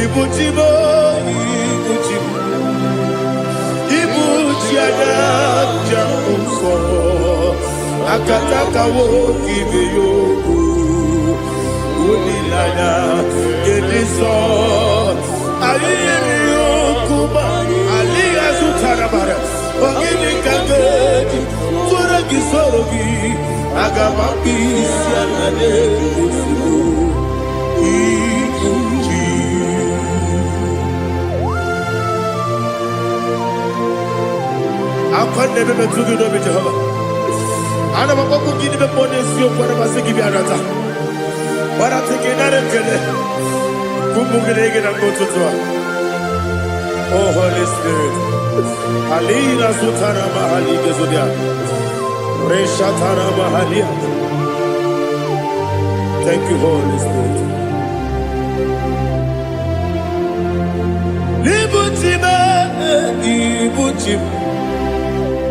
Ibujibo, Ibujibo, Ibujiada, Jamuso, Akataka wo give you, Unilada, Gediso, Aliyu Kuba, Aliya Sutarabara, Ogini Kageti, Turagi Sorogi, Agamapi, Sianade, I can't never be too good over Jehovah. I never go give the money to you for the give you another. But I take another killer. Kumugege and go to Tua. Oh, Holy Spirit. Alina Sutana Mahali Gezudia. Reshatana Mahalia. Thank you, Holy Spirit. Ibutima, Ibutim.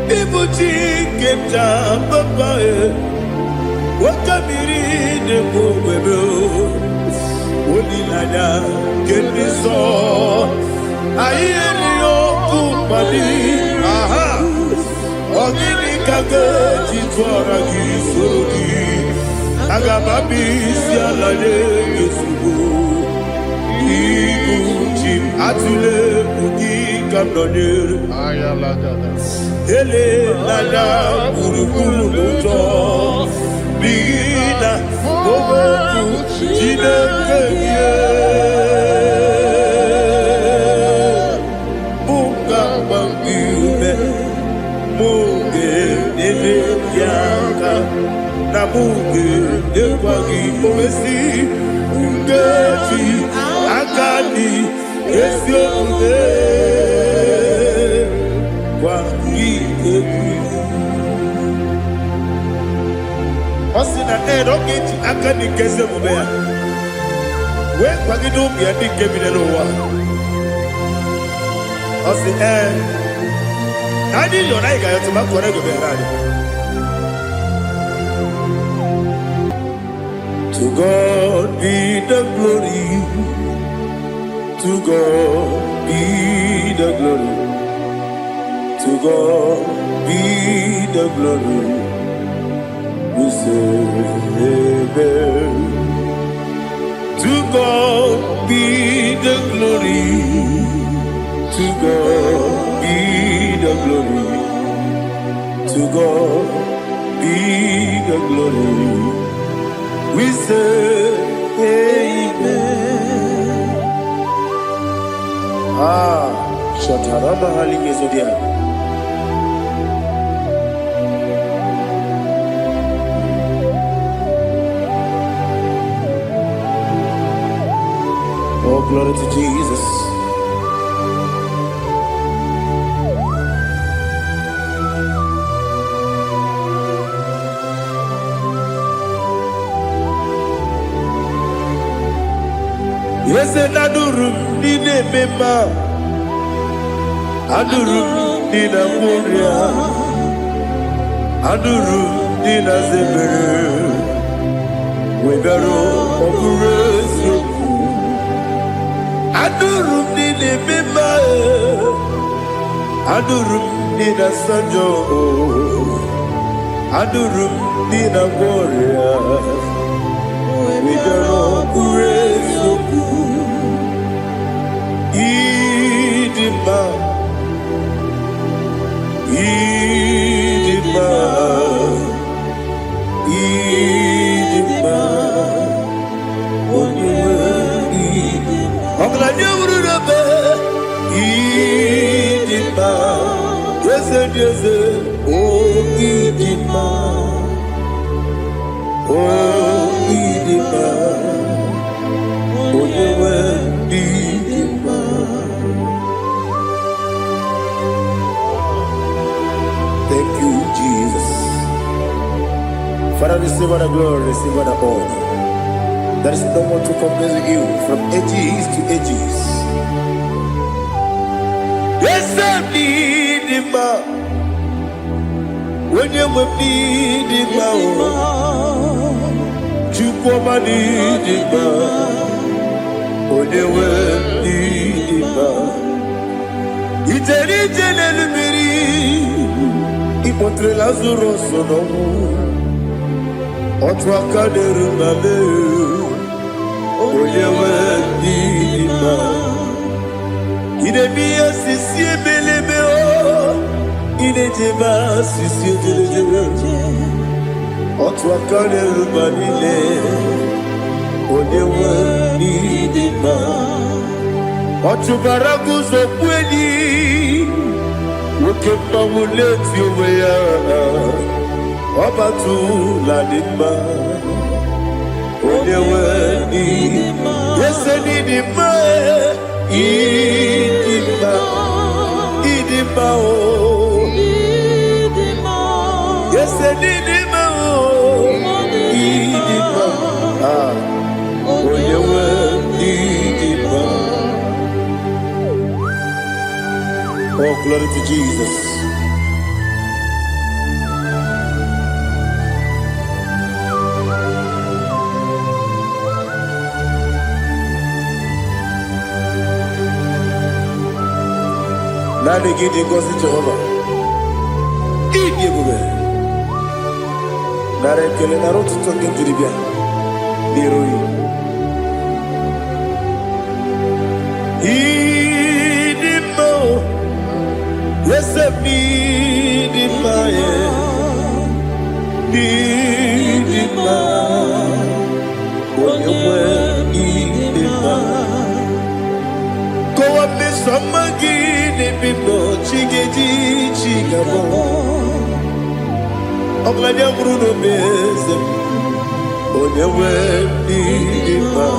Ibuti kemja papa wakamiri de bobebe onilada keniso ayeni okupali aha ogini kage titwara gisorogi agababi sialade yesugo ibuti atule ugi kamdonir ayalada ele lada buruburu moto bina oboku jinekeye munga bangiume munge nene yaka na munge nekwagi omesi ngeti akani esiomude Osina rocket akani kese mubea. We kwagido bia di kebine no wa. Osi nadi yo na iga yo tuma kore go berani. To God be the glory. To God be the glory. To God be the glory. We say amen. To God be the glory. To God be the glory. To God be the glory. We say amen. Shataraba Haligezodia. Oh, glory to Jesus. Yes, and Adurum Nine Mema Adurum Nina Moria Adurum Nina Zebere Webero Operation Adurum Nine Mema Adurum Nina Sanjo Adurum Nina Moria Webero Operation Idima Idima Idima Ogla nyurube Idima Yeze Oh Idima Oh Idima Onyewe Idima. Thank you, Jesus. Father, receive all the glory, receive all the honor. There is no one to compare with you from ages to ages. Yes, I need him. When you need him, you come and need him. When you Ijele lumiri Ipotre Lazarus sonomu Otwa kaderu mame Oyewe dima Idemiya sisi ebelebe o Idejeba sisi ejelejebe Otwa kaderu manile Oyewe dima Otubaragu zokweni Woke mawuleti oweya Obatu ladima Oyewe dima Yese dima Idima Idima o Yese dima o Idima Oyewe dima. Oh, glory to Jesus. Now they get the gospel to Jehovah. Eat the good. Now they kill a road to talk into the beer. Yes, I need in my need in my when you were in my go up the summer guinea people, chiggy chigabo. I'm glad you're Bruno Bez when you were in my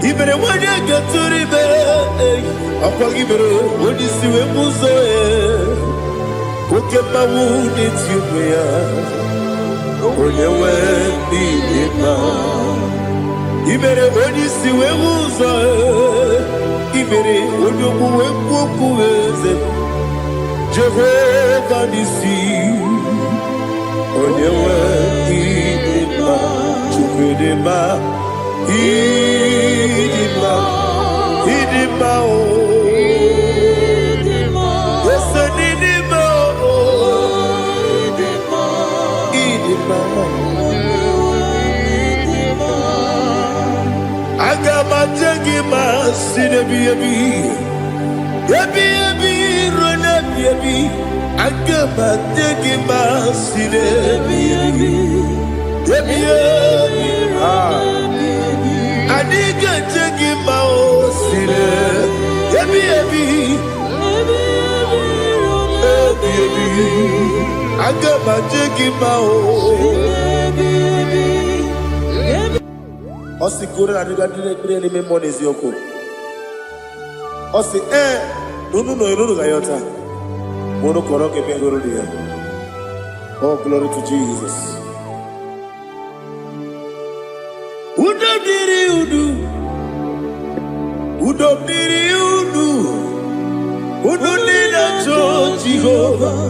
even when you get to the bed. Apagibero, when you see a muzo, okay, my wound it's you, when you went in Ibere, when you see a muzo, Ibere, when you go, Jehovah, you see, when you went in Idima, Idima, Agama jagima sinebi Yabi rona yabi Agama jagima sinebi Yabi Adiga jagima o sine Yabi Agama jagima o Osi kore na diga dire me money zioko. Osi no gayota. Mono koro ke me goro dia. Oh, glory to Jesus. Udo diri udu. Udo nina cho Jehovah.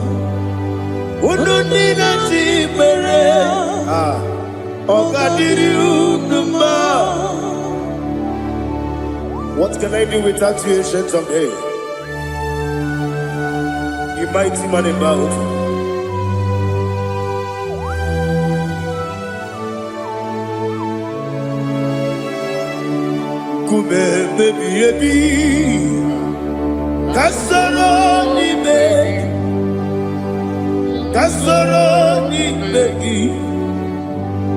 Udo nina chibere. What can I do without you, ancient of days? You mighty man about. Kume baby, kasoro ni begi.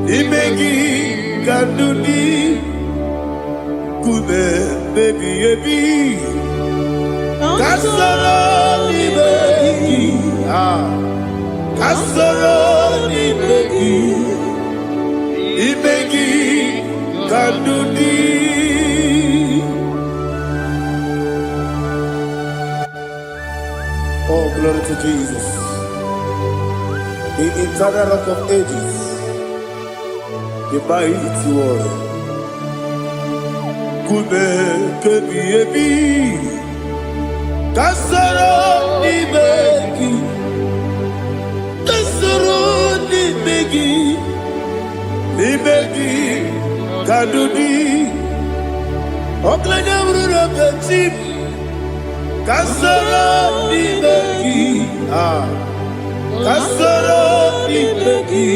Imegi kanduni kume baby kasoro ni begi imegi kanduni. Oh, glory to Jesus, the eternal rock of ages, the mighty one. Kume kebi kasoro ni begi kadudi oklanya brura petit Kasoro Ibeki, Kasoro Ibeki,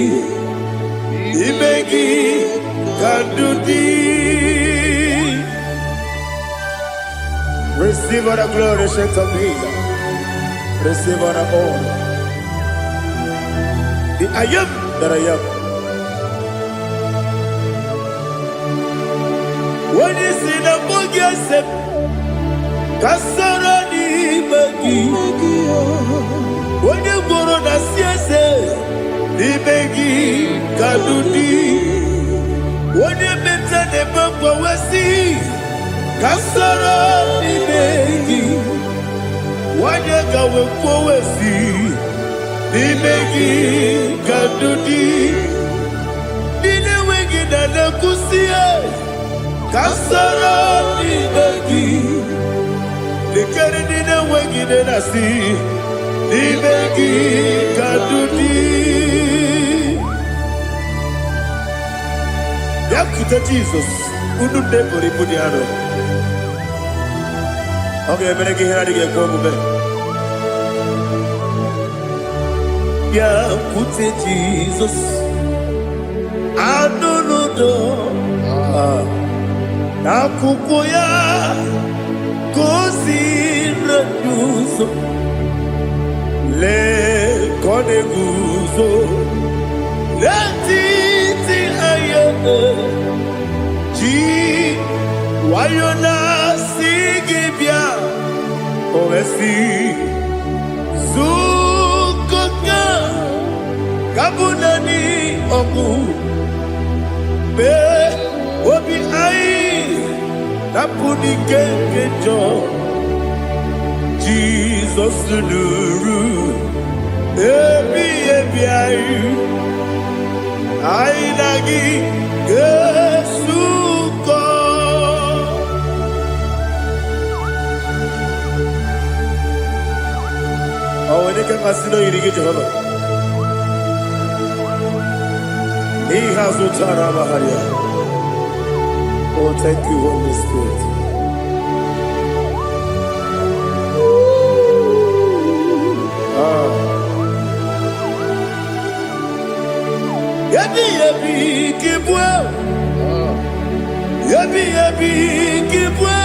Ibeki Kadudi. Receive all the glory, shake of Jesus. Receive all the honor. The I am that I am. When you see the book, yes, Kasoro Ibeki. When you go on the CS, Ibeki Kadudi. When you mention the book, we see Kasoro Ibeki. When you go we see Ibeki Kadudi. Dine wegi na kusiye Kasoro Ibeki. Dikere dine wegi na nasi Ibeki Kadudi. Yakuta Jesus, unu debori pudiano. Okay, I'm going to get going. Yakuta Jesus, I don't know. Nakukoya, kosi na yuso, le kone guzo, le titi ayane, ji wayona sigibia, oesi, zukoka, kabunani oku, be obi ai. Napuni kenjo Jesus nuru ebi ai nagi Yesuko. Oh, when you can masino yirige Jehovah. He has utara baharia. Oh, thank you, Holy Spirit. Yabi kibwa. Yabi kibwa.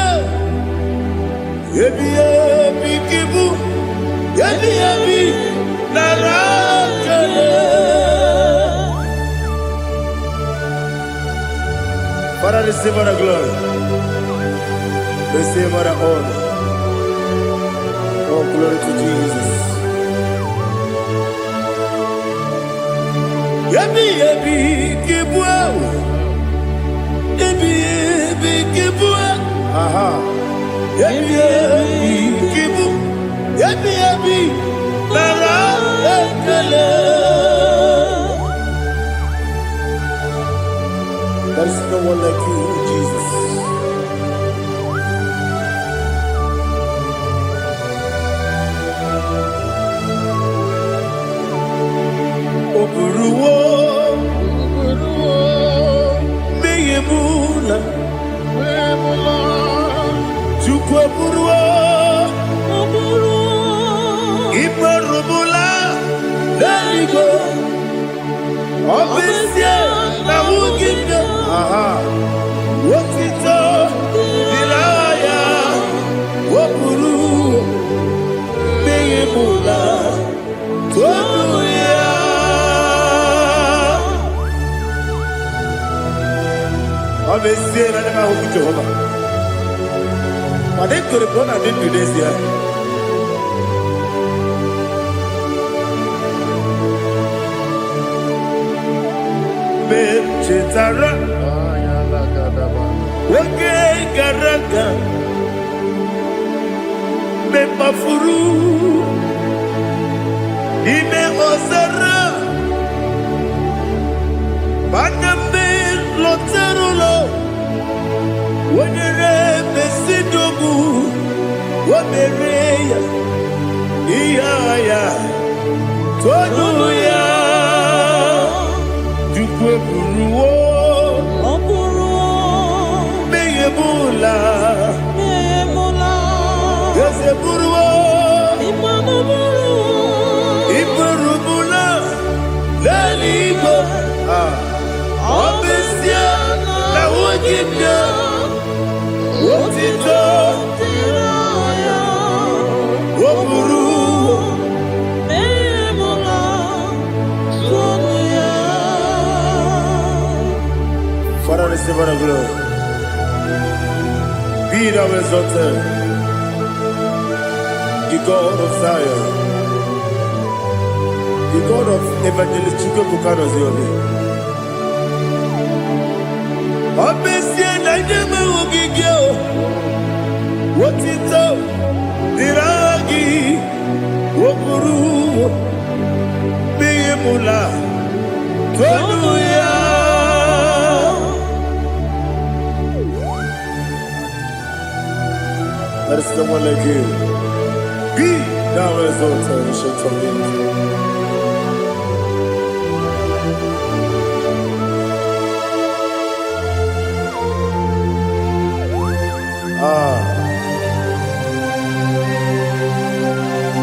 Yabi kibu. Yabi narakale. Father, receive all the glory. Receive all the honor. Oh, glory to Jesus. Yabi kibwa. Yabi kibwa. Aha. Yabi kibu. Yabi nara ekele. There is no one like you, Jesus. Oburuwo, meyemula, chukwu oburuwo, imarubula, leligo, obesie na wugide. Aha, wotito, dilaya, woburu, meyemula, tobuya. Obesie na nema huku Jehovah. Madem to the blood I did today's year. Chetara, Wage Garaka, Mepafuru, Ime Ozara, Baname Loterulo, Wenere Besidobu, Wamereya, Iaya, Toduya. Buruwo, meyemula, yeseburu. Obesia na wogibia Wotito Tiraya Woburu Memola Sonia. Father, receive our glory. Be thou exalted, the God of Zion, the God of Evangelist Chukwu Bukano Ziobi. Obesia na nyeme wogigio Wotito Diragi Woburu Biyemula Tonuya. There is no one like you. Be thou exalted, ancient of days.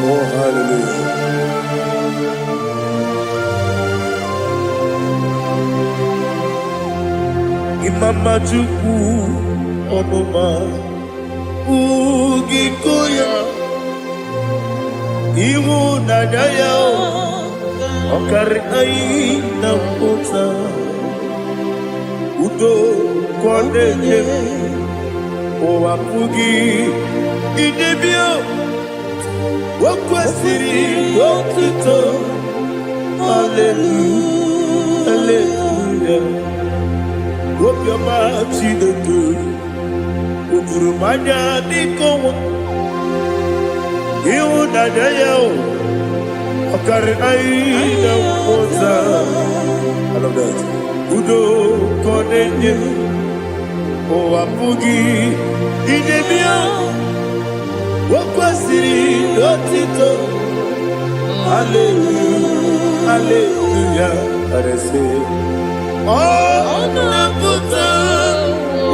Oh, hallelujah. Imama Chukwu Onuma Ugikoya Iwu Nadaya Okari Aina Mota Udo Kwaneye Owapugi Idebio Wakwasiri Wotito Hallelujah Hallelujah Wopiama Chidetu Ukurumanya Nikowa Iwu Nadaya Okari Aina Mota. I love that. Udo Kwaneye Owapugi Idebio Wakwasiri Wotito Hallelujah Hallelujah. And I say Oh Nabuta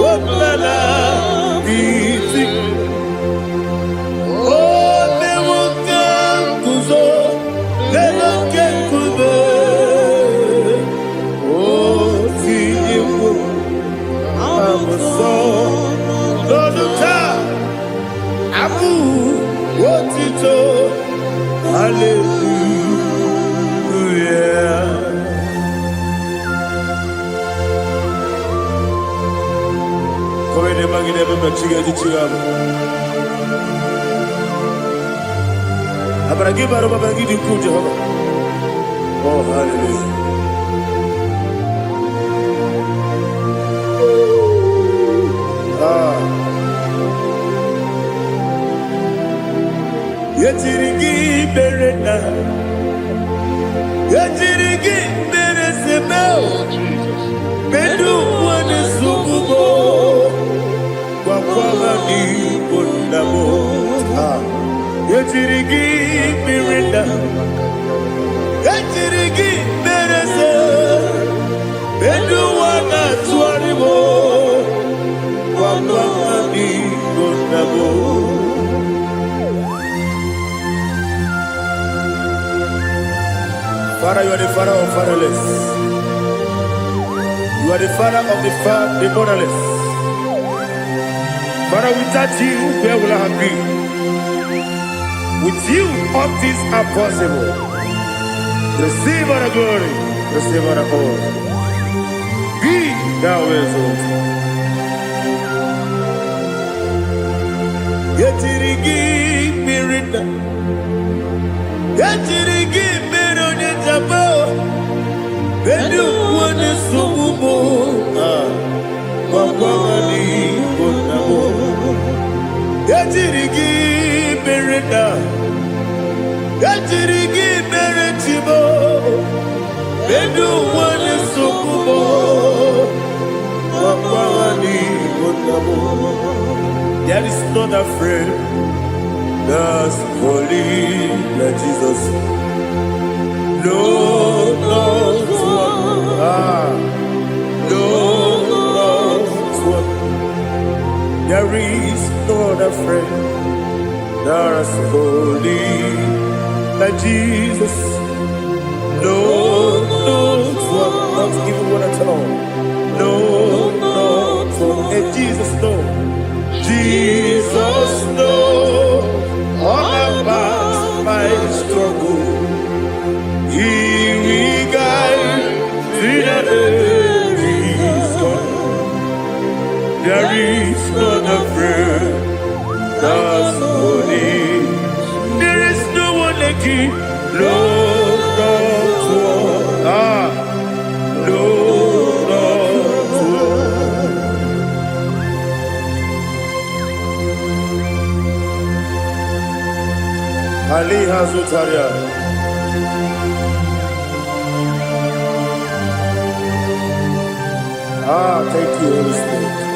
Wapala Biti Oh Newoka Kuzo Newoke Kuzo Oh Tiyewo Amoson Loduta Abu Wotito Hallelujah. Come ne magine baba chiga di chiga. Abragi baro baba gidi ku Jehovah. Oh hallelujah. Yetirigi berena Yetirigi beresebeo Bedu wane sububo Kwa ni bondabo Yetirigi berena Yetirigi berese Bedu wana tuaribo Kwa ni bondabo. Father, you are the father of fatherless. You are the father of the motherless. Father, without you, where will I have been? With you, all things are possible. Receive our glory, receive our honor. Be thou exalted. Yetirigi mirina, yetirigi mirone jabo, bedu wane sububo, wakwani bonabo. Yetirigi mirina, yetirigi miretibo, bedu wane sububo, wakwani bonabo. There is not a friend that's holy like Jesus. No, not one. No, not one. There is not a friend that's holy like Jesus. No, not one. about to even want to tell. No, and Jesus know. Jesus know all about my struggle. He will guide me there is not a friend that's holy. There is no one like you. Lord, Ali Hazutaria. Thank you, Holy Spirit.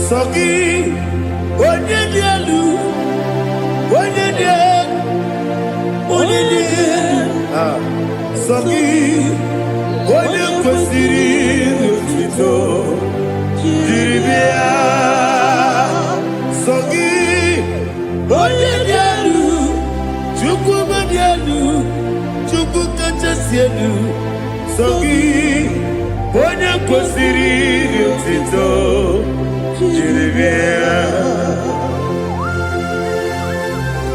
Sogi, onye dielu, onye dielu, onye dielu. Sogi, onye kwesịrị otuto, jiri bịa. Sogi, onye dielu, Chukwu dielu, Chukwu kachasị elu. Sogi, onye kwesịrị otuto.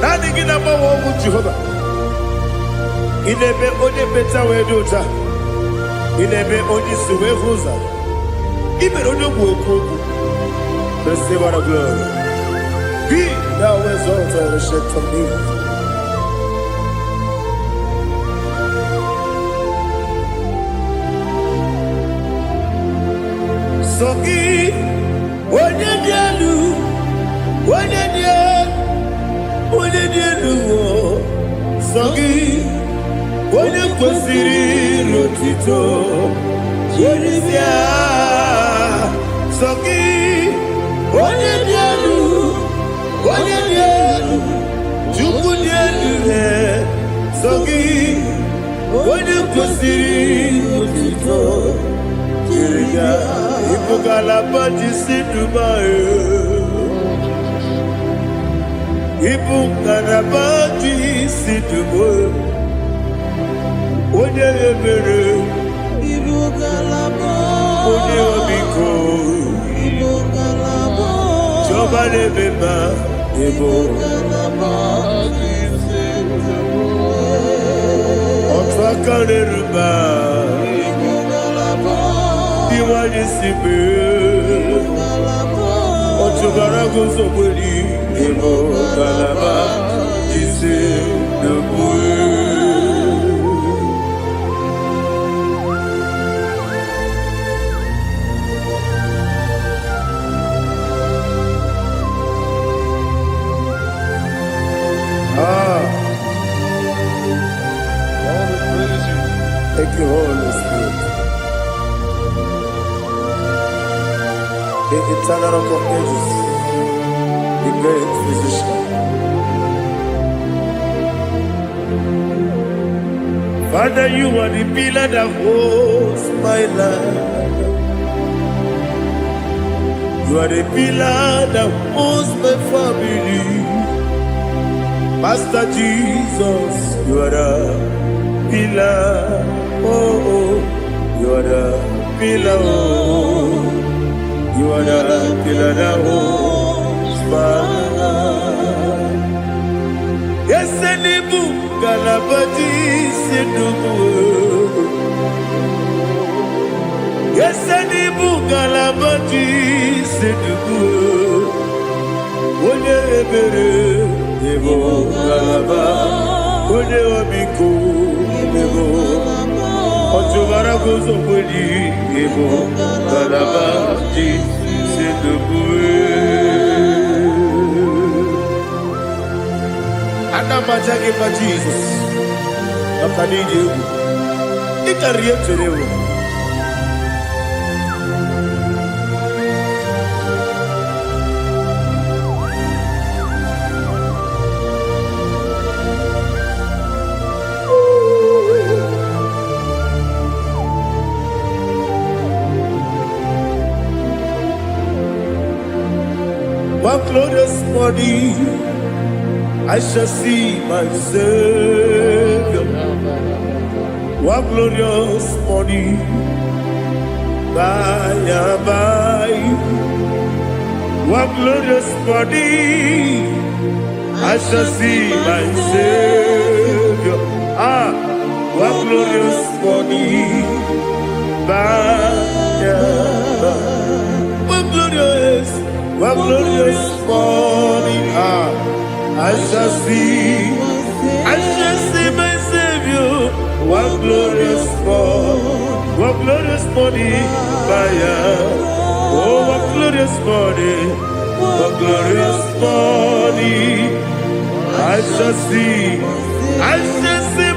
Nothing in a moment with Jehovah. In a bit only better way to do. In a bit only Suwe Huza. Even on your work, receive our glory. Be thou exalted and shed from me. Sogi. Onye dielu, Sogi, onye kwesịrị otito, jiri bịa. Sogi, onye dielu, Chukwu dielu. Sogi, onye kwesịrị otito, jiri bịa. Ibugalaba jisi Dubai. Ibugalaba jisi Dubai. Onye ebere. Ibugalaba. Onye obiko. Ibugalaba. Jọba lebeba. Ibugalaba jisi Dubai. Ọtụ aka n'eruba. Iwani sibe. Otubara gozo kweli. Ibugalaba jisi Dubai. Thank you, Holy Spirit. The eternal rock of ages, the great physician. Father, you are the pillar that holds my life. You are the pillar that holds my family. Master Jesus, you are the pillar. Oh, you are the pillar. Oh, you are the pillar that holds my life. Yes, Enibu Galabati Sidubu. Yes, Enibu Galabati Sidubu. Onye ebere, Ebo Galaba. Onye obiko, Ebo. Otubara gozo kweli, Ebo Galabati Sidubu. Anamajage pa Jesus. Nakanidi ubu. Ikariye terewo. One glorious morning, I shall see my Savior. One glorious morning, by and by. One glorious morning, I shall see my Savior. One glorious morning, by and by. One glorious morning, I shall see my Savior. One glorious morning, oh, one glorious morning, I shall see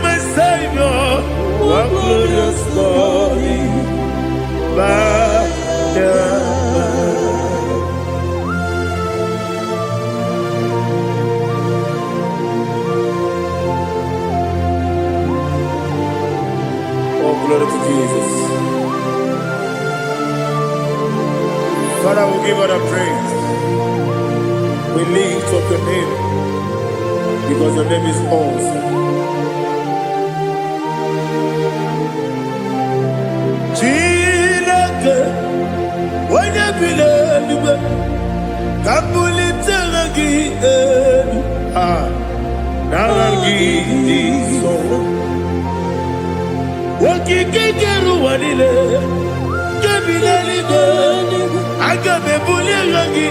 my Savior. One glorious morning, glory to Jesus. Father, we give all the praise. We lift up your name because your name is awesome. Chilake, when you believe, Kabuli Telagi, Naragi, so. Wakikekeru wanile Kebilaligo Agabe bulelagi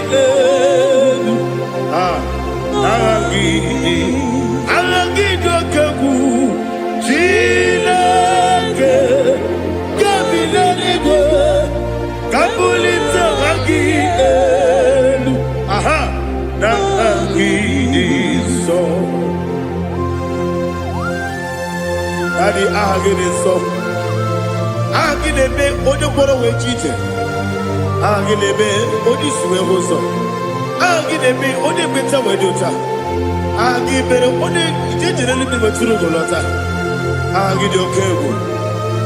Alagi dokagu Chilake Kebilaligo Kabulita agi Nagi so Daddy, agide so. Agide be ojo boro we chite. Agide be odi suwe hoso. Agide be odi beta we dota. Agide be odi jejere libi beturu golota. Agide okego.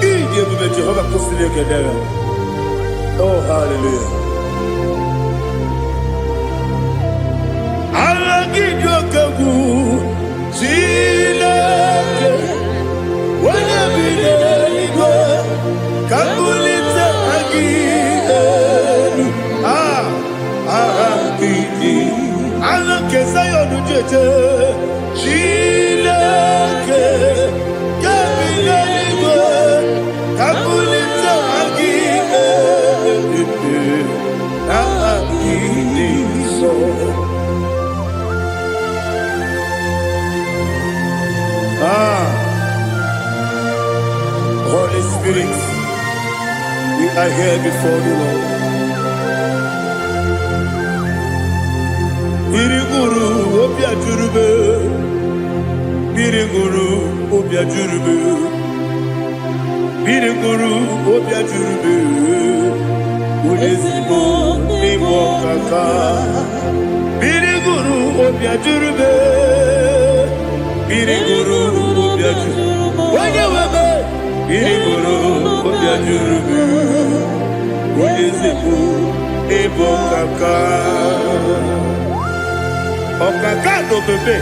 Ide be Jehovah kusile kedera. Oh, hallelujah. Agide okego. Chilake. Kabulita again. Alake sayonu jeje. Chilake. Kabilaligo. Kabulita again. So. Holy Spirit, we are here before you, Lord. Biriguru obia jurube, Biriguru obia jurube, Biriguru obia jurube, Udesibo nimo kaka, Biriguru obia jurube, Biriguru obia jurube, Wanyawebe. Biriguru obia jurube, Udesibo nimo kaka. Okaka no bebe.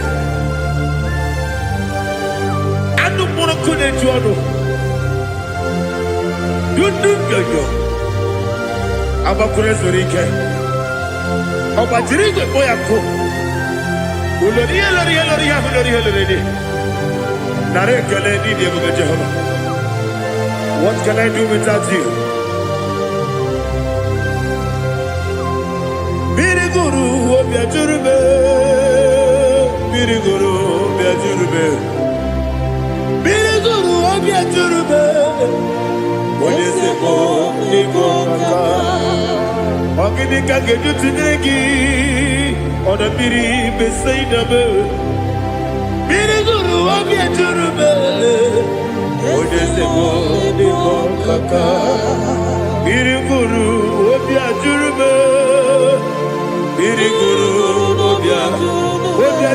Anu mono kune juano. Dundu yoyo. Abakure zorike. Obajirige boyako. Uloriya. Nare kele ni diye Jehovah. What can I do without you? Biriguru obia jurube, Biriguru obia jurube, Biriguru obia jurube. Odesibo nimo kaka, ogini kageju tinegi, ona biri besaidabe. Biriguru obia jurube, Odesibo nimo kaka, Biriguru obia jurube. Biriguru obia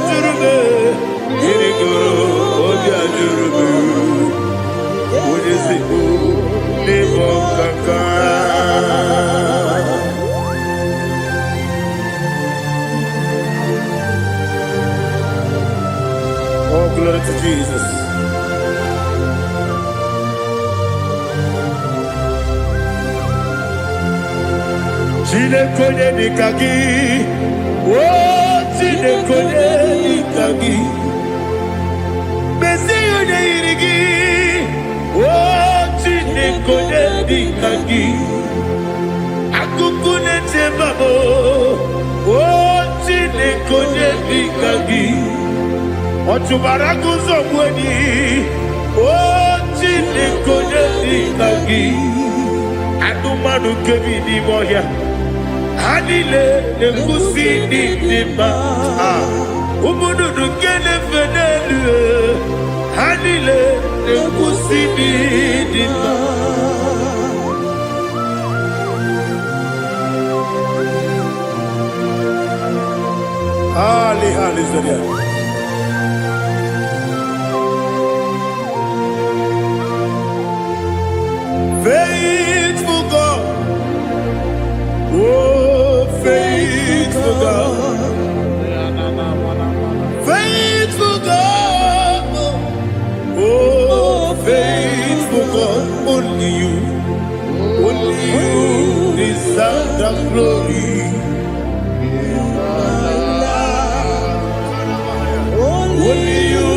jurube, Biriguru obia jurube, Odesibo nimo kaka. Oh, glory to Jesus. Chinekonye nikagi. Oh, chinekonye nikagi. Mesiyone irigi. Oh, chinekonye nikagi. Akukune tebabo. Oh, chinekonye nikagi. Otubaraguzo mweni. Oh, chinekonye nikagi. Adumanu kebi ni moya. Hanile nekusi ni nima. Umudu nukene fenelu. Hanile nekusi ni nima. Ali Zodia. Faithful God. Oh, faithful God. Faithful God. Oh, faithful God. Only you deserve the glory. Only you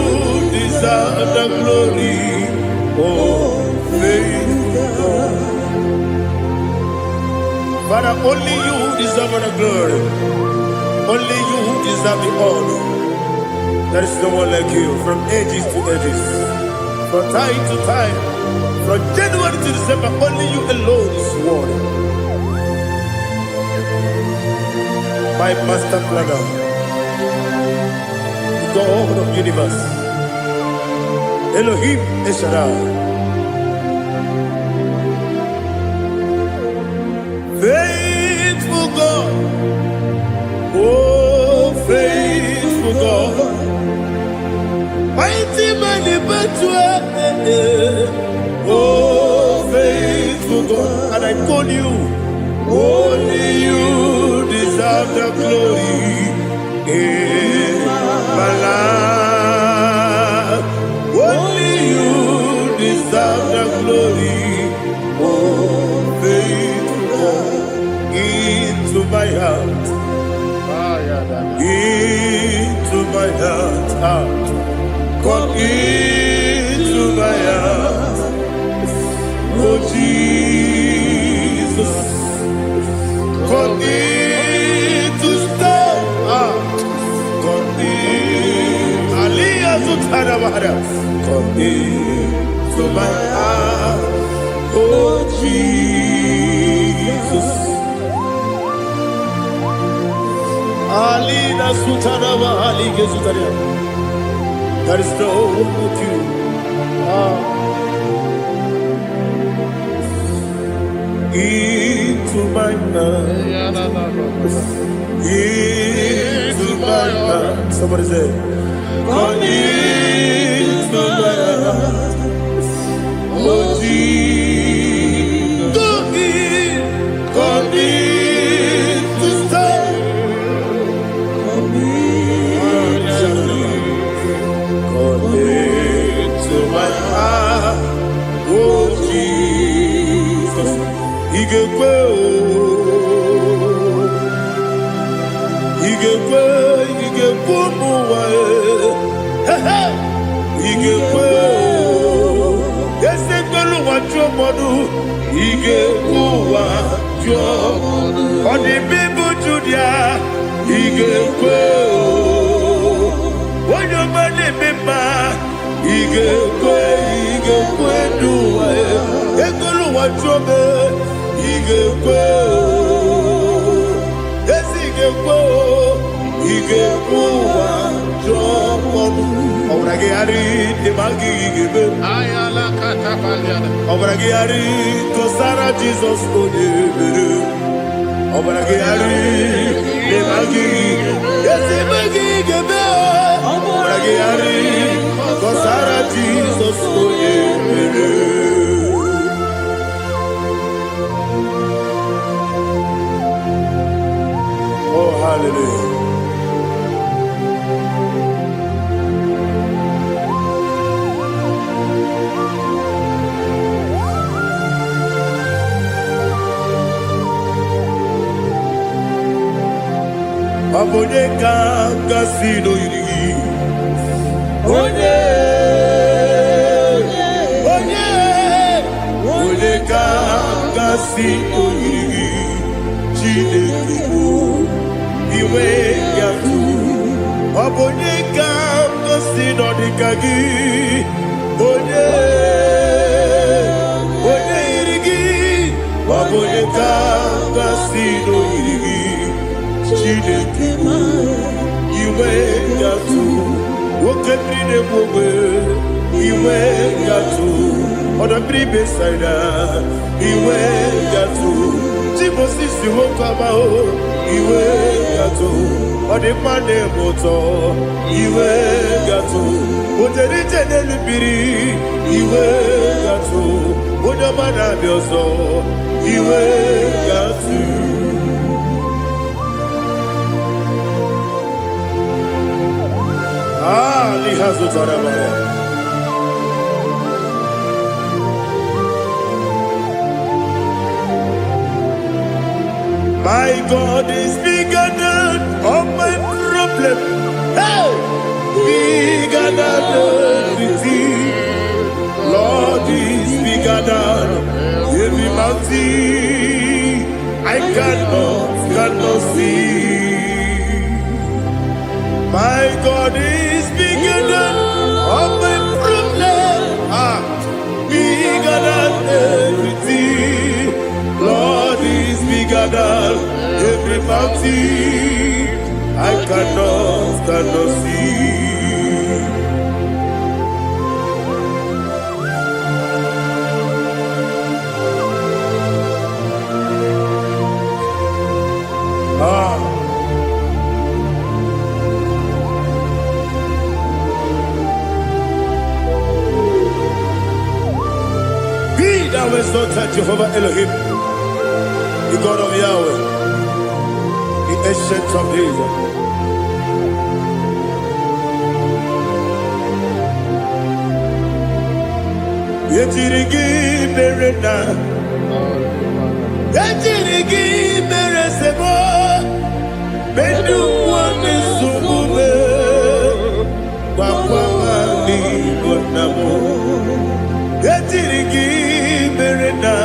deserve the glory. Oh, faithful God. Father, only you deserve the glory. Only you deserve the honor. There is no one like you, from ages to ages, from time to time, from January to December. Only you alone is worthy. My master planner, the God of the universe, Elohim Eshadai. Faithful God, oh faithful God, mighty man in battle, oh faithful God, and I call you, only you deserve the glory in my life, only you deserve the glory, oh faithful God. Into my heart, into my heart, come into my heart, oh Jesus, come in to stay, come in, Aliyah Zutanabara, come into my heart, oh Jesus. Alina Sutanaba Ali Gezutaria. There is no one like you. Into my heart. Into my heart. Somebody say, come into my heart. Oh Jesus. Come in to stay. To my heart, oh Jesus, He gave Jesus, oh, hallelujah. kanga sino yiri. Onye kanga sino yiri. Chineke bụ iwe ya tu. Onye kanga sino dịka gị. Onye yiri gị. Onye kanga sino yiri gị. Chineke bụ iwe ya tu. Woke bride mwe iwe gatu oda bribe saida iwe gatu Timo sisi wokama o iwe gatu ode mane moto iwe gatu ode jene libiri iwe gatu ode mana bioso iwe gatu. Lihazu Tarabaya. My God is bigger than all my problem. Hey! Bigger than everything. Lord is bigger than every mountain. I cannot see. My God is bigger than all my problems. Bigger than everything. Lord is bigger than every mountain. I cannot see. Thou exalted Jehovah Elohim, the God of Yahweh, the ancient of days. Yetirigi berena, yetirigi beresebo, bedu wane sumube, wakwamani bonamo. Yetirigi berena,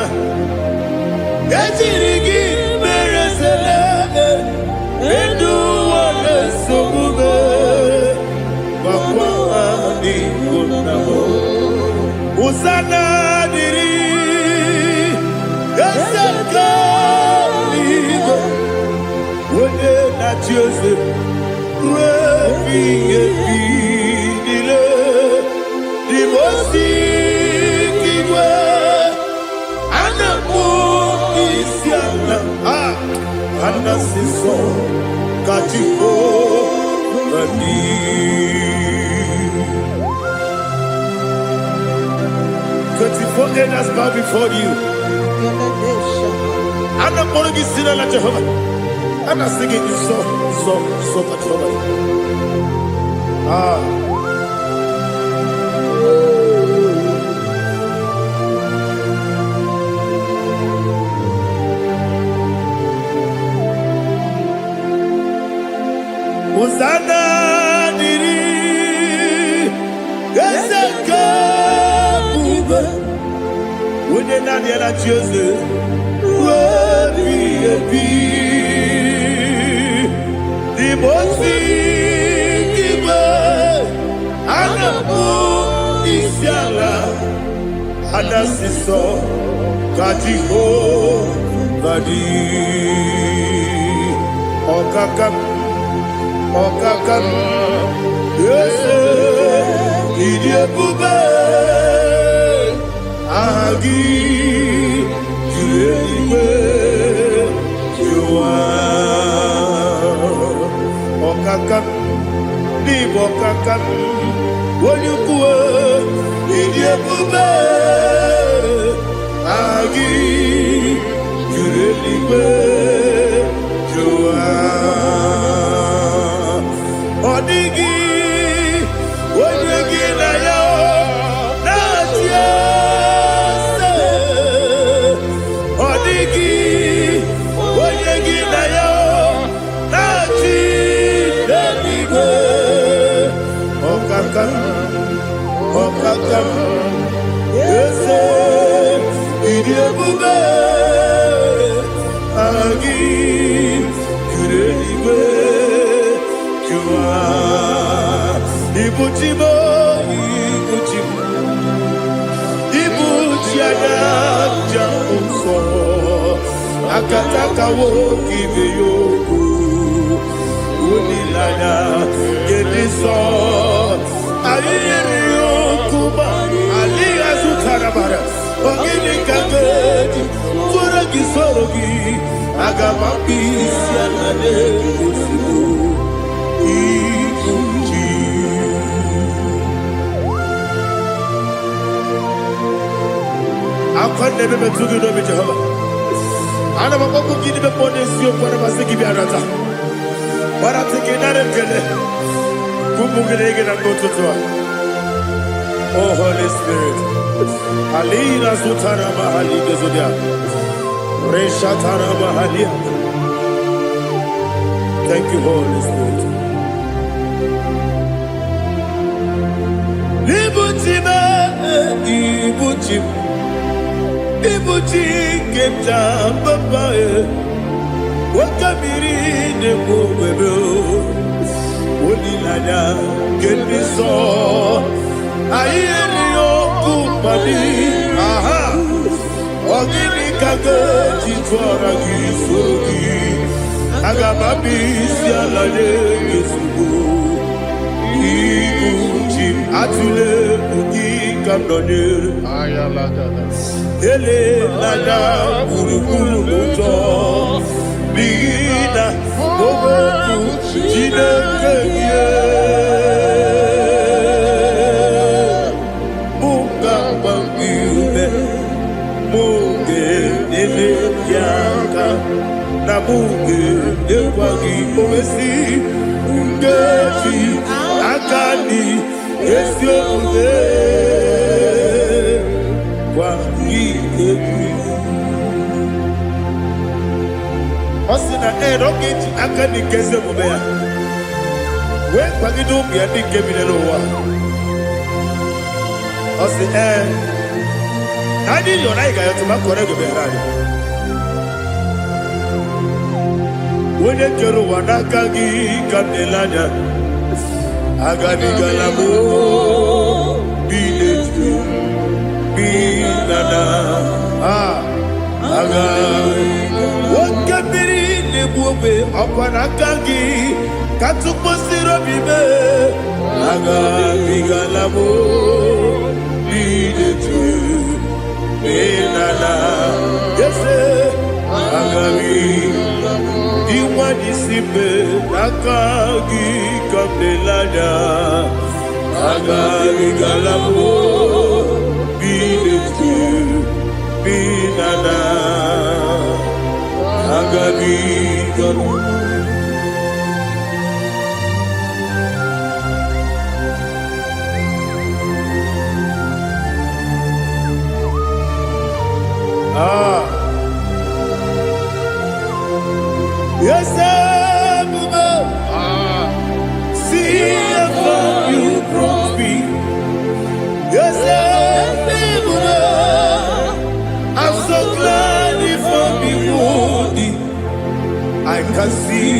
yetirigi beresele, bedu wane sumube, wakwamani bonamo. Usana diri, esaka ligo, wone na Joseph, wepi dile, divosi kiwe, anamu isiana, anasiso katiko gani. 24 elders bow before you. I'm not going to sit like Jehovah. I'm not singing this song at Jehovah. Hosanna diri, Ezeka. When you're not yet at Joseph, the most giver, Anabu Isiala, Anasiso, Katiho, Vadi, Okakam, yes, Idiabube. Agi, Juliwe, Jua, Okakam, Nibo Kakam, Wanyukue, Idiabube, Agi, Juliwe, Jua, Odigi, Odigi na yo, Natia. Odigi, Odigi na yo, Natia. ọkaka eze ịdị ebube agị juru eluigwe jụwa ibuchi m ibuchi m ibuchi anya ja ụzọ akatakawo ibe ya okwu olilanya gedi sọ ayịyịrị okwu ma alịghị zụtara mara ogini ka gedi tụrụ gị soro gị aga m akpụ isi ala n'ezigbo ibuchi akwa na-eme metụ gị n'obi Jehova ana m akpọkụ gị n'ime mmụọ n'eziokwu ana masị gị bịa nata gbara tị gị nara ekele ka ụmụ gị na-ege na nke ụtụtụ a Oh Holy Spirit alina zutara mahali gezodia reshatara mahali. Thank you Holy Spirit. Ibuchime ibuchim ibuchi kemta papa wakamiri ne bobebe olilanya kemiso ayeri okupani aha ogini kage jitwara gisogi agamabisi alale gesugo ibuchi atule bugi kamdonir ayalagada ele lada burukuru moto bigina ogoku jinekeye munga bangiune munge ele yaka na munge ekwagi owesi ngeji akani esiode Osina rogeji akani keze mubea we kwagido bia di kebile wa osi nadi yo na iga yo tuma kore go be rari wone kero wanaka gi kandelanya agani galamo biletu binana aga wakabiri lebuobe opanakangi katuposiro bibe aga bigalamo biletu binana yese aga diwani sibe nakagi kabelanya aga bigalamo biletu binana agabi galu yes see if you brought me yes I'm so glad if I'm wounded. I can see,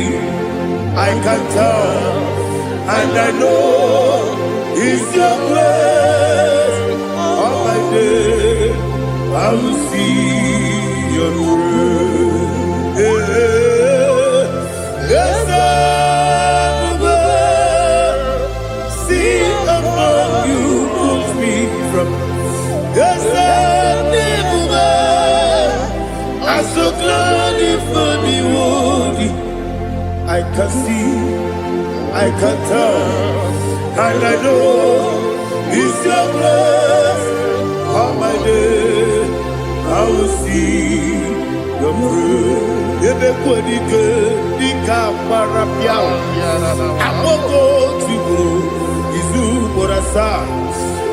I can tell, and I know it's your grace. On my day, I will see your grace. Yes, see among you moves me from. Yes, I'm so glad for the world. I can see, I can tell, and I know it's your grace. On my day, I will see your grace. Everybody good, the camera piao. I'm going to go, Izu Borasa.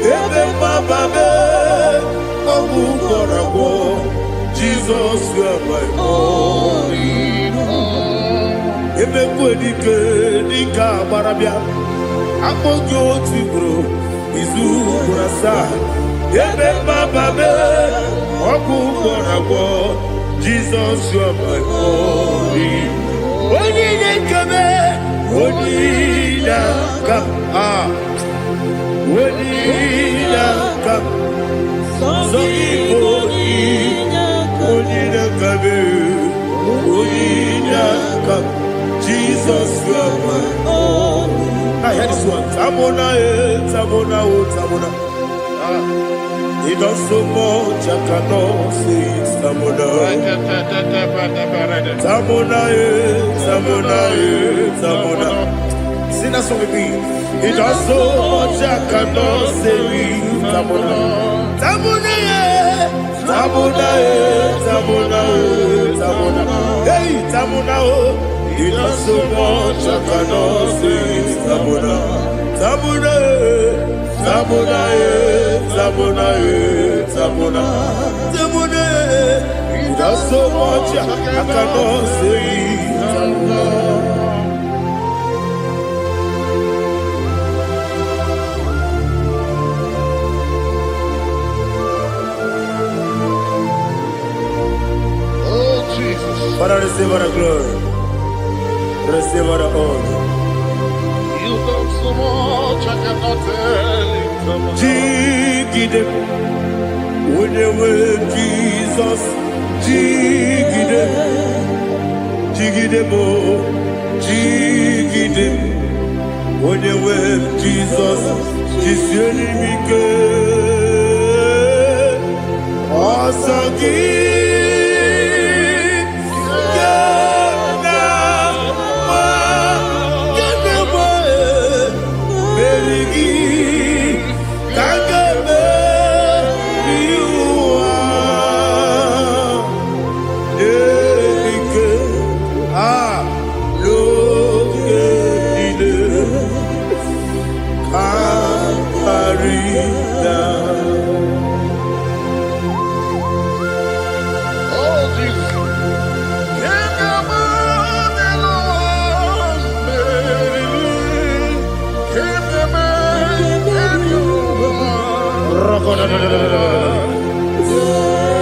Everybody, I'm going to go. Jesus, you are my only home. Everybody good, the camera piao. akpọghị otu ugboro izu ugboro asaa ebe mba be ọgwụ gwọrọ agwọ Jizọs ọbụghị onye na-ekebe onye na-aka onye na-aka sọ Igbo onye na-ekebe onye na-aka Jizọs ọbụghị. I hear this one. Tamona, Tamona, Tamona. He does so much, I cannot say it. Tamona, Tamona, Tamona, Tamona. Sing that song with me. He does so much, I cannot say it. Tamona, Tamona, Tamona, Tamona, Tamona. Hey, Tamona, he does so much, I cannot say it. Tamona, Tamona, Tamona, Tamona, Tamona, Tamona. He does so much, I cannot say it. Tamona. Oh, Jesus. Father, receive our glory. Receive our honor. You done so much, I cannot tell it. Jigide, when you were Jesus, Jigide, Jigide mo, Jigide, when you were Jesus, Jiseli Mike, Asagi.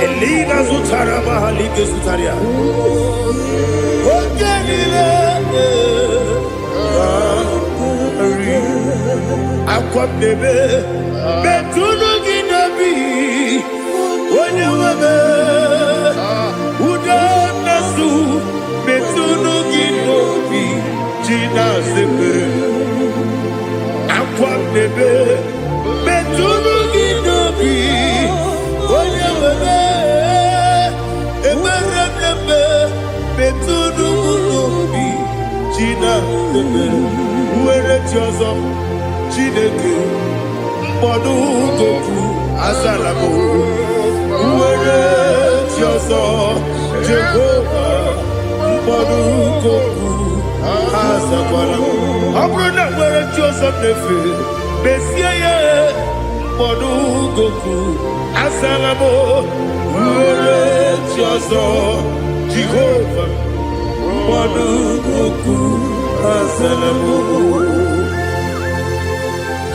Elina Zutara Mahalike Zutaria. Aqua bebe, Betuno Ginabi, when you were Udanasu, Betuno Ginobi, Gina Zebe, Aqua bebe, Betuno Ginobi, when you were Betuno Ginobi, Gina Zebe, where it was. Chineke mkpọdụ goku azalamo nwere chi ọzọ Jehova mkpọdụ goku azakwala ọ bụrụ na nwere chi ọzọ na-efe mesie ya mkpọdụ goku azalamo nwere chi ọzọ Jehova mkpọdụ goku azalamo.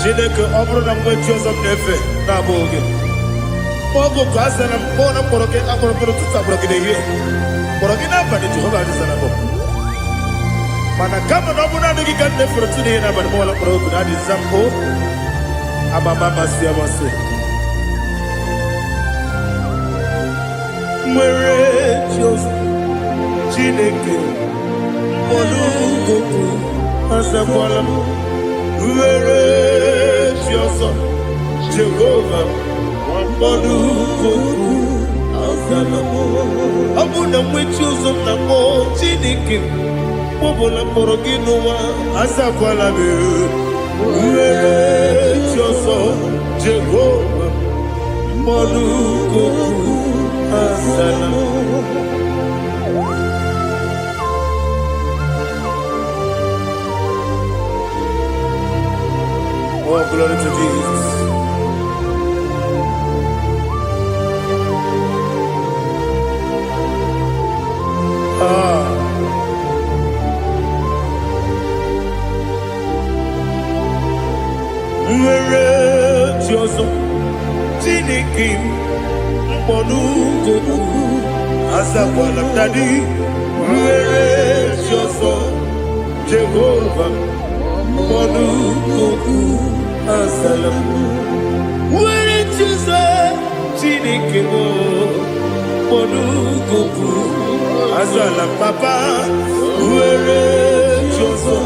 Chineke ọ bụrụ na mgbe chi ọzọ na-efe na-abụ oge ọgụ ka a sara mkpọ na mkpọrọ gị akpọrọ mkpọrọ tutu akpọrọ gị n'ehihie mkpọrọ gị n'abalị Jehova adịzara bụ mana kama na ọ bụrụ na adịghị ka nne fere tụ n'ihe n'abalị mọla mkpọrọ ogu na adịza mpụ amama amasị amasị nwere chi ọzọ Chineke mkpọrọ ogu azakwala m nwere chi ọzọ Jehova mkpọdụ goku azala m ọ bụ na nwe chi ọzọ na mkpọ Chineke mkpọbụla mkpọrọ gị n'ụwa azakwala m nwere chi ọzọ Jehova mkpọdụ goku azala m. Oh, glory to Jesus. nwere chi ọzọ Chineke mkpọnụ goku azakwala m dadi nwere chi ọzọ Jehova mkpọnụ goku azala m nwere chi ọzọ Chineke mkpọnụ goku azala m papa nwere chi ọzọ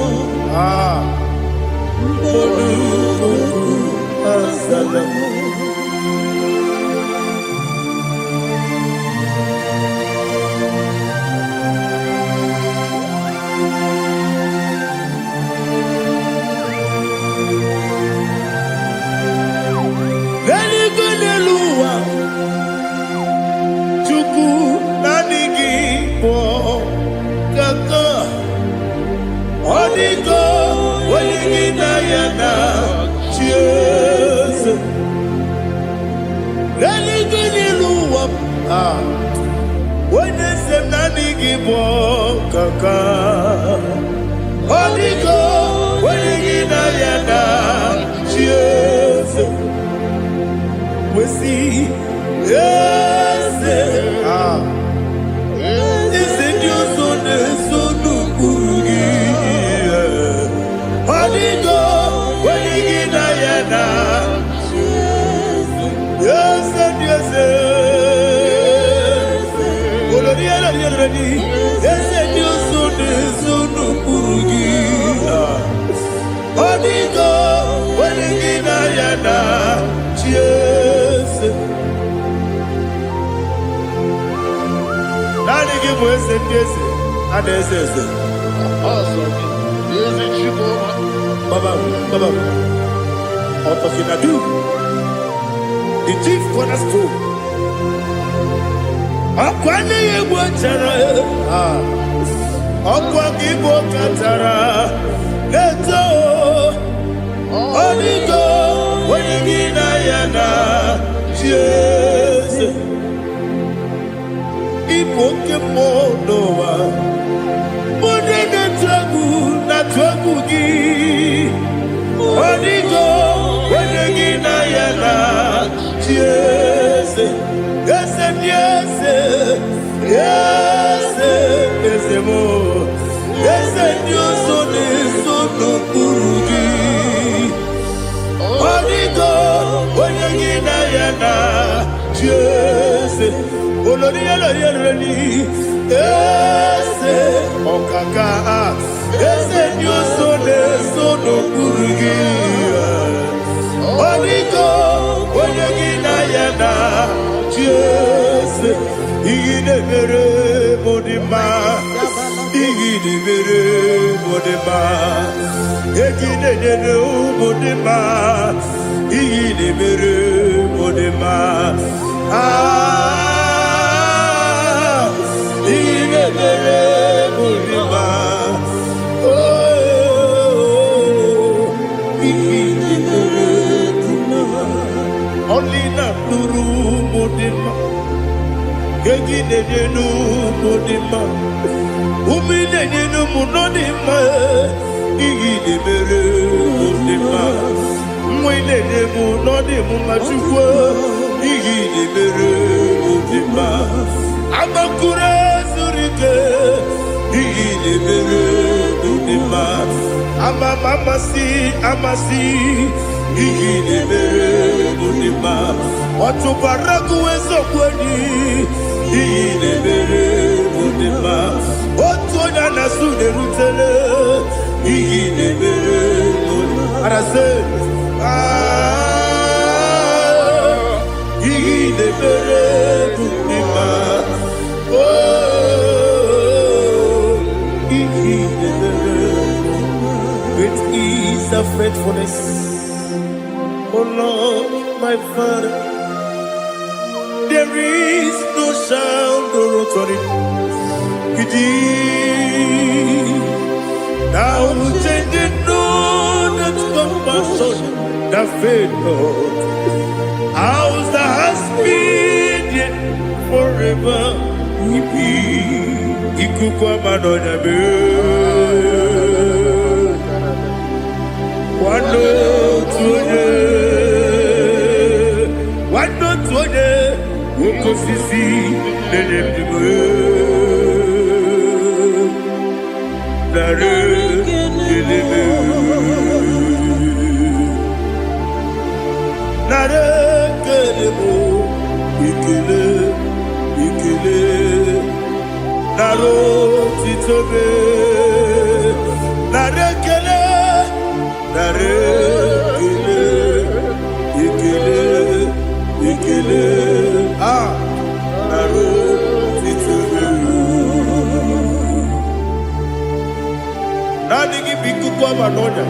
the chief cornerstone. Akwane yebo chara, akwa kibo katara, leto, onigo, wenigina yana, Jesus. Ipoke monowa, monene tragu na tragu gi, onigo, wenigina yana, Jesus. Yes, yes, yes, yes, more. Yes, Dios son eso no purugi. Onigo, oyagina yana, yes. Olonia la yereni, yes. Okaka, yes, Dios son eso no purugi. Onigo, oyagina yana. Yes, igidebere modima, igidebere modima, igidebere modima, igidebere modima. Igidebere modima. Oh, igidebere modima. Only not Nuru Modima. Gegidenu Modima. Umidenu Munodima. Igidebere Modima. Mwidenu Nodimu Machukwa. Igidebere Modima. Amakure Zurike. Igidebere Modima. Amasi. Igidebere Modima. Otubaraku ezokweni. Igidebere Modima. Otonya nasude rutele. Igidebere Modima. Arase. Igidebere Modima. Oh, Igidebere. Great is the faithfulness. Oh Lord, my Father, there is no sound or authority. Thou changest not that compassion, the faith, Lord. How's the husband yet forever? Ikukwa madonya be. One tuone, wano tuone, uko sisi nene mdimu. Nare kelebe, nare kelebo, ikele, ikele, naro titobe, nare kele, nare kele, ikele, ikele, naro titobe. Nani ki biku kwa manonya,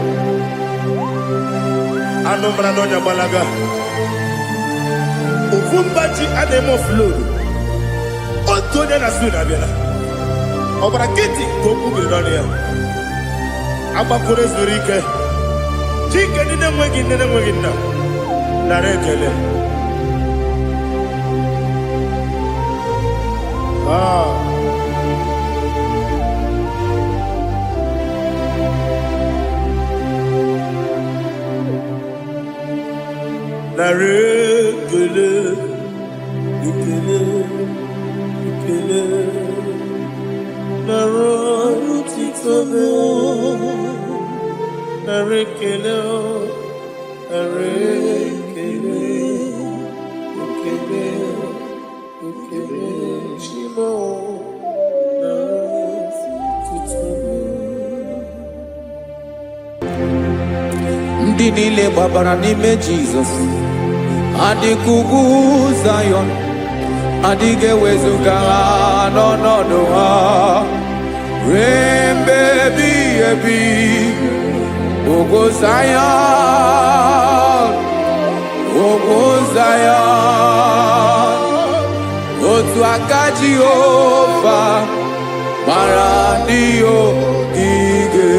anomra nonya balaga. Ufumbaji anemo flow. Otonya na suna bela. Obra kiti koku bironia. Aba kure zurike. Chike nine mwegi na. Narekele. Narekele, ikele, ikele, narotitobe, narekele, narekele, ikele, ikele, shimo, narotitobe. Ndị niile gbabara n'ime Jizọs adịghị Zion, adịghị ewezuga ha n'ọnọdụ ha ruo mgbe ebighị ebi. Ugwu Zion, ugwu Zion, otu aka Jehova gbara ndị ogige.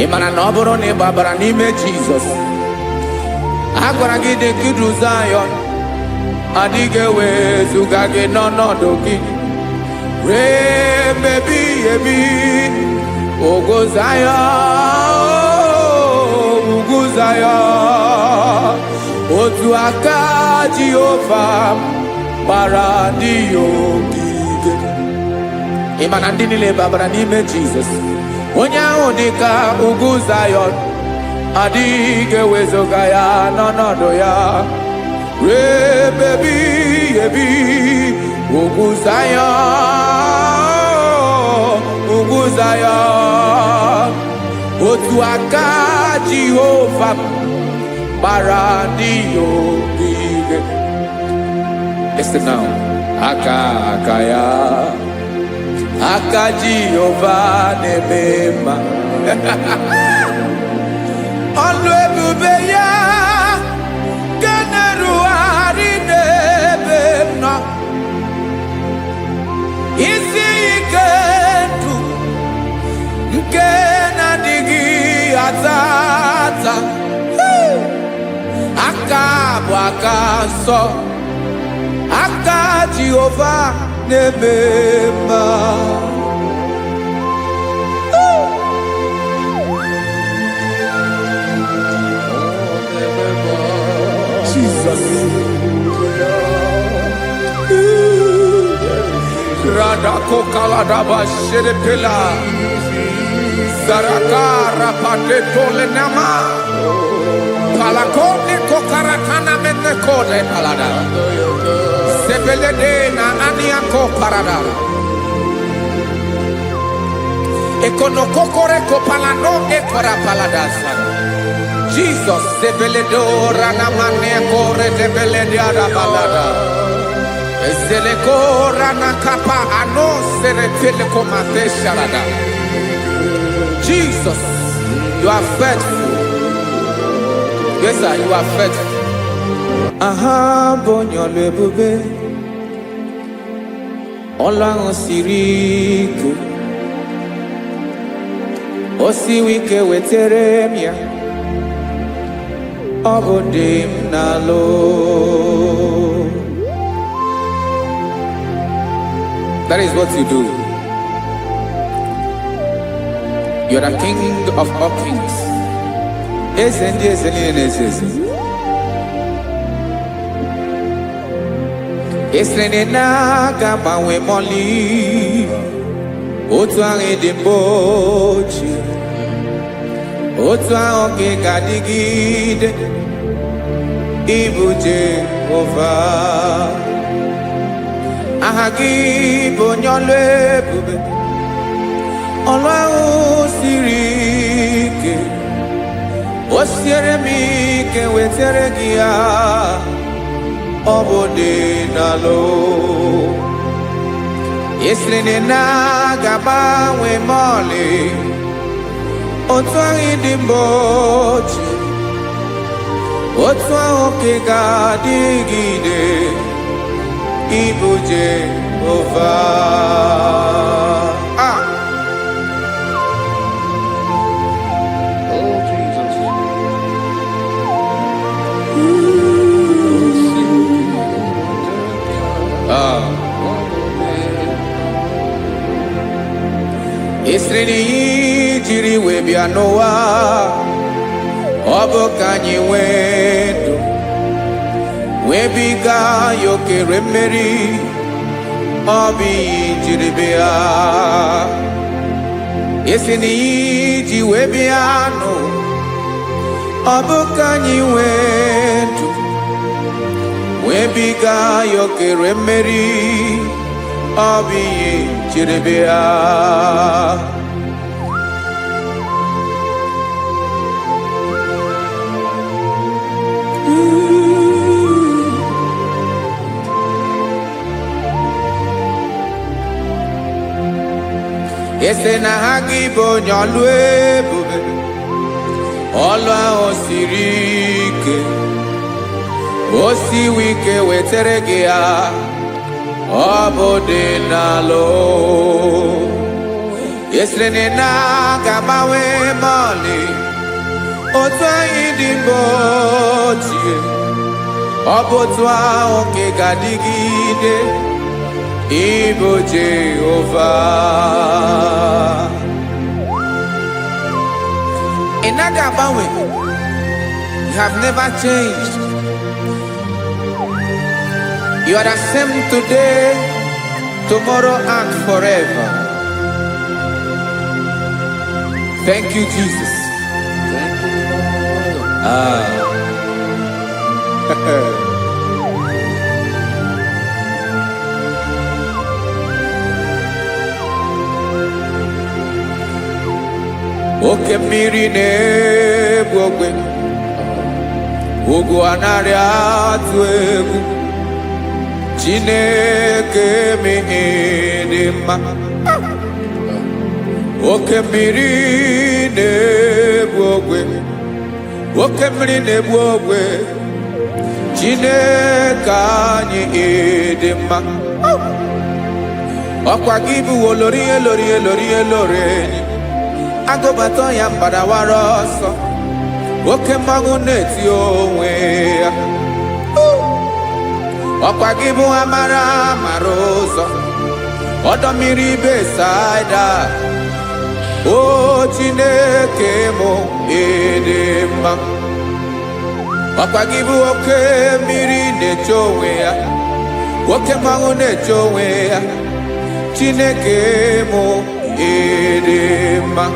Ịmara na ọ bụrụ na ị gbabara n'ime Jizọs, a gwara gị dị ka Zion, adịghị ewezuga gị n'ọnọdụ gị ruo mgbe ebighị ebi. Ugwu Zion, ugwu Zion, otu aka Jehova gbara ndị ogige. Ịmara ndị niile gbabara n'ime Jizọs, onye ahụ dị ka ugwu Zion, adịghị ewezuga ya n'ọnọdụ ya ruo mgbe ebighị ebi. Ugwu Zion, ugwu Zion, otu aka Jehova gbara ndị ogige. Listen now, aka ya, aka Jehova na-eme mma. Ọlụ ebube ya ga na-erugharị n'ebe m nọ. Isi ike ndụ nke na-adịghị ata ata. Aka bụ aka nsọ, aka Jehova na-eme mma. Jesus. Radako kaladaba sherepela, zarakara patetole nama, palakone kokaratana mene kode palada, sebelede na aniako parada, ekono kokore kopalano ekora paladasa. Jesus, sebeledora na mane kore sebelediada balada. Eselekora na kapa ano serepele komate sharada. Jesus, you are faithful. Yes, sir, you are faithful. aha bụ onye ọlụ ebube ọlụ ahụ siri ike o siwe ike wetere m ya ọ bụ dị m n'alụ. That is what you do. You are the king of all kings. Eze ndị eze niile na-eze eze. Esere na-aga gbanwe mọlị otu ahụ dị mgbe ochie otu ahụ ka ị ga-adịgide ịbụ Jehova. Aha gị bụ onye ọlụ ebube ọlụ ahụ siri ike o siere m ike wetere gị ya ọ bụ dị n'alụ. Esiri na-agbanwe mọlị otu ahụ dị mgbe ochie otu ahụ ka ị ga-adịgide ịbụ Jehova. Oh, Jesus. Esiri na ihe jiri wee bịa n'ụwa ọ bụ ka anyị nwee ndụ wee biga ya okere mmeri ọ bụ ihe jiri bịa. Esi na ihe ji wee bịa nụ ọ bụ ka anyị nwee ndụ wee biga ya okere mmeri ọ bụ ihe jiri bịa. Ese na ha gị bụ onye ọlụ ebube ọlụ ahụ siri ike o siwe ike wetere gị ya ọ bụ dị n'alụ. Esere na-agbanwe mọlị otu anyị dị mgbe ochie ọ bụ otu ahụ ka ị ga-adịgide ịbụ Jehova. Ị naghị agbanwe. You have never changed. You are the same today, tomorrow and forever. Thank you, Jesus. Thank you, Lord. Oke mmiri na-egbu ogwe ugwu anaghị atụ egwu Chineke mee dị mma. Oke mmiri na-egbu ogwe oke mmiri na-egbu ogwe Chineke anyị dị mma. Ọkwa gị bụ olori elori elori elori enyi agụbata ya mgbadawara ọsọ oke mmanwụ na-eti onwe ya. Ọkwa gị bụ amara amara ụzọ ọdọ mmiri Besaida o Chineke mụ ịdị mma. Ọkwa gị bụ oke mmiri na-eche onwe ya oke mmanwụ na-eche onwe ya Chineke mụ ịdị mma.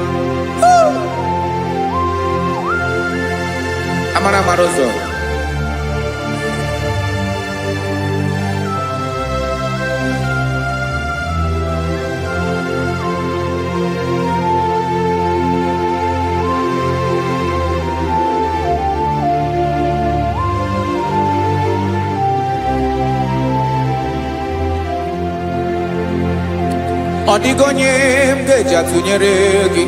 Amara amara ụzọ ọ dịghị onye m ga-eji atụnyere gị.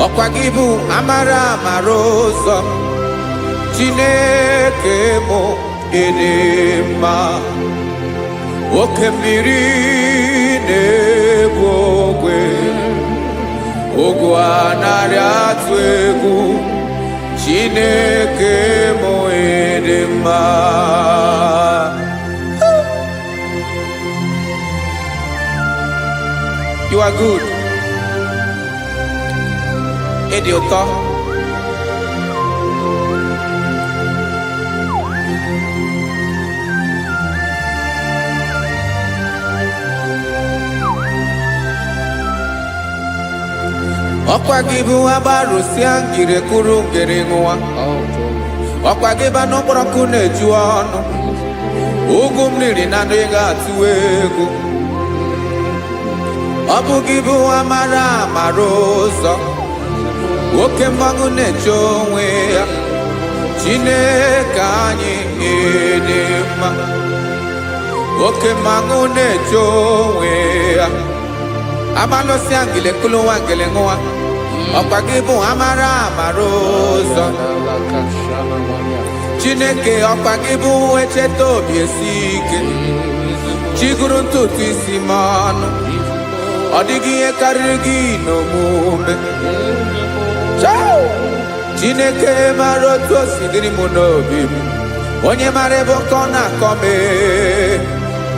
Ọkwa gị bụ amara amara ụzọ Chineke mụ edema oke mmiri na-egbu ogwe ogwu anarị atụ egwu Chineke mụ edema. You are good. Ịdị ụtọ. Ọkwa gị bụ agbarụsịa ngire kụrụ ngere nwa. Ọkwa gị bụ n'ụkpọrọkụ na-eju ọnụ. Ugwu mmiri na ndụ ị ga-atụ egwu. Ọ bụ gị bụ amara amara ụzọ. Oke mmanwụ na-eche onwe ya. Chineke anyị dị mma. Oke mmanwụ na-eche onwe ya. Amalụsịa ngile kụlụ nwa ngele nwa. Ọkwa gị bụ amara amara ụzọ. Chineke ọkwa gị bụ echeta obi esi ike. Chiguru ntutu isi m ọnụ. Ọ dịghị ihe karịrị gị n'omume. Chineke mara otu o si dịrị m n'obi m. Onye mara ebe ọkọ na-akọ m.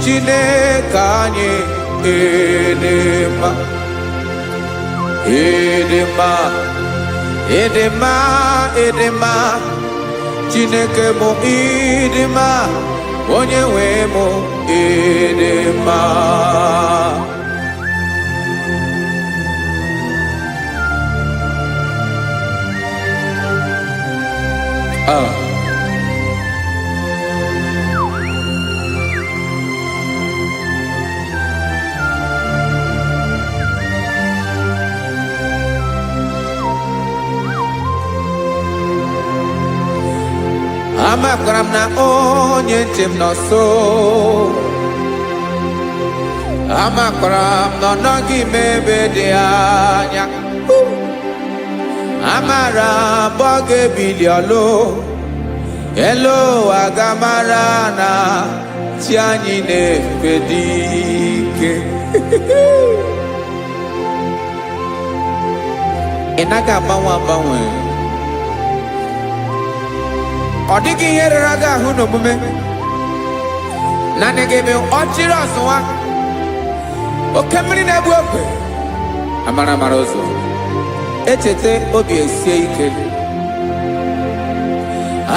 Chineke anyị edema. Edema, edema, edema. Chineke mụ edema. Onye nwe mụ edema. Amakwara m na onye nche m nọ nso. Amakwara m na ọ nọghị m ebe dị anya. Amara m ọ ga-ebili ọlụ. Elu aga mara na chi anyị na-efe dị ike. Ị naghị agbanwe agbanwe. Ọ dịghị ihe rere gị ahụ n'omume. Naanị gị bụ ọchịrị ọzụwa. Oke mmiri na-egbu ogwe. Amara amara ụzọ. Echete obi esie ike.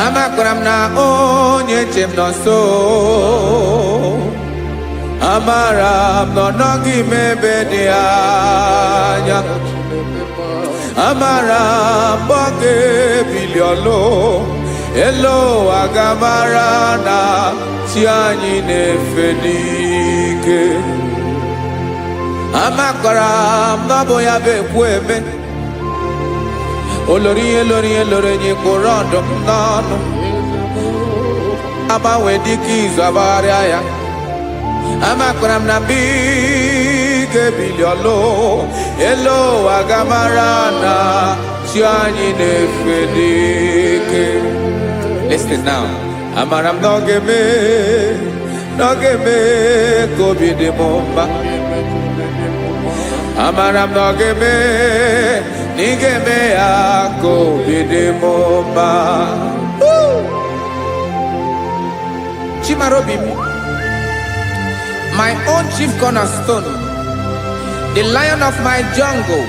Amakwara m na onye nche m nọ nso. Amara m na ọ nọghị m ebe dị anya. Amara m ọ ga-ebili ọlụ. Elu aga mara na chi anyị na-efe n'ike. Amakwara m na ọ bụ ya bụ ekwu eme. Olori ihe lori ihe lori enyi kwụrụ ọdụm n'ọnụ. Agbanwe dịka izu agbagharịa ya. Amakwara m na mgbe ị ga-ebili ọlụ. Elu aga mara na chi anyị na-efe n'ike. Listen now. Amara m na ọ ga-eme ka obi dị m mma. Amara m na ọ ga-eme na ị ga-eme ya ka obi dị m mma. Chimarobi m, my own chief cornerstone, the lion of my jungle,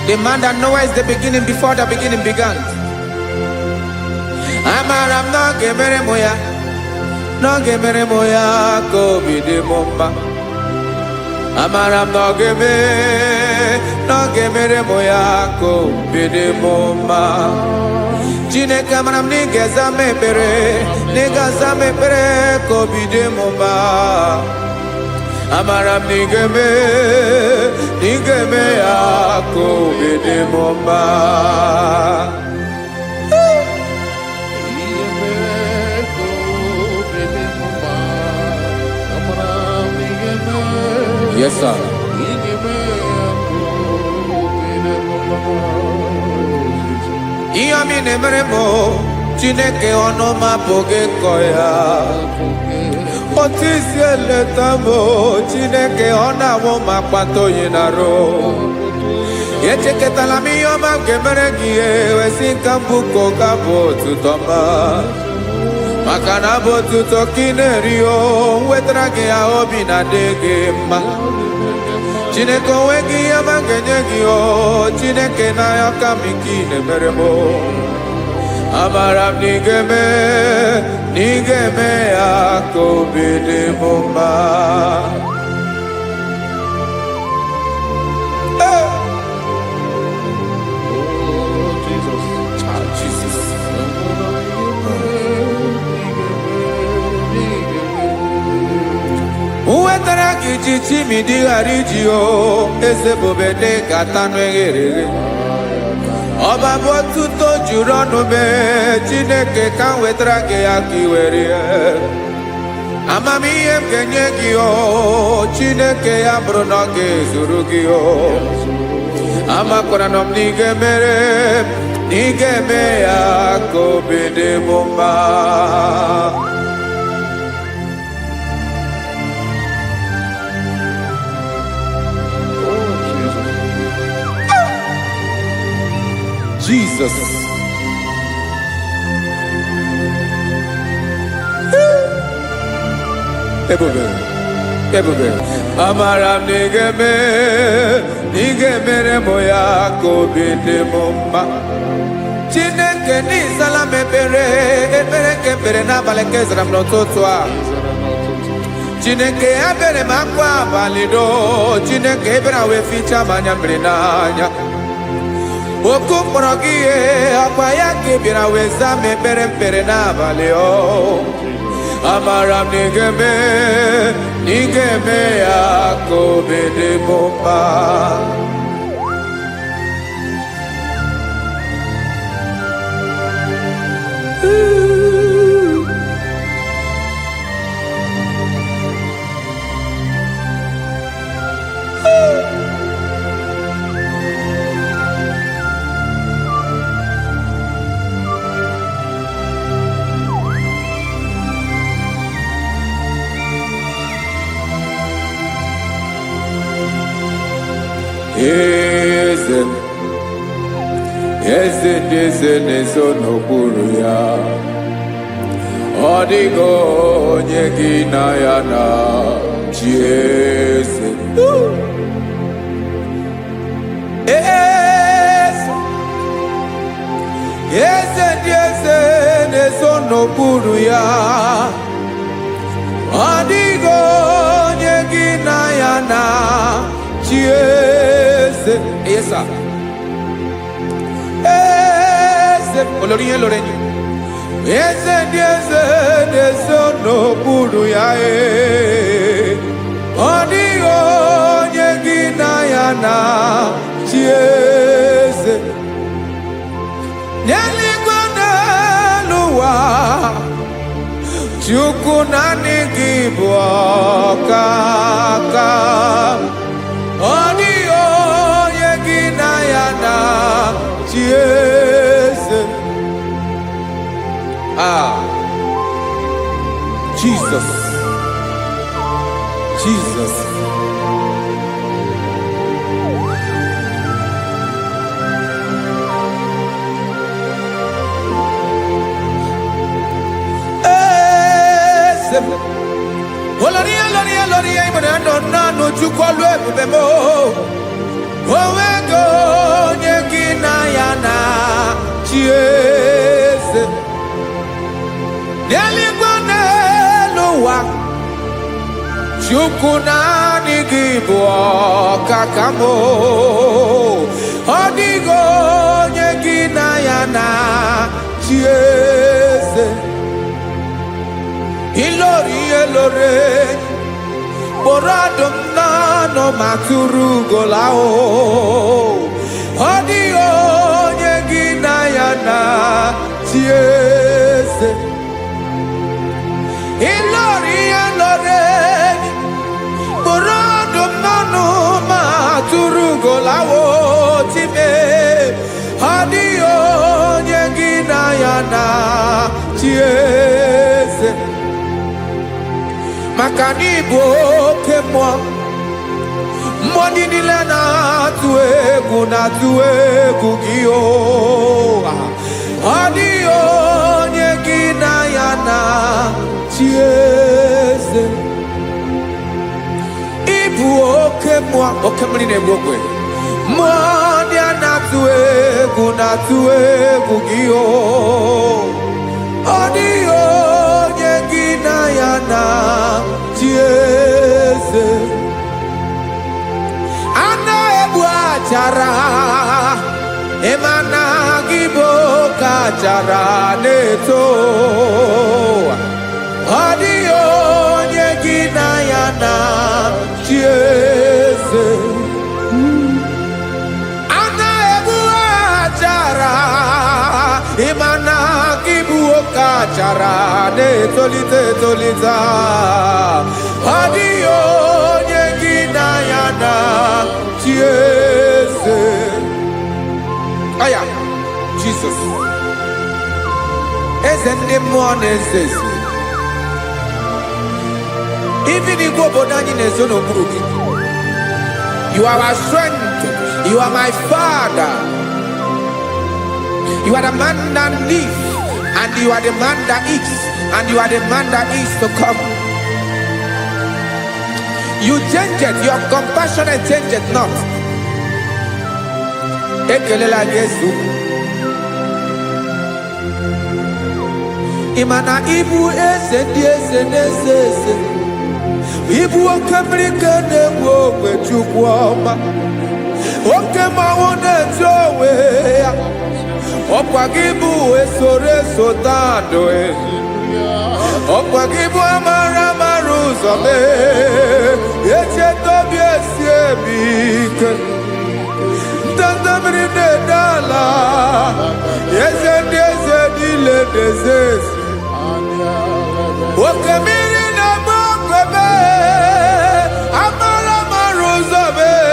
the man that knows the beginning before the beginning began. Amara m na ọ ga-emere m ya, na ọ ga-emere m ya ka obi dị m mma. Amara m na ọ ga-emere m ya ka obi dị m mma. Chineke amara m na ị ga-aza m ekpere, na ị ga-aza m ekpere ka obi dị m mma. Amara m na ị ga-eme ya ka obi dị m mma. Yes, sir. Ihe mi na-emere m Chineke ọnụ ma pụghị ịkọ ya. Otu isi eleta m Chineke ọ na-awụ ma kpata oyi n'arụ. Echeketala m ihe ọma nke mere gị wesi nka mbụ ka ọ ga-abụ otuto ma. Maka na abụ otuto ka ị na-eri o wetara gị ya obi na-adị gị mma. Chineke onwe gị ihe ọma ga-enye gị o Chineke n'anya ka m ike ị na-emere m. Amara m na ị ga-eme ya ka obi dị m mma. Wetara gị ji chimidi ghara iji o eze bobede gata n'eghere eghe. Ọba bụ otuto juru ọnụ mee Chineke ka m wetara gị ya ka ị were ya. Amamihe m ga-enye gị o Chineke ya bụrụ na ọ ga-ezuru gị o. Amakwara na m na ị ga-emere na ị ga-eme ya ka obi dị m mma. Jesus. Ebube. Amara m na ị ga-emere m ya ka obi dị m mma. Chineke n'ịzala m ekpere ka ekpere n'abalị ka ezara m n'ụtụtụ a. Chineke ebere m akwa abalị do Chineke ebere wee fichaa m anya mmiri n'anya. Oku mkpọrọ gị ihe akwa ya ka ị bịara wee zaa m ekpere mpere n'abalị o. Amara m na ị ga-eme ya ka obi dị m mma. Eze ndị eze na-ezo n'okpuru ya. Ọ dịghị onye gị na ya na chi eze. Eze ndị eze na-ezo n'okpuru ya. Ọ dịghị onye gị na ya na chi eze. Yes, sir. Olórí yẹn lórí ẹni. Eze ndị eze na-ezo n'okpuru ya. Ọ dịghị onye gị na ya na chi eze. N'eluigwe n'elu ụwa Chukwu naanị gị bụ ọkaka. Ọ dịghị onye gị na ya na chi eze. Jesus. Olórí ìmọ̀ràn àdọ̀nà n'ojúkọ ló ebube mo. Owego onye gị na ya na chi eze. N'eluigwe n'elu ụwa Chukwu naanị gị bụ ọkaka m. Ọ dịghị onye gị na ya na chi eze. Ilori kpọrọ ọdụm n'ọnụ ma tụrụ ugola o. Ọ dịghị onye gị na ya na chi eze. Ilori kpọrọ ọdụm n'ọnụ ma tụrụ ugola o time. Ọ dịghị onye gị na ya na chieze maka na ịbụ oke mmụọ mmụọ niile na-atụ egwu gị o ọ dịghị onye gị na ya na chieze ịbụ oke mmụọ oke mmiri na-egbu ogwe mmụọ ndị a na-atụ egwu gị o ọ dịghị onye gị na ya na chieze a na-egbu achara ịmana gị bụ oke achara na-eto ọ dịghị onye gị na ya na chieze a na-egbu achara ịmana gị bụ oke achara na-etolite etolite ọ dịghị onye gị na ya na chieze aya Jesus eze ndị mmụọ na-eze eze even igwe obodo anyị na-ezo n'okpuru gị you are our strength, you are my father, you are the man that lives and you are the man that eats and you are the man that is to come. You change it, your compassion change it not. Ekelela Yesu imana ibu eze ndị eze na-eze eze ibu oke mmiri ka na-egbu ogwe Chukwu ọma oke mmanwụ na-eji onwe ya ọkwa gị bụ esoro esota ndụ ọkwa gị bụ amara amara ụzọ mee echeta obi esi ebi ike ndanda mmiri na-ede ala eze ndị eze niile na-eze eze oke mmiri na-agba okwebe amara amara ụzọ mee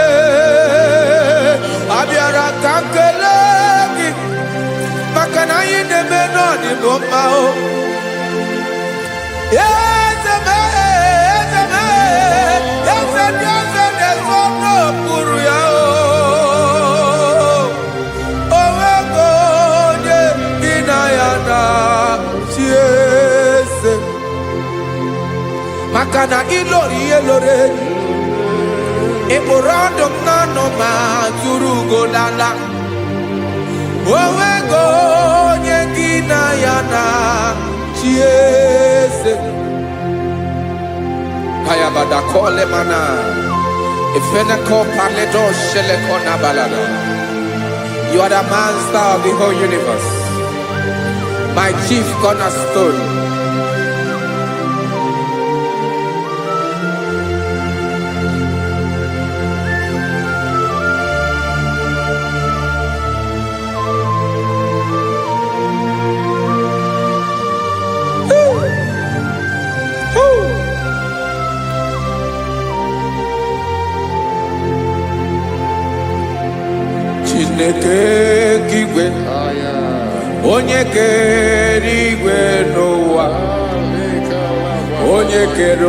abịara ka nkele gị maka na anyị na-eme n'ọdịbụ mma o eze mee eze mee eze ndị eze na-ezo n'okpuru ya o onwego onye gị na ya na chieze maka na ịlọrọ ihe lọrọ enyi ịkpụrụ ọdụ m n'ọnụ ma tụrụ ugo lala onwego onye gị na ya na chieze Hayabada kole mana Ifeneko paledo sheleko nabalada. You are the master of the whole universe, my chief cornerstone. Chineke kigwe onye kere igwe n'ụwa onye kere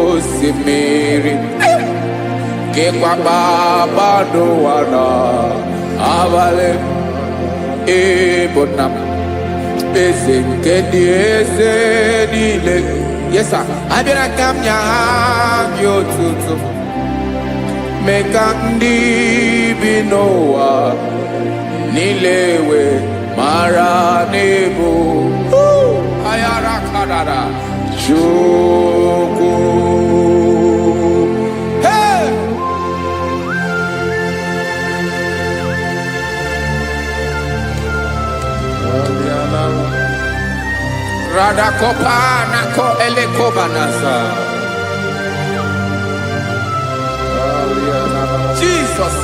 osimiri kekwa kpakpando ụwa n'abalị ịbụ nna m eze nke dị eze niile. Yes sir, abịara ka m nya gị otuto mee ka ndị bi n'ụwa niile wee mara n'ebu ayara kadara Chukwu. Hey! Radakopa nako elekobanasa. Jesus.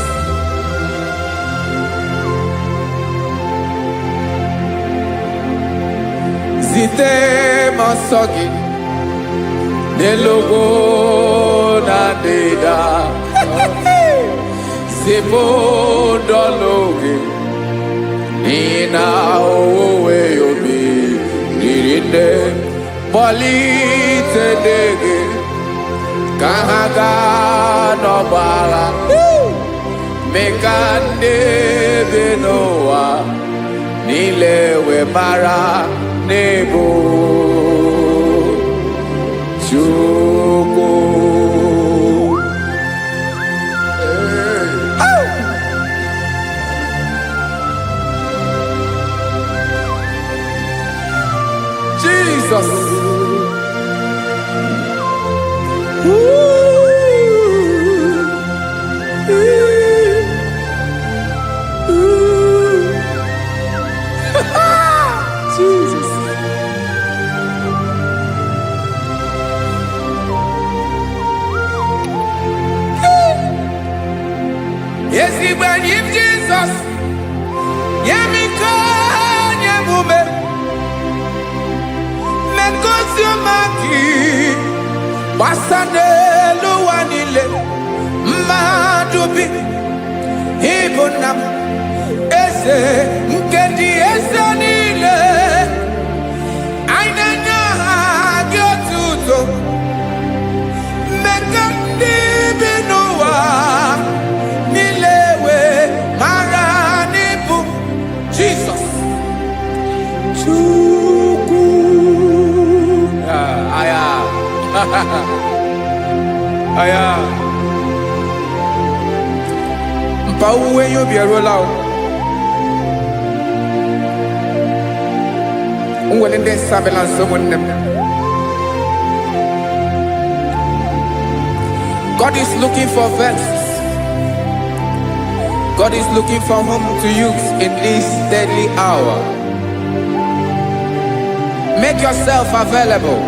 Zite masogi nelogo na deda Zibo dologi nina owe niile kpọlite gị ka ha gaa n'ọgba agha mee ka ndị bi n'ụwa niile wee mara n'ebu Chukwu. Jesus. Jesus. Yes, he went in Jesus. Yemiko nyemume. Mekosiomaki. Basane luwanile. Madubi. Ibunam. Ese nkedi ese nile. Ainanya gyotuto. Mekandi binuwa. Nilewe maranibu. Jesus. Chukwu. Aya. Aya. Mpa uwe yo bierola o. Unwelende sabela someone. God is looking for vessels. God is looking for whom to use in this deadly hour. Make yourself available.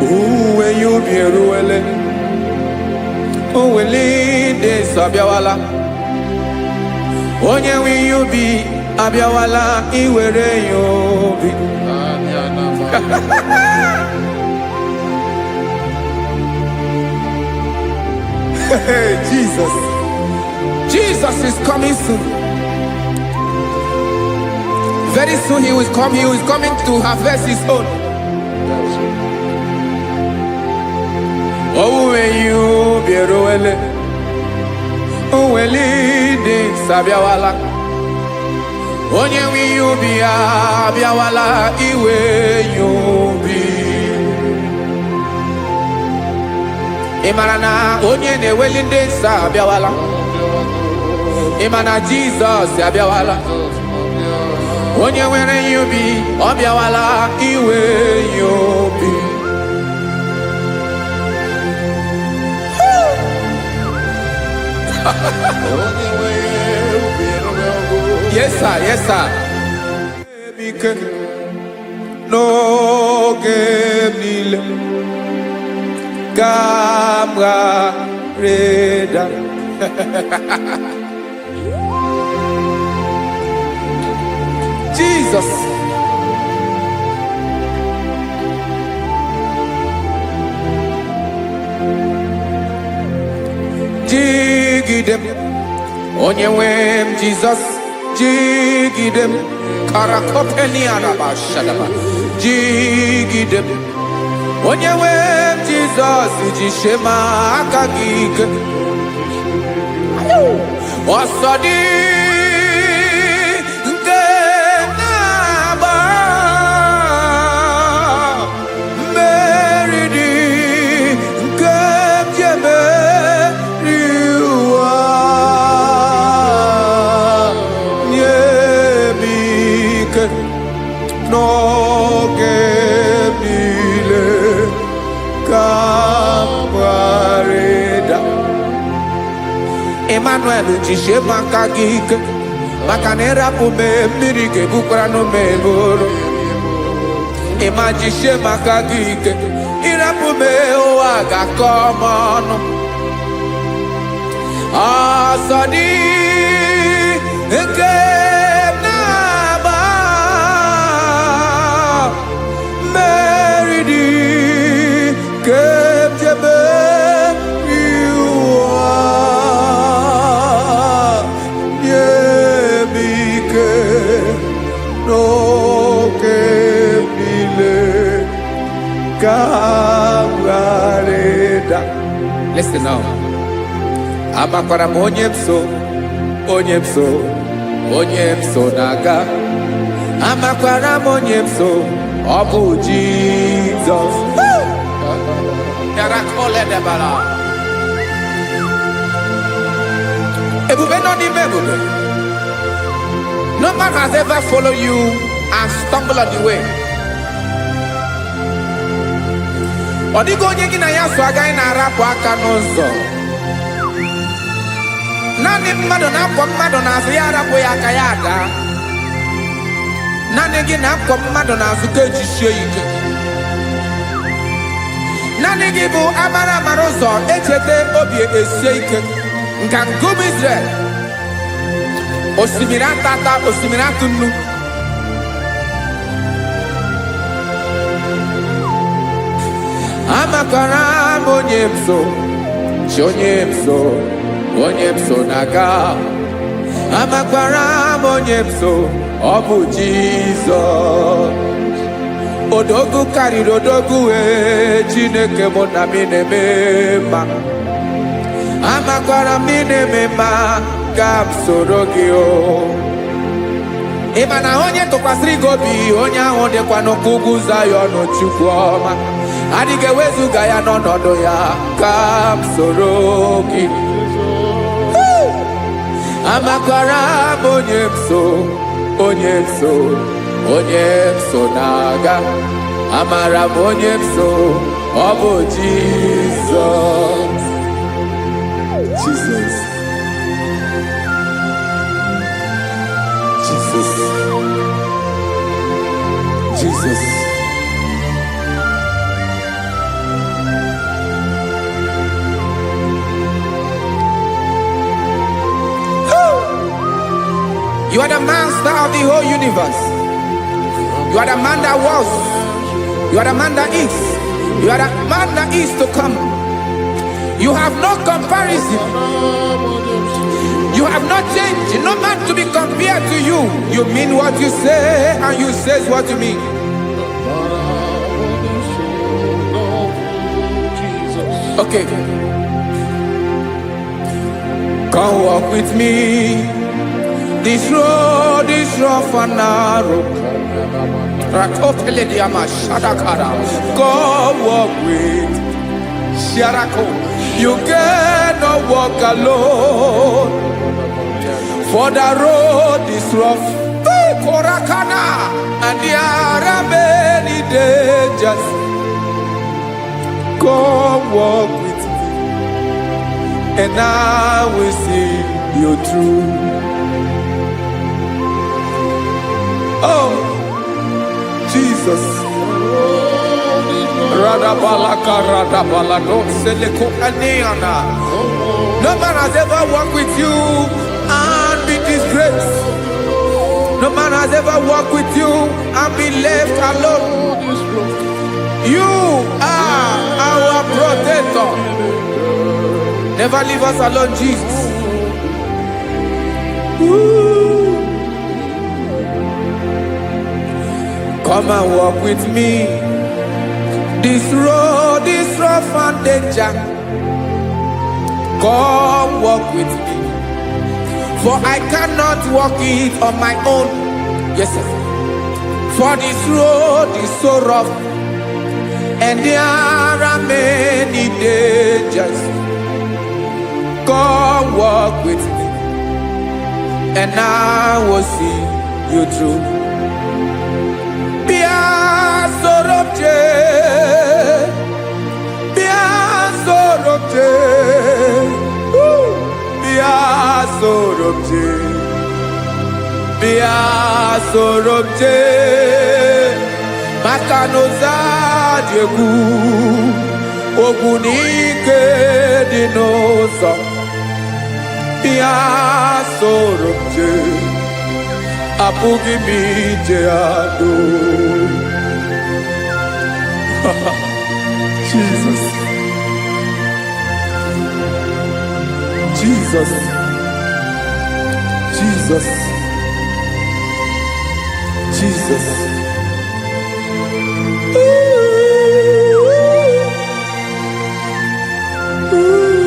Uwe you be ruele. Uwe linde sabiawala. Onye wi you be abiawala iwere you be. Jesus. Jesus is coming soon. Very soon he will come. He is coming to harvest his own. Oh, when you be roele. Oh, when leading sabiawala. Onye wi you be abiawala iwe you be. Imanana onye ne-ewelinde nsa abiawala. Imana Jesus abiawala. Onye were yubi obiawala iwe yubi. Yes sir, yes sir. No game nile. Camera Reda. Jesus. Jigidem. Onyewem Jesus. Jigidem. Karakopeni araba shadaba. Jigidem. Onyewem Jesus. Jishema akagike. Osodi. No gemile camarada Emmanuel jishe makagike makanera pume mirike bukrano meboro Ema jishe makagike irapume oaga komono Asadi eke Listen now. Amakwara m onye m so na-aga. Amakwara m onye m so, ọ bụ Jizọs. Yarakoledebara. Ebube nọ n'ime ebube. No man has ever followed you and stumbled on the way. Ọ dịghị onye gị na ya so agaghị na-arapụ aka n'ụzọ. Naanị mmadụ na-akwọ mmadụ n'azụ ya arapụ ya aka ya ada. Naanị gị na-akwọ mmadụ n'azụ ka ejisie ike. Naanị gị bụ amara ụzọ echete obi esie ike. Nka ngụm Israel. Osimiri atata, osimiri atụ nnu. Amakwara m onye m so, onye m so na-aga. Amakwara m onye m so, ọ bụ Jizọs. Odogwu karịrị odogwu, Chineke mụ na m na-eme mma. Amakwara m na-eme mma, ka m soro gị o. Ị ma na onye tụkwasịrị gị obi, onye ahụ dịkwa n'ụkwụ ugwu Zayọn Chukwu ọma. Adịghị ewezuga ya n'ọnọdụ ya, ka m soro gị. Amakwara m onye m so na-aga. Amara m onye m so, ọ bụ Jizọs. Jesus. You are the master of the whole universe. You are the man that was. You are the man that is. You are the man that is to come. You have no comparison. You have not changed. No man to be compared to you. You mean what you say, and you say what you mean. Okay. Come walk with me. This road is rough and narrow. Come walk with Sharako. You cannot walk alone. For the road is rough. Korakana. And there are many dangers. Come walk with me, and I will see you through. Oh, Jesus. No man has ever walked with you and be disgraced. No man has ever walked with you and be left alone. You are our protector. Never leave us alone, Jesus. Ooh. Come and walk with me. This road is rough and danger. Come walk with me. For I cannot walk it on my own. Yes, sir. For this road is so rough, and there are many dangers. Come walk with me, and I will see you through. Sorobje Makanoza Diegu Ogunike Dinosa Bia Sorobje Apugi Mijeado. Jesus. Ooh.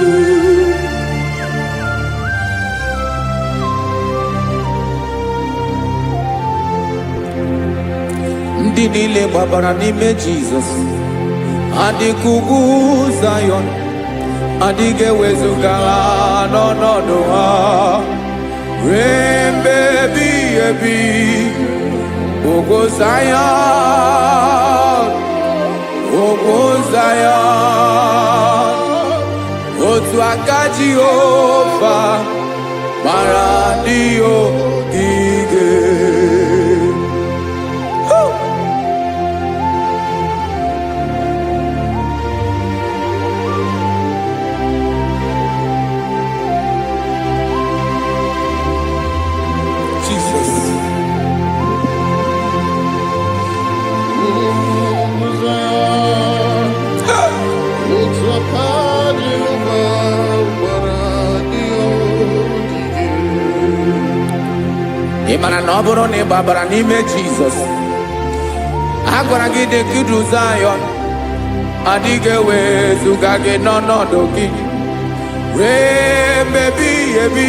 ndị niile gbabara n'ime Jizọs adịghị ugwu Zayọn, adịghị ewezuga ha n'ọnọdụ ha ruo mgbe ebighị ebi. Ugwu Zayọn, ugwu Zayọn, otu aka Jehova mara ndị ogige. Ị mara na ọ bụrụ na ị gbabara n'ime Jizọs, a gwara gị dị ka Ugwu Zayọn, adịghị ewezuga gị n'ọnọdụ gị ruo mgbe ebighị ebi.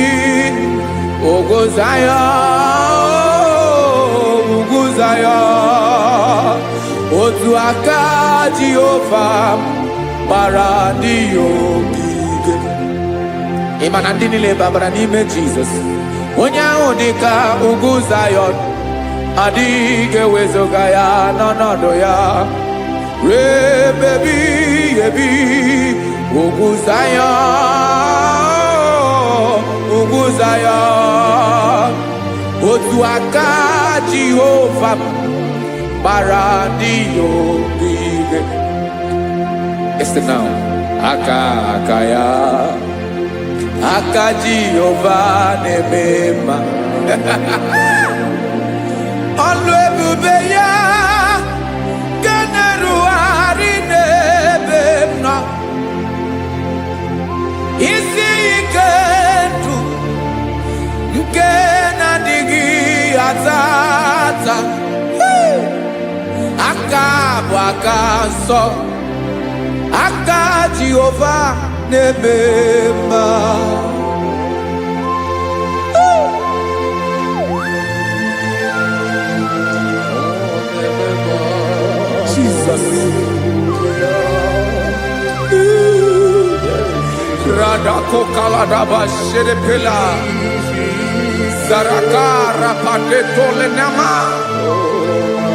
Ugwu Zayọn, ugwu Zayọn, otu aka Jehova gbara ndị ogige. Ị ma na ndị niile gbabara n'ime Jizọs, onye ahụ dị ka ugwu Zayọn, adịghị ewezuga ya n'ọnọdụ ya ruo mgbe ebighị ebi. Ugwu Zayọn, ugwu Zayọn, otu aka Jehova gbara ndị ogige. Listen now, aka ya, aka Jehova na-eme mma. Ọlụ ebube ya ga na-erugharị n'ebe m nọ. Isi ike ndụ nke na-adịghị ata ata, aka bụ aka nsọ, aka Jehova na-eme mma. Jesus. Radako kaladaba sherepela zarakara pateto lenama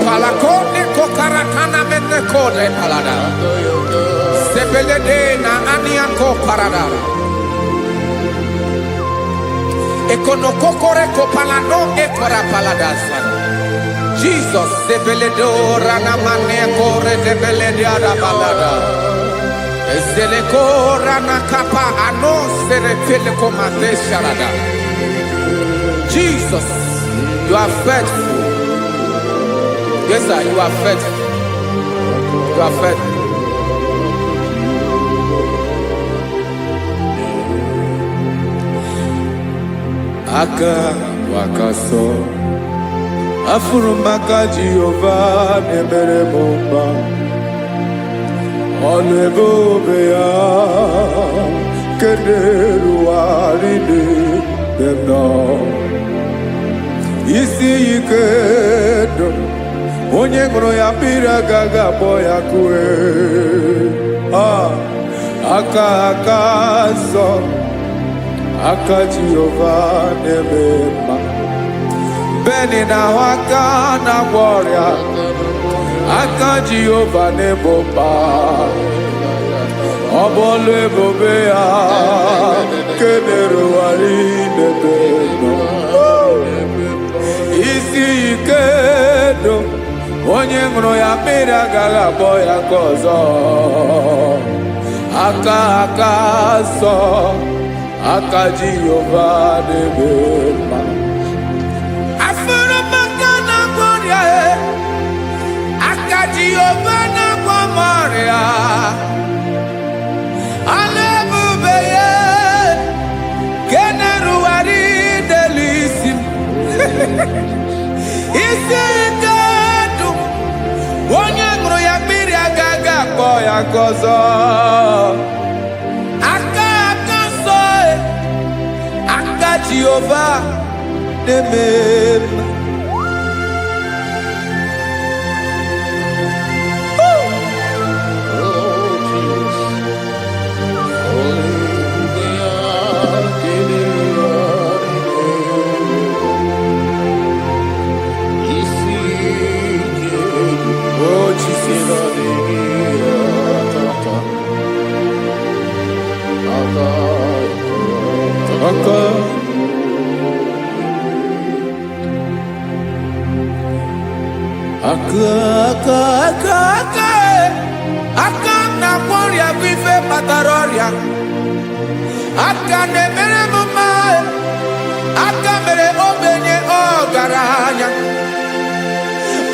palakone kokaratana mene kode palada sebelede na aniako parada ekono kokore kopalano ekora paladasa. Jesus sebeledo rana mane kore sebelede ada palada. Eseleko rana kapa ano serepele komate sharada. Jesus, you are faithful. Yes, sir, you are faithful. You are faithful. Aka wakaso afurumaka Jehova nebere bomba. Ọlụ ebube ya keneruwarị n'ebe m nọ. Isi ike ndụ onye ṅụrụ ya mmiri agaghị akpọ ya kue. Aka nsọ, aka Jehova na-eme mma. Beni na-ahụ aka na-agwọ ọrịa, aka Jehova na-egbo mkpa. Ọ bụ ọlụ ebube ya kenerugharị n'ebe m nọ. Isi ike ndụ onye ṅụrụ ya mmiri agaghị akpọ ya ka ọzọ. Aka nsọ, aka Jehova na-eme mma. Jehova na-agwọ m ọrịa, ọlụ ebube ya ka na-erugharị n'elu isi m. Isi ike ndụ onye ṅụrụ ya mmiri agaghị akpọ ya ka ọzọ. Aka nsọ, aka Jehova na-eme mma. aka na kwọrịa bụ ife kpatara ọrịa, aka na-emere m mma, aka mere ogbenye ọgaranya,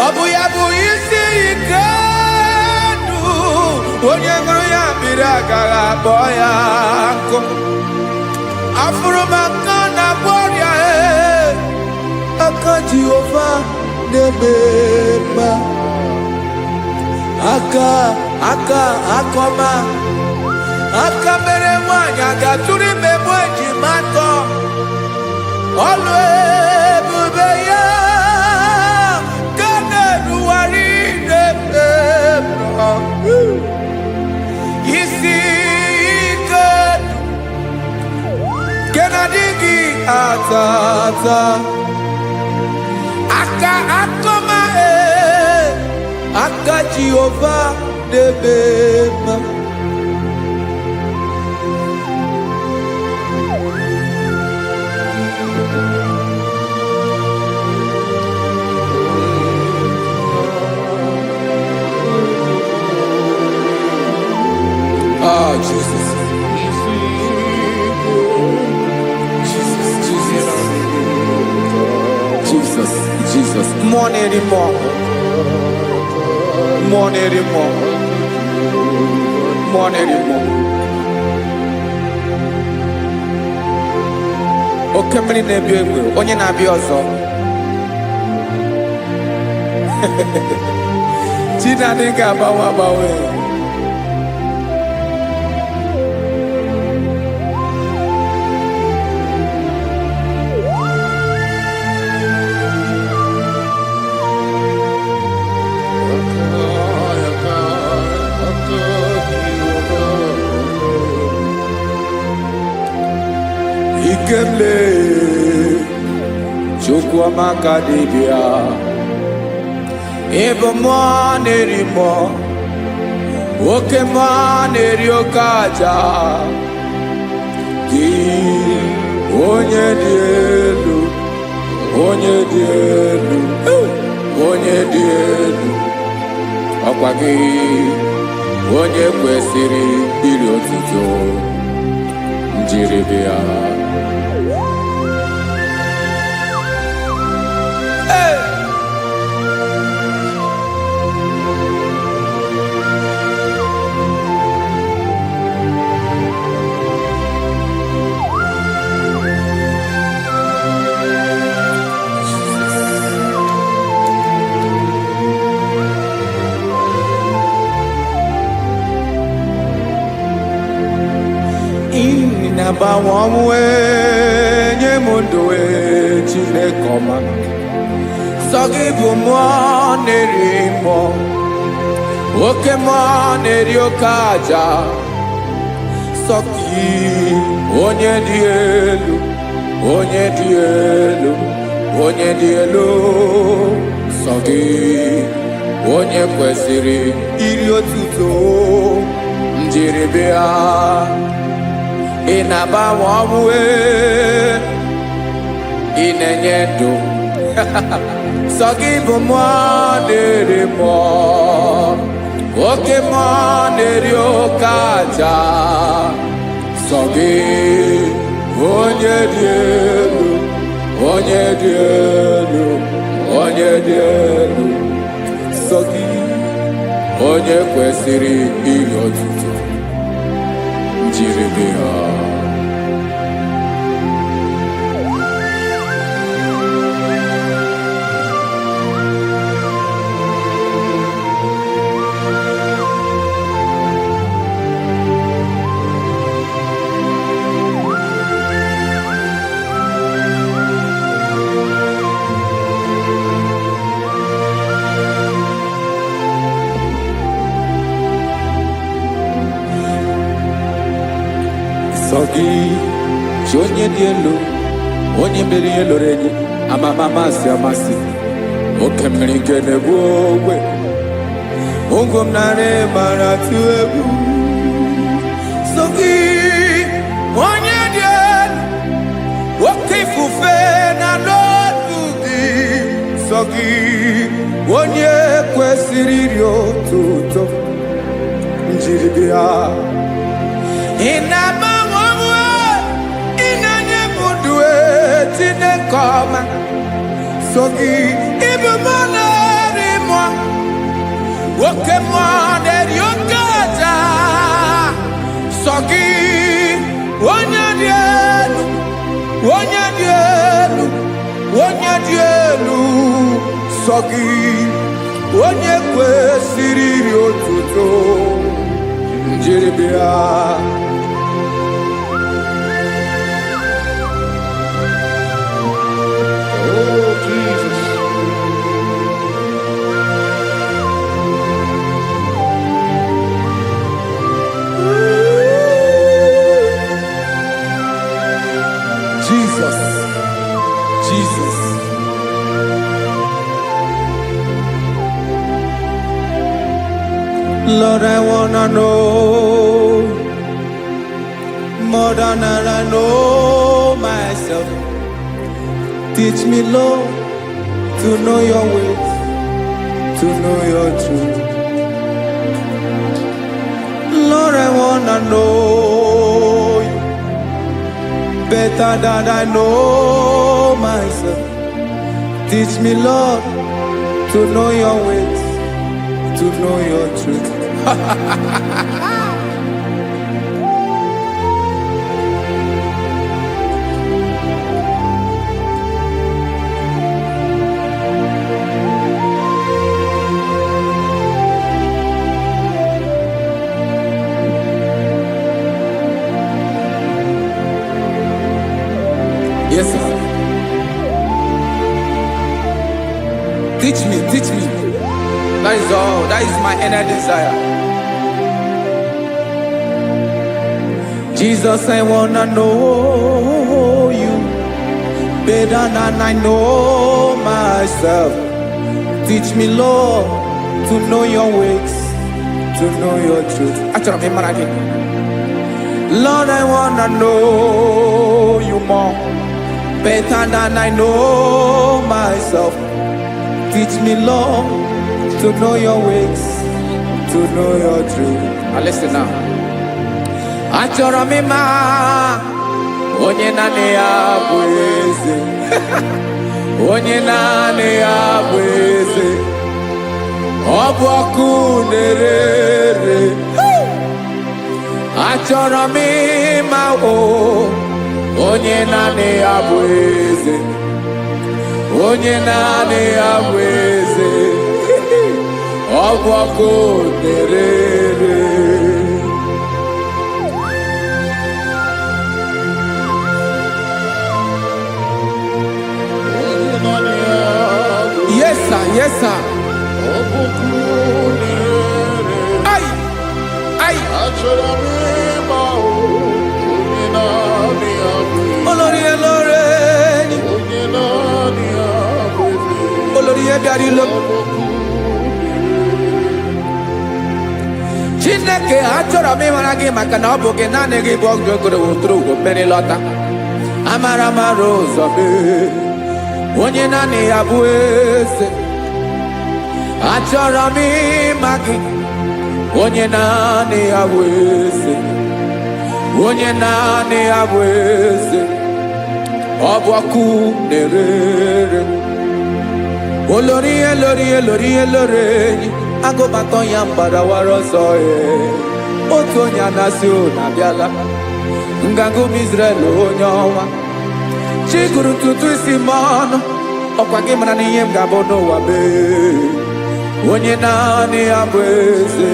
ọ bụ ya bụ isi ike ndụ, onye ṅụrụ ya mmiri agaghị akpọ ya nkụ. Afụrụ m aka na kwọrịa, aka Jehova na-eme mma, aka akọma, aka mere nwanyị agatụrụ ime mụ ejima atọ, ọlụ ebube ya ka na-erugharị n'ebe nọ. Isi ike nke na-adịghị ata ata, aka akọma, aka Jehova na-eme mma. Oh, Jesus. Jesus. More anymore. More anymore. More anymore. Oke mmiri na-ebi egbe, onye na-abịa ọzọ. Chinadị ga-agbanwe agbanwe. Ikemle Chukwuamaka dibịa, ịbụ mmụọ na-eri mmụọ, oke mmụọ na-eri oke aja, gị onye dị elu, onye dị elu, onye dị elu, ọkwa gị onye kwesịrị iri otuto, njiri bịa. Na-agbanwe ọnwụ nye m ndụ Chineke ọma, sọ gị bụ mmụọ na-eri mmụọ, oke mmụọ na-eri oke aja, sọ gị onye dị elu, onye dị elu, onye dị elu, sọ gị onye kwesịrị iri otuto, njiri bịa. Ị na-agbanwe ọnwụ, ị na-enye ndụ, sọ gị bụ mmụọ na-eri mmụọ, oke mmụọ na-eri oke aja, sọ gị onye dị elu, onye dị elu, onye dị elu, sọ gị onye kwesịrị iri otuto, njiri bịa. Sọ gị chi onye dị elu, onye mere ihe lụrụ enyi, amama amasị amasị, oke mmiri nke na-egbu ogwe, ụgwọ m narị mara atụ egwu. Sọ gị onye dị elu, oke ifufe na n'otu gị, sọ gị onye kwesịrị iri otuto njiri bịa. Ị na-agbanwe onwe, ị na-enye m ndụ Chineke ọma. So gị ịbụ mmụọ na-eri mmụọ, oke mmụọ na-eri oke aja. So gị onye dị elu, onye dị elu, onye dị elu. So gị onye kwesịrị iri otuto njiri bịa. Oh, Jesus. Jesus, Jesus. Lord, I wanna know more than I know myself. Teach me, Lord, to know your ways, to know your truth. Lord, I wanna know you better than I know myself. Teach me, Lord, to know your ways, to know your truth. Yes, sir. Teach me, teach me. That is all. That is my inner desire. Jesus, I wanna know you better than I know myself. Teach me, Lord, to know your ways, to know your truth. Actually, I'm again. Lord, I wanna know you more, better than I know myself. Teach me, Lord, to know your ways, to know your truth. Now listen now. Achọrọ m ịma onye naanị ya bụ eze. Onye naanị ya bụ eze. Ọ bụ ọkụ na-ere. Achọrọ m ịma onye naanị ya bụ eze. Onye naanị ya bụ eze. Ọ bụ ọkụ na-ere. Yes, sir. Yes, sir. Ay, ay. Olórí Ẹlọ́rẹ́, olórí Ẹ̀dàrí lọ. Chineke achọrọ m ịmara gị maka na ọ bụ gị naanị gị bụ ọgụ ogoro wotoro ugwo mmeri lọta. Amara mara ụzọ mee. Onye naanị ya bụ eze. Achọrọ m ịma gị. Onye naanị ya bụ eze. Onye naanị ya bụ eze. Ọ bụ ọkụ na-ere. Olórí Ẹlọ́rẹ́, agụbatọ ya mgbadawara ọsọ ya. Otu onye anasị na abịala. Nganga ụmụ Izrel onye ọnwa. Chi gụrụ ntutu isi m ọnụ. Ọkwa gị mara na ihe m ga-abụ n'ụwa mee. Onye naanị ya bụ eze.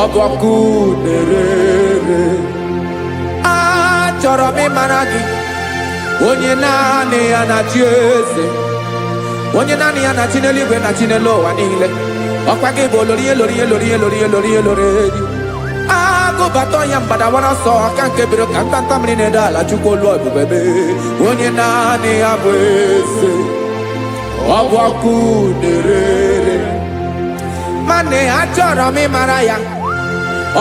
Ọ bụ ọkụ na-ere. Achọrọ m ịmara gị. Onye naanị ya na-achị eze. Onye naanị ya na-achị n'eluigwe na-achị n'elu ụwa niile. Ọkwa gị bụ olórí Ẹlọ́rẹ́. Agụbatọ ya mgbadawara ọsọ aka nke biri ka ntanta mmiri na-ede ala Chukwu olu ebube mee. Onye naanị ya bụ eze. Ọ bụ ọkụ na-ere. Mane achọrọ m ịmara ya.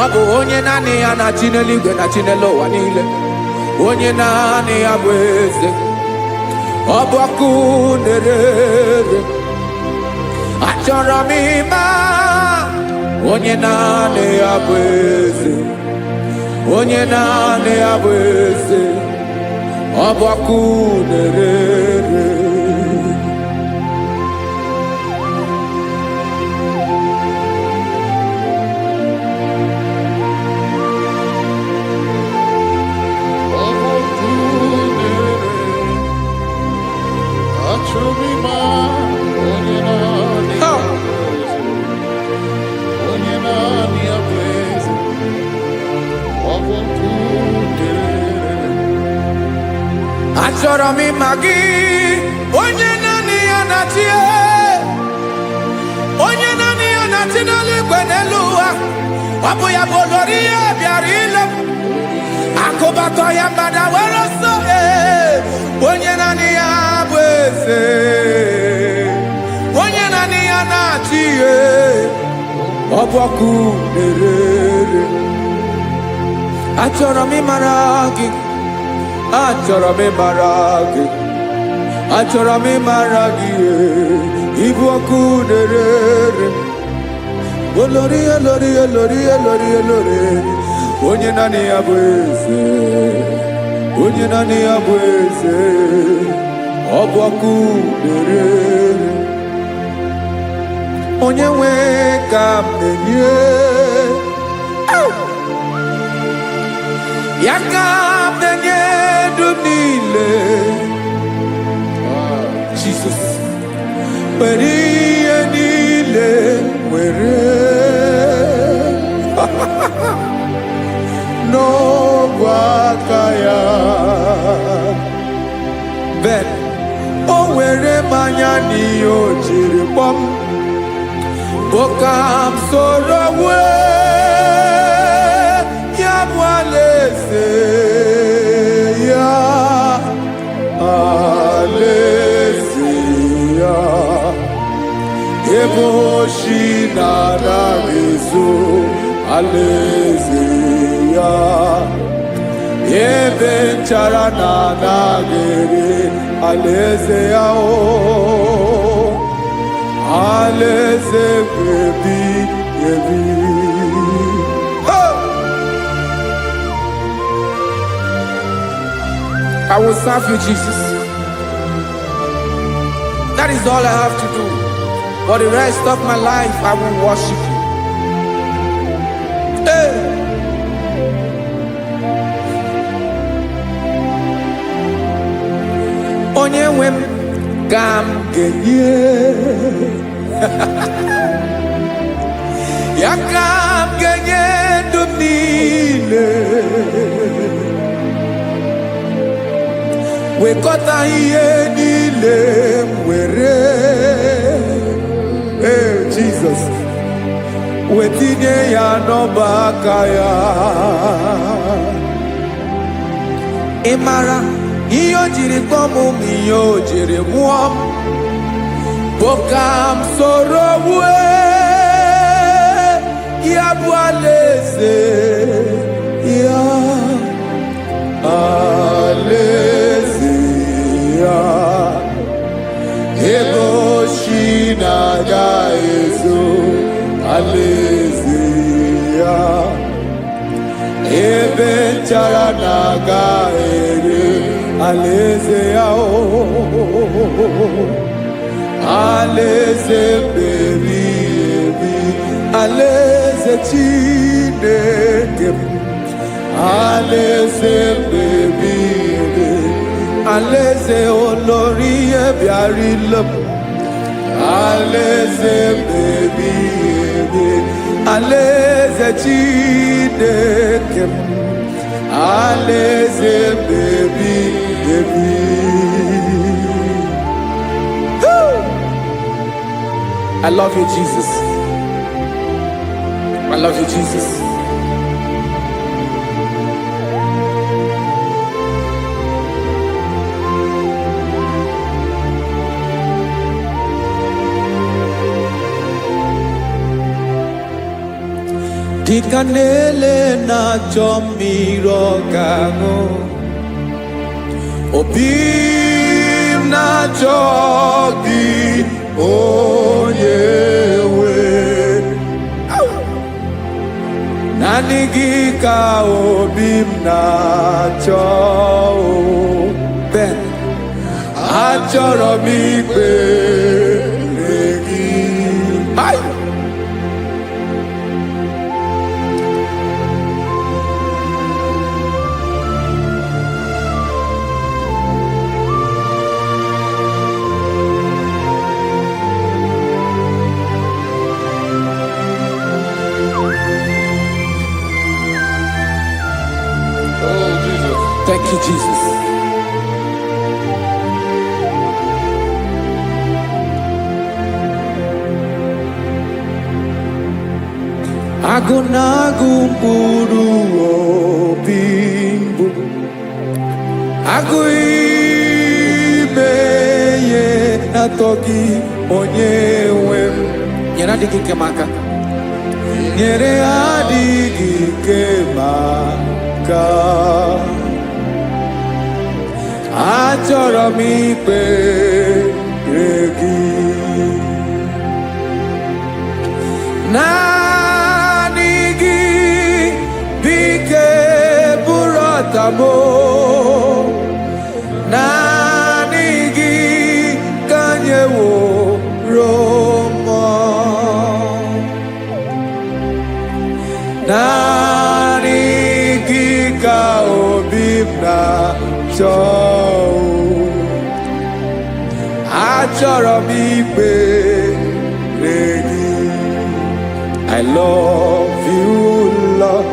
Ọ bụ onye naanị ya na-achị n'eluigwe na-achị n'elu ụwa niile. Onye naanị ya bụ eze. ọbọkụ nerere achọrọ m ịma onye naanị ya bụ eze onye naanị ya bụ eze ọbọkụ nerere achọrọ m ịma gị onye naanị ya na-achị onye naanị ya na-achị n'eluigwe n'elu ụwa ọ bụ ya bụ olori ya bịara ile akụbatọ ya mgbada were ọsọ onye naanị ya bụ eze onye naanị ya na-achị ihe ọ bụ ọkụ nerere achọrọ m ịmara gị achọrọ m ịmara gị achọrọ m ịmara gị ịbụ ọkụ nerere olori olori olori olori olori onye naanị ya bụ eze onye naanị ya bụ eze ọ bụ ọkụ nerere onye nwe ka m na-enye ya ka m na-enye dum niile Jesus were ihe niile were n'ọbụ aka ya ben o were mmanya n'ihe o jiri kpọọ m boka m soro wee ya bụ alaeze ya alaeze ya ebe oshi na-anaghị ezo alaeze ya ebe nchara na-anaghị ere alaeze ya alaeze ebi ebi. I will serve you, Jesus. That is all I have to do. For the rest of my life, I will worship you. Hey. Onye nwe m ka m ga-enye ya ka m ga-enye ndụ m niile wekọta ihe niile m were Jesus wetinye ya n'ọba aka ya ị mara ihe o jiri kpọọ m ihe o jiri mụọ m bụ ka m soro wee ya bụ alaeze ya alaeze ya ebe oshi na-aga ezo alaeze ya ebe nchara na-aga ere alaeze ya alaeze ebi ebi alaeze Chineke m alaeze ebi ebi alaeze olori ihe bịara ile m alaeze ebi ebi alaeze Chineke m alaeze ebi ebi. I love you, Jesus. I love you, Jesus. Dịka na-ele na-achọ mmiri ọ ga-aṅụ, obi m na na-achọghị onye nwe. Naanị gị ka obi m na-achọ. Ben, achọrọ m ikpere gị. Thank you, Jesus. Agụ na-agụ mkpụrụ obi mbụ, agụ ime ihe na-atọ gị onye nwe m. Nyere adịghị ike m aka, nyere adịghị ike m aka. Achọrọ m ikpere gị. Naanị gị bike bụrụ ọtamo. Naanị gị ka anyị wụrụ mmụọ. Naanị gị ka obi m na-achọ. Achọrọ m ikpere gị. I love you, Lord.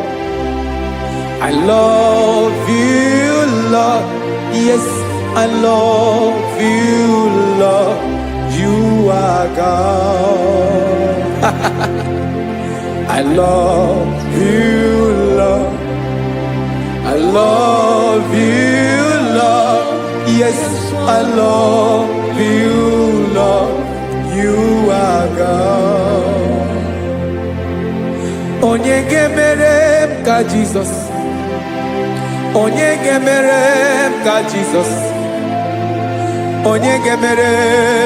I love you, Lord. Yes, I love you, Lord. You are God. I love you, Lord. I love you, Lord. Yes, I love you, Lord. You are God. Onye ga-emere m ka Jesus. Onye ga-emere m ka Jesus. Onye ga-emere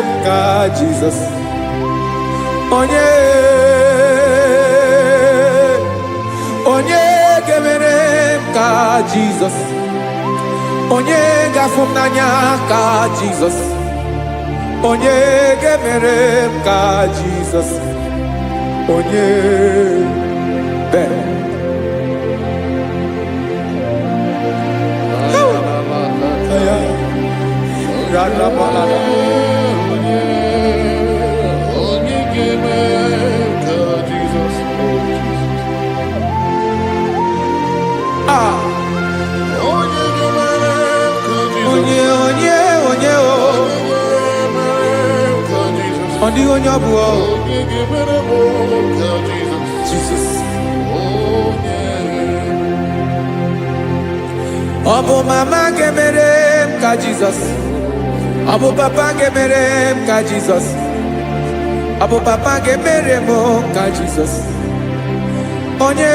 m ka Jesus. Onye ga-emere m ka Jesus. Onye ga-afụ m n'anya ka Jesus. Onye ga-emere m ka Jesus. Onye Ben. Jesus. Ọbụ mama ga-emere m ka Jesus. Ọbụ papa ga-emere m ka Jesus. Ọbụ papa ga-emere m ka Jesus. Onye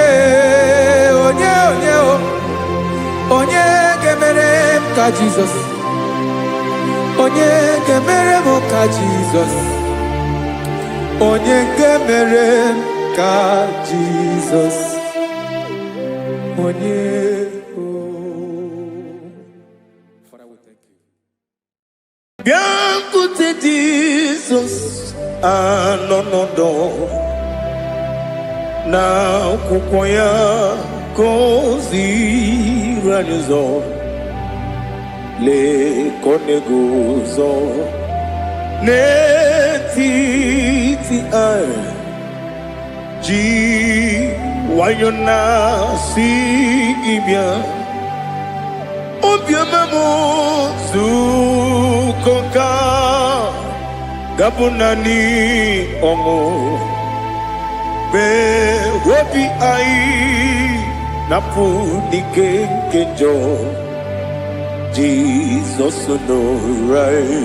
ga-emere m ka Jesus. Onye ga-emere m ka Jesus. Onye ga-emere m ka Jesus. Onye. Bịakwute Jizọs anọ n'ọdụ n'akwụkwọ ya ka o ziri anyị ụzọ. Lee ka ọ na-eguzo n'etiti anyị, ji nwayọọ na-asị gị bịa. Obiọma m nzukọ ka ga-abụ naanị ọṅụ mgbe obi anyị na-apụ n'ike nke njọ. Jizọs nọrọ anyị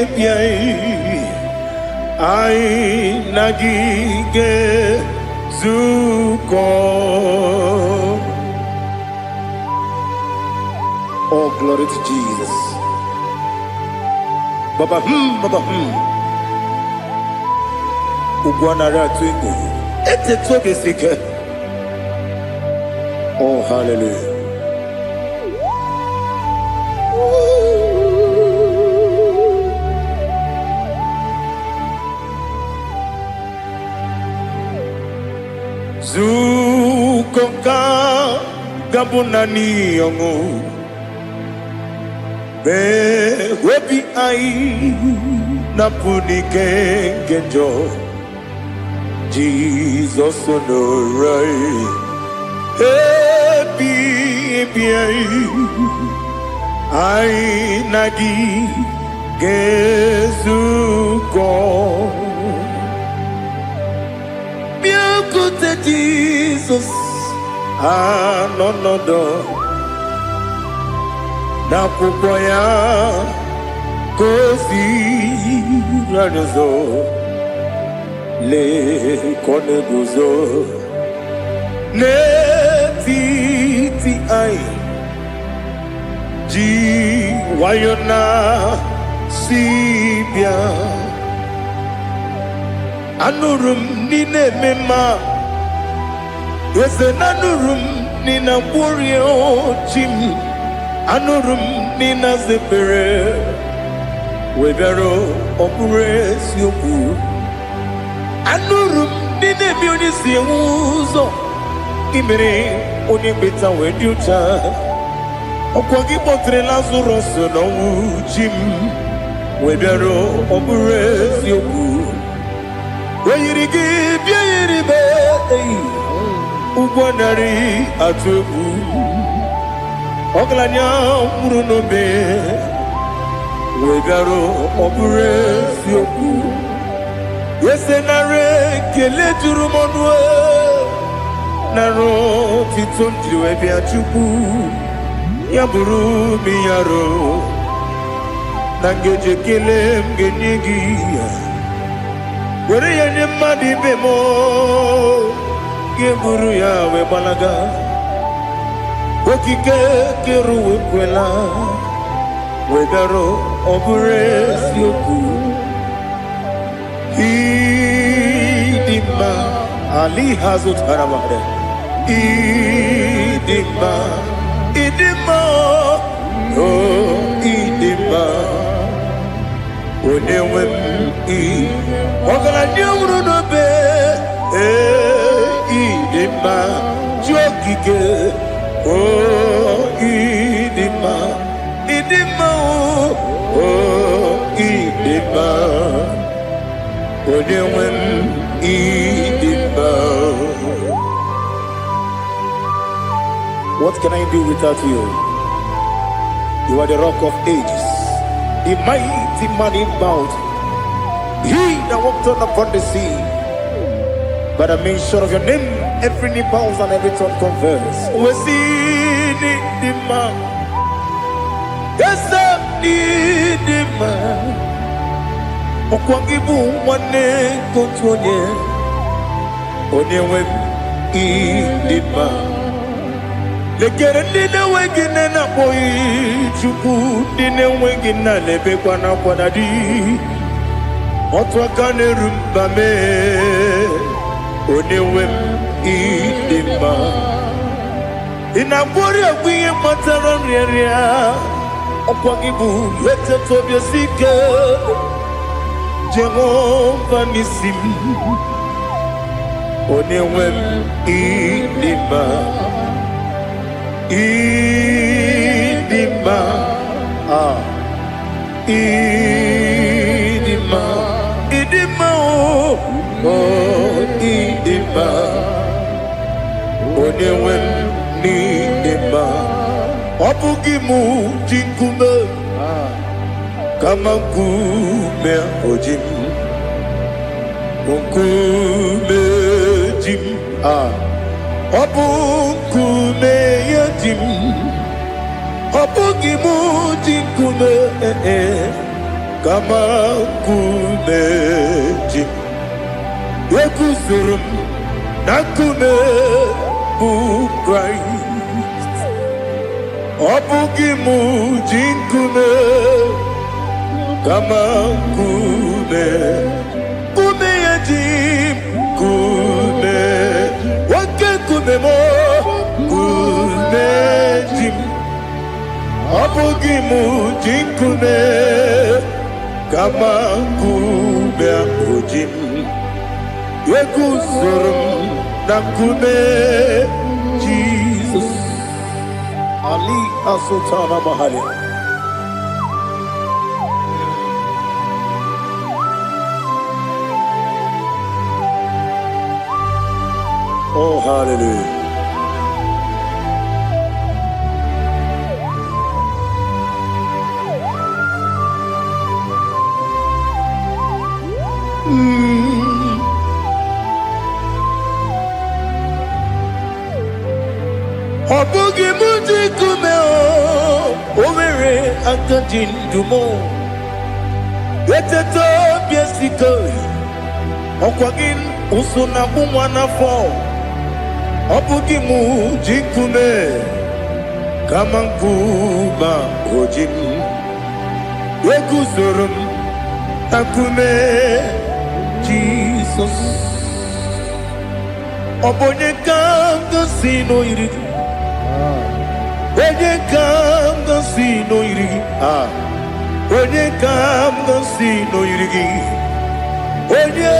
ebi anyị na gị ga-ezukọ. Oh, glory to Jesus. Baba, Baba, Ugwanara twingo. Ete tobe sike. Oh, hallelujah. Zukonka gabunani yongo. Be webi ai napunike genjo. Jesus onorai. Happy ai nagi gezuko. Biakute Jesus anonodo. Nakupoya kosi ranozo le koneguzo ne ti ai ji wayona sibia anurum nine mema yese nanurum nina burio chim anurum nina zepere webero opure sioku anurum nine bioni siuzo imere oni beta weducha okwagi potre Lazarus no jim webero opure sioku weyirigi biiribe ugwanari atubu oglanya murunobe wegaro obure sioku yesenare kele turumonwe naro titondi webi achuku yaburu miyaro nangeje kele mgenyigi were yenye madi bemo geburu ya we balaga okike keru wekwela wedaro obure sioku idima ali hazut haramade idima oh idima onewem ogala nyuru no be idima jokike oh idima oh idima onewem idima. What can I do without you? You are the rock of ages, the mighty man in mountain, he that walked on upon the sea. By the mention of your name, every knee bows and every tongue confess. We see the man. Yes, the man. Okwangibu wane kontonye. Onyewe idima. Lekere nina wengine na boy chuku nina wengine lebe kwa na kwa nadi. Otwa kane rumba me. Onewem idima inabori agwiye matara nyeria okwagibu lete tobia sike Jehova nisim onewem idima idima idima oh idima onewem idima obugimu jinkume kama kume ojim kume jim obukume yajim obugimu jinkume kama kume jim Yekusurum nakume bu Christ Ọbụghị m ji nkume kama nkume, nkume ya ji nkume, nwoke nkume m nkume ji m. Ọbụghị m ji nkume kama nkume ahụ ji m, eguzoro m na nkume Jesus. Ali Asultana Mahali. Oh, hallelujah. Ọbụghị m ji nkume o nwere aka ji ndụ m, eteta obi esiko ọkwa gị ụsụ na mụ nwa n'afọ. Ọbụghị m ji nkume kama nkume o ji m, eguzoro m na nkume Jizọs. Ọ bụ onye ka m gosi n'oyiri gị, onye ka m gosi n'oyiri gị, onye ka m gosi n'oyiri gị, onye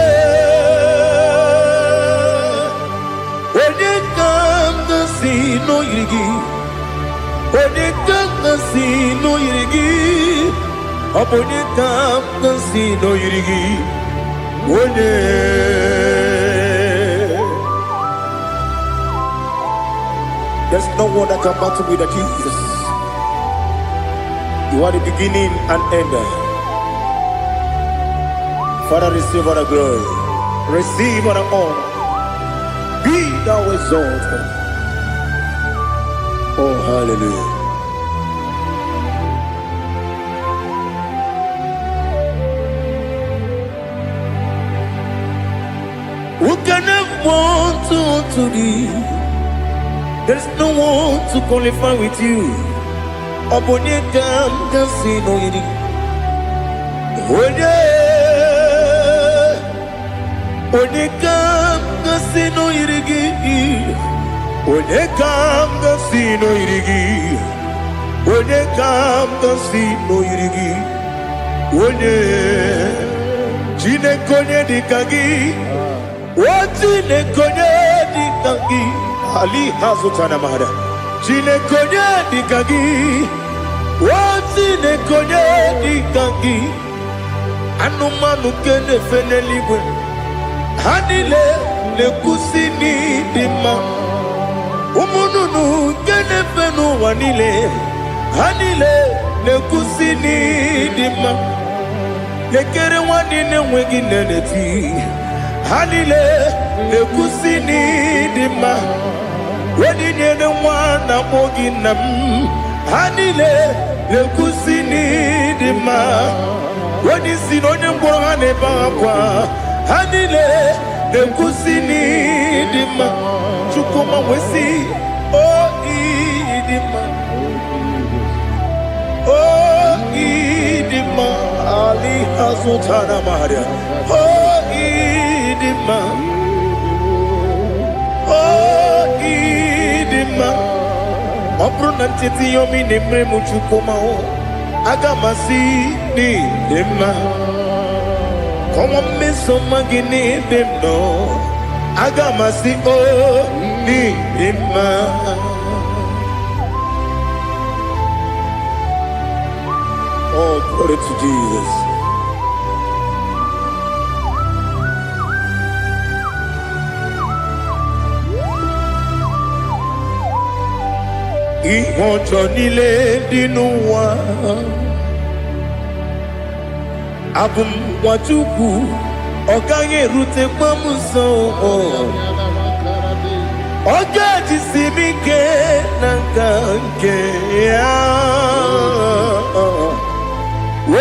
ka m gosi n'oyiri gị, onye ka m gosi n'oyiri gị, ọ bụ onye ka m gosi n'oyiri gị, onye. There's no one that can battle with Jesus. You are the beginning and end. Father, receive all the glory, receive all the honor. Be thou exalted. Oh, hallelujah. Who can have one to thee? There's no one to qualify with you. Obonye kam kasi no yiri. Onye kam kasi no yiri. Onye kam kasi no yiri. Onye kam kasi no yiri. Onye jine konye dikagi. Wajine konye dikagi. Ali Hazutana Mahada. Jine konye dikagi. Wajine konye dikagi. Anumanu kene fene ligwe. Hanile le kusini dima. Umununu kene fenu wanile. Hanile le kusini dima. Yekere wanine wengi neneti. Hanile le kusini dima. Wedi nyene wana mogi nam. Hanile le kusini dima. Wedi sinonye mbwangane bakwa. Hanile le kusini dima. Chukuma wesi oh idima. Oh idima. Ali Hazutana Maria. Oh idima. Oh idima. Obruna titi yomi nemre muchukuma o. Agamasi ni dema. Como me somagini demno. Agamasi o ni dema. Oh, glory to Jesus. Ìwọ̀njọ́ nílé nínú wa. Abumwachukwu ọ̀gá yẹn rute pọ́nmùsọ̀. Ọ̀gá jisi mi ké na nka nke ya.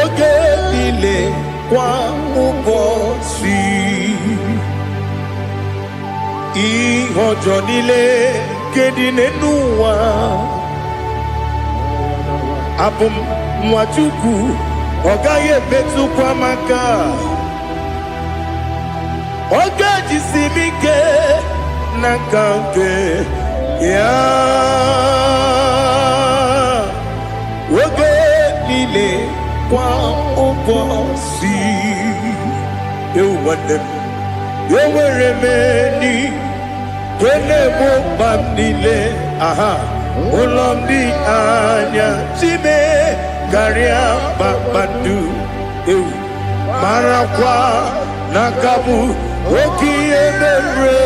Oge niile kwa ụbọchị. Ìwọ̀njọ́ nílé kedine n'ụwa. abụ m nwa Chukwu ọ gaghị emetụkwa m aka ọ ga-ejisi m ike n'aka nke ya oge niile kwa ụbọchị ewu nwanne m enwere m enyi na-egbu mkpa m niile aha ụlọ m dị anya chime karịa kpakpando ewu marakwa n'aka bụ oke ihe mere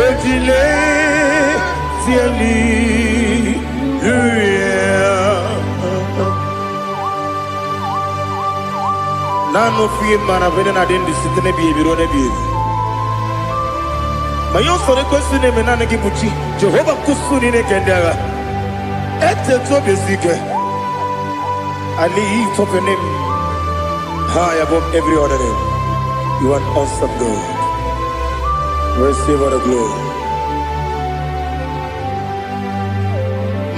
ejile tieli nanu fie mana vene na den disitene bi ebiro ne bi mayo sore kwesi ne menane gi buchi Jehova kusuni ne kendaga ete to besike ali top your name high above every other name. You are awesome God. Receive all the glory.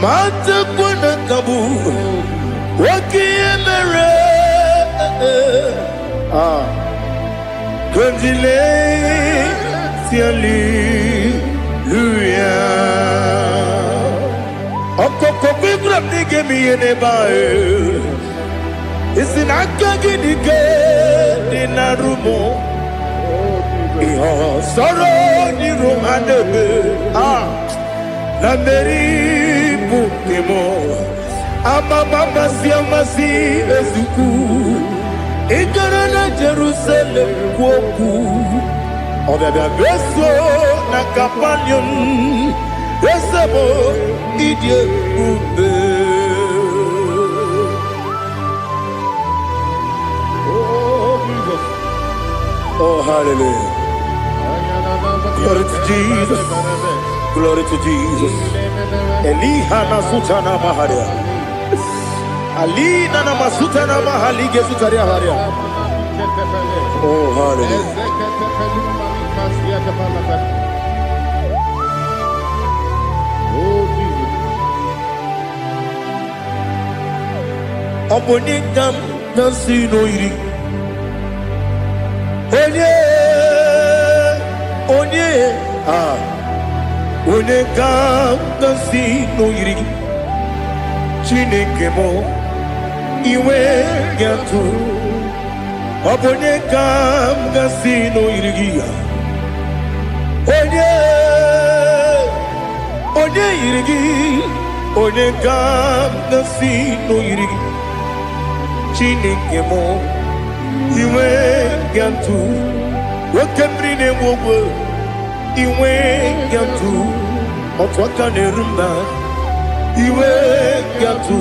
Mata kuna kabu wakiemere Kundile tiali luya Okoko bibra nige miyene bae Isin akaginike dinarumo Iho soro ni rumanebe Na meri bukimo Ama mama siamasi ezuku Ikara na Jerusalem kwoku Obebe beso na kapanion Besebo idye ube Oh, hallelujah. Glory to Jesus. Glory to Jesus. Elihana sutana maharia. Alina na masutana mahalige sutaria haria. Oh, hallelujah. Oh, Jesus. Obonikam nasino iri. Onye ka nasi n'oyiri Chineke mo iwe gatu ọ bụ onye ka nasi n'oyiri gị onye yiri gị onye ka nasi n'oyiri gị Chineke mo iwe gatu nwoke mmiri na-enwe ogwe iwe gatu otu aka na-eru mba iwe gatu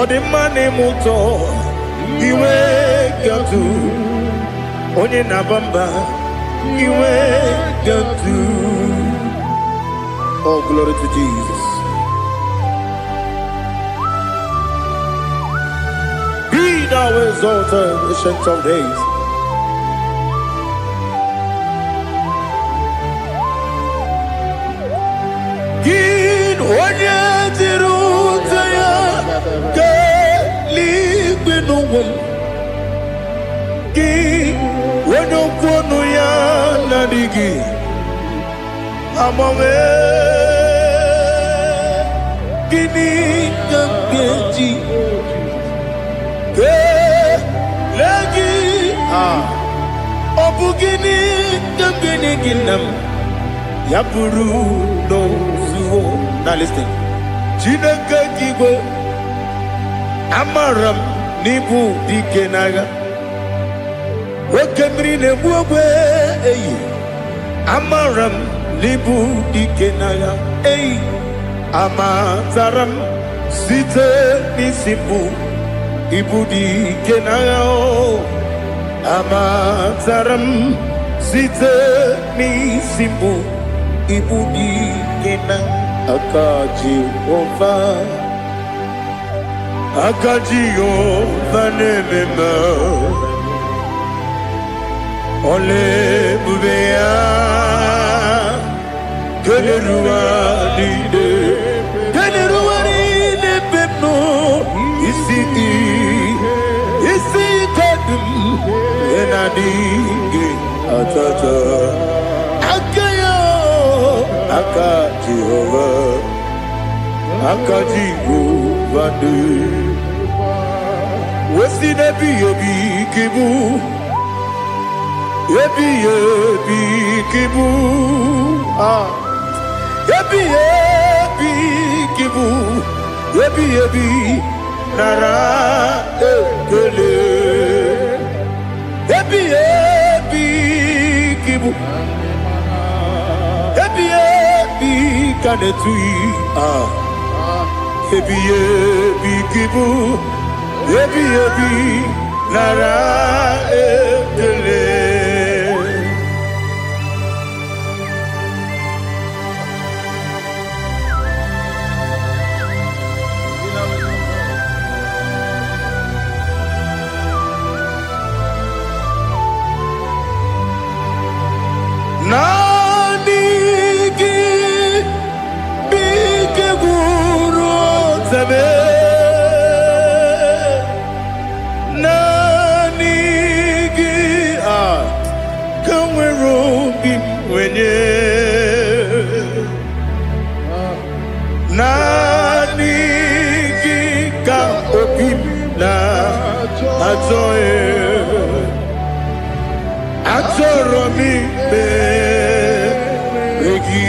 ọ dị mma na-eme ụtọ iwe gatu onye na-aba mba iwe gatu. Oh, glory to Jesus. Be thou exalted, ancient of days. Onye jiri ụzọ ya ka eluigwe n'ụwa gị onye okwu ọnụ ya na-adịghị agbanwe gịnị ka m ga-eji kelee gị ọ bụ gịnị ka m ga-enye gị nna m ya bụrụ n'ozuo. Now listen. Chineke kigwe amaram n'ibu dike n'agha nwoke mmiri na-egbu ogwe eyi amaram n'ibu dike n'agha eyi amatara m site n'isi mbụ ibu dike n'agha amatara m site n'isi mbụ ibu dike n'agha aka Jehova na-ememe ole ebube ya keneruwa niile nadigi atata akayo aka Jehovah aka Jehovah wesi nebi yobi kibu yebi kibu yebi kibu yebi nara ekele yebi kibu yebi kanetui yebi kibu yebi nara ekele. Nanigi bige guru zabe nanigi kamweru bimwenye nanigi ka obimna ajoe atoro mi beregi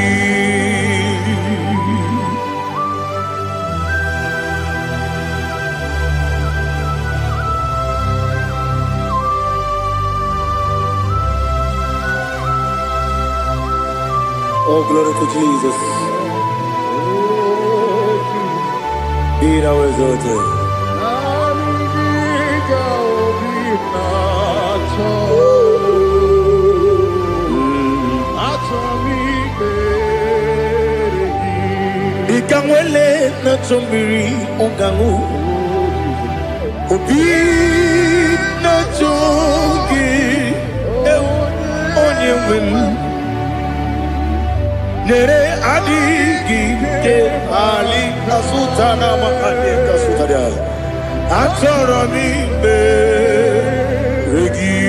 oh glory to Jesus be thou exalted. Ikangwele na chombiri ongangu obi na chogi onye wem nere adigi ke ali kasutana mahali kasutaria atoro mi beregi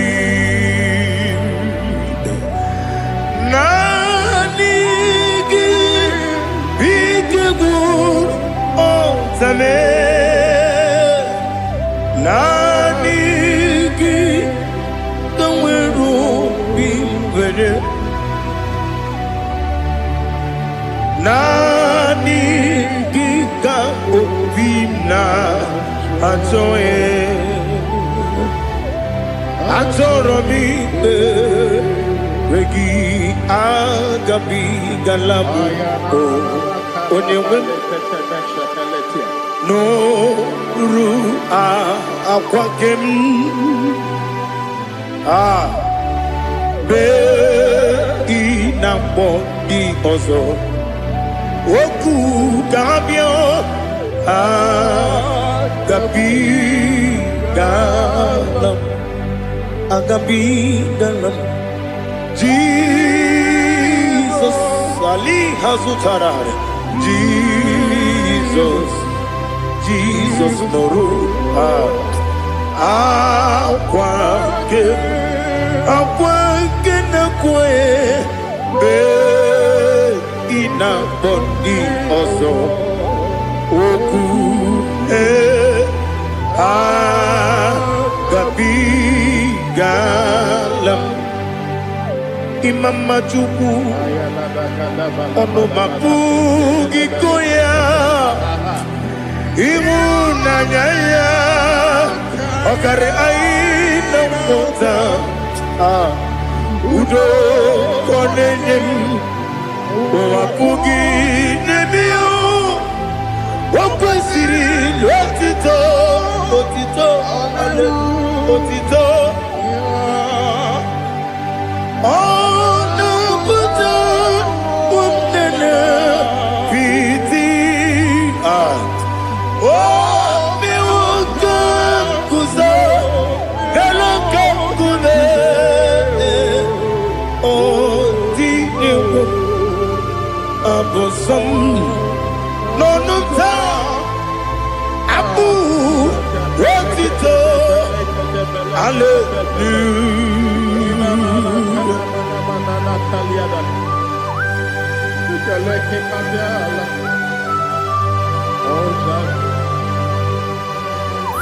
Zame nanigi kamweru bimwere nanigi ka obimna atoe atoro mi regi agabi galabu onyewe no ru akwakem be inambo di ozo oku gabio agabi galam Jesus ali hazutarare Jesus noru akwake na kwe be ina bondi ozo oku gabi galam imama chuku ono mapugi koya imuna nyaya okare aina mota udo konenyem wapugi nebio wakwasiri lotito otito no abu rotito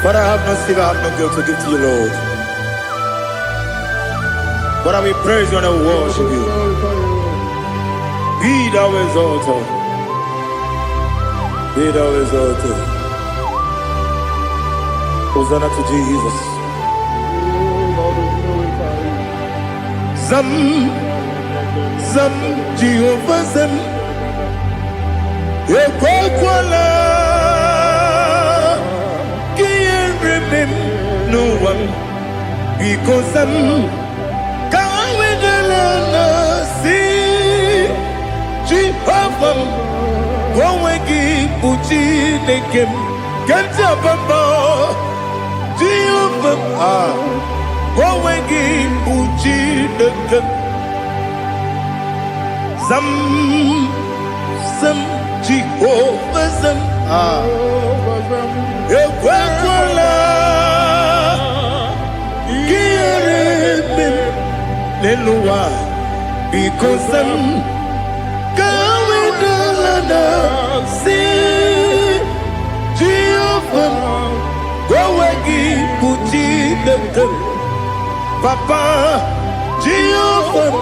But I have no sin, I have no guilt to give to you, Lord. But I will praise you and I will worship you. Be thou exalted. Be thou exalted. Hosanna to Jesus. Zam, Zam, Jehovah Zam. Ekwakwala, Kiyeremim, no one, because I'm Kawedalana, see, Jehovah, Gowegi, Uchi, Nekem, Kantabamba, Jehovah, Gowegi, Uchi, Nekem, Zam, Zam, Jehovah Zam, Ekwakwala, Kiyeremim, Neluwa, because I'm Kawedalana, see, Jehovah, Gowegi, Uchi, Nekem, Papa, Jehovah,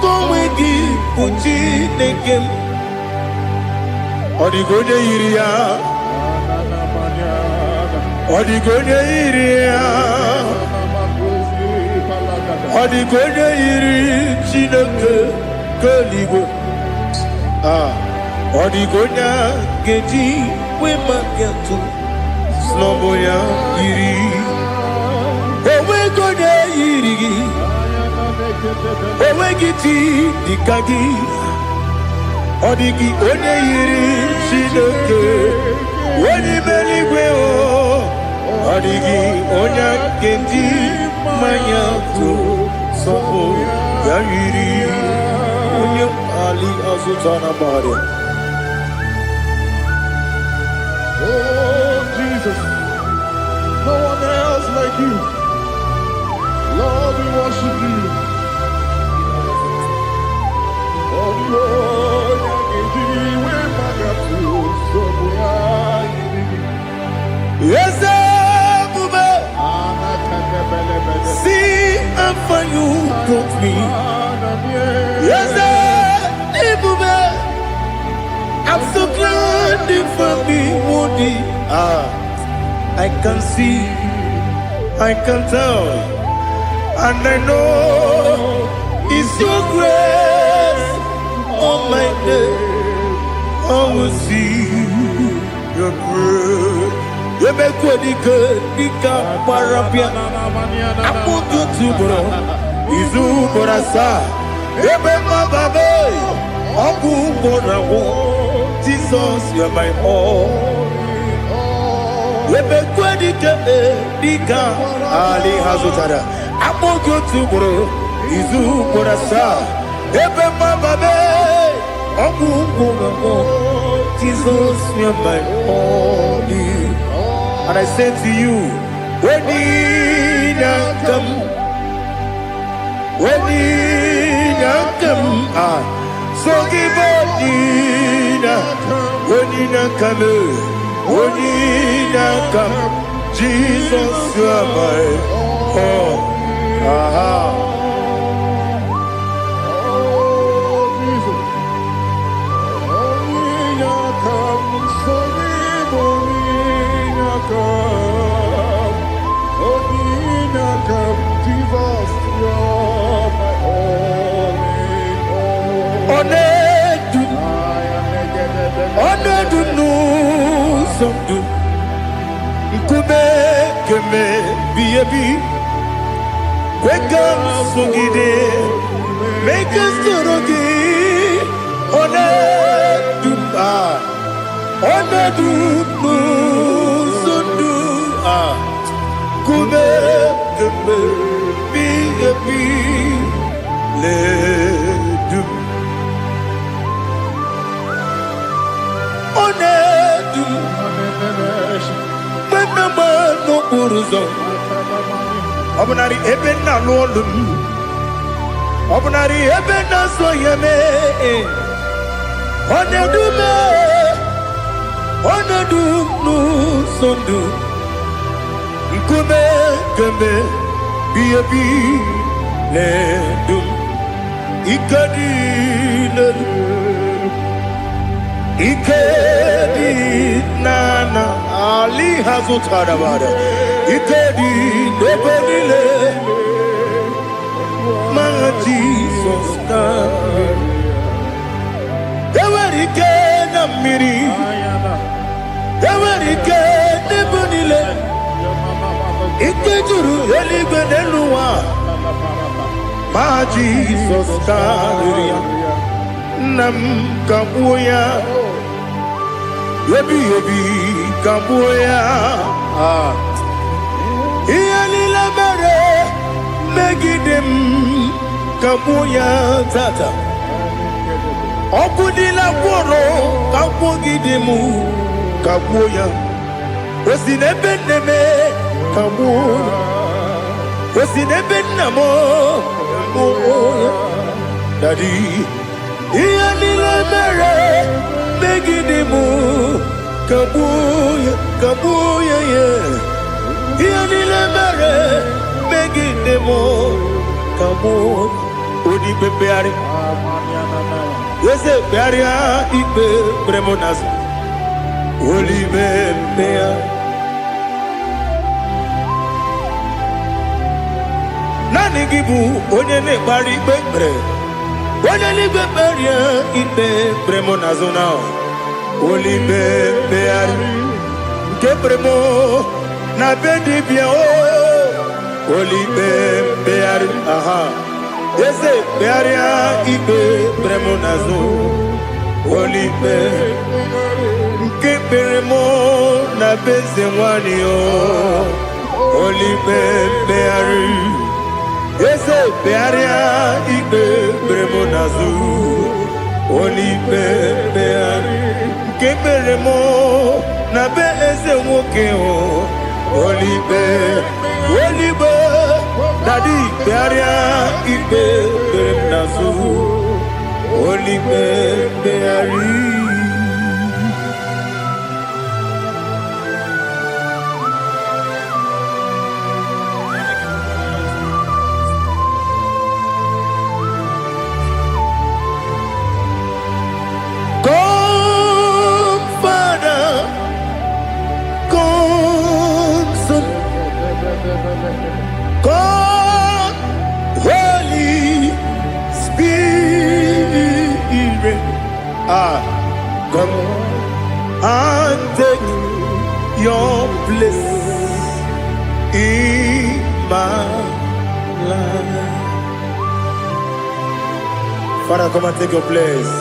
Gowegi, Uchi, Nekem, Odigonya iria, Odigonya iria, Odigonya iri chineke keligo. Odigonya geji wema getu sloboya iri. Owegonya iri, owegiti dikagi. Odigi onye yiri Chineke, onye meligwe o. Odigi onye kendi manya tu sopo ya yiri. Onye ali azutana bari. Oh, Jesus, no one else like you. Lord, we worship you. Oh, Lord, yes, Bube. See how far you brought me. Yes, Bube. I'm so glad you found me, Woody. I can see, I can tell, and I know it's your grace. On my day, I will see your grace. You make what you could, you can't parapia. I put you to bro, Izu Borasa. You make my baby, Abu Borawo. Jesus, you're my all. You make what you could, you can't Ali Hazutara. I put you to bro, Izu Borasa. Ebe mababe, Jesus, you're my only. And I say to you, when you come, so give up when you come, Jesus, you're my all. Wake up, Sugide, make us Torogi, Sundu, Kube, Ledu, Onedu, Menama no Uruzo. Obunari ebena lolum. Obunari ebena soyeme. Onedume. Onedunu sondu. Nkume kembe. Biyebi ledum. Ikadi ledum. Ikedi nana Ali hazutara bada Ikedi nebonile Ma Jesus na Ewerike na miri Ewerike nebonile Ikejuru eligwe neluwa Ma Jesus na Nam kabuya Yebi kabuya Iyalila mere Megidem kabuya tata Okudila kworo kabugidemu kabuya Osinebeneme kabuya Osinebenamo kabuya Daddy Iyalila mere Megidemu kabuya kabuya yeah. Iyalila mere Megidemu kabuya Odi bebeari Yese bearia ibe bremonas Oli bebea Nani gibu onye ne bari bebre Onye ligbe beria ibe bremonazona Oli bebeari Nke bremo na bedi bia o Oli bebeari aha Yese bearia ibe bremonazo Oli be Nke bremo na beze wani o Oli bebeari Yese bearia ibe bremonazo Oli bebeari Nke bremo na beze woke o Oli be Daddy bearia ibe bremonazo Oli beari God, Holy Spirit, come and take your place in my life. Father, come and take your place.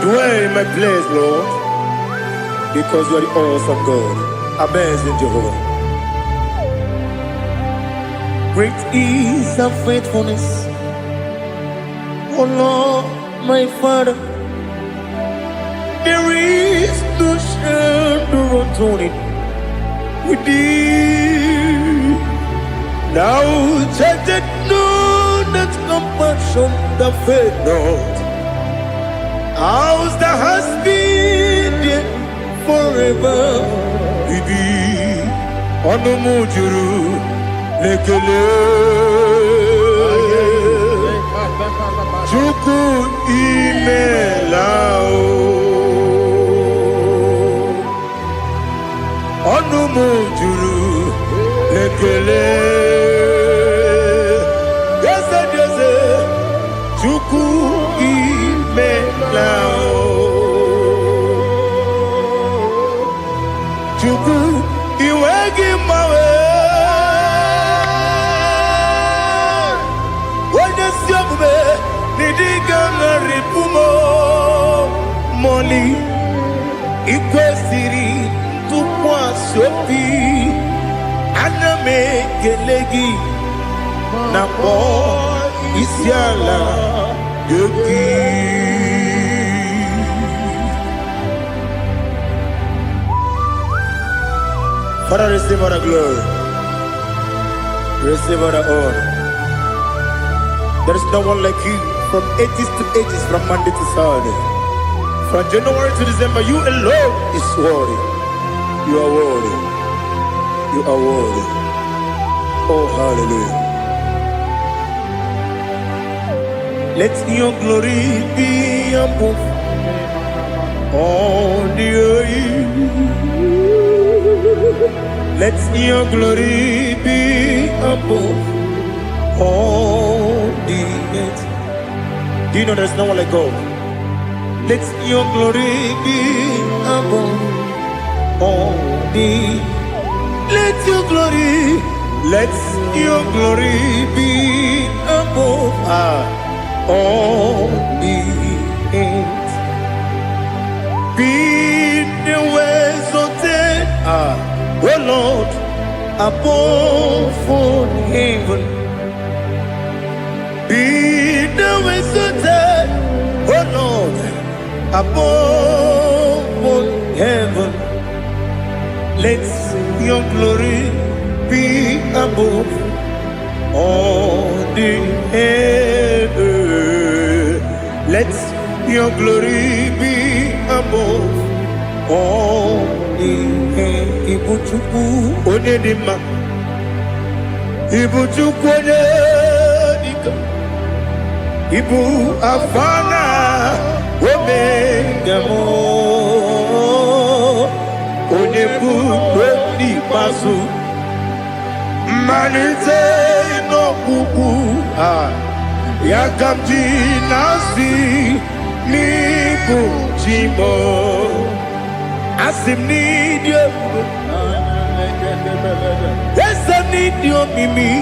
Dwell in my place, Lord, because you are the awesome God. Amazing Jehovah. Great is thy faithfulness, O Lord, my Father. There is no shadow of turning with thee. Now judged know that compassion that faith not. Ours that has been there forever. Bibi, Onomujuru. Lekele Chuku imelao Onumujuru Lekele Yese Chuku imelao Chuku iwegi mawe Moli ikwesiri tukwa sopi aname gelegi na po isiala yoki. Father, receive our glory. Receive all the honor. There is no one like you from ages to ages, from Monday to Saturday. From January to December, you alone is worthy. You are worthy. You are worthy. Oh, hallelujah. Let your glory be above all the earth. Let your glory be above all the earth. Do you know there's no one like God? Let your glory be above all the earth. Let your glory be above all the earth. Be the ways of death, oh Lord, above all heaven. Be the ways of death, oh Lord, above all heaven. Let your glory be above all the earth. Let your glory be above all the earth. Ibuchukwu onedima, Ibuchukwu onedika, Ibu afana omega mo, onebu odi pasu. Manite no kuku yakamji nasi niku chimo asim nidio esa nidio mimi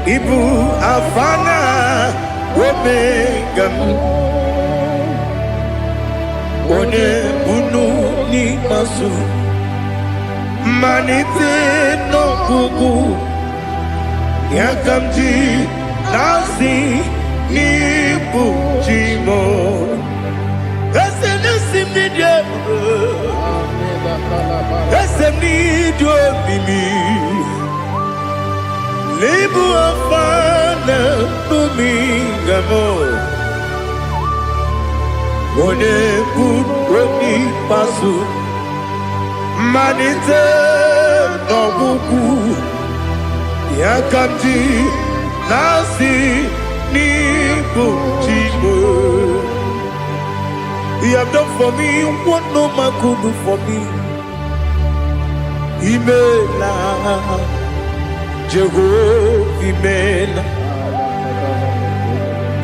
ibu afana omega one bunu ni masu. Manite no kuku yakamji nasi nipu chimo ese nasi nidio ese nidio mimi libu afana numingamo one kuni pasu. Manite no kuku yakamji nasi niku chimo. You have done for me what no man could do for me. Imela Jehovah Imela.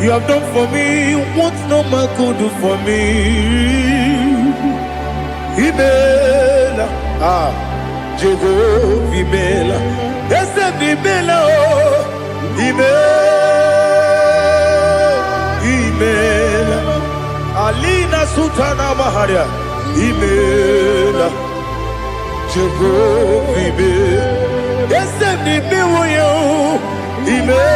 You have done for me what no man could do for me. Imela, Jehovah Imela, ese Imela, Imela, Alina Sutana Maharia, Imela, Jehovah Imela, ese Imela, Imela,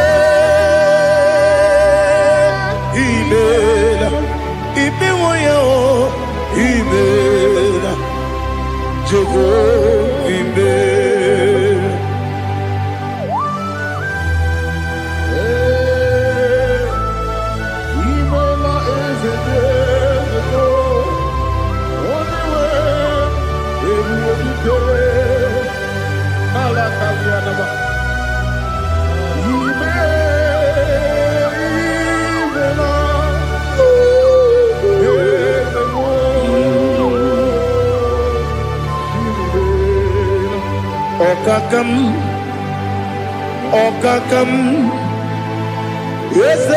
Imela, Jehovah Imela. Imela is a day, only way, every day, Alakalianaba. Okakam, yes,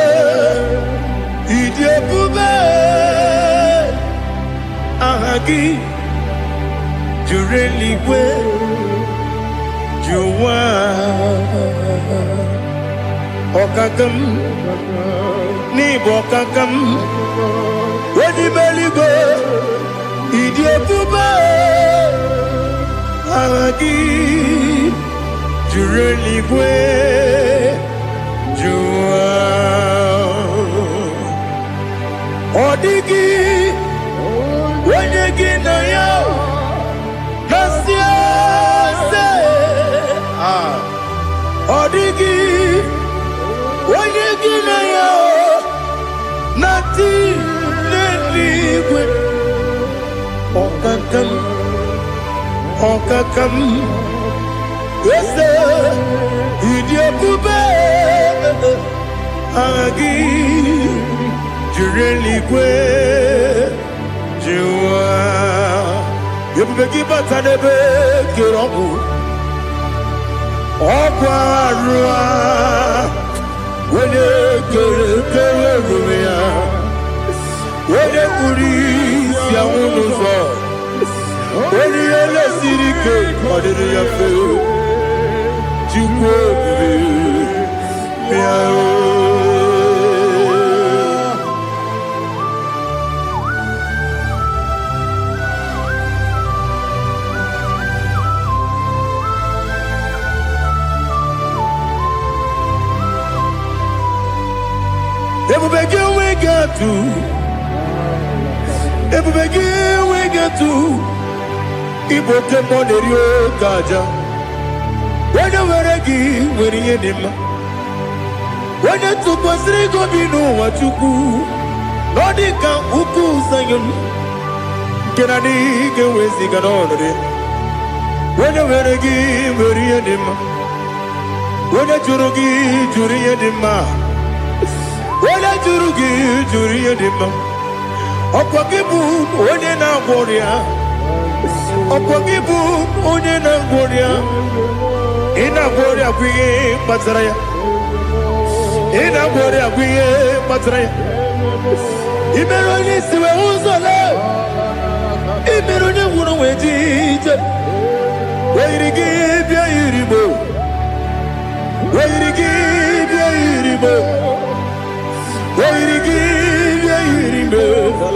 Idiabube, Ahagi, Jureli, Juwa, Okakam, Nibokakam, where the belly go, Idiabube, Ahagi. Jureligwe Jua Odigi Wenyegi na yo Nasia se Okakam Ese Idiabube Agi Jureligwe Jua Yebeki Batanebe Kirobu Okwarua Wene Kere Rumia Wene Kuri Siamunuzo Wene Yele Sirike Madiri Yafe Jukwe Miao Everybody we get to. Everybody we get to. Ibote monerio kaja. Wena weregi weriye nima. Wena tukwasiri gobinu wachuku. Nodika uku sayon. Kenani gewezi ganonore. Wena weregi weriye nima. Wena jurugi juriye nima. Wala juri edema. Okwagibu onye na gworia. Okwagibu onye na gworia. Ina gworia kwiye matraya. Ina gworia kwiye matraya. Imero ni siwe uzole. Imero ni wuro wejije. Weirigi bia iribo. Weirigi bia iribo.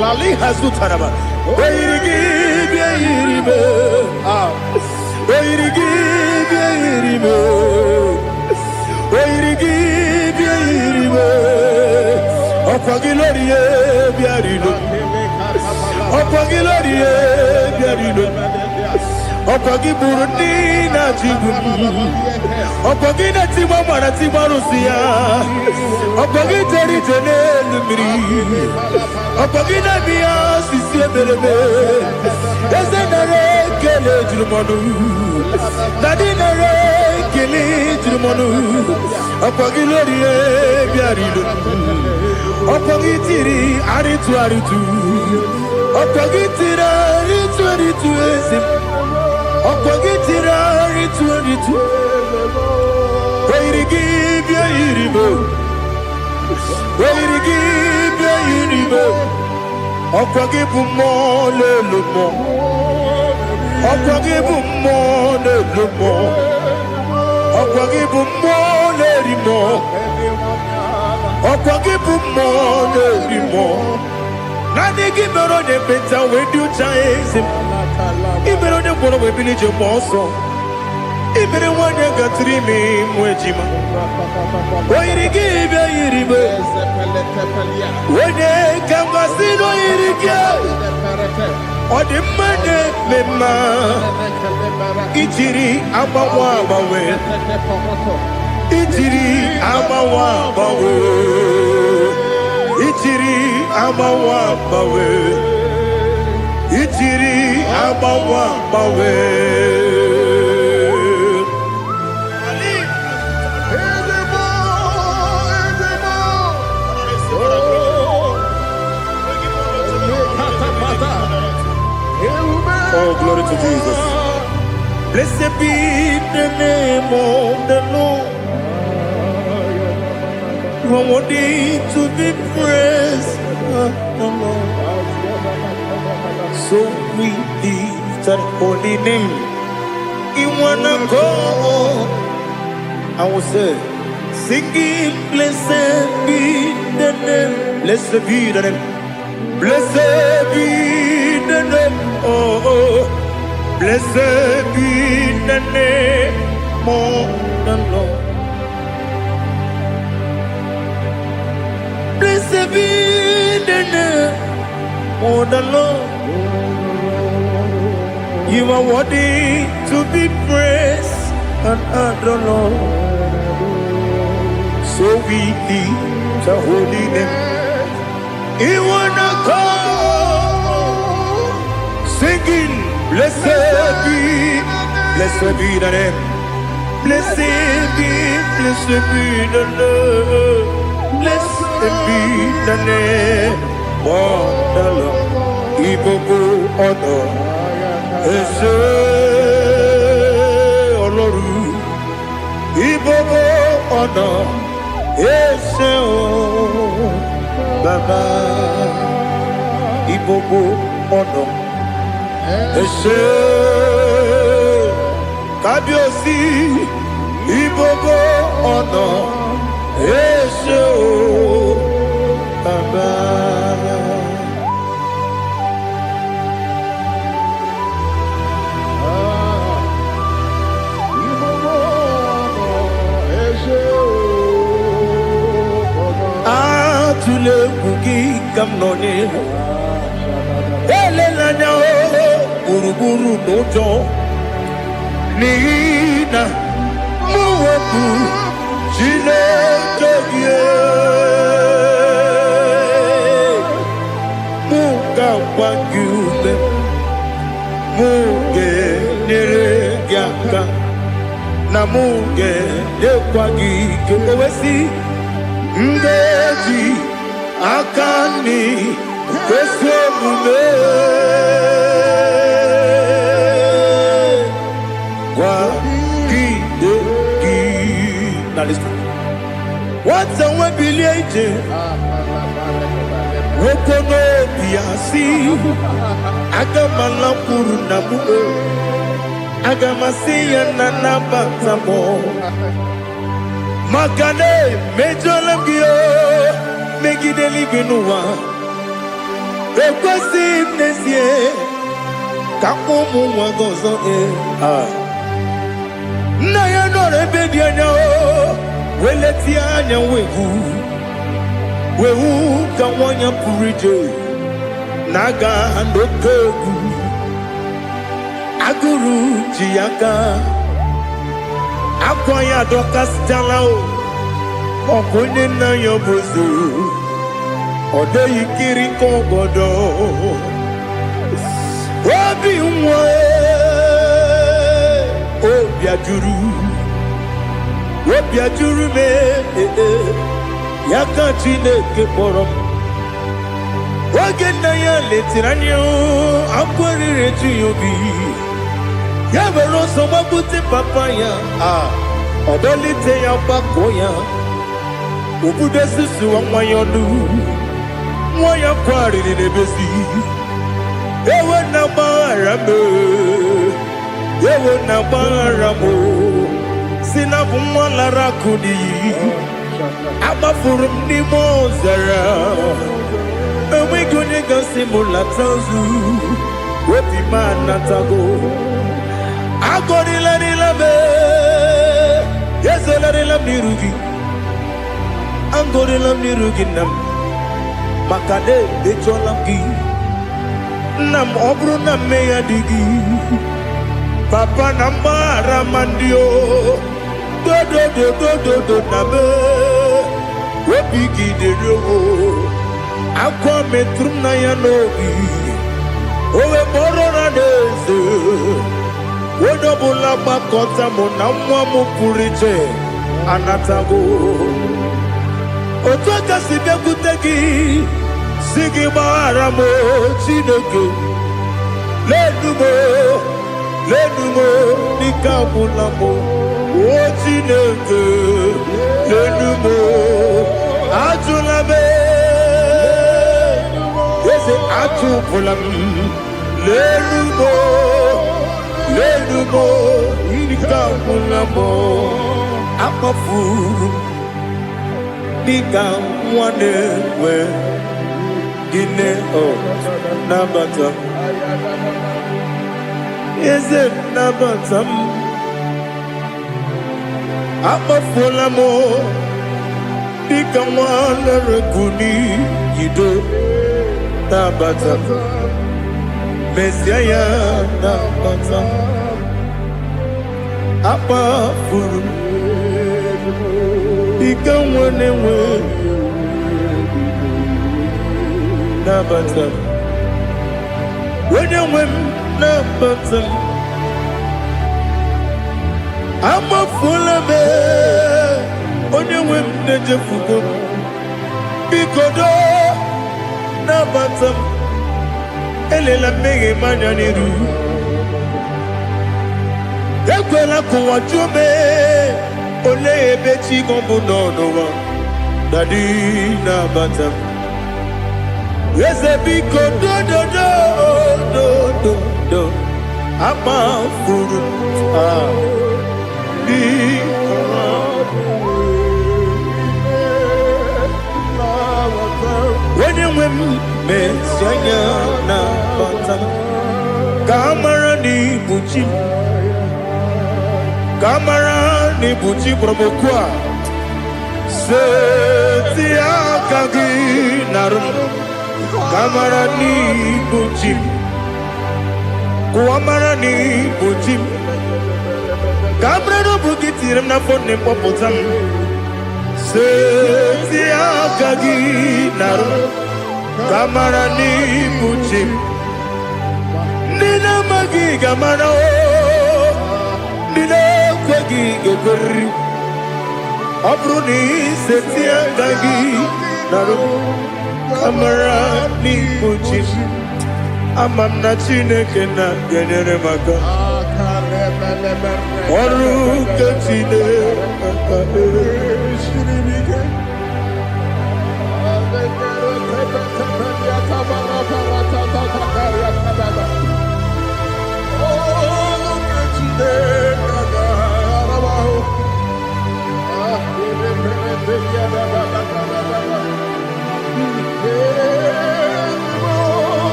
Lali Hazutanaba. Okwagi Burundi na Jibuti. Okwagi na Timama na Timarusia. Okwagi Teri Tenelumri. Okwagi na Mia Sisi Belebe. Ezenare Kele Jumanu. Nadinare Kele Jumanu. Okwagi Lorie Biarido. Okwagi Tiri Aritu Aritu. Okwagi Tira Aritu Aritu Ezim. Okwagitira ritu Weirigi bia iribo Weirigi bia iribo Okwagibu mo lelumo Okwagibu mo lelumo Okwagibu mo lerimo Okwagibu mo lerimo Nani gimero de beta wedu chaezim Ibero de bono we village monso. Ibere wanya gatrimi mwejima. Oirigi be iribe. Wene kamasino irige. Odi mane mema. Ichiri amawa bawe. Ichiri amawa bawe. Ichiri amawa bawe. Ichiri amawa bawe. Oh, glory to Jesus. Blessed be the name of the Lord. You are worthy to be praised. So we lift that holy name. You wanna go? I will say, singing, blessed be the name. Blessed be the name. Blessed be the name. Oh, blessed be the name of the Lord. Blessed be the name of the Lord. You are worthy to be praised and adored, Lord. So we lift the holy name. You wanna go singing, Blessed be the name. Blessed be the name. Blessed be the name of the Lord. Ibobo honor. Ese Oloru. Ibobo honor. Ese o Baba. Ibobo honor. Ese Kabiosi. Ibobo honor. Ese o Baba. Atule kugi kamnoni. Ele lanya o buruburu nojo. Nina muwaku jile togie. Muka wagyume. Muge nere gyaka. Na muge dekwagi kewesi. Ndeji akani kwesemume kwa gidegi. Now listen. What's a webileje? Wokono biasi. Agamala kuru namu. Agamasiya nanabatamo. Makane mejolamgio megideli binua ekwesi nesie kakumu wagozo na ya nore bedi anya weleti anya wehu kawanya purije naga andokegu aguru jiyaka Akwanya dokas jalao Okonye na yobozo Ode yikiri kogodo Obi mwe Obi ajuru me Yaka chineke porom Oge na ya letiranyo Akwari reju yobi Yabero somabute papaya Odolite ya bakoya Ubude susu wa mwayonu Mwaya kwari ni nebesi Ewe na barame Ewe na baramo Sinabu mwala rakudi Abafurum ni mozara Ewe gune gasi mulatanzu Wepi manatago Agorila nilabe Yezela nirugi Angorila nirugi nam Makade becholamgi Nam obru nam meya digi Papa namara mandio Do nabe Webigi de rogo Akwa metrum na yanogi Owe borora neze Wodobula bakota mona mwamu purije anatago Otoka sibekutegi Sigi baramo chineke Lenumo Nikabulamo O chineke Lenumo Ajulame Yese ajupulam Lenumo Nikabulamo Akafuru Nikamwanewe Gine o Nabata Yese Nabatam Akafulamo Nikamwanewe Guni Yido Nabata Messiah Nabata Apa furu Ikamwanewe Nabata When you win nabatam amafula me onye nwe m na-ejefugo bikodo nabatam elela mmehie m anya n'iru ekwela ka ụwa jụọ m olee ebe chi gọ bụ nọ n'ụwa dadi nabata m eze biko dododododo amafuru onye nwe m mezi anya nabata m ka amara n'ibu chi m ka amara n'ibu chi kpọrọmokwu a seti aka gị narụ m ka amara n'ibu chi m kụwa mara n'ibu chi m ka amara n'obu gị tiri m n'afọ nne mkpọpụta m seti aka gị narụ m ka amara n'ibu chi m ndị na-amaghị ga-amara ndị na-ekweghị ga-ekweriri ọ bụrụ na iseti aka gị narụ ka amara n'ibu chi m ama m na Chineke na-enyere m aka ọrụ nke Chineke aka esiri m ike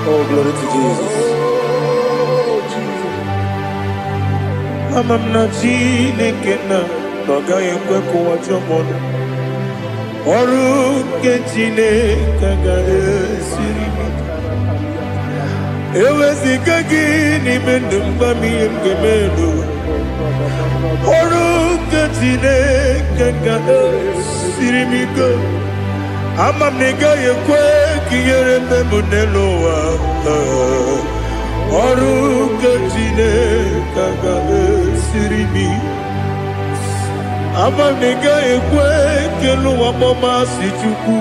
Oh, glory to Jesus. Ama m na Chineke na ọ gaghị ekwe ka ụwa jụọ m ọnụ ọrụ nke Chineke ga-esiri m ike eweziga gị n'ime ndụ m gwa m ihe m ga-eme ọrụ nke Chineke ga-esiri m ike ama m na ị gaghị ekwe ka ihere mme m n'elu ụwa ọrụ nke Chineke ga-esiri m ike ama m na ị gaghị ekwe ka elu ụwa kpọmasị Chukwu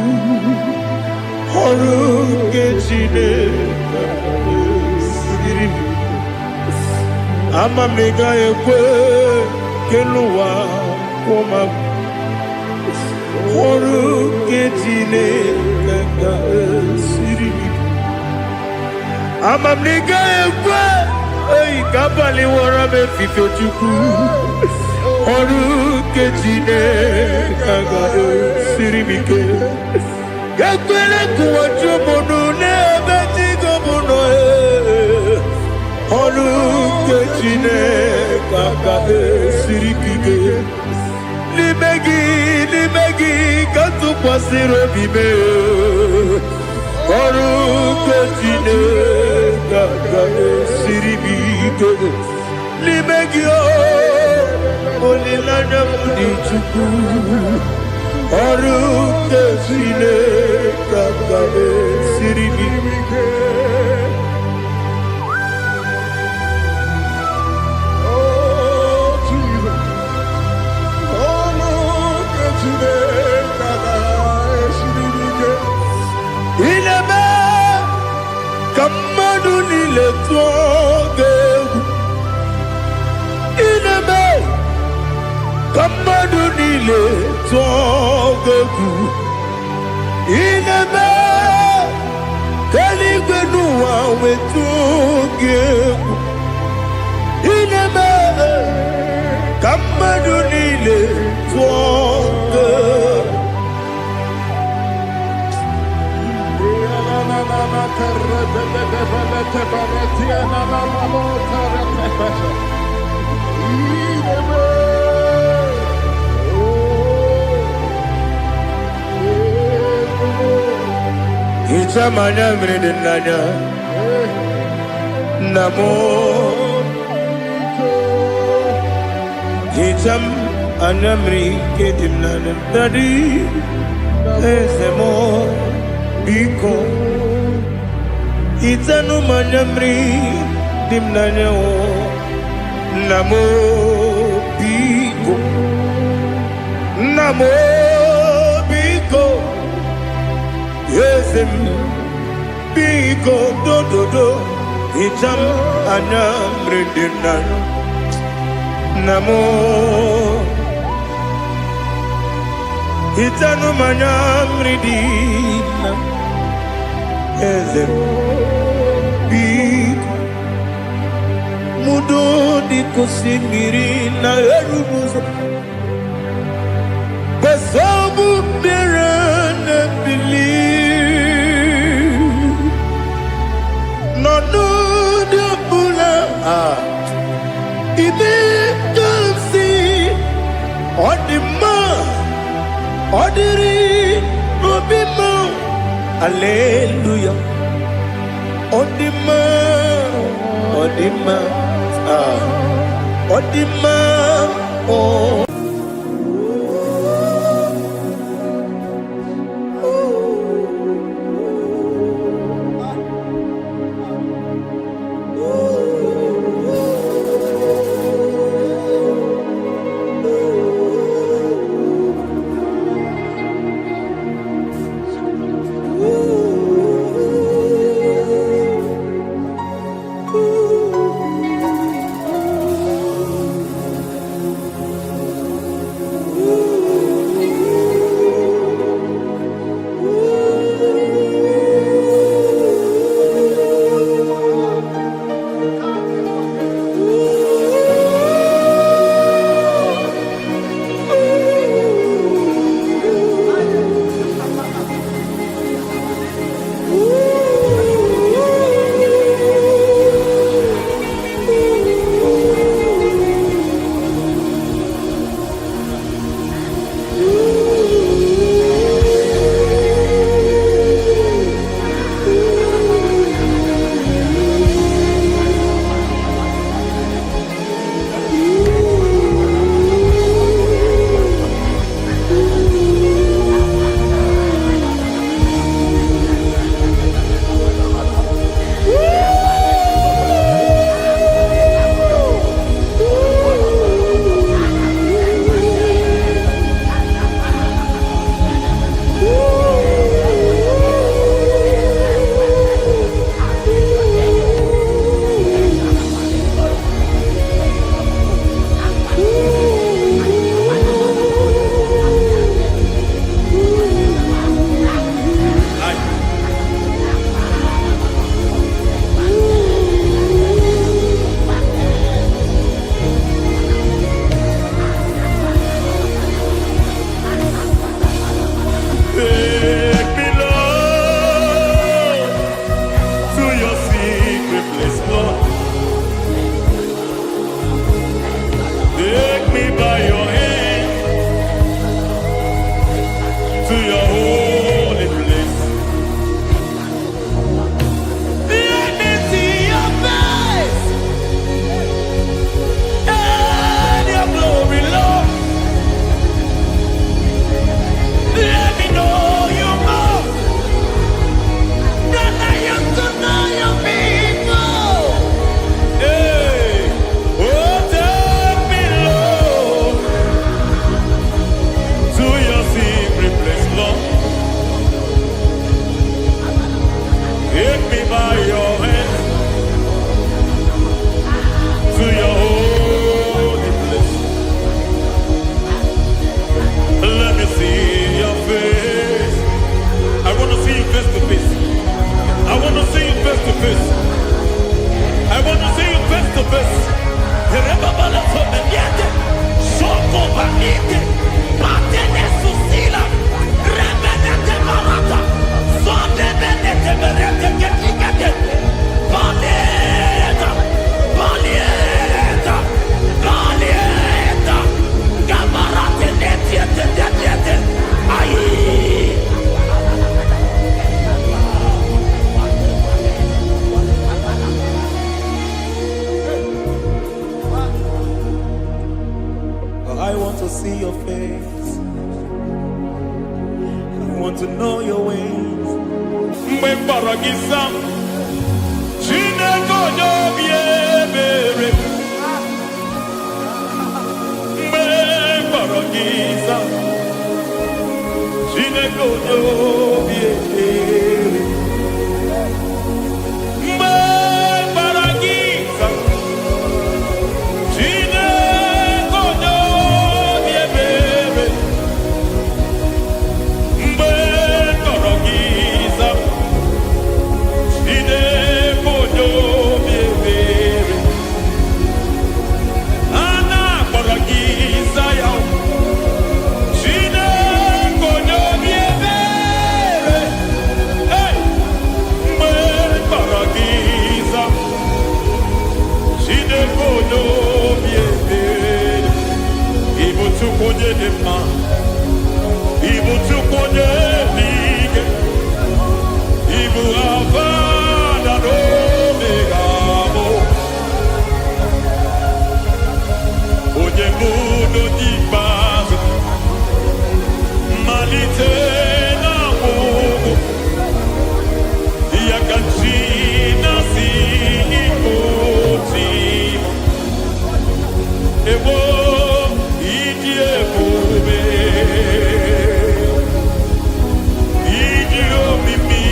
ọrụ nke Chineke ga-esiri m ike ama m na ị gaghị ekwe ka elu ụwa kpọma m ọrụ nke Chineke ga-esiri m ike ama m na ị gaghị ekwe ka abalị wara m efife Chukwu ọrụ nke Chineke ga-esiri m ike ga-ekwere ka ụwa jụọ m ọnụ n'ebe chi gị bụ nọ ọrụ nke Chineke ga-esiri m ike n'ime gị ka tụkwasịrị obi m ọrụ nke Chineke ga-esiri m ike n'ime gị olileanya m dị Chukwu ọrụ nke Chineke ga-esiri m ike ilebe ka mmadụ niile tụọ gị egwu ilebe ka mmadụ niile tụọ gị egwu ilebe ka eluigwe n'ụwa wee tụọ gị egwu ilebe ka mmadụ niile tụọ gị egwu Hichamanya mmiri n'anya nna m hicham anya mmiri nke dị m n'anya dadi eze m biko Itanu manyamri dimnanyo namo biko yesem biko do itam anyamri dimnanyo namo itanu manyamri dimnanyo yesem mudo di kusimiri na erumuzo besobu berene believe no de bula ibe kansi odima odiri obima hallelujah odima oh. want to know your ways. Mgbe mkpọrọ gị sam, konyo biebere me baragiza Cine konyo biebere me baragiza Cine konyo biebere me baragiza Cine konyo biebere Ana baragiza yao Cine konyo biebere Hey me baragiza Cine konyo biebere Ibu tu konye dema Ibu tu konye lige Ibu avana no megamo Onye muno di base Malite na mugu Yakachina si ikotimo Ewo idie bube Idio mimi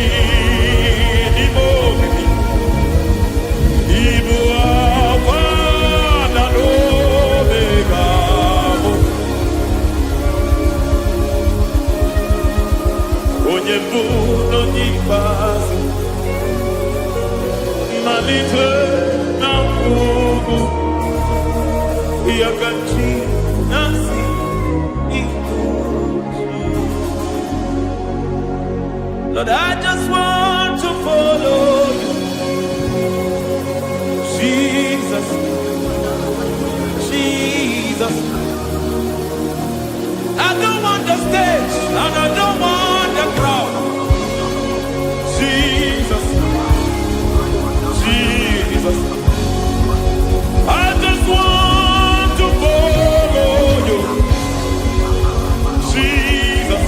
Ibo mimi Ibu avana no megamo Onye muno di base Malite na mugu Yakachina si ikotimo Lord, I just want to follow you, Jesus, Jesus. I don't want the stage and I don't want the crowd. Jesus, Jesus. I just want to follow you, Jesus,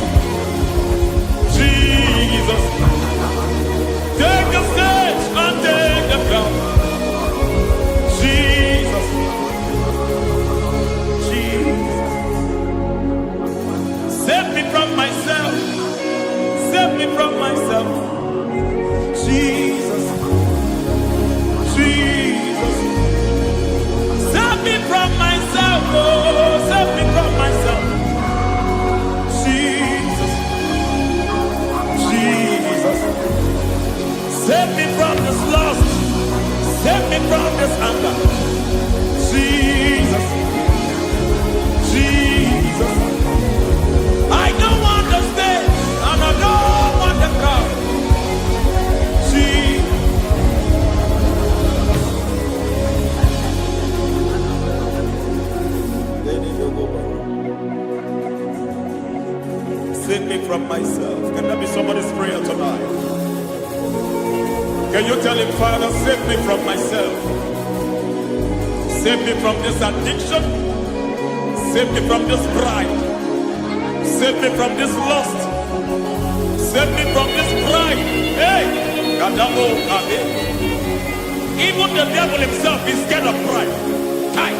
Jesus. Take the stage and take the crown. Jesus, Jesus. Save me from myself. Save me from myself. Jesus, Jesus. Save me from myself. Oh, save me from myself. Jesus, Jesus. Save me from this lust. Save me from this anger. Jesus, Jesus. I don't want the stage and I don't want the crowd. Jesus. Save me from myself. Can that be somebody's prayer tonight? Can you tell him, Father, save me from myself. Save me from this addiction. Save me from this pride. Save me from this lust. Save me from this pride. Hey! Kadamo, Kade. Even the devil himself is scared of pride. Hi.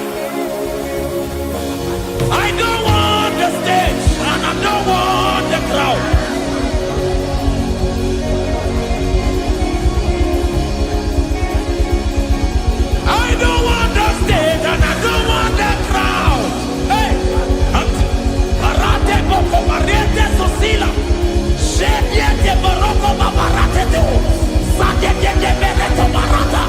I don't want the stage and I don't want the crowd. I don't want the stage and I don't want the crowd. Hey, Marate Boko Mariete Sosila. Shediete Boroko Mamarate Deo. Sadete Bereto Marata.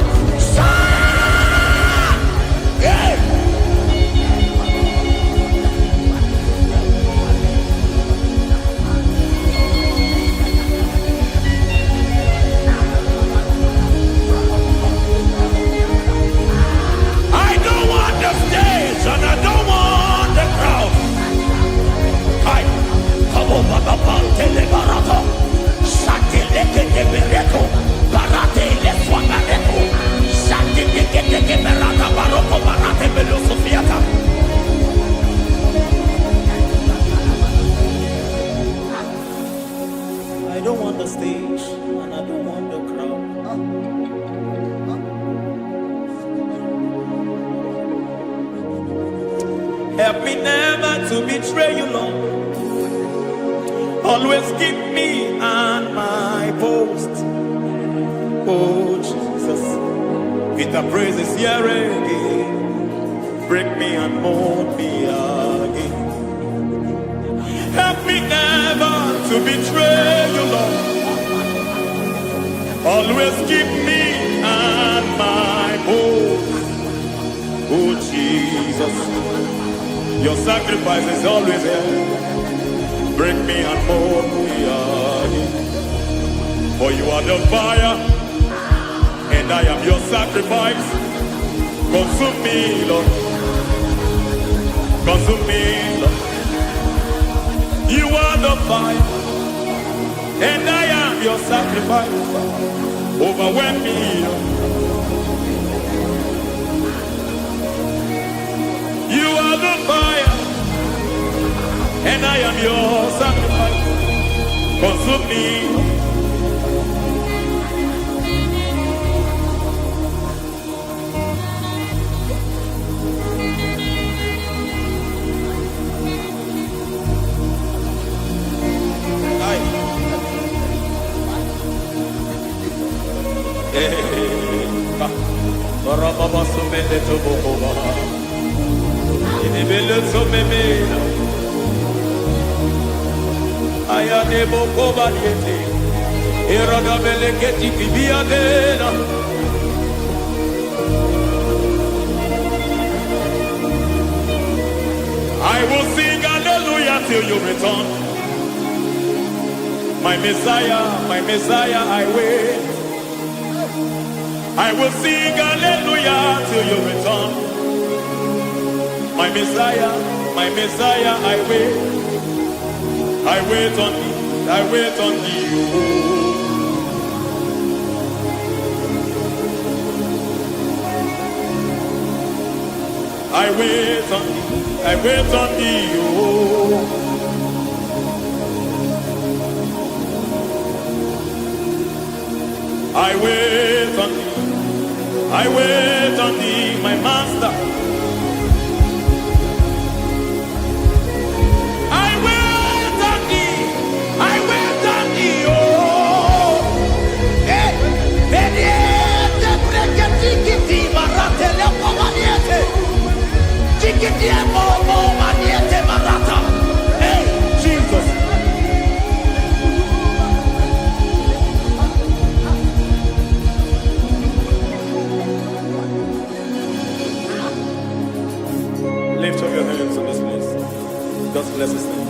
Help me never to betray you, Lord. Always keep me on my post. Oh, Jesus. With the praises here again. Break me and mold me again. Help me never to betray you, Lord. Always keep me on my post. Oh, Jesus. Your sacrifice is always there. Break me and mold me again. For you are the fire, and I am your sacrifice. Consume me, Lord. Consume me, Lord. You are the fire, and I am your sacrifice. Overwhelm me, Lord. You are the fire, and I am your sacrifice. Consume me. I will sing hallelujah till you return. My Messiah, I wait. I will sing hallelujah till you return. My Messiah, I wait. I wait on thee, I wait on thee. I wait on thee, I wait on thee. I wait on thee, I wait on thee, my master. I wait on thee, I wait on thee, oh. Hey, mediete, breke tikiti, marate lepo maniete. Tikiti mo maniete marata. Hey, Jesus. Lift up your hands in this place. Just bless his name.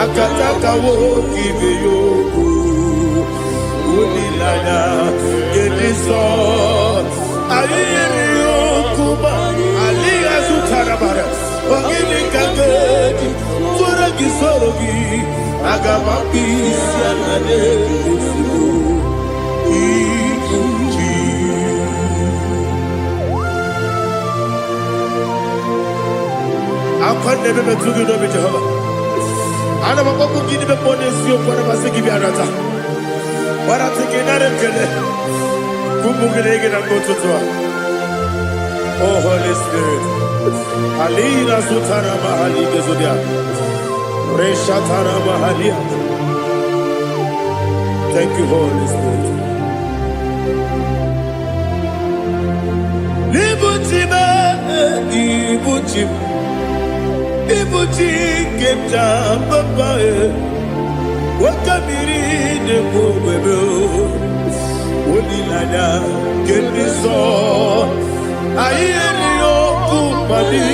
Akataka woki beyoku Unilana Gediso Aliyemi yokuba Aliya Zutarabara Wangini kagedi Fura gisorogi Agamapi Sianade Kusibu Ikuji Akande bebe tugi no be Jehovah Ana makoku gini be ponesio kwa na masiki bi anata. Wara teke na rekele. Kumugele ige na ngototwa. Oh, Holy Spirit. Alina Sutara Mahali Gezudia. Reshatara Mahalia. Thank you, Holy Spirit. Libutima, Ibuchim, Ibuchim, Kemta, Papa, Wakamiri, the Bobebo, Odilada, Kemiso, Ayerio, Kupali,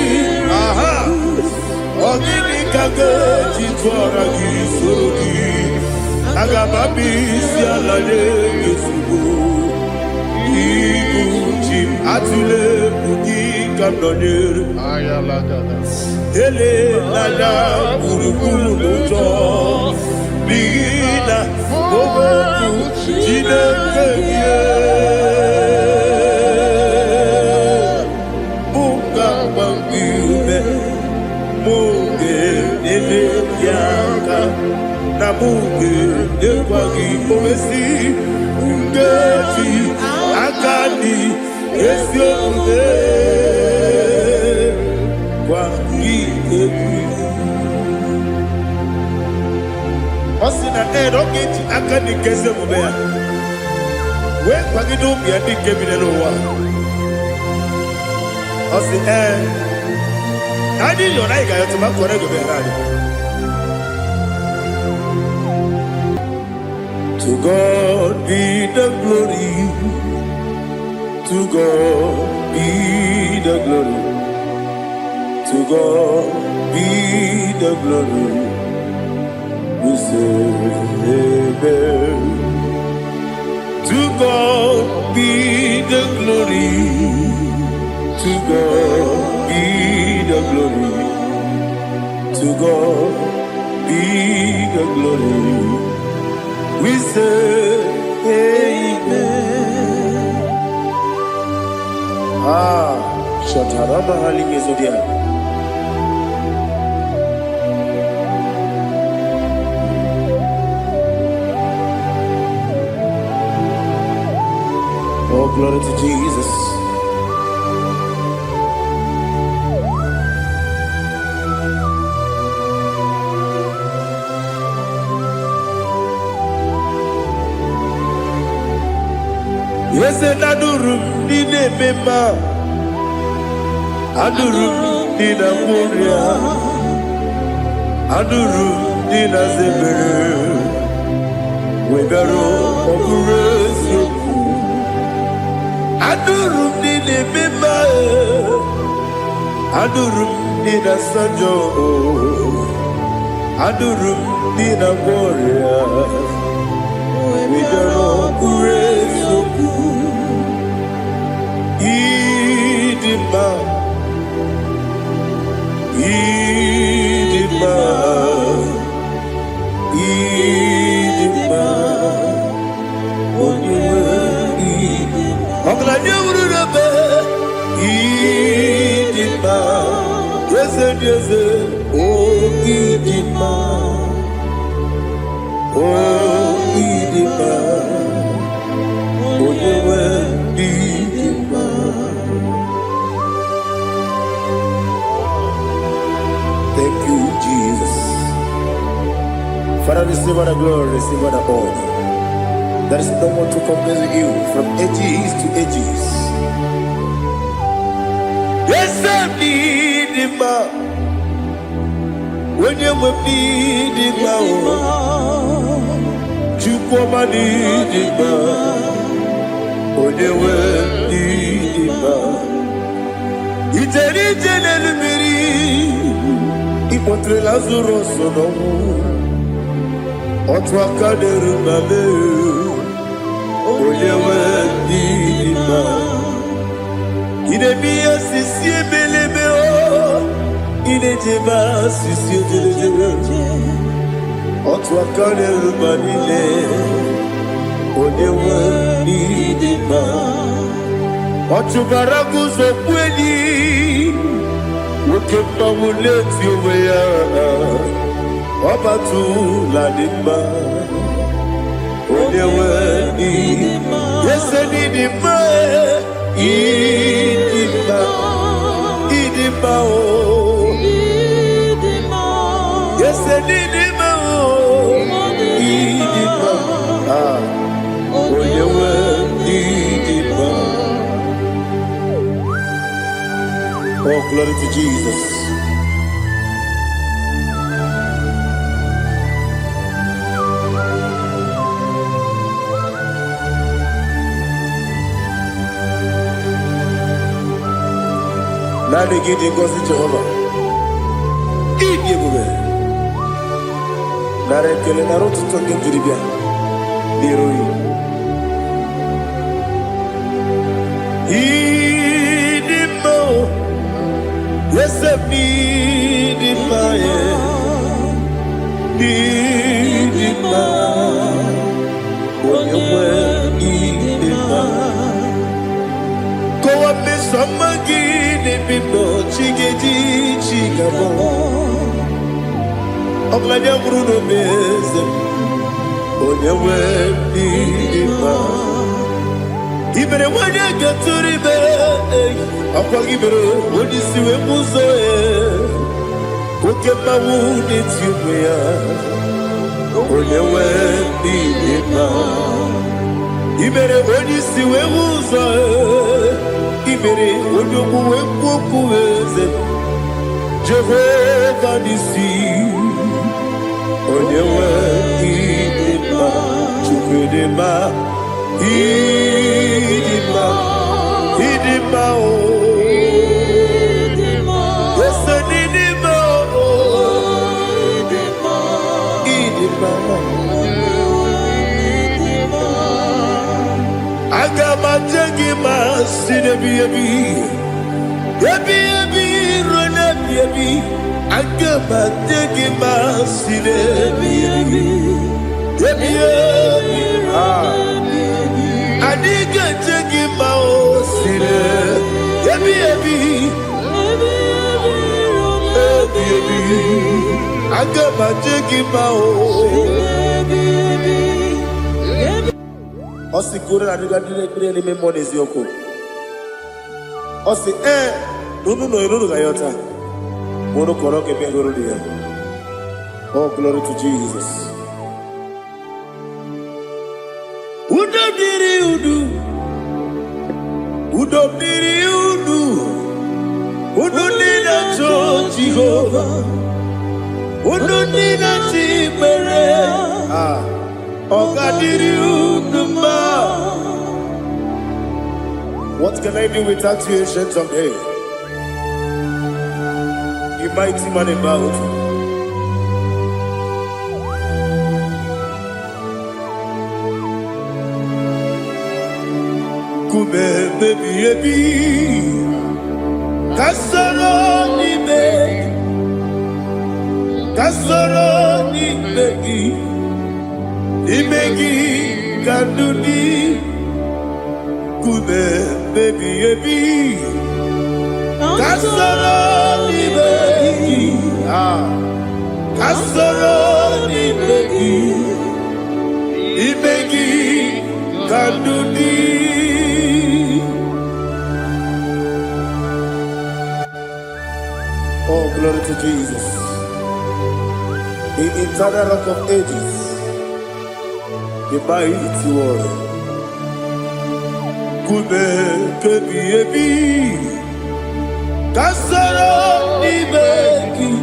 Aha, Ogini Kaga, Chitwara, Gisurugi, Agababi, Sialade, Yusubu. Ibuchim atule bugi kamdonir ele lada buruburu moto bigina bobo jine keye muka bangiume muge ele yaka na muge ekwagi omesi ngeti akadi esiobe kwa kiyebi osina erogeti akadi keze mubea we kwagido bia dikebile lowa osi adi yona igayo tuma kore go berani. To God be the glory. To God be the glory. To God be the glory. We say amen. To God be the glory. To God be the glory. To God be the glory. We say amen. Shatarama Halingezodia. Oh, glory to Jesus. Yes, Adurum Nine Mema Adurum Nina Moria Adurum Nina Zebere Wegaro Oguresu Adurum Nine Mema Adurum Nina Sanjo Adurum Nina Moria Wegaro Oguresu Idima, Idima, Idima, Idima, Idima, yes, yes, oh Idima, oh Idima, Idima. Thank you, Jesus. Father, receive all the glory, receive all the honor. There is no one to compare with you from ages to ages. Yes, I need him. When you will need him, you come and need him. When you will need him, it's a little bit. Ipotre Lazaro sono Otwa kaderu mame Olewe dima Idemiya sisi belebe o Idejeba sisi delejebe Otwa kaderu manile Olewe dima Otubaragu zokweni Wokemba muleti uweya Wabatu ladima Olewe dima Yese dima Idima Yes, Nidima. Oh, you were Nidima. Oh, glory to Jesus. Now they get it, goes to Jehovah. Eat you, boy. Now they kill it, I wrote to talk into the beer. Leroy. Idimo. Yes, I need it, my need it, my. When you were need it, my. Go up, Miss Summer. People, chigedi, chigabo. Oglanya Bruno Bezem. Onye wendi iba. Ibere wanya gaturi be. Akwa ibere wodi siwe muzo Koke mawuni tiumya. Onye wendi iba. Ibere wodi siwe muzo Ibere ojogu wekuku weze Jehovah nisi Onyewe idima Chukwedema Idima Idima o Yese nidima o Idima Agama jegi masine biyebi Yebi rona biyebi Agama jegi masine biyebi Yebi Adiga jegi maosine Yebi Agama jegi maosine Osi kure na diga dire ni memoni ziyoko. Osi nunu no irunu gayota. Mono koroke bengoro dia. Oh, glory to Jesus. Udo diri udu. Udo diri udu. Udo nina cho Jehovah. Udo nina chibere. What can I do without you, ancient of days? You mighty man about. Kube baby baby, kasoro ni begi. Imegi kanduni Kube baby baby Kasoro ni begi Kasoro ni begi Imegi kanduni Oh, glory to Jesus. The eternal rock of ages, the mighty one. Kube kebi ebi, kasoro ni begi,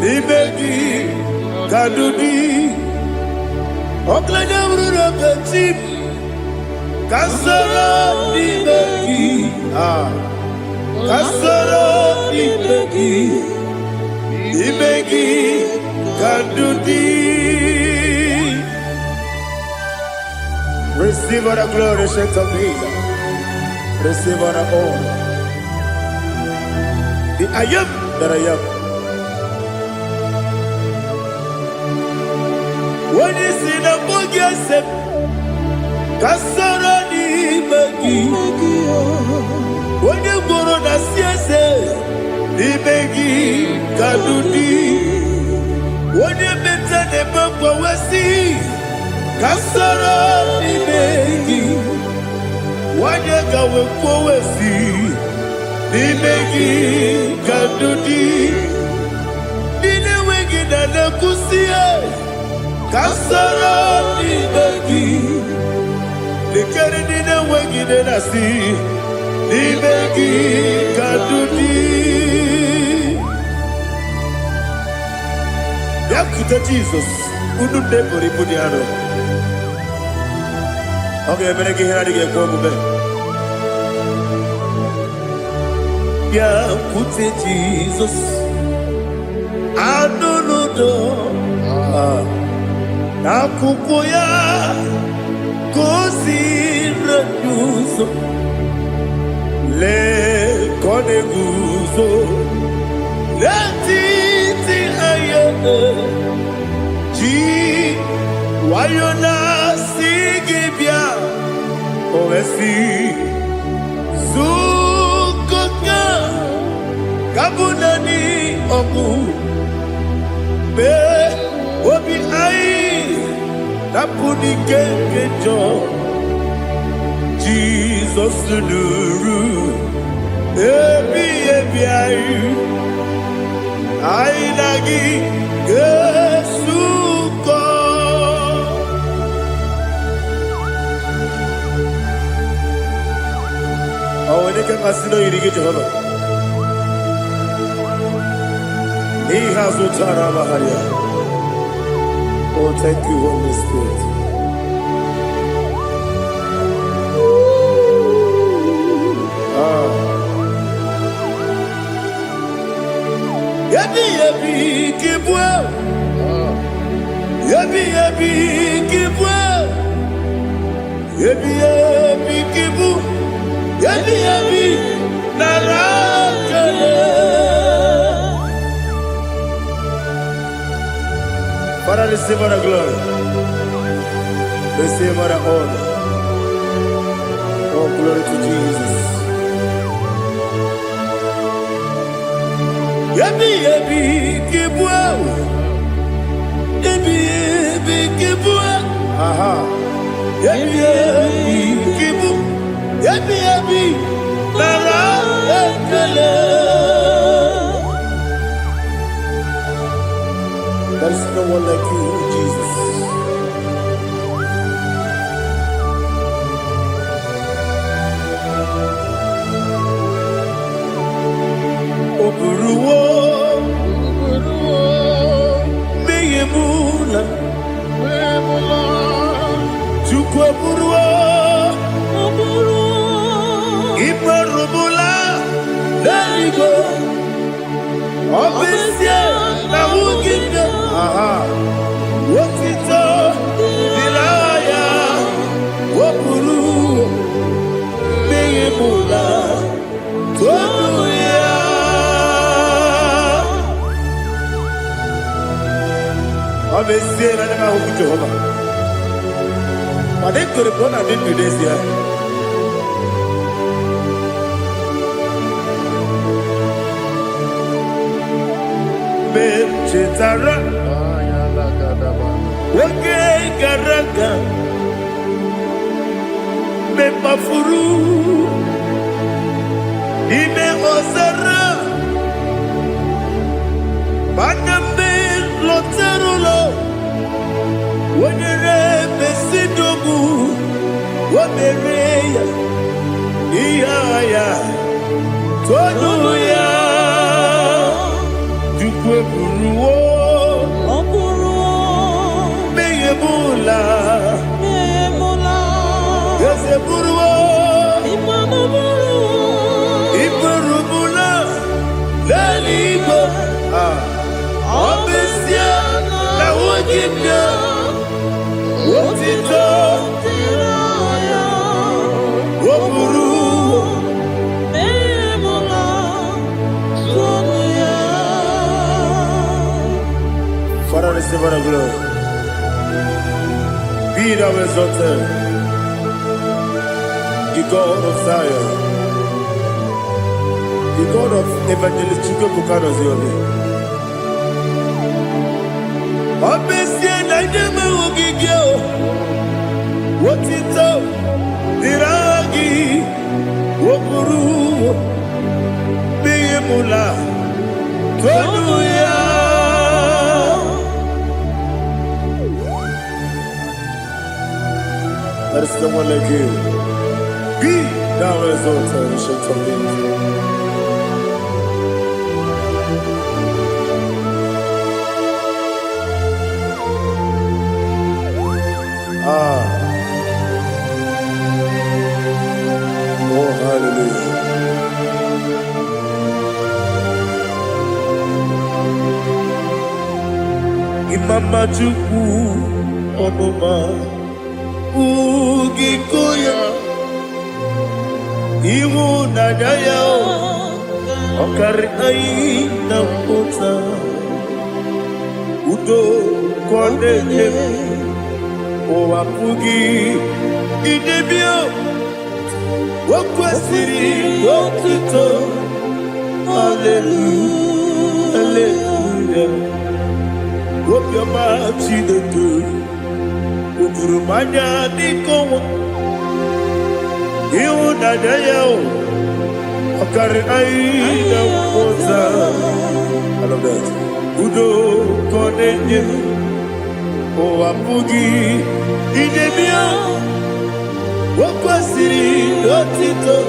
ni begi, kadudi, oklanya urura beti, kasoro ni begi, kasoro ni begi. Imegi Kadudi. Receive all the glory, strength of Jesus. Receive all the honor. The I am that I am. When you see the book, you say, Kasarani Magi. When you go on the CSA, Imegi Kadudi. When you mention the book, we see Kasarani Magi. When kwowesi n'imegi kadudi dine wegi na nekusie kasara n'imegi likeri dine wegi na nasi n'imegi kadudi yakute Jesus unu nebori budiano. Okay, I'm going to get going. Yeah, put it Jesus. I don't know. Nakukoya kosi reduso le koneguso le titi ayane ji wayona sigibia oesi zukoka kabunani oku be obi ai napuni kekejo Jesus nuru ebi ai ai lagi Yesuko awone ke masino irige Jehova ni hazo tara baharia. Oh, thank you, Holy Spirit. Yabi yabi kibwa, yabi yabi kibwa, yabi yabi kibu, yabi yabi narakale. Father, receive our glory, receive our honor. Oh, glory to Jesus. Yabi yabi kibwa, yabi yabi kibwa, aha, yabi yabi kibu, yabi yabi nara ekele. There is no one like you, Jesus. Oburuwo, meyemula, chukwu oburuwo, imarubula, leligo, obesia na wugide, aha, wotito, dilaya, oburuwo, meyemula, toduya. Obviously, I never hope Jehovah. But they could have done a bit today, yeah. Chetara, okay, Garaka, Mepafuru, Ime Osara, Baname Loterulo, Wenere Besidogu, Wamereya, Iaya, Toduya. Buruwo, meyemula, yese buruwo, iburubula, leligo, obesia na wogibia, wotito, woburuwo. Father, receive our glory. Be thou exalted, the God of Zion, the God of Evangelist Chike Bukano Ziobi. Obesie na jeme ugigio, wotito diragi, buru biyemula tonuya. There is someone like you. Be thou exalted, ancient of days. Oh, hallelujah. Imama Chukwu Onuma Ugikoya Iwu Nadaya Okari Aina Pota Udo Kone O Apugi Idebio Wakwasiri Wakito Hallelujah Hallelujah Obioma Chineke Udurumanya Nikowa Iwunanya Yao Okari Aina Pota I love that Udo Konenye O Apugi Idebio Wakwasiri Otito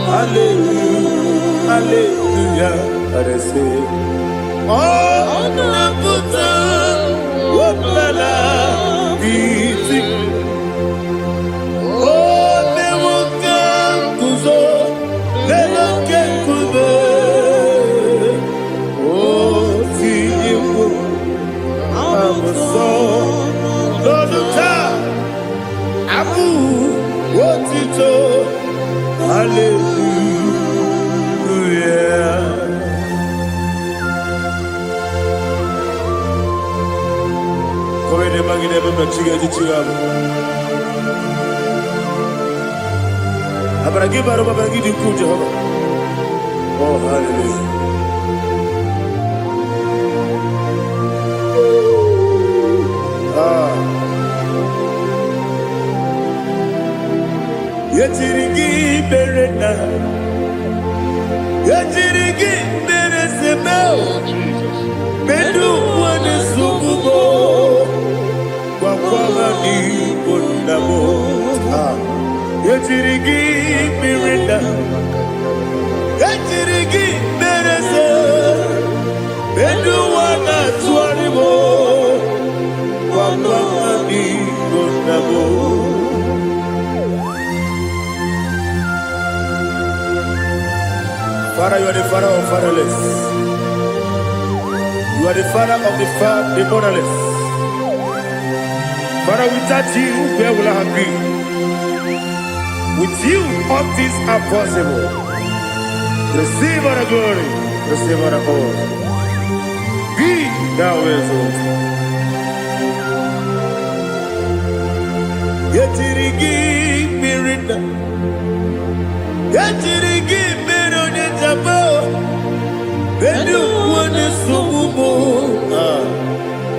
Hallelujah Hallelujah I say Oh Nabuta Wapala Iti Oh Nemuka Kuzo Nemuka Kube Oh Tiyimu Amuso Loduta Abu Otito Hallelujah Come ne magine bebe chiga di chiga Abragi baro abragi di ku Jehovah Oh hallelujah Yetirigi berena Yetirigi beresebel Bedu wane sububo Wakwala ni bundabo Yetirigi berena Yetirigi berese Bedu wana tuaribo Wakwala ni bundabo Father, you are the father of fatherless. You are the father of the motherless. Father, without you, where will I have been? With you, all things are possible. Receive all the glory, receive all the honor. Be thou exalted. Yetirigi mirina, yetirigi mirona jabo. Bedu wane sububo,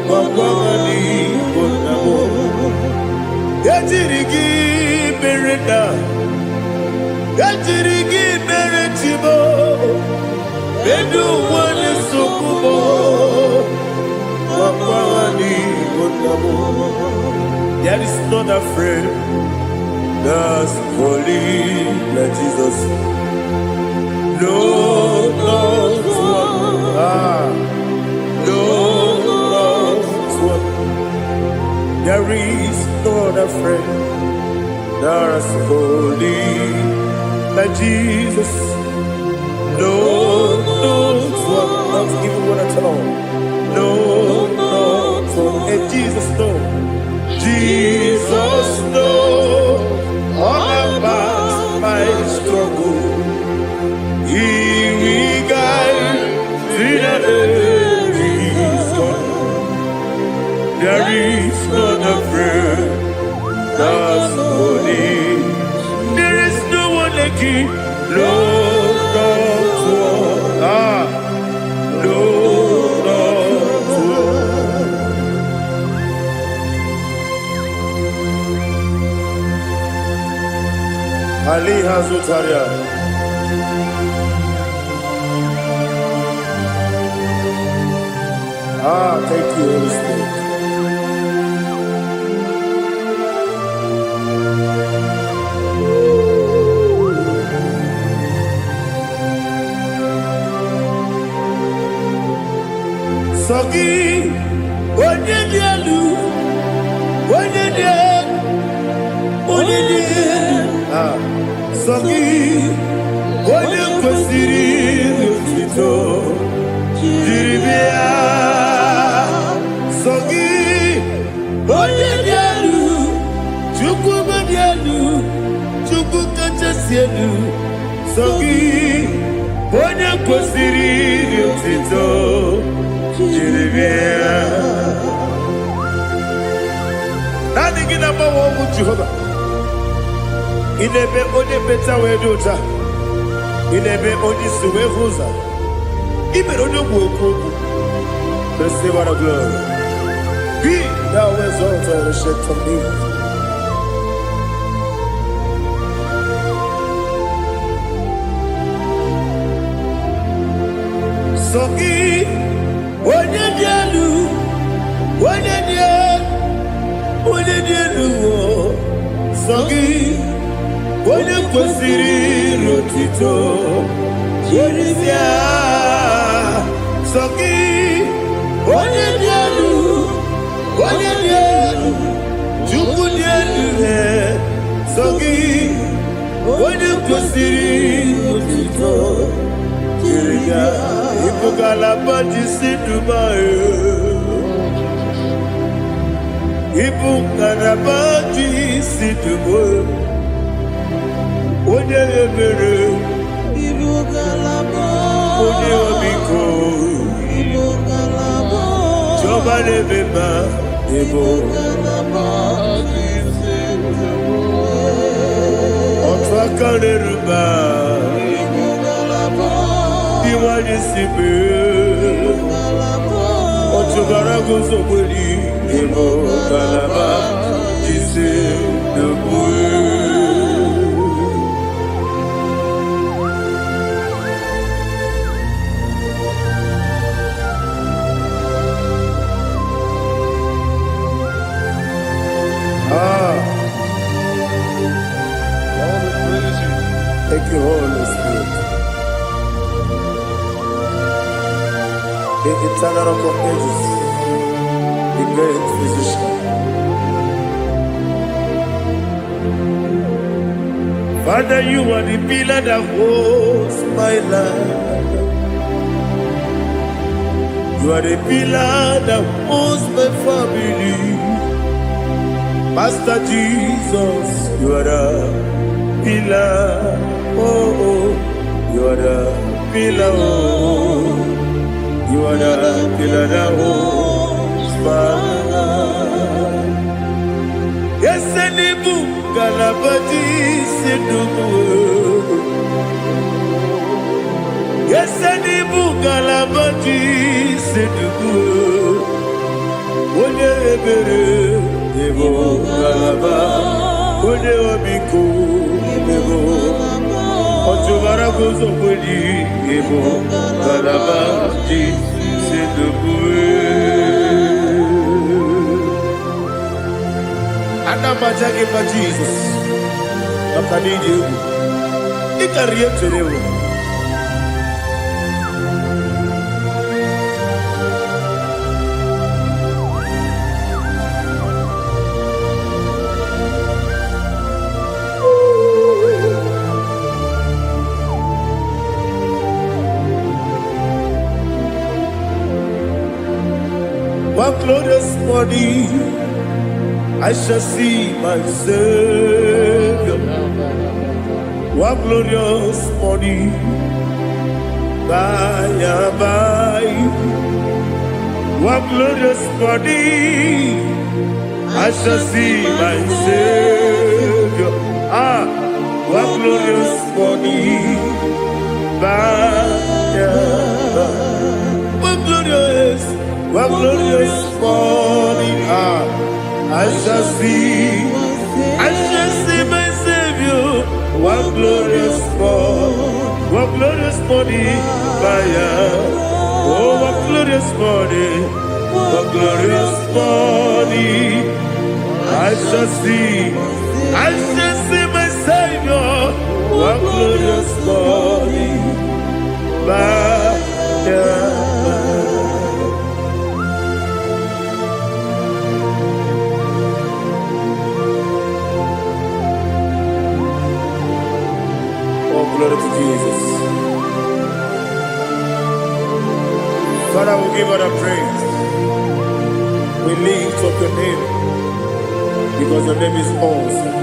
wakwani bonabo. Yetirigi mirina, yetirigi miretibo. Bedu wane sububo, wakwani bonabo. There is not a friend that's holy like Jesus. No, not one. No, not one. There is no other friend that's holy like Jesus. No, not one. Not even one at all. No, not one. And Jesus, no. Jesus knows all about my struggle. He will guide through the days. There is not a friend that's holy. There is no one like you. Lord, not one. Lord, not one. Ali Hazutaria. Thank you, Holy Spirit. Sogi, onye dielu, onye dielu, onye dielu. Sogi, onye kwesịrị otito, jiri bịa. Sogi, onye dielu, Chukwu dielu, Chukwu kachasị elu. Sogi, onye kwesịrị otito. Nani gina mawa omu Jehovah. Inebe onye beta wedota. Inebe onye suwe huza. Ibe onye mwoku. Receive our glory. Be thou exalted and shake from me. Sogi. Onye dielu, onye dielu, Sogi, onye kwesịrị otito, jiri bịa. Sogi, onye dielu, Chukwu dielu, Sogi, onye kwesịrị otito, jiri bịa. Ibugalaba jisi Dubai. Ibugalaba jisi Dubai. Onye ebere. Ibugalaba. Onye omiko. Ibugalaba. Jọba lebeba. Ibugalaba jisi Dubai. Ọtụ aka n'eruba. Iwanye sibe. Otubara gozo kweli. Ibugalaba jisi Dubai. Thank you, Holy Spirit. The eternal rock of ages, the great physician. Father, you are the pillar that holds my life. You are the pillar that holds my family. Master Jesus, you are the pillar. Oh, you are the pillar. Oh, you are the pillar that holds my life. Yes, Enibu Galabati Sidubu. Yes, Enibu Galabati Sidubu. Onye ebere, Ebo Galaba. Onye omiko, Ebo. Otubara gozo kweli, Ebo Galaba Sidubu. Anamajage pa Jesus. Nakanidi you. Ikariye tulewo. One glorious morning, I shall see my Savior. One glorious morning, by and by. One glorious morning, I shall see my Savior. One glorious morning, by and by. One glorious morning, I shall see my Savior. One glorious morning, oh, what glorious morning, what glorious morning. I shall see my Savior, what glorious morning, Oh, glory to Jesus. Father, we give all the praise. We lift up your name because your name is awesome.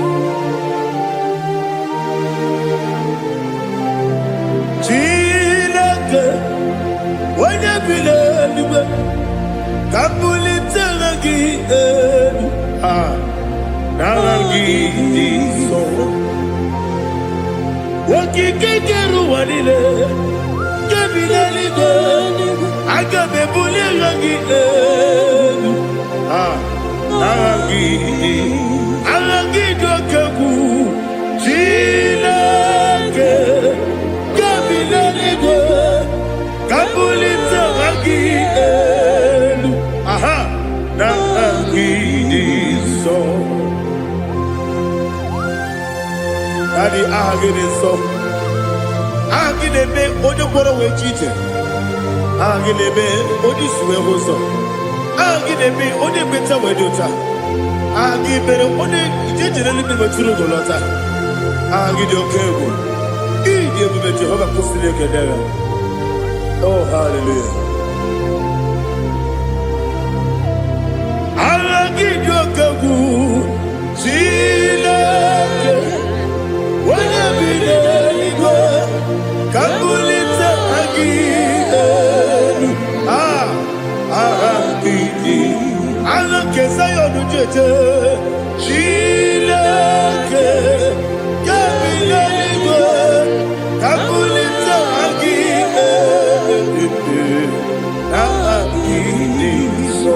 Chineke, onye bile eluigwe, ka mbulite gị elu, n'agha gị dị nsọ. Okike kere ụwa niile, nke bi n'eluigwe, aga m ebuli gị elu, n'agha gị dị oke egwu. Chineke, nke bi n'eluigwe, ka mbulite gị elu, n'agha gị dị nsọ. Daddy, aha gị dị nsọ. Aha gị na-eme onye gwọrọ wee chi ije. Aha gị na-eme onye isi wee hụ ụzọ. Aha gị na-eme onye ekpenta wee dị ụcha. Aha gị mere onye ije jere eluigwe metụrụ ụzọ lọta. Aha gị dị oke egwu. Ị dị ebube Jehova kwụsịrị ekele ya. Oh, hallelujah. Aha gị dị oke egwu. Chineke, onye bi n'eluigwe, ka mbulite gị elu, aha gị dị, aha nke Zayọn jeje. Chineke, ka bi n'eluigwe, ka mbulite gị elu, aha gị dị nsọ.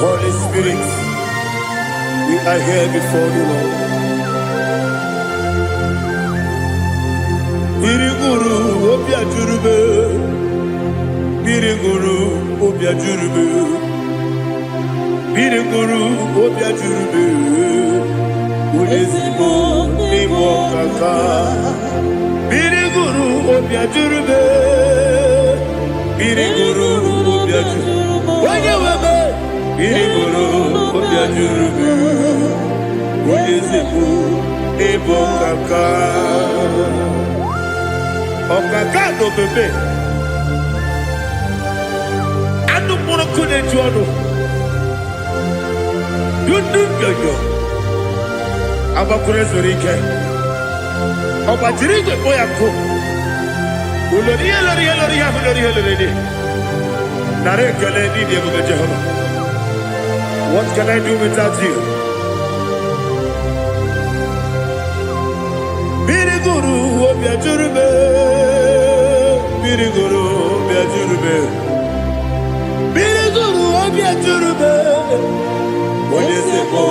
Holy Spirit, we are here before you, Lord. Biriguru obia jurube, biriguru obia jurube, biriguru obia jurube. Ulezimo ni mokaka, biriguru obia jurube, biriguru obia jurube. Wanyewebe. Biriguru obia jurube, ulezimo ni mokaka. Okaka no bebe. Anu moro kune juano. Yundu yoyo. Abakure zorike. Obajirige boyako. Uloriya. Nare kele ni diye Jehova. What can I do without you? Biriguru obia jurube, biriguru obia jurube, biriguru obia jurube. Olezemo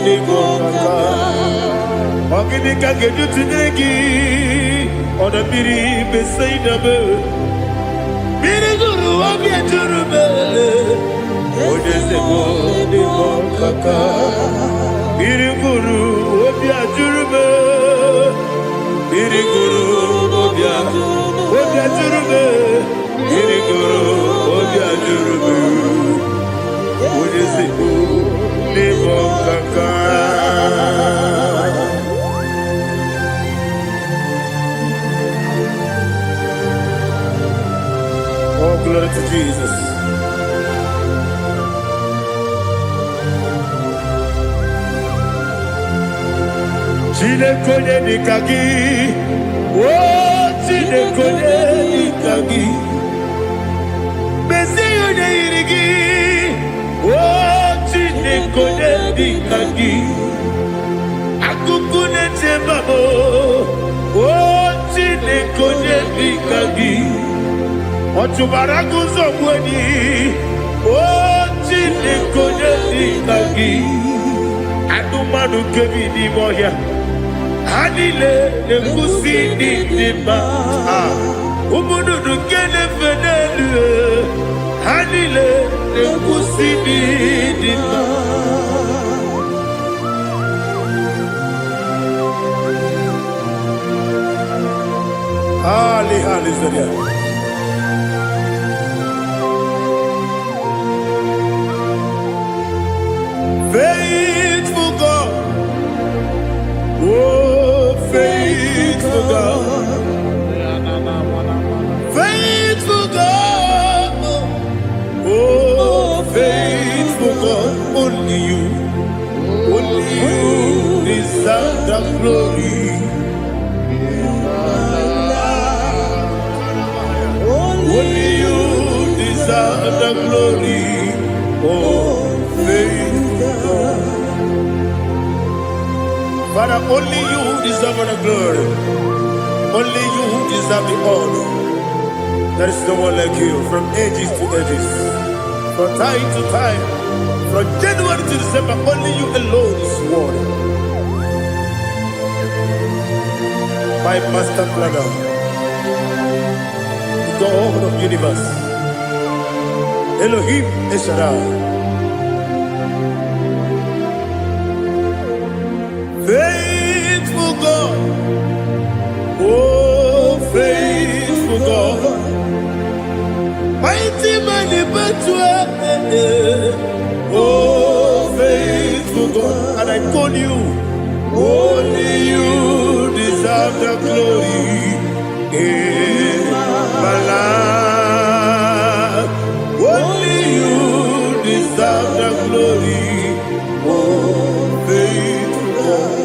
ni mokaka, ogini kageju tunegi, ona biri beseinabe. Biriguru obia jurube, olezemo ni mokaka, biriguru obia jurube. Biriguru obia jurube, biriguru obia jurube. Olezemo ni mokaka. Oh, glory to Jesus. Chinekonye nikagi, oh chinekonye nikagi, Mesiyo ne irigi, oh chinekonye nikagi, Akukune chembabo, oh chinekonye nikagi, Ochubaraguzo mweni, oh chinekonye nikagi. kebi di moya. Anile ne kusi di ma. Umudu kene fenelu. Anile ne kusi di ma. Hallelujah. Faithful God, oh faithful God, faithful God, oh faithful God, only you deserve the glory. Only you deserve the glory, oh faithful God. Father, only you deserve the glory. Only you deserve the honor. There is no one like you from ages to ages, from time to time, from January to December. Only you alone is worthy. My master planner, God of universe, Elohim Eshadai, faithful God, oh faithful God, mighty man in battle, oh faithful God, and I call you, only you deserve the glory. My life, only you deserve the glory. Oh, faithful God,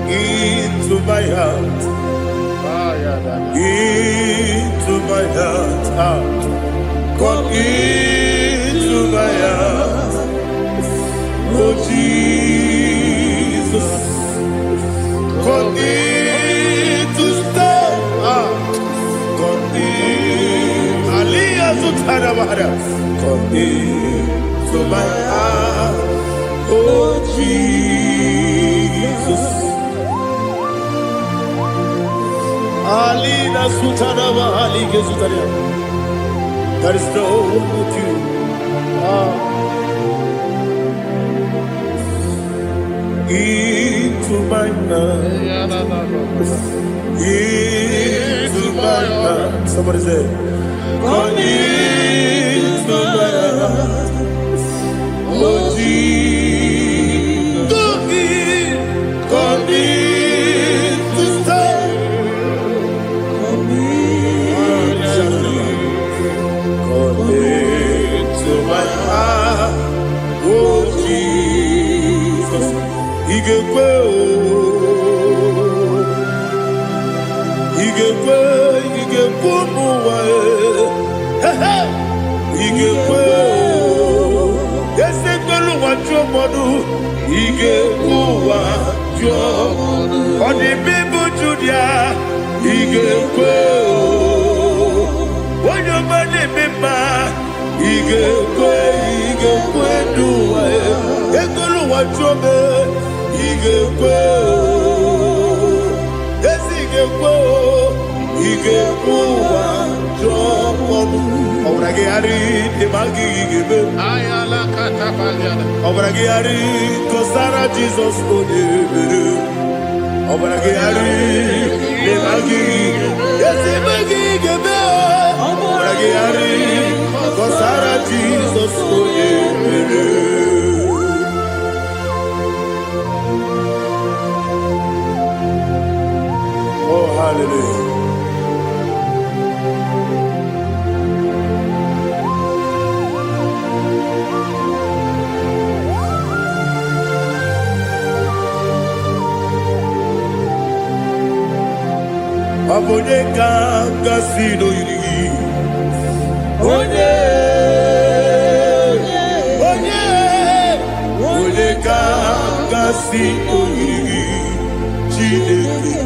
into my heart, into my heart, come into my heart. Oh Jesus, come into stay. Come into my heart, oh Jesus. Alina Sutanaba Ali Gezutaria. There is no one with you. Into my heart, into my heart. Somebody say, come into my heart, oh Jesus. Come in to stay. Come into my heart, oh Jesus. He can go. He can go. He can go. He can go. Yes, they go what your mother. He can go what your on the people Julia. He can go. When your money member. He can go. He can go do it. They go what your man. He can go. Yes, he can go. He can go what your Obragiari, the Magi given. Ayala Catapaliana. Obragiari, Cosara Jesus, Obragiari, the Magi, yes, the Magi given. Obragiari, Cosara Jesus, oh, hallelujah. Abone kasino yiri. Onye kasino yiri. Chineke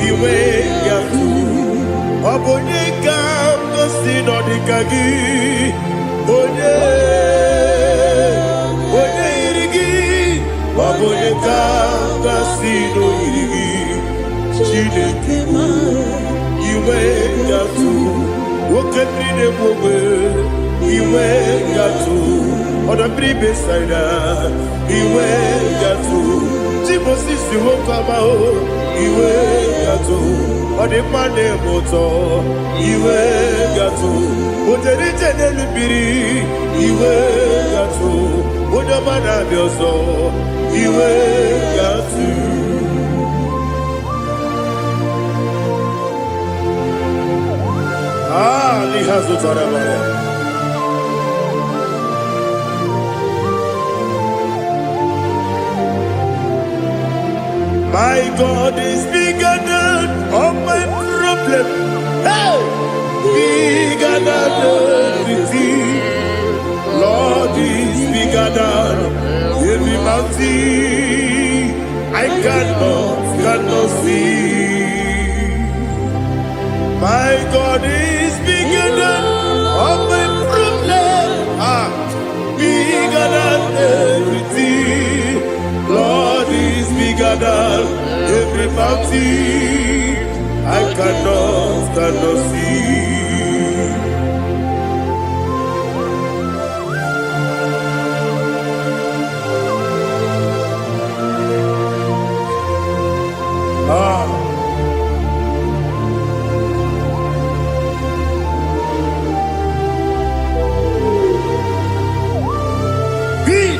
iwe yatu. Abone kasino dikagi. Onye yiri. Abone iwe gatu woke nine bobe iwe gatu oda bribe saida iwe gatu timosisi wokama o iwe gatu odi mane moto iwe gatu oderi tenelu biri iwe gatu oda mana bioso iwe gatu. Lihazu tarabaya. My God is bigger than all my problem. Hey, bigger than everything. Lord is bigger than every mountain. I cannot see. My God is bigger than all my problem. Bigger than everything. Lord is bigger than every mountain. I cannot see.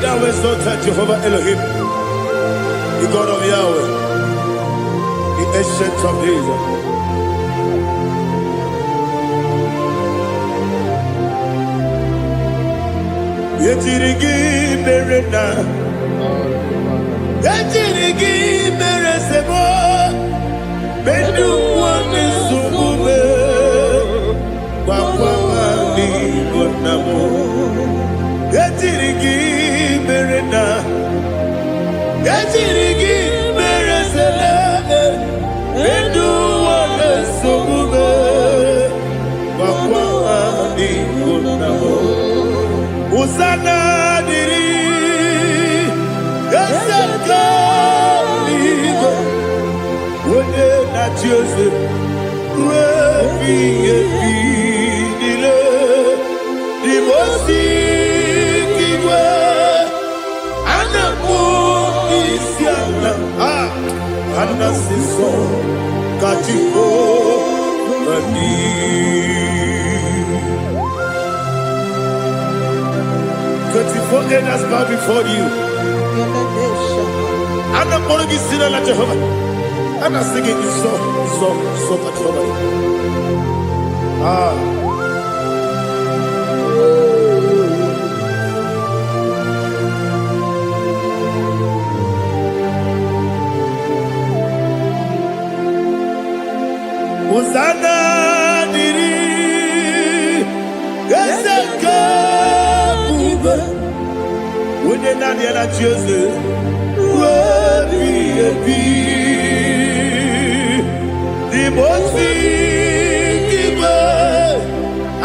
Thou exalted Jehovah Elohim, the God of Yahweh, the ancient of days. Yetirigi merena, yetirigi meresemo, bendu wane sumube, kwa mani bonamo. Yetirigi merena, yetirigi meresele, bendu wane sumube, kwa mani bonamo. Usana diri, yesaka ligo, wone na Jose, webi dile, dimosi kiwe, anamu isiana, anasiso kachiko mani. Foreigners bow before you. I'm not going to be seen like Jehovah. I'm not singing this song much Jehovah. Hosanna diri, Yesaka Buba. When you're not here, I choose it. The most giver,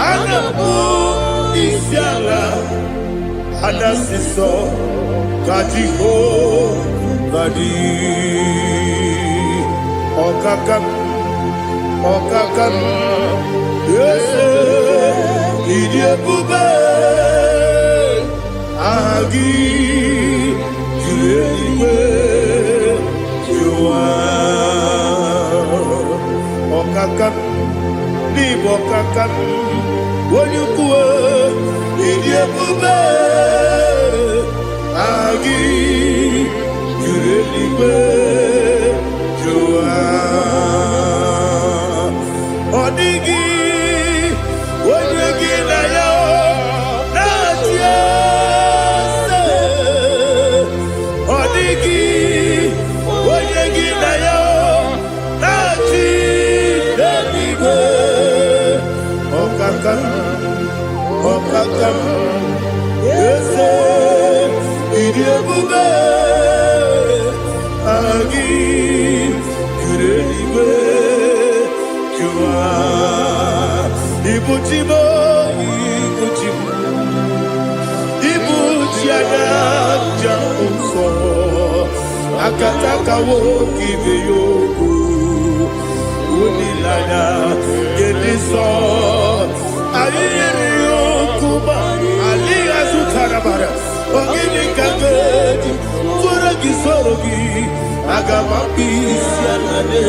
and the moon is yalla, and the sister, Kajiho, Badi, Okakam, yes, Idia Buba. Agi, Juliwe, Jua, Okakam, Nibokakam, Wanyukua, Idiabube, Agi, Juliwe, Jua, Odigi, Wanyugina. Okakam, yes, Idiabube, Agi, Kurelibe, Jua, Ibujibo, Ibujiana, Jamso, Akataka wo kiveyoku, Onilaya, Gediso, Ayeri Okuba, Ali Azukarabara, Ogini Kagedi, Furagi Sorogi, Agamapi, Sianade,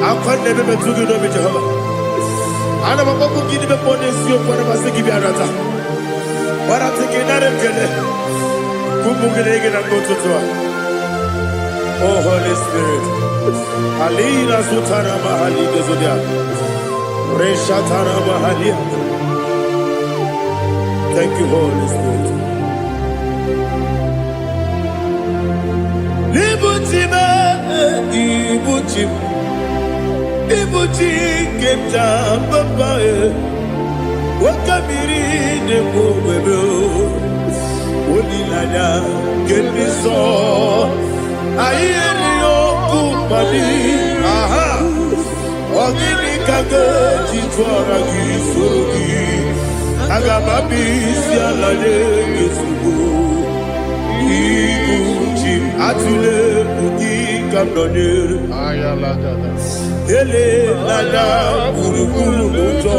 I can't never do it over Jehovah. I never go give the bonus you for a Masiki Biarata. What I'm thinking, I don't get it. Kumugin and go to Oh, Holy Spirit. Alina Sutana Mahali Gazodia. Reshatana Mahali. Thank you, Holy Spirit. Libutima, Ibutim. Ibuti kemta babae wakamiri de bobebe onilanya kemiso ayeni okupadi aha ogini kage titwara gisugi agamabi sialale gesugo ibuti atule bugi kamdonir ayalagada ele lala buruburu moto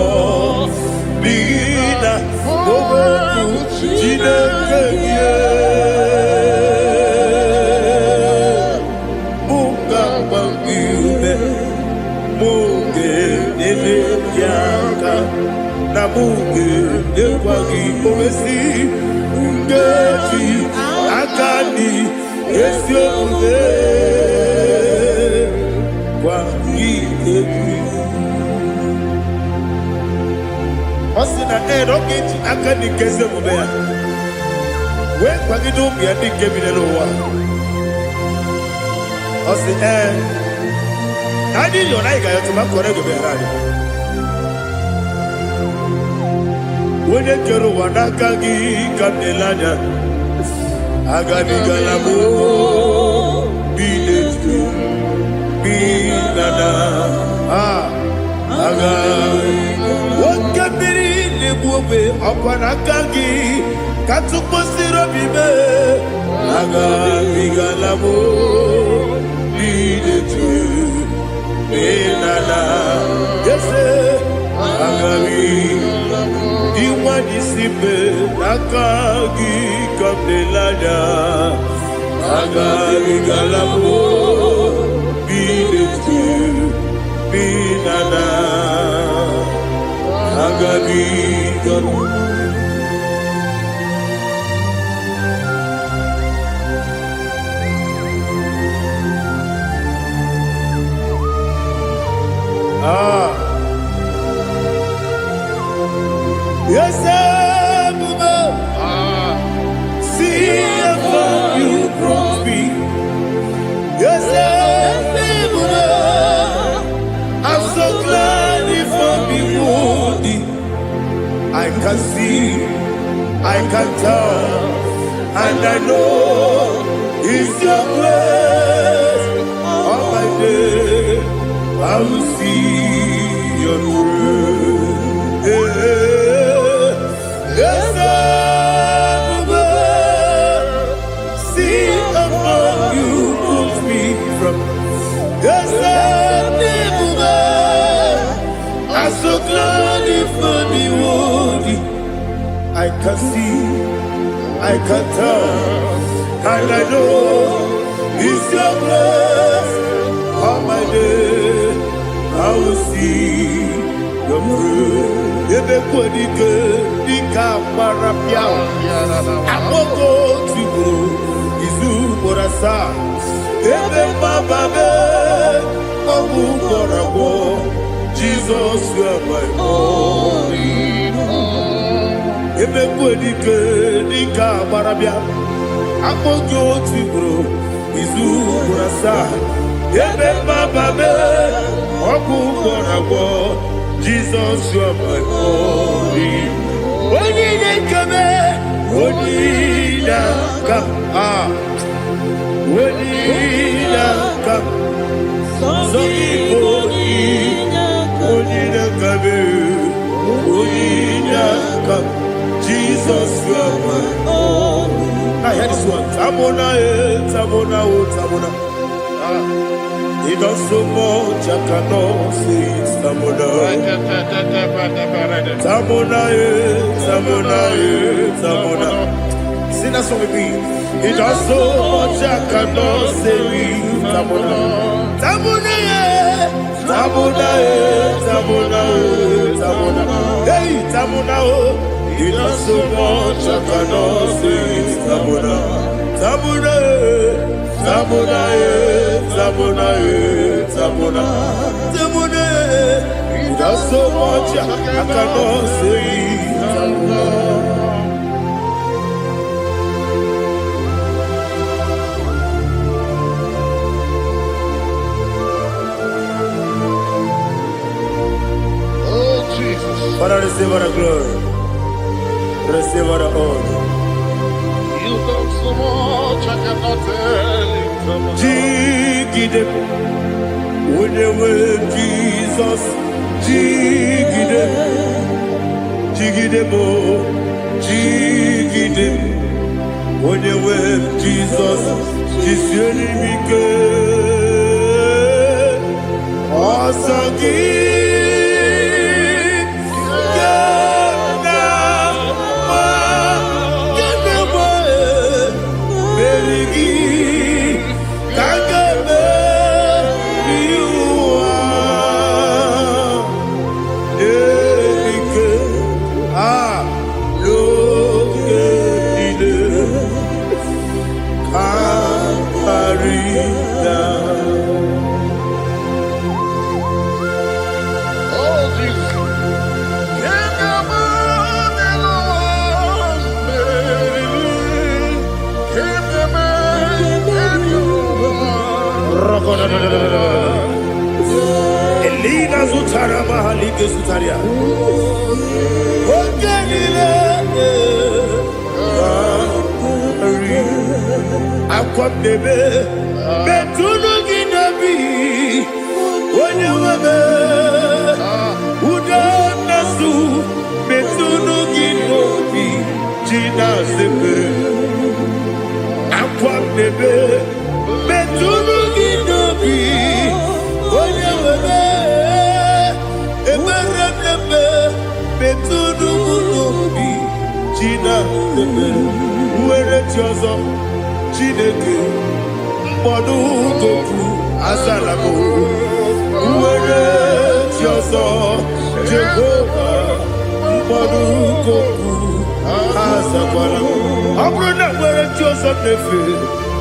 bina oboku jinekeye munga bangiume munge nele yaka na munge nekwagi owesi ungefi akani esiode Osina rocket akani keze mubea. We kwagido bia di kebile wa. Osi nadi yo na igayo tuma kore go be radi. Wode kero wanaka gi kabelanya. Agani galamo biletu. Binana aga wakabiri nebuwe apanakagi katuposiro bibe aga bigalamo bidetu binana yese aga diwani sibe nakagi kabelada aga bigalamo Binana Agabi Yes, see how you brought me. Yes, I'm so glad if I'm holy. I can see, I can tell, and I know it's your grace. On my day, I will see your grace. Yes, see how you put me from. Yes, I'm so glad if I'm holy. I can see, I can tell, and I know it's your grace. On my day, I will see your grace. Everybody good, the camera piao. I'm going to go, Izu Borasa. Everybody, Jesus, you are my only home. Everybody good, the camera piao. I'm going to go, Izu Borasa. Everybody, Jesus, you are my only. When you come, when you come, when you come, so you come, Jesus, you are my all. Now hear this one. Tamona, Tamona, oh, Tamona. He does so much, I cannot say it. Tamona. Tamona, Tamona, Tamona. Sing that song with me. He does so much, I cannot say it. Tamona. Tamona, Tamona, Tamona, Tamona. Hey, Tamona, oh. He does so much, I cannot say it. Tamona. Tamona, Tamona, Tamona, Tamona, Tamona. He does so much, I cannot say it. Tamona. Father, receive our glory. Receive our honor. You done so much, I cannot tell you. Jigide, when you were Jesus, Jigide, Jigide mo, Jigide, when you were Jesus, Jisuni Mike, Osagi. Elina Zutara Mahalike Sutaria. Aqua bebe, Betunu Ginabi, when you were Udanasu, Betunu Ginobi, Gina Zebe, Aqua bebe, Betunu Ginobi, when you were Betunu Ginobi, Gina Zebe, where it was. Chineke mkpọdụ goku azalamo nwere chi ọzọ Jehova mkpọdụ goku azakwala ọ bụrụ na nwere chi ọzọ na-efe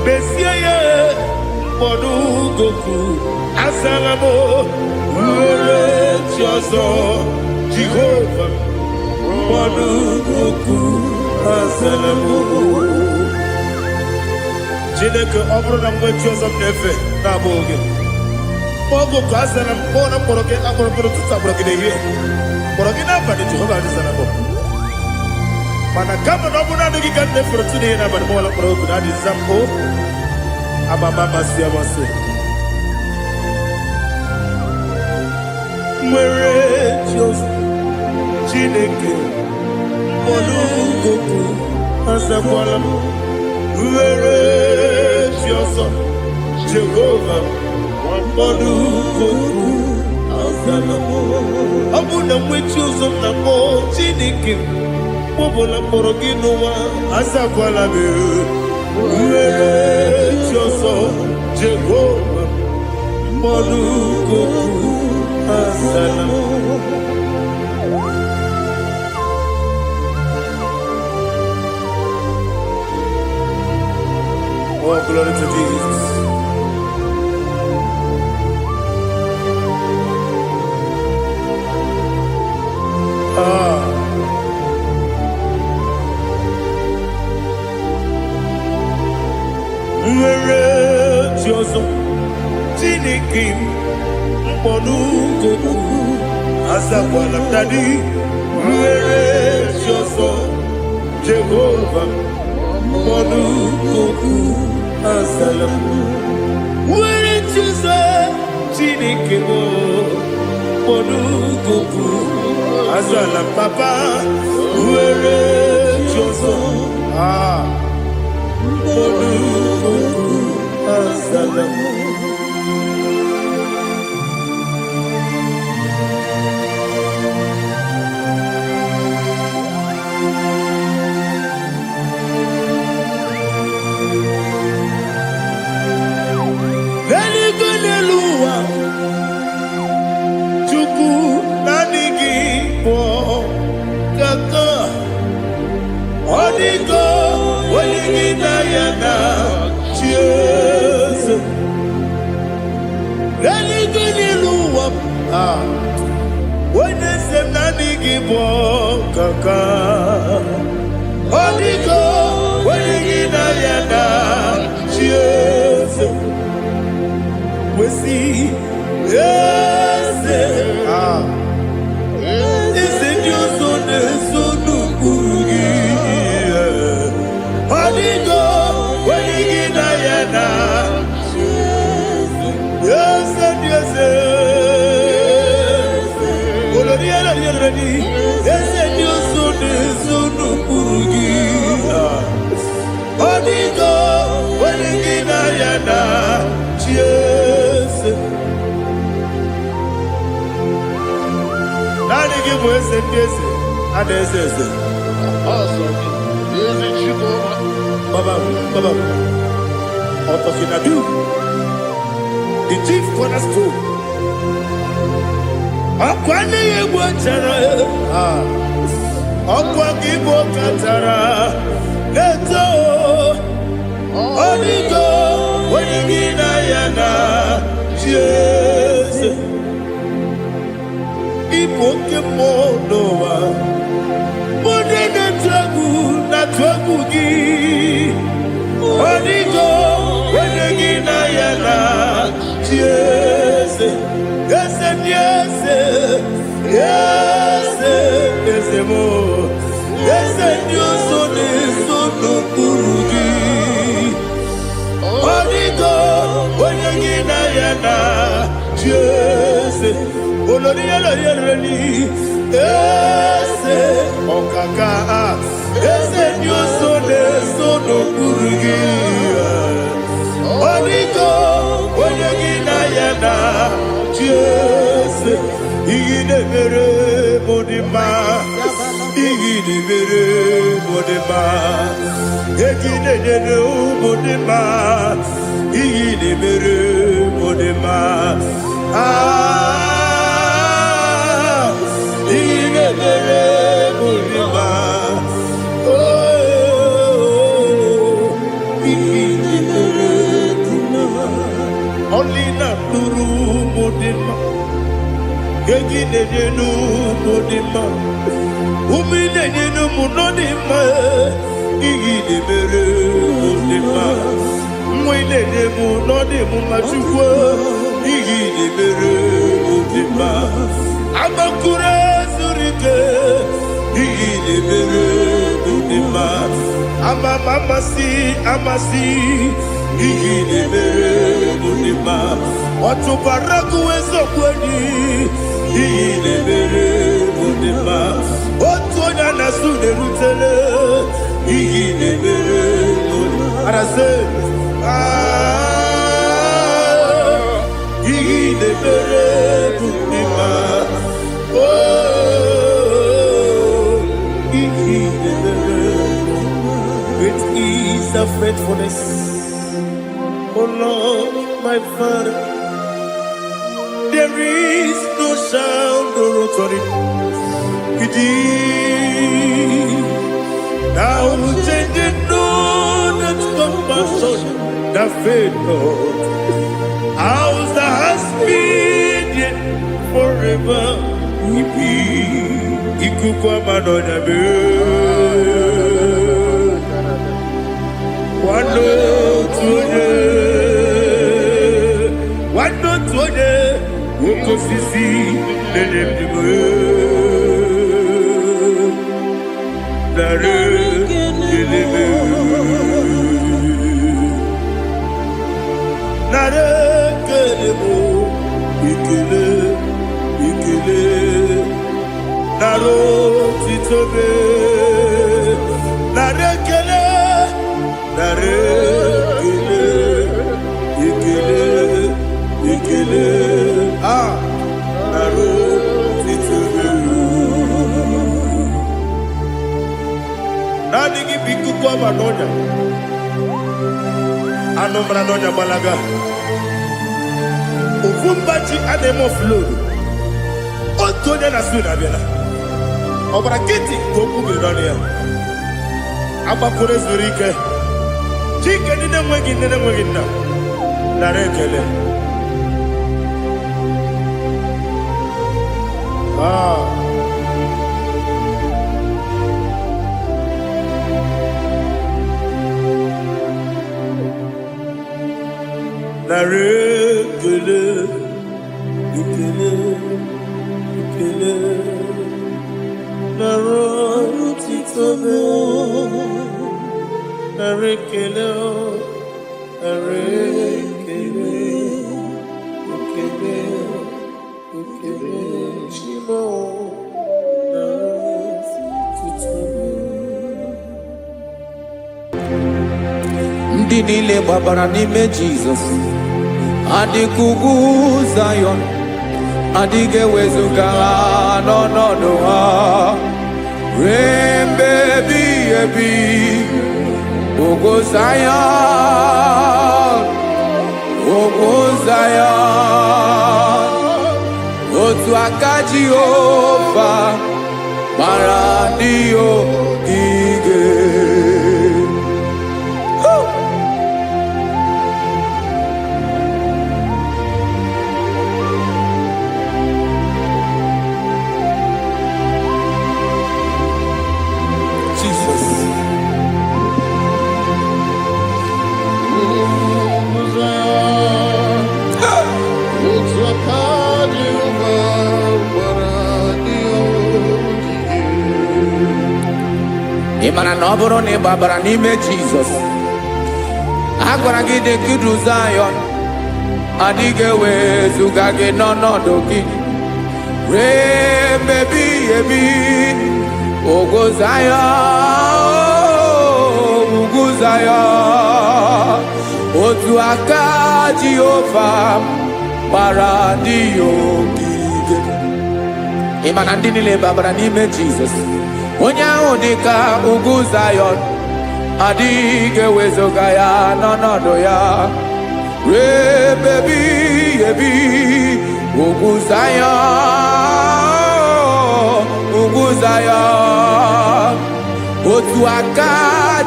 mesie ya mkpọdụ goku azalamo nwere chi ọzọ Jehova mkpọdụ goku azalamo. Chineke ọ bụrụ na mgbe chi ọzọ na-efe na-abụ oge ọgụ ka a zara mkpọ na mkpọrọ gị akpọrọ mkpọrọ tutu akpọrọ gị n'ehihie mkpọrọ gị n'abalị Jehova adịzara mbọ mana kama na ọ bụrụ na adịghị ka nne fere tu n'ihe n'abalị mọla mkpọrọ ogu na adịza mbụ amama amasị amasị nwere chi ọzọ Chineke mkpọrọ ogu azakwala m nwere chi ọzọ Jehova mkpọdụ goku azalamo ọ bụ na nwe chi ọzọ na mbọ Chineke mkpọbụla mkpọrọ gị n'ụwa azakwala m nwere chi ọzọ Jehova mkpọdụ goku azalamo. Oh, glory to Jesus. Nwere chi ọzọ Chineke mkpọdụ goku azakwala m dadi nwere chi ọzọ Jehova mkpọdụ goku azalamo nwere chi ọzọ Chineke mkpọdụ goku azala papa nwere Joso. Ah. Asalam. The chief cornerstone. Akwane yebo chara. Akwa kibo katara. Leto. Onigo. Wenigina yana. Jesus. Ipo kemo noa. Mode na tragu gi. Onigo. Wenigina yana. Yes, yes, yes, yes, yes, more. Yes, Dios son eso no purugi. Onigo, oyegina yana. Yes, oloria la yereni. Yes, okaka. Yes, Dios son eso no purugi. Onigo, oyegina yana. Yes, igine mere modima, igine mere modima, igine mere modima, igine mere modima. Ah, igine mere modima. Oh, igine mere modima. Only not Nuru Modima. Yegine Nenu Modima. Umine Nenu Munodima. Igine Mere Modima. Mwine Nemu Nodimu Machukwa. Igine Mere Modima. Amakure Zurike. Igine Mere Modima. Amasi. Igine mere modima, watu baraku wezo kweni. Igine mere modima, watu onyana sude rutele. Igine mere modima, arase. Igine mere modima, oh, igine mere modima. Great is the faithfulness. Oh Lord, my Father, there is no sound or authority. Now changing no that compassion, the faith, Lord. How's the husband yet forever we be? Ikukwa manonya be. Wano tuye. Wano tuye. Woko sisi. Nedem diwe. Nare. Kelebe. Nare. Kelebo. Ikele. Naro titobe. ekele nara otito Nani gị bụ ikuku ọma n'ọnya anụ mara n'ọnya gbalaga ofu mgbaji a na-eme ofload otu onye na-asụ na-abịala ọbara kịtị ka okwu gị n'ọnụ ya agbapụrụ ezuru ike chike ndị na-enweghị nne na-enweghị nna nara ekele nara ekele ekele ekele nara otito nara ekele nara ekele ekele ekele chimo nara otito ndị niile gbabara n'ime Jizọs adịghị ugwu Zayọn adịghị ewezuga ha n'ọnọdụ ha ruo mgbe ebighị ebi ugwu Zayọn ugwu Zayọn otu aka Jehova gbara ndị ogige ị mara na ọ bụrụ na ị gbabara n'ime Jizọs a gwara gị dị kudu Zayọn adịghị ewezuga gị n'ọnọdụ gị ruo mgbe ebighị ebi ugwu Zayọn ugwu Zayọn otu aka Jehova gbara ndị ogige ị ma na ndị niile gbabara n'ime Jizọs onye ahụ dị ka ugwu Zayọn adịghị ewezuga ya n'ọnọdụ ya ruo mgbe ebighị ebi ugwu Zayọn ugwu Zayọn otu aka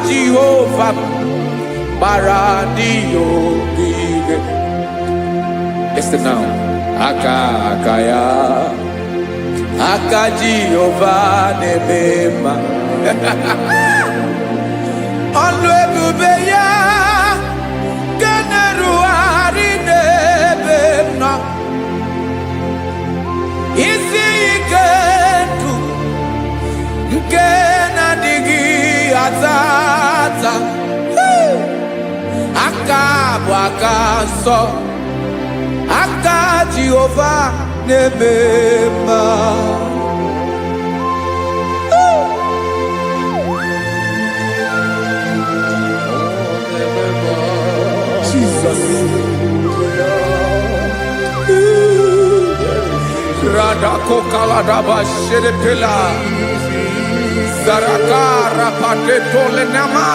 Jehova gbara ndị ogige. Listen now. Aka ya aka Jehova na-eme mma ọlụ ebube ya ga na-erugharị n'ebe m nọ isi ike ndụ nke na-adịghị ata ata aka bụ aka nsọ aka Jehova na-eme mma Jesus Radako Kaladaba Shedepela Zarakara Padetole Nama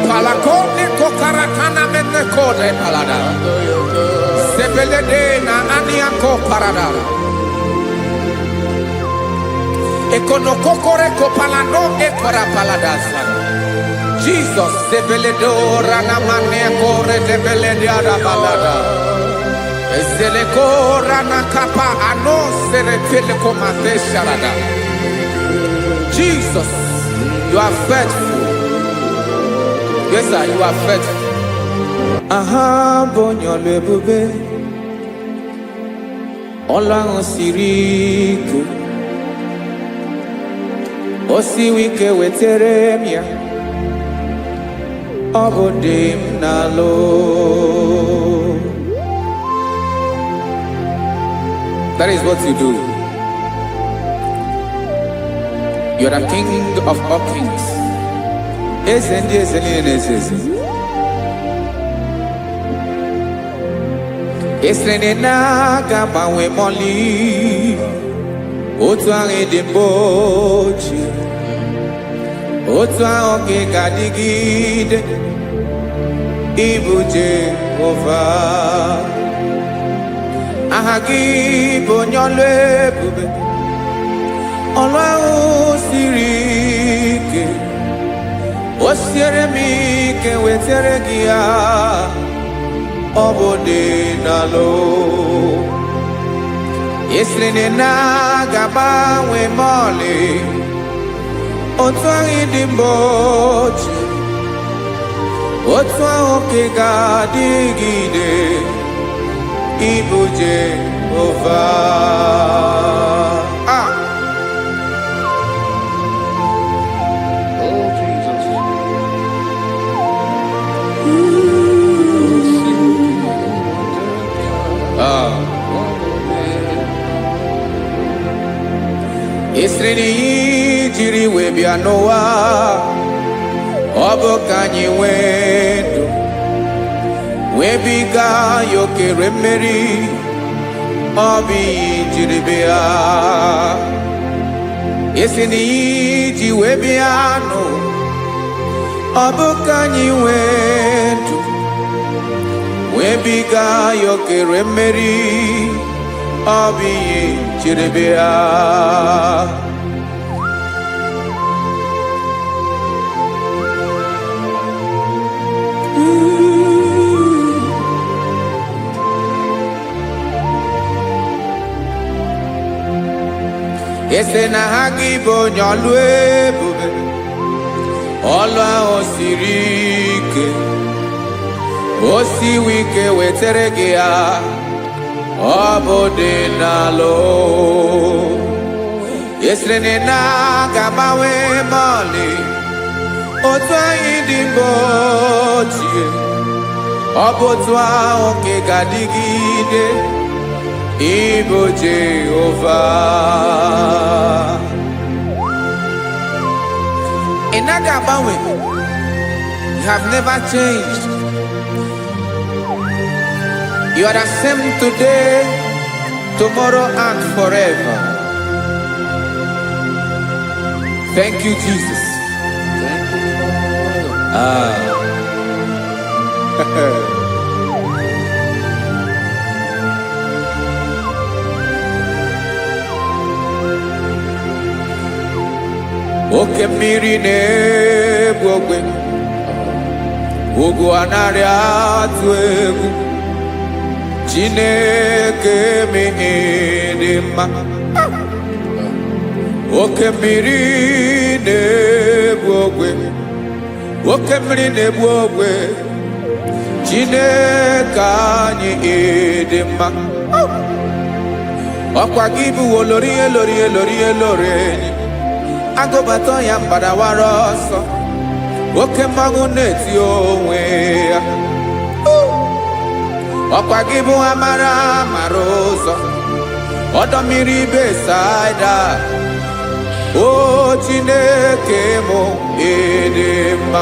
Palakone Kokarakana Menekode Palada Sebelede na Aniako Parada Ekonokokore Kopalano Ekora Paladasa Jesus Sebeledo Ranamane Kore Debeledia Balada Ezeleko Ranakapa Ano Serepeleko Mate Sharada Jesus, you are faithful. Yes, sir, you are faithful. Aha, bonyo lebube. Ola siriku. Osi wike weteremia. Obodim nalo. That is what you do. You are the King of all kings. Esrene na gabanwe moli otu ahụ dị mgbochi otu ahụ ka ị ga-adịgide ịbụ Jehova. Aha gị bụ onye ọlụ ebube, ọlụ ahụ siri ike. O siere m ike wetere gị ya, ọ bụ dị n'alụ. Esiri na ga-agbanwe m ọlị otu ahụ dị mgbochi otu ahụ ka ị ga-adịgide ịbụ Jehova. Oh, Jesus. Esiri na ihe jiri wee bịa n'ụwa, ọ bụ ka anyị nwee ndụ wee biga ya okere mmeri. Ọ bụ ihe jiri bịa. Esi na ihe ji wee bịa nụ, ọ bụ ka anyị nwee ndụ wee biga ya okere mmeri. Ọ bụ ihe jiri bịa. Ese na ha gị bụ onye ọlụ ebube, ọlụ ahụ siri ike. O siwe ike wetere gị ya, ọ bụ dị n'alụ. Esere na ga-agbanwe m ọlị otu anyị dị mgbochi, ọ bụ otu ahụ ka ị ga-adịgide ịbụ Jehova. Ị naghị agbanwe. You have never changed. You are the same today, tomorrow, and forever. Thank you, Jesus. Thank you, Lord. Oke mmiri na-egbu ogwe, ugwu anaghị atụ egwu. Chineke mee dị mma. Oke mmiri na-egbu ogwe, oke mmiri na-egbu ogwe. Chineke anyị dị mma. Ọkwa gị bụ olori elori elori elori enyi, agụbata ya mbadawara ọsọ. Oke mmanwụ na-eti onwe ya. Ọkwa gị bụ amara amara ụzọ, ọdọ mmiri Besaida. O Chineke mụ ịdị mma.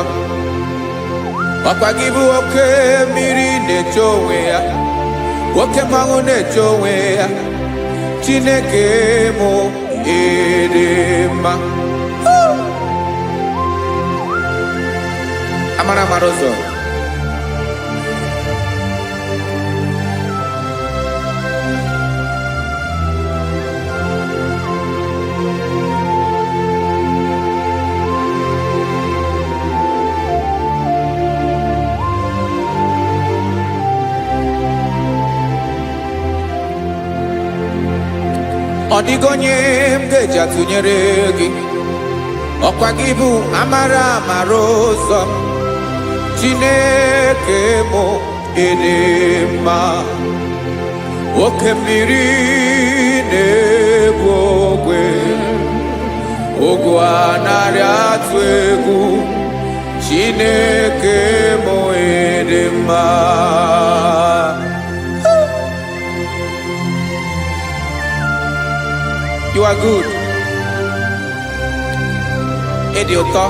Ọkwa gị bụ oke mmiri na-eche onwe ya, oke mmanwụ na-eche onwe ya. Chineke mụ ịdị mma. Amara amara ụzọ. Ọ dịghị onye m ga-eji atụnyere gị. Ọkwa gị bụ amara amara ụzọ. Chineke mụ ịdị mma. Oke mmiri na-egbu ogwe, ogwu anaghị atụ egwu. Chineke mụ ịdị mma. You are good. Ịdị ụtọ.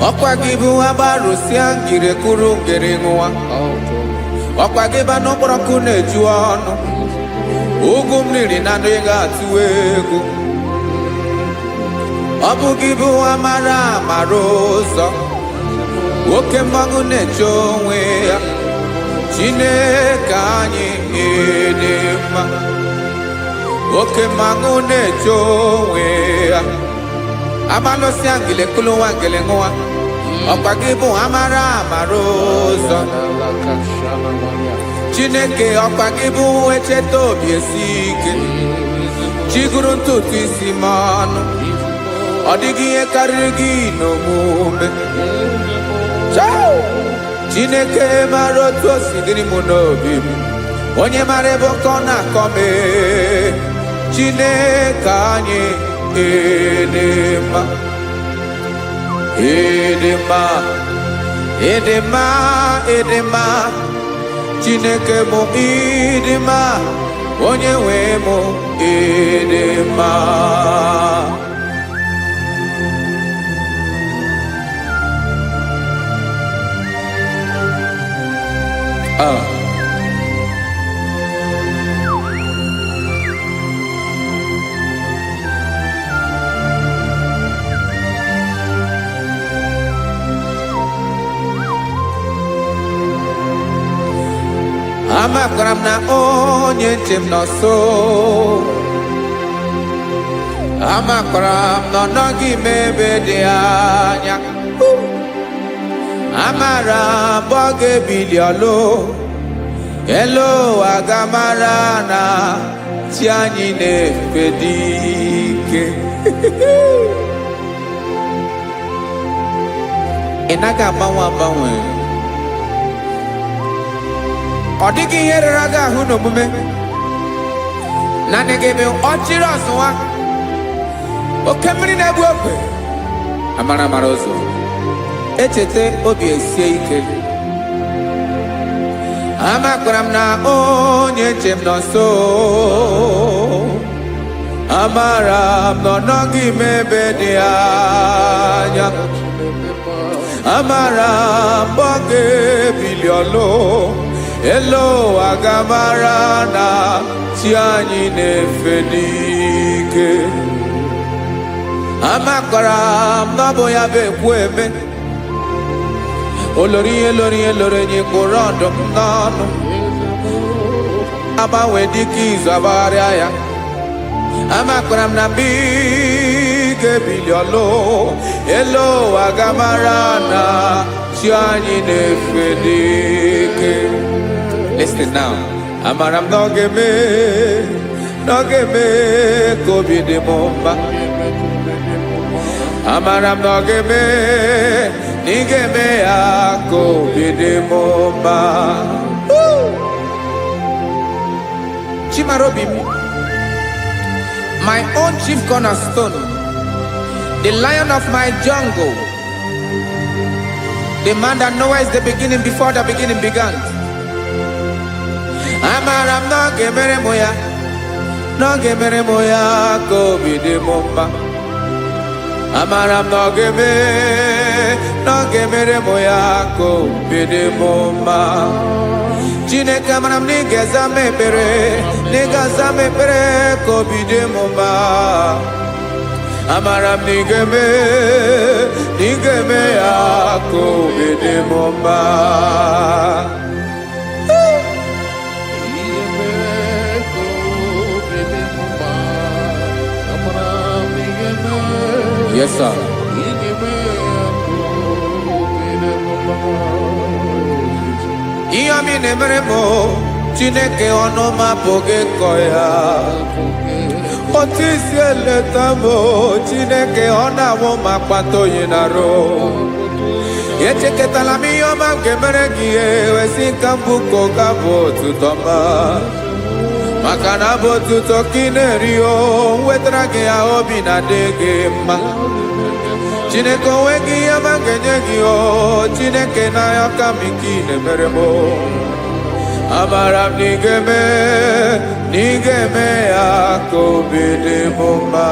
Ọkwa gị bụ agbarụsịa ngire kụrụ ngere nwa. Ọkwa gị ba n'ụkpọrọkụ na-eju ọnụ. Ugwu mmiri na ndị ga-atụ egwu. Ọ bụ gị bụ amara amara ụzọ. Oke mmanwụ na-eche onwe ya. Chineke anyị dị mma. Oke mmanwụ na-eche onwe ya. Abalụsịa ngile kụrụ nwa ngele nwa. Ọkwa gị bụ amara amara ụzọ. Chineke ọkwa gị bụ echeta obi esi ike. Chiguru ntutu isi m ọnụ. Ọ dịghị ihe karịrị gị n'omume. Chineke mara otu o si dịrị m n'obi m. Onye mara ebe ọkọ na-akọ m. Chineke anyị dị mma. Ịdị mma, ịdị mma, ịdị mma. Chineke mụ ịdị mma. Onye nwe mụ ịdị mma. Amakwara m na onye nche m nọ nso. Amakwara m na ọ nọghị m ebe dị anya. Amara m ọ ga-ebili ọlụ. Elu aga mara na chi anyị na-efe dị ike. Ị naghị agbanwe agbanwe. Ọ dịghị ihe rere gị ahụ n'omume. Naanị gị bụ ọchịrị ọzụwa. Oke mmiri na-egbu ogwe. Amara amara ụzọ. Echeta obi esie ike. Amakwara m na onye nche m nọ nso. Amara m na ọ nọghị m ebe dị anya. Amara m ọ ga-ebili ọlụ. Elu aga mara na chi anyị na-efe n'ike. Amakwara m na ọ bụ ya bụ ekwu eme. Olori ihe lori ihe lori enyi kwụrụ ọdụm n'ọnụ. Agbanwe dịka izu agbagharịa ya. Amakwara m na mgbe ị ga-ebili ọlụ. Elu aga mara na chi anyị na-efe n'ike. Listen now. Amara m na ọ ga-eme ka obi dị m mma. Amara m na ọ ga-eme na ị ga-eme ya ka obi dị m mma. Chimarobi m, my own chief cornerstone, the lion of my jungle, the man that knows the beginning before the beginning began. Amara m na ọ ga-emere m ya, na ọ ga-emere m ya ka obi dị m mma. Amara m na ọ ga-emere m ya ka obi dị m mma. Chineke amara m na ị ga-aza m ekpere, na ị ga-aza m ekpere ka obi dị m mma. Amara m na ị ga-eme ya ka obi dị m mma. Yes, sir. Ihe ọmị na-emere m Chineke ọnụ m apụghị ịkọ ya. Otu isi eleta m Chineke ọ na-awụ m akpata oyi n'arụ. Echeketala m ihe ọma m ga-emere gị ihe wesị ka m bụkọ ga-abụ otuto ma. Maka na bụ otuto ka ị na-eri o wetara gị ya obi na-adị gị mma. Chineke onwe gị ihe ọma m ga-enye gị o Chineke n'anya ka m ike ị na-emere m. Amara m na ị ga-eme ya ka obi dị m mma.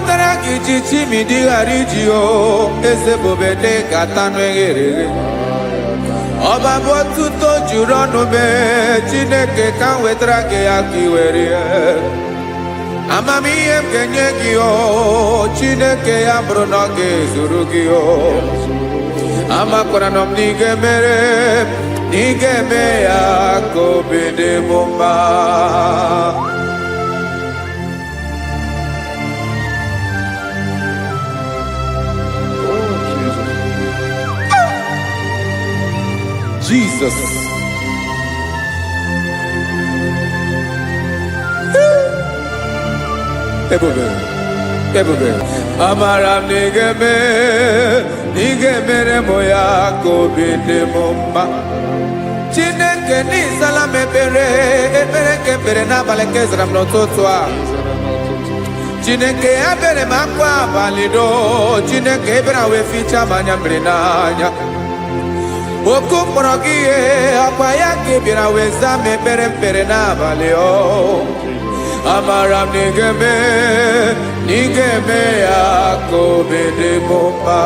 wetara gị ji chimidi ghara iji o eze bobede ga-atanụ eghere ọba bụ otuto juru ọnụ mee Chineke ka m wetara gị ya ka i were ya amamihe m ga-enye gị o Chineke ya bụrụ na ọ ga-ezuru gị o amakwara na m na ị ga-emere na ị ga-eme ya ka obi dị m mma. Jesus. Ebube. Amara m na ị ga-emere m ya ka obi dị m mma. Chineke n'ịzala m ekpere nke ekpere n'abalị nke zara m n'ụtụtụ a. Chineke ya bere m akwa abalị do. Chineke ebere wee fichaa m anya mmiri n'anya. Oku mkpọrọ gị ihe akwa ya ka ị bịara wee zaa m ekpere mpere n'abalị o amara m na ị ga-eme ya ka obi dị m mma.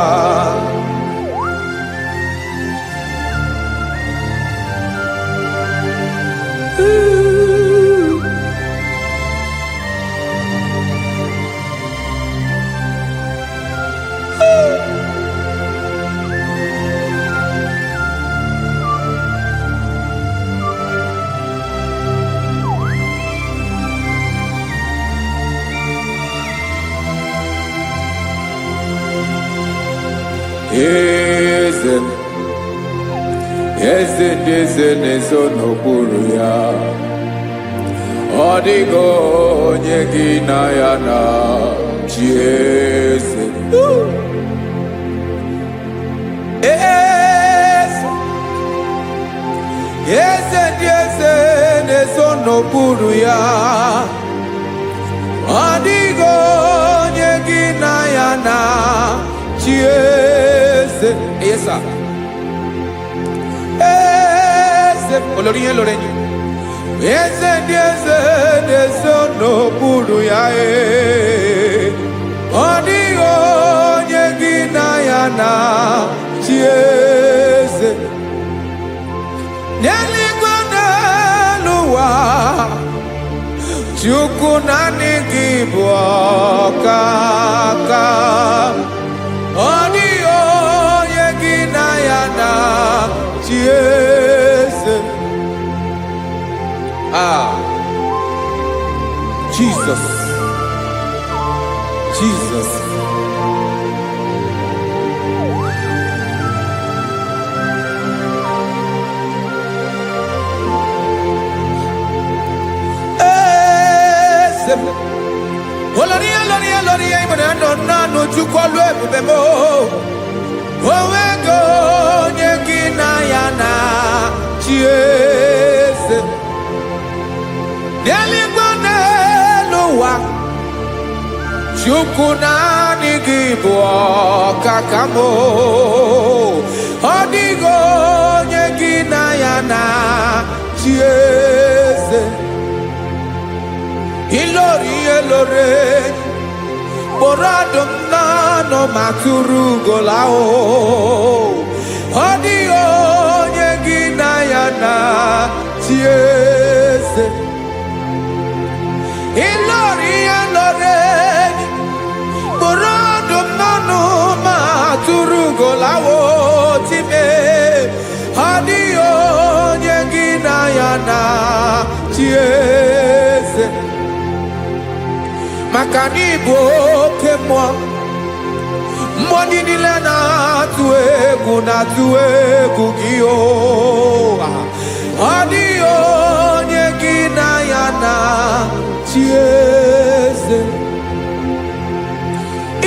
Eze ndị eze na-ezo n'okpuru ya ọ dịghị onye gị na ya na chi eze eze ndị eze na-ezo n'okpuru ya ọ dịghị onye gị na ya na chi eze. Yes, sir. Olórí yẹn lórí yẹn. Eze ndị eze na-ezo n'okpuru ya ọ dịghị onye gị na ya na chi eze. N'eluigwe n'elu ụwa Chukwu naanị gị bụ ọkaka ọ dịghị onye gị na ya na chi eze. Jesus. Olórí ìmọ̀lẹ́ nánú Chukwu ọlụ ebube m onwego onye gị na ya na chi eze. N'eluigwe n'elu ụwa Chukwu naanị gị bụ ọkaka m ọ dịghị onye gị na ya na chi eze. Ilori kpọrọ ọdụm n'ọnụ ma tụrụ ugola ọ dịghị onye gị na ya na chi eze. Ilori kpọrọ ọdụm n'ọnụ ma tụrụ ugola time ọ dịghị onye gị na ya na chi eze. Maka na ị bụ oke mmụọ ndị niile na-atụ egwu gị ọ dịghị onye gị na ya na chi eze.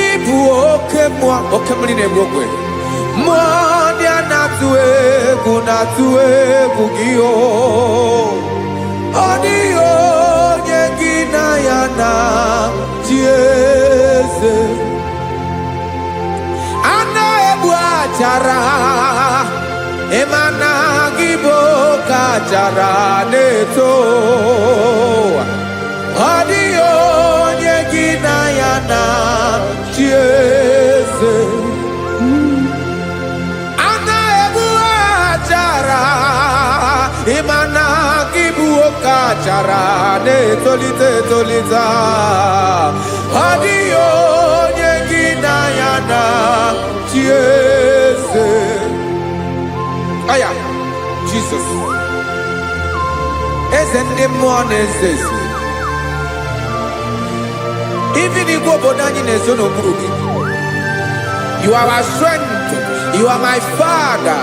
Ị bụ oke mmụọ oke mmiri na-egbu ogwe mmụọ ndị a na-atụ egwu gị ọ dịghị onye gị na ya na chi eze. Ana egbu achara ịmana gị bụ ka achara na-eto ọ dịghị onye gị na ya na bara na-etolite etolite ọ dịghị onye gị na ya na chi eze. Aya Jesus eze ndị mmụọ na-eze eze. Even igwe obodo anyị na-ezo n'okpuru gị. You are our strength. You are my Father.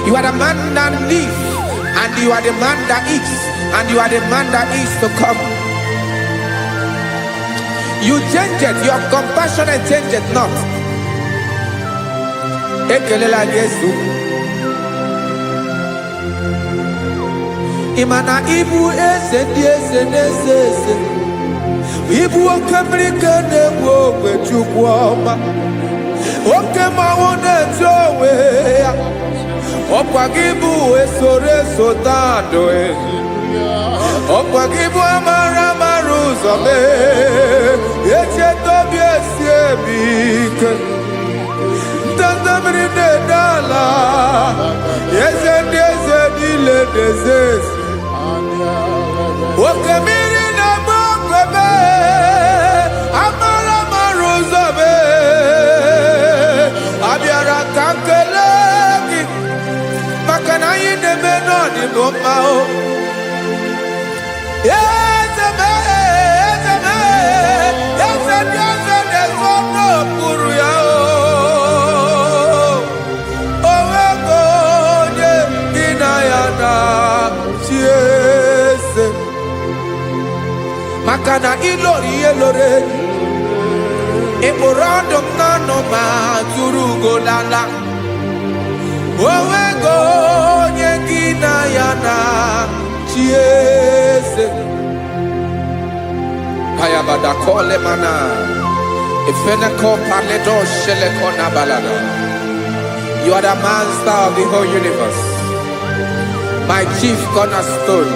You are the man that lives, and you are the man that eats, and you are the man that is to come. You change it. Your compassion and change it not. Ekelela Yesu. Imana ibu eze ndị eze n'eze eze. Ibu oke mmiri ka na-egbu ogwe Chukwu ọma. Oke mmanwụ na-eche onwe ya. Ọkwa gị bụ esoro esota ndụ. Ọkwa gị bụ amara amara ụzọ mee. Echeta obi esi ebi ike. Ndanda mmiri na-ede ala. Eze ndị eze niile na-eze eze. Oke mmiri na-agba ogwe mee. Amara amara ụzọ mee. Abịara ka m kelee gị maka na anyị na-eme n'ọdịbụ mma o. Eze mee, eze mee, eze ndị eze na-ezo n'okpuru ya o. O nwego onye gị na ya na chi eze. Maka na ịlọrọ ihe lọrọ enyi. Ịkpụrụ ọdụ m n'ọnụ ma tụrụ ugolala. O nwego onye gị na ya na chi eze. Ayabada kole mana. Ifeneko paledo sheleko na balada. You are the master of the whole universe. My chief cornerstone.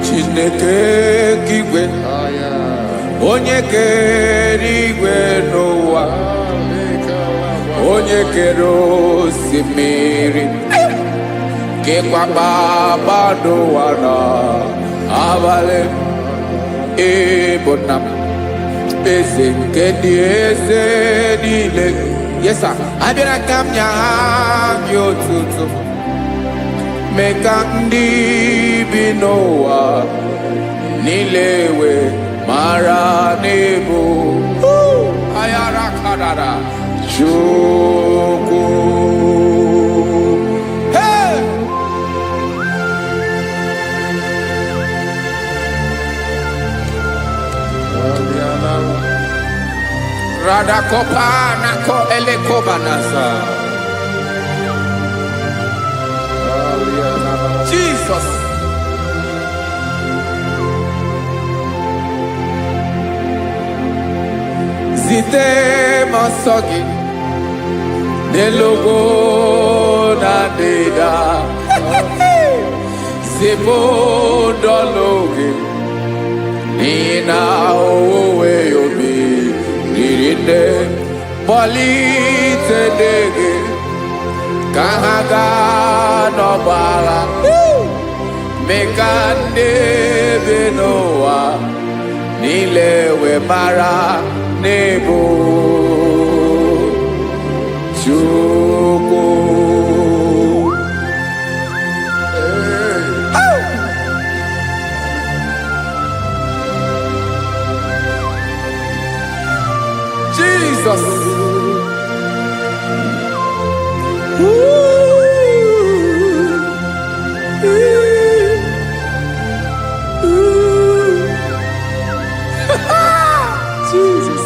Chineke kigwe onye kere igwe n'ụwa, onye kere osimiri, kekwa kpakpando ụwa n'abalị. Ịbụ nna m, eze nke ndị eze niile. Yes sir, abịara ka m nye gị otuto. Mee ka ndị bi n'ụwa niile wee mara n'ebu ayara kadara Chukwu. Hey! Radakopa nako elekobanasa. Jesus. Zite masogi nelogo na deda. Zebo dologe nina owe yobi nirinde polite dege kahaga no bala. Mekande benoa nilewe mara nebo Chukwu. Jesus. Jesus.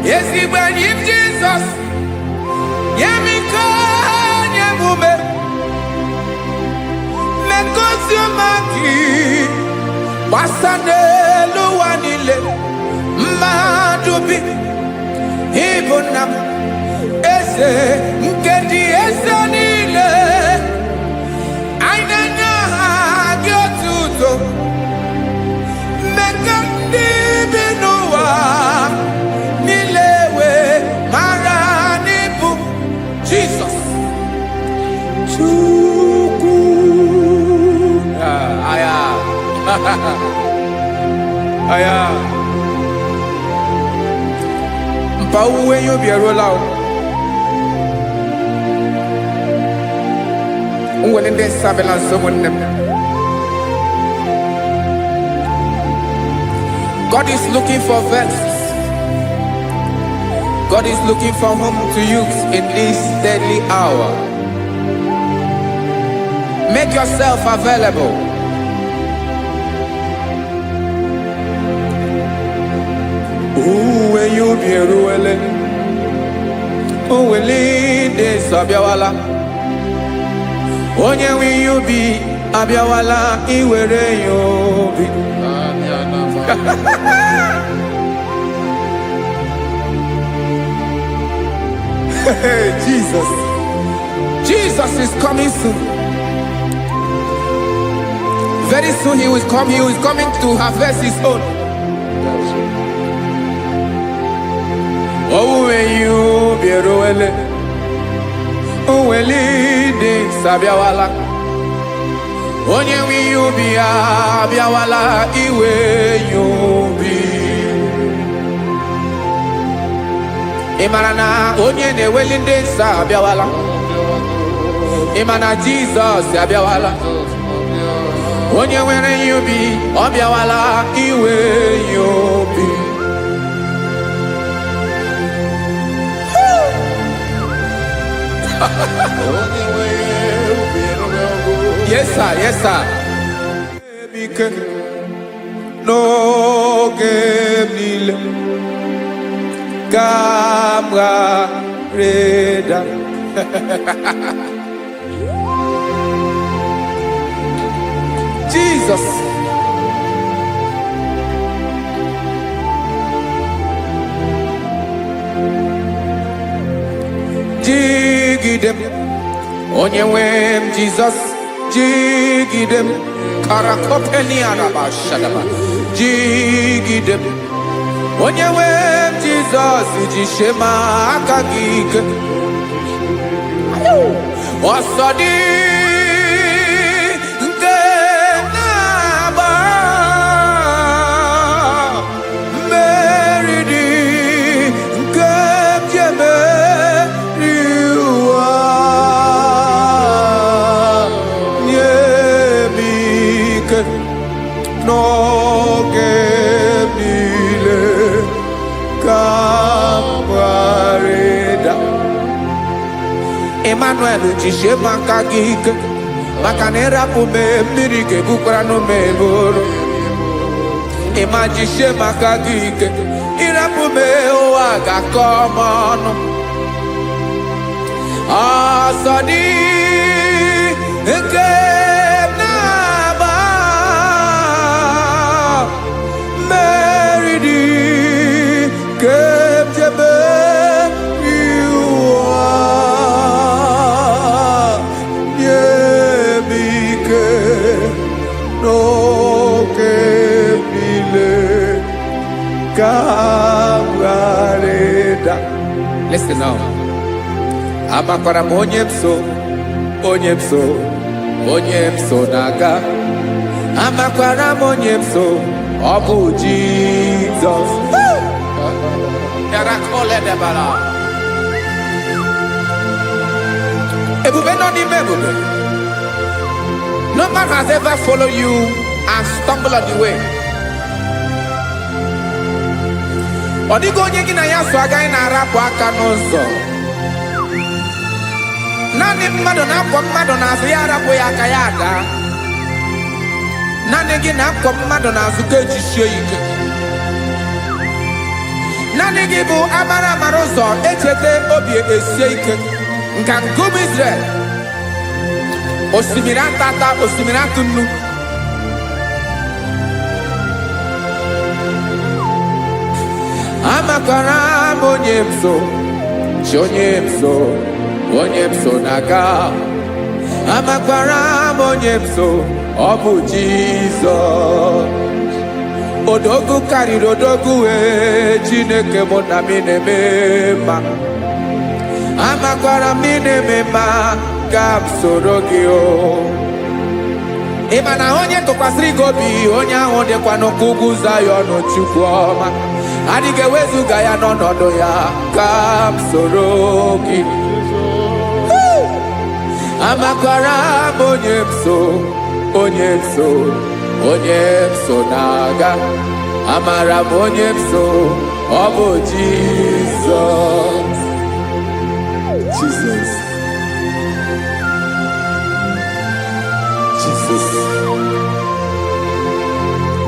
Yes, he went in Jesus. Yemiko, Yemume. Basanelu wanile madubi ibunam eze nkedi eze nile ainanya agiotuto meka ndi binuwa nilewe maranibu Jesus Chuku aya aya mpa uwe yo bierola o unwele nde sabela someone. God is looking for vessels. God is looking for whom to use in this deadly hour. Make yourself available. When you be ruele, oh we lead this abiawala. Onye when you be abiawala, iwere you be. Jesus, Jesus is coming soon. Very soon he will come. He is coming to harvest his own. Oh, when you be roele, oh, when leading Sabiawala, onye when you be Abiawala, iwe you be. Imana onye ne welinde Sabiawala, Imana Jesus Sabiawala, onye when you be Abiawala, iwe you be. Yes sir, yes sir. No game camera reda. Jesus. Jigidem, Onyewem Jesus, Jigidem, Karakopeni Araba Shadaba, Jigidem, Onyewem Jesus, Jishema Akagik, Wasadi, Denaba, Meridi, Gemjeme. No gemile kamareda Emmanuel jishe makagike makanera pume mirike bukrano meboro Ema jishe makagike irapume oaga komono asadi Listen now. Amakara onyemso naga. Amakara onyemso obu Jesus. Yarakole debala. Ebube no ni mebube. No man has ever followed you and stumbled on the way. Odigo onye gị na ya so agaghị na-arapụ aka n'ụzọ. Naanị mmadụ na-akwọ mmadụ n'azụ ya arapụ ya aka ya ada. Naanị gị na-akwọ mmadụ n'azụ ka ejisie ike. Naanị gị bụ amara ụzọ echete obi esie ike. Nka ngụm Israel. Osimiri atata, osimiri atụ nnu. Amakwara monyemso, onyemso naga. Amakwara monyemso, obu Jesus. Odogu kari odogu Chineke mona mine mema. Amakwara mine mema gam sorogio. Imana onye tokwasiri gobi onye ahụ dịkwa n'okpukpu Zion Chukwu ọma. Adịghị ewezuga ya n'ọnọdụ ya ka m soro gị. Amakwara m onye m so na-aga. Amara m onye m so, ọ bụ Jizọs.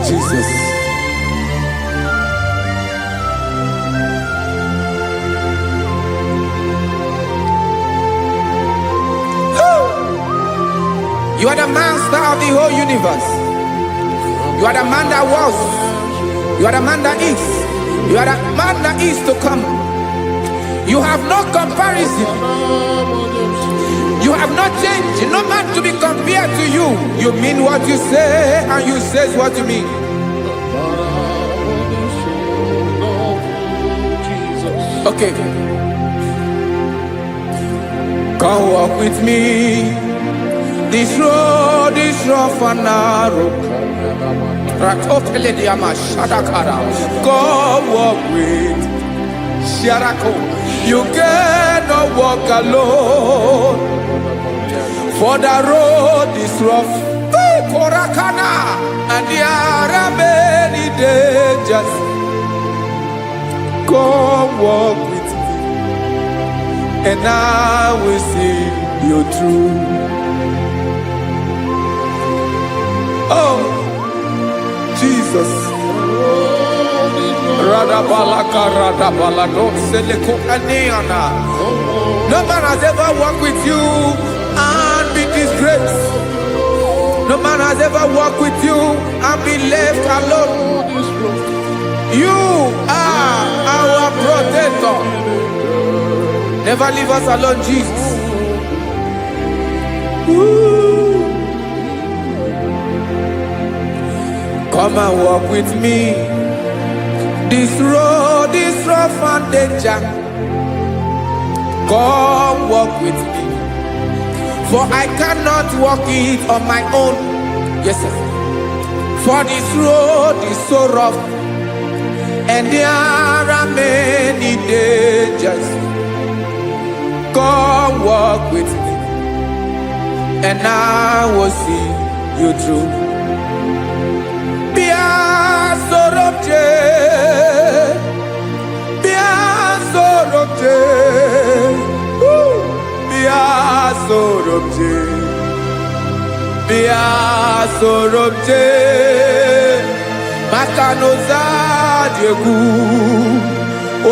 Jesus. You are the master of the whole universe. You are the man that was. You are the man that is. You are the man that is to come. You have no comparison. You have not changed. No man to be compared to you. You mean what you say, and you say what you mean. Okay. Come walk with me. This road is rough and narrow. Come walk with Sharako. You cannot walk alone. For the road is rough. Korakana. And there are many dangers. Come walk with me, and I will see you through. Oh, Jesus. No man has ever walked with you and be disgraced. No man has ever walked with you and be left alone. You are our protector. Never leave us alone, Jesus. Ooh. Come and walk with me. This road is rough and danger. Come walk with me. For I cannot walk it on my own. Yes, sir. For this road is so rough, and there are many dangers. Come walk with me, and I will see you through. Bia sorobje, bia sorobje, bia sorobje, bia sorobje. Makanoza diegu,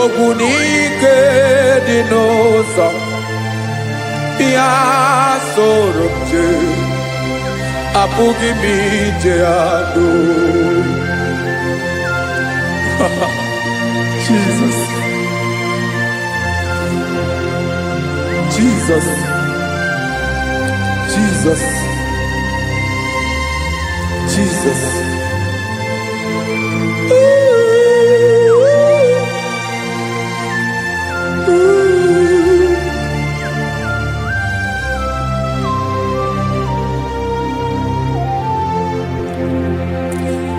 ogunike dinosa. Bia sorobje, apugi mije ado. Jesus.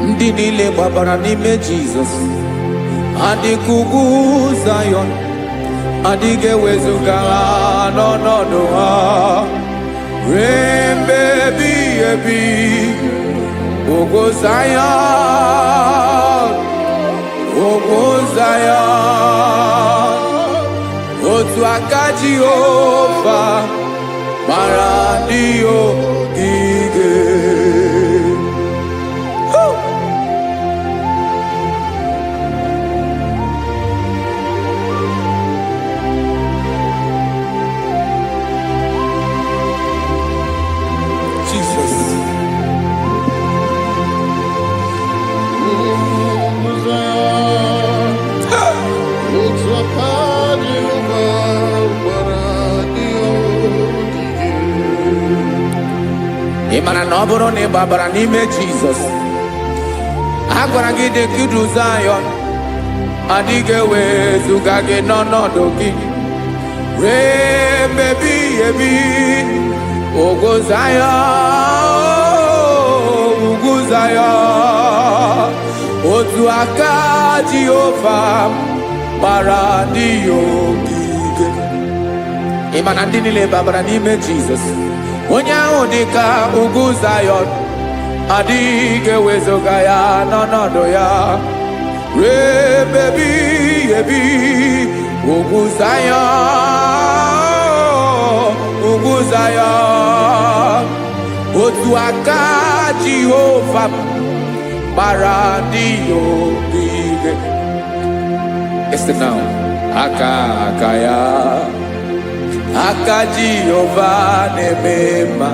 Ndị niile gbabara n'ime Jizọs adịghị ugwu Zion, adịghị ewezuga ha n'ọnọdụ ha ruo mgbe ebighị ebi. Ugwu Zion, otu aka Jehova mara ndị ogige. mana na ọ bụrụ na ị gbabara n'ime Jizọs, a gwara gị dị ka idu Zayọn, adịghị ewezuga gị n'ọnọdụ gị ree mgbe ebighị ebi. Ugwu Zayọn, ugwu Zayọn, otu aka Jehova gbara ndị ya ogige. Ị ma na ndị niile babara n'ime Jizọs, onye ahụ dị ka ugwu Zayọn, adịghị ewezuga ya n'ọnọdụ ya ree mgbe ebighị ebi. Ugwu Zayọn, ugwu Zayọn, otu aka Jehova gbara ndị ya ogige. Listen now. Aka ya, aka Jehova na-eme mma.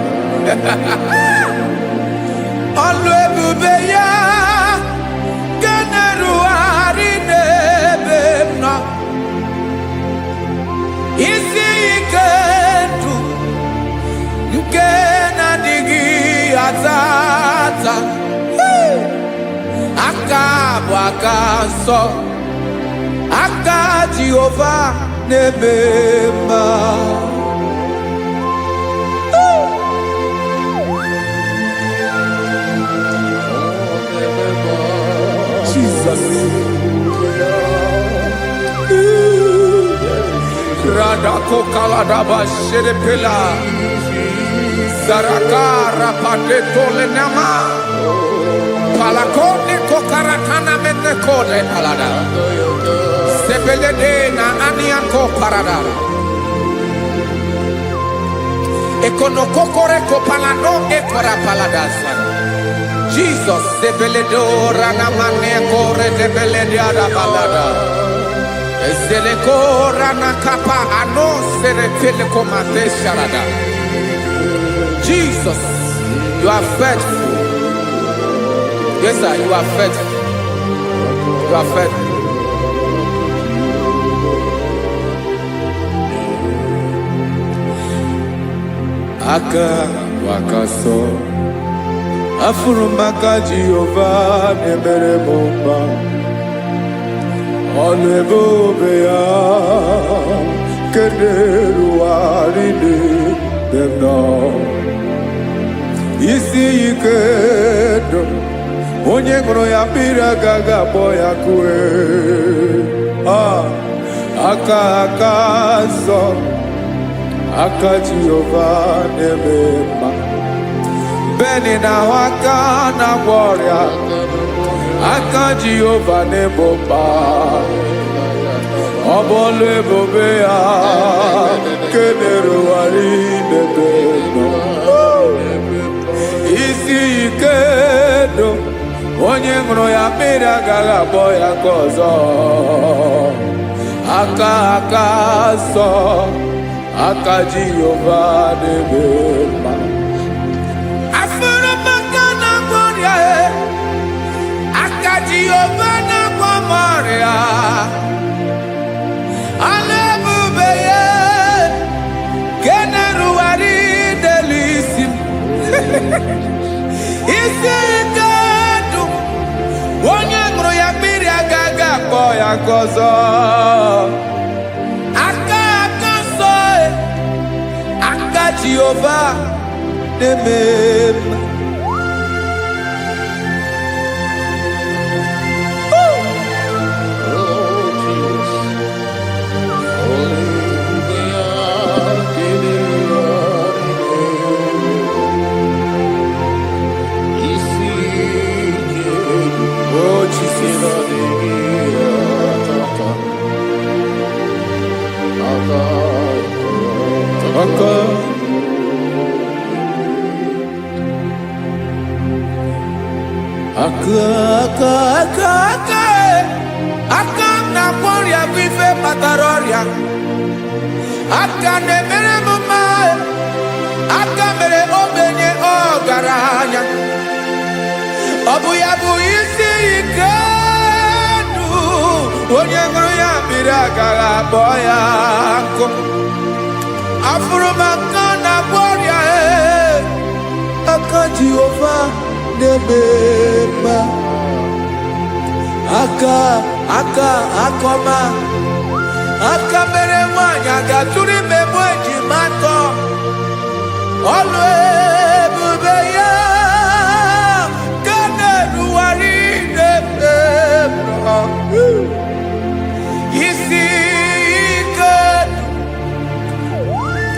Ọlụ ebube ya ga na-erugharị n'ebe m nọ. Isi ike ndụ nke na-adịghị ata ata. Aka bụ aka nsọ, aka Jehova na-eme mma. Jesus. Radako kaladaba sherepela zarakara patole nama palakone kokarakana mene kode palada sebelede na aniako parada ekono kokore kopalano ekora paladasa. Jesus sebeledo rana mane kore debelede ada palada. Ezeleko rana kapa ano serefele komate sharada. Jesus, you are faithful. Yes, sir, you are faithful. You are faithful. Aka wakaso afurumaka Jehova nemere mumba. Ọlụ ebube ya kenerughari n'ebe m nọ. Isi ike ndụ onye ṅụrụ ya mmiri agaghị akpọ ya kue. Aka nsọ, aka Jehova na-eme mma. Beni na-ahụ aka na-agwọ ọrịa, aka Jehova na-egbo mkpa. Ọ bụ ọlụ ebube ya kenerughari n'ebe m nọ. Isi ike ndụ onye ṅụrụ ya mmiri agaghị akpọ ya nke ọzọ. Aka nsọ, aka Jehova na-eme mma. Afụrụmaka na-agwọ ọrịa, aka Jehova na-agwọ m ọrịa. Ọlụ ebube ya kenerughari n'elu isi m. Isi ike ndụ onye ṅụrụ ya mmiri agaghị akpọ ya nke ọzọ. Aka nsọ, aka Jehova na-eme mma. Aka na-agwọ ọrịa bụ ife kpatara ọrịa. Aka na-emere m mma, aka mere ogbenye ọgaranya. Ọ bụ ya bụ isi ike ndụ onye ṅụrụ ya mmiri agaghị akpọ ya nkụ. Afụrụ m aka na-agwọ ọrịa, aka Jehovah nebema akoma mere mwanya gaturi memo ejimato olu ebube ya kane ruwari nebema isi ike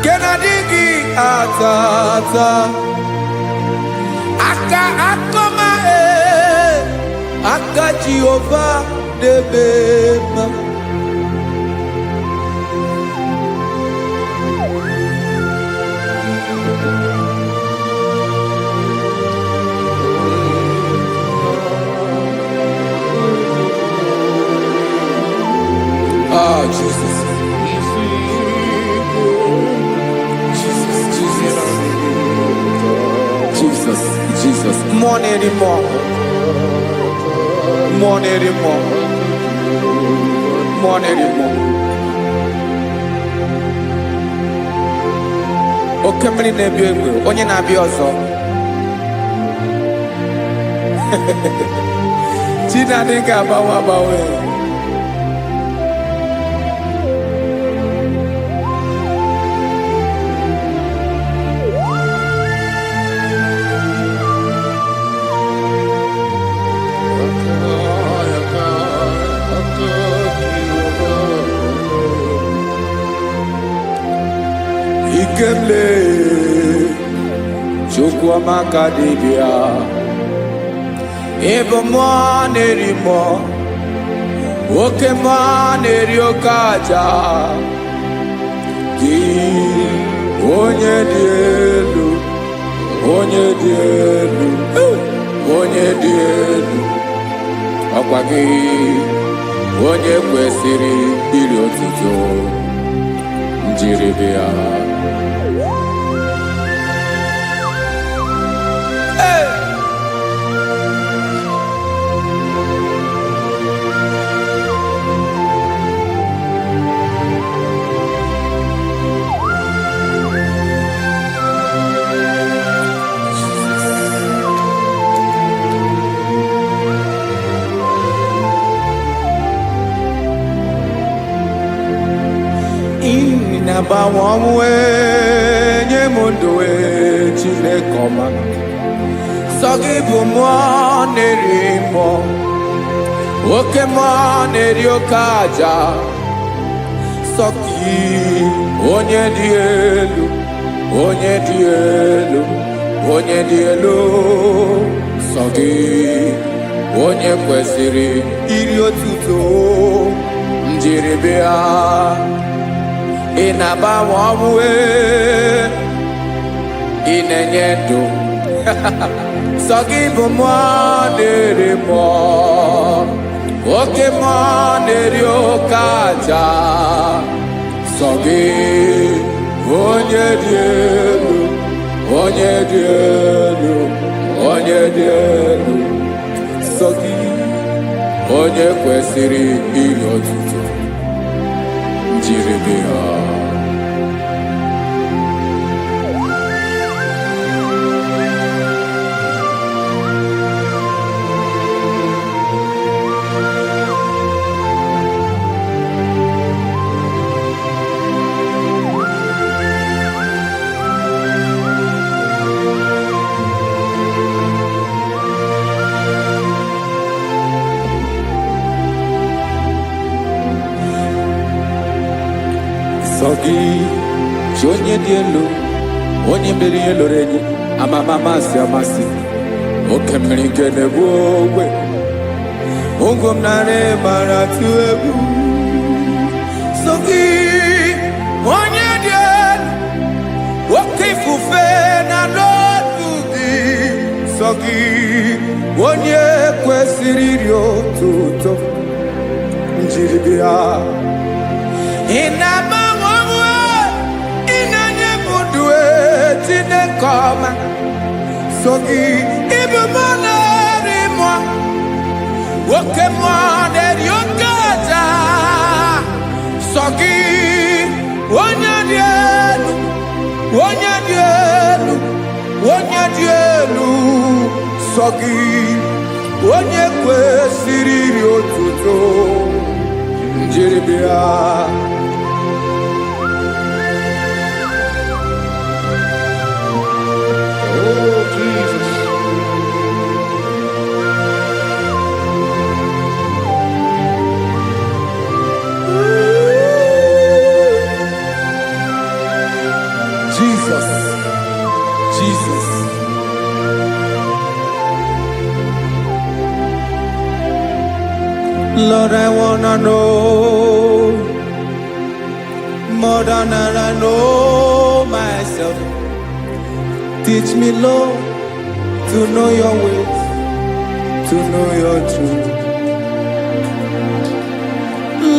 kenadigi atata akoma aka Jehovah nebema Jesus. Jesus. More anymore. Okemri na-ebi egbe, onye na-abịa ọzọ. Chinadị ga-agbanwe. Ikemle Chukwamaka dibia Ebo mwa nerimo Oke mwa neriokaja Ki onye dielu Ọkwa gị onye kwesịrị iri otuto njiri bịa Inabawamwe nyemundowe Chinekoma Sogibu mwa nerimo Oke mwa neriokaja Sogi onye dielu Sogi onye kwesịrị iri otuto njiri bịa Inabawamwe inenye ndụ Sogibu mwa nerimo Oke mwa neriokaja Sogi onye dielu Sogi onye kwesịrị iri otuto njiri bịa Sogi onye dielu onye mmeri eloro enyi amasi oke mmiri nke na-egbu ogwe ungom nare mara tu egwu Sogi onye dielu oke ifufe na n'otu gị Sogi onye kwesịrị iri otuto njiri bịa Inabawamwe inenye mudwe Chinekoma Sogi ibu nerimo Oke mwa neriokaja Sogi onye dielu dị elu sọ gị onye kwesịrị iri otuto njiri bịa. Oh, Jesus. Jesus, Jesus. Lord, I wanna know more than I know myself. Teach me, Lord, to know your ways, to know your truth.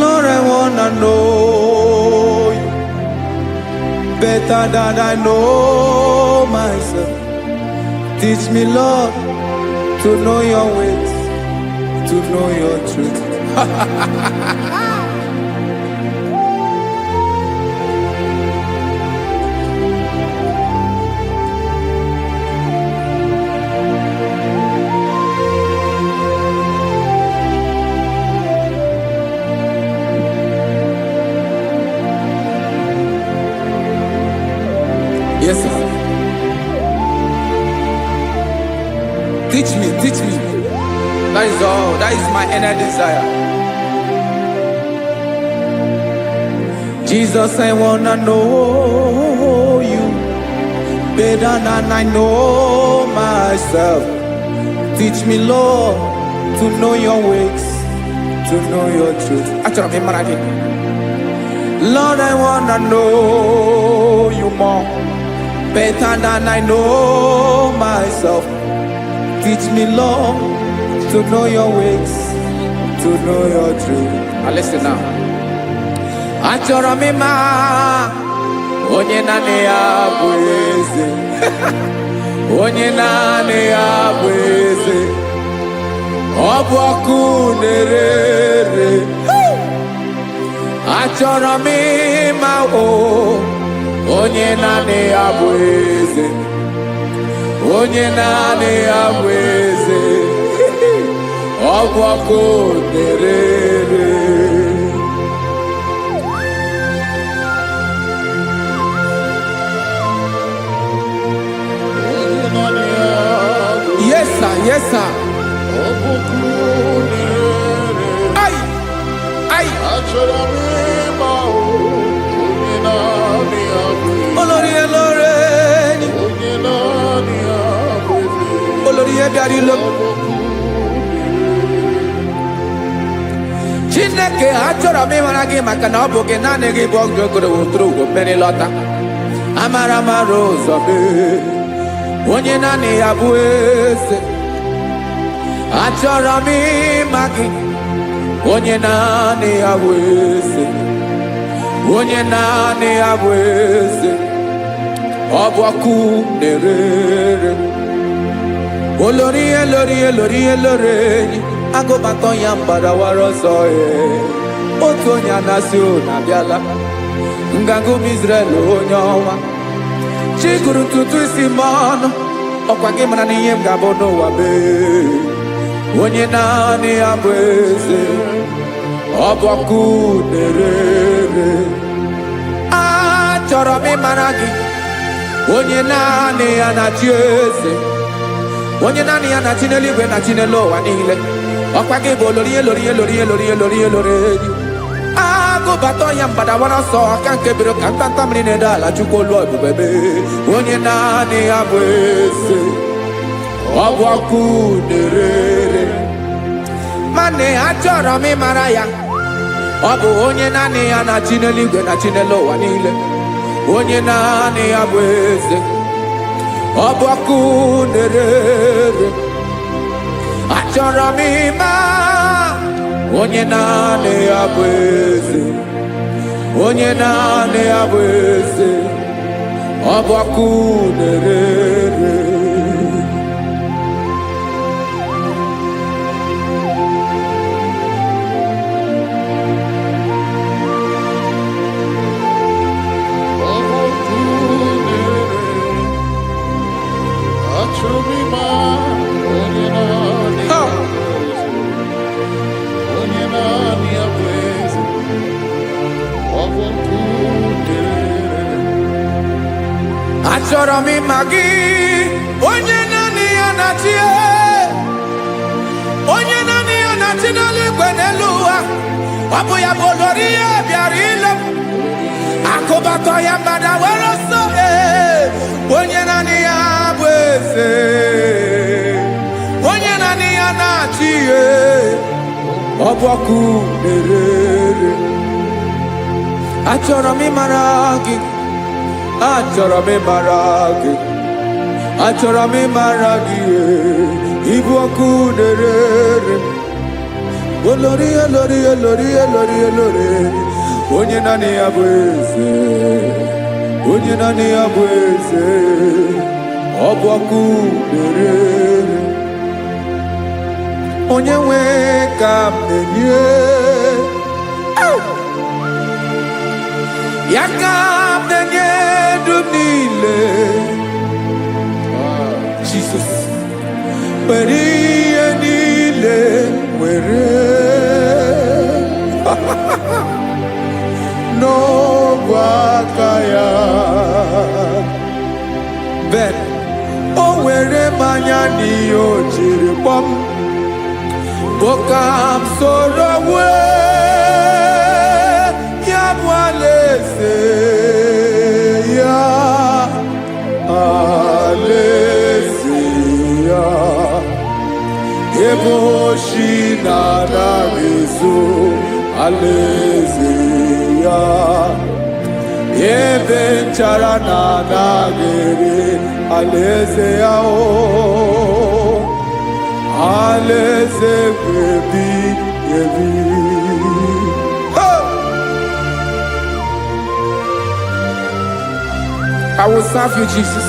Lord, I wanna know you better than I know myself. Teach me, Lord, to know your ways, to know your truth. Yes, sir. Teach me, teach me. That is all. That is my inner desire. Jesus, I wanna know you better than I know myself. Teach me, Lord, to know your ways, to know your truth. Actually, I'm again. Lord, I wanna know you more better than I know myself. Teach me, Lord, to know your ways, to know your truth. Now listen now. Achọrọ m ịma onye naanị ya bụ eze. Onye naanị ya bụ eze. Ọ bụ ọkụ na-ere. Achọrọ m ịma onye naanị ya bụ eze. Onye naanị ya bụ eze. Ọ bụ ọkụ na-ere. Yes, sir. Yes, sir. Ay, ay. Olórí Olórí. Olórí Ẹ̀dàrí lọ. Chineke achọrọ m ịmara gị maka na ọ bụ gị naanị gị bụ ọgụ ogoro wotoro ugwo mmeri lọta. Amara mara ụzọ mee. Onye naanị ya bụ eze. Achọrọ m ịma gị. Onye naanị ya bụ eze. Onye naanị ya bụ eze. Ọ bụ ọkụ na-ere. Olórí Olórí Olórí Olórí agụbatọ ya mgbadawara ọsọ ya. Otu onye anasị na-abịala. Nganga ụmụ Izrel onye ọnwa. Chi gụrụ ntutu isi m ọnụ. Ọkwa gị mara na ihe m ga-abụ n'ụwa mee. Onye naanị ya bụ eze. Ọ bụ ọkụ na-ere. Achọrọ m ịmara gị. Onye naanị ya na-achị eze. Onye naanị ya na-achị n'eluigwe na-achị n'elu ụwa niile. Ọkwa gị bụ Olórí Olórí Olórí Olórí Olórí Olórí. Agụbatọ ya mgbadawara ọsọ aka nke biro ka ntanta mmiri na-ede ala Chukwu olu ebube mee. Onye naanị ya bụ eze. Ọ bụ ọkụ na-ere. Mane achọrọ m ịmara ya. Ọ bụ onye naanị ya na-achị n'eluigwe na-achị n'elu ụwa niile. Onye naanị ya bụ eze. Ọ bụ ọkụ na-ere. Achọrọ m ịma onye naanị ya bụ eze. Onye naanị ya bụ eze. Ọ bụ ọkụ na-ere. achọrọ m ịma gị, onye naanị ya na-achị, onye naanị ya na-achị n'eluigwe n'elu ụwa. Ọ bụ ya bụ olori ya bịara ile m, akụbakọ ya mgbada were ọsọ. Onye naanị ya bụ eze, onye naanị ya na-achị ihe. Ọ bụ ọkụ na-ere. Achọrọ m ịmara gị, achọrọ m ịmara gị, achọrọ m ịmara gị. Ịbụ ọkụ na-ere. Olori, olori, olori, olori, olori. Onye naanị ya bụ eze, onye naanị ya bụ eze. Ọ bụ ọkụ na-ere. Onye nwe ka m na-enye, ya ka m na-enye dum niile. Jesus, were ihe niile were n'ọbụ aka ya. Ben, o were mmanya n'ihe o jiri kpọọ m, bụ ka m soro wee ya bụ alaeze ya, alaeze ya. Ebe oshi na-anaghị ezo, alaeze ya. Ebe nchara na-anaghị ere, alaeze ya. Alaeze ebi ebi. I will serve you, Jesus.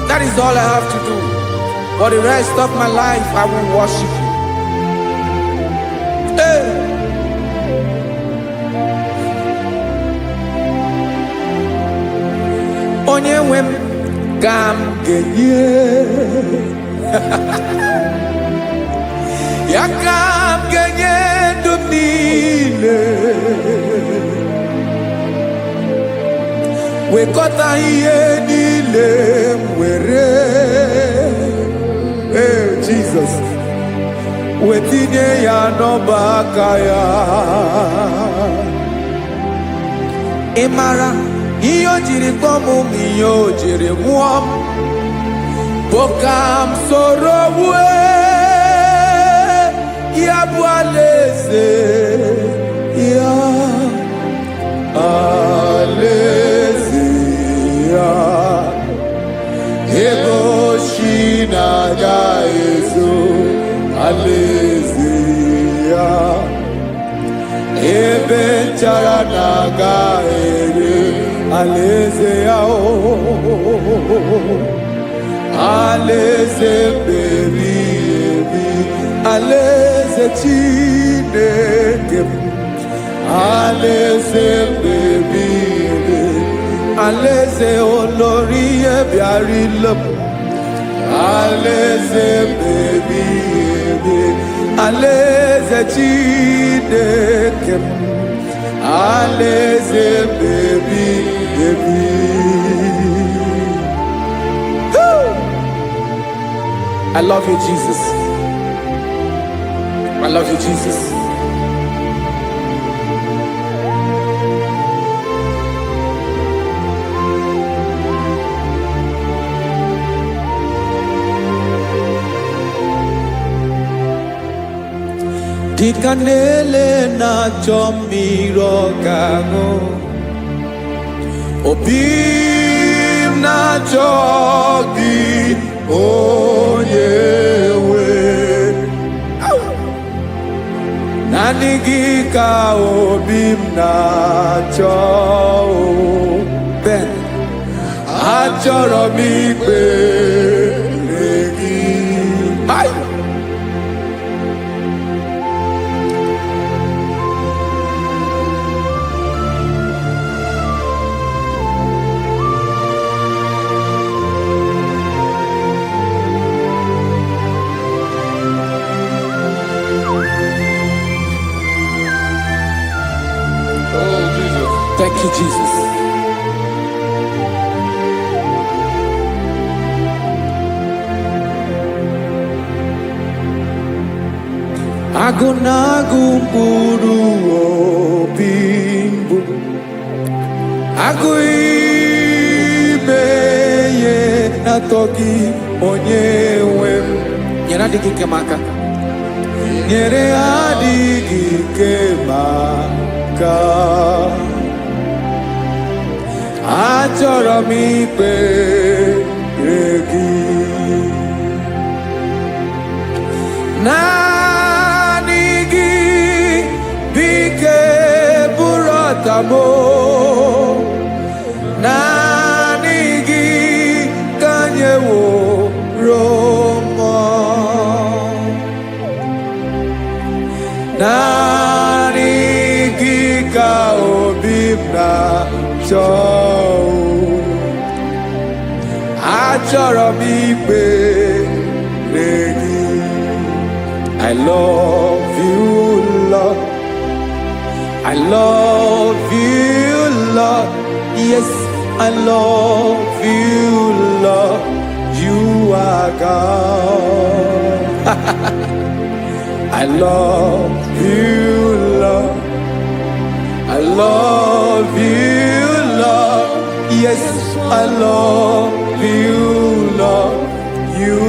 That is all I have to do. For the rest of my life, I will worship you. Hey. Onye nwe m ka m ga-enye, ya ka m ga-enye ndụ m niile. Wekọta ihe niile m were, Jesus, wetinye ya n'ọba aka ya. Ị mara ihe o jiri kpọọ m, ihe o jiri mụọ m, bụ ka m soro wee ya bụ alaeze ya, alaeze ya. Ebe oshi na-agaghị ezo, alaeze ya. Ebe nchara na-agaghị ere, alaeze ya. Alaeze ebi ebi, alaeze Chineke m. Alaeze ebi ebi, alaeze olori ya bịara ile m. Alaeze ebi ebi, alaeze Chineke m. Alaeze ebi ebi. I love you, Jesus. I love you, Jesus. Dịka na-ele na-achọ mmiri ọ ga-aṅụ, obi m na-achọ gị, onye nwe. Naanị gị ka obi m na-achọ. Ben, achọrọ m ikpere gị. Oh, Jesus. Thank you, Jesus. Agụnagụ mkpụrụ obi mbụ, agụ ime ihe na-atọ gị onye nwe m. Nyere adịghị ike m aka, nyere adịghị ike m aka. Achọrọ m ikpere gị, naanị gị bike bụrụ ọtamo, naanị gị ka nyeworo m, naanị gị ka obi m na-achọ. Achọrọ m ikpere gị. I love you, Lord. I love you, Lord. Yes, I love you, Lord. You are God. I love you, Lord. I love you, Lord. Yes, I love you, Lord. You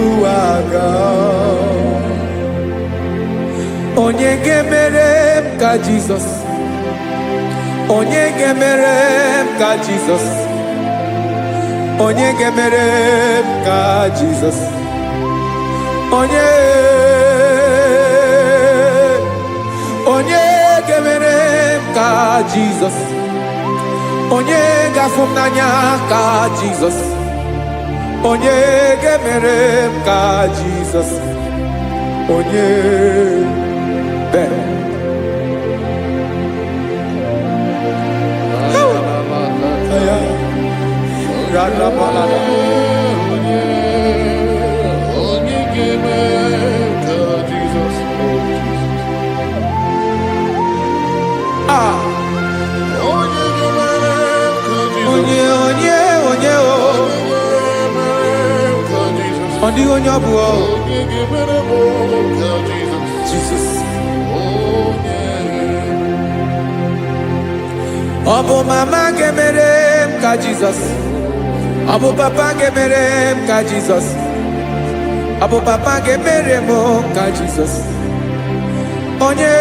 are God. Onye gemere m ka Jesus, onye gemere m ka Jesus, onye gemere m ka Jesus, onye gemere m ka Jesus, onye gafụ m n'anya ka Jesus, onye gemere m ka Jesus, onye ben. Onye ọbụ Jesus. Ọ bụ mama gemere m ka Jesus, ọ bụ papa gemere m ka Jesus, ọ bụ papa gemere m ka Jesus. Onye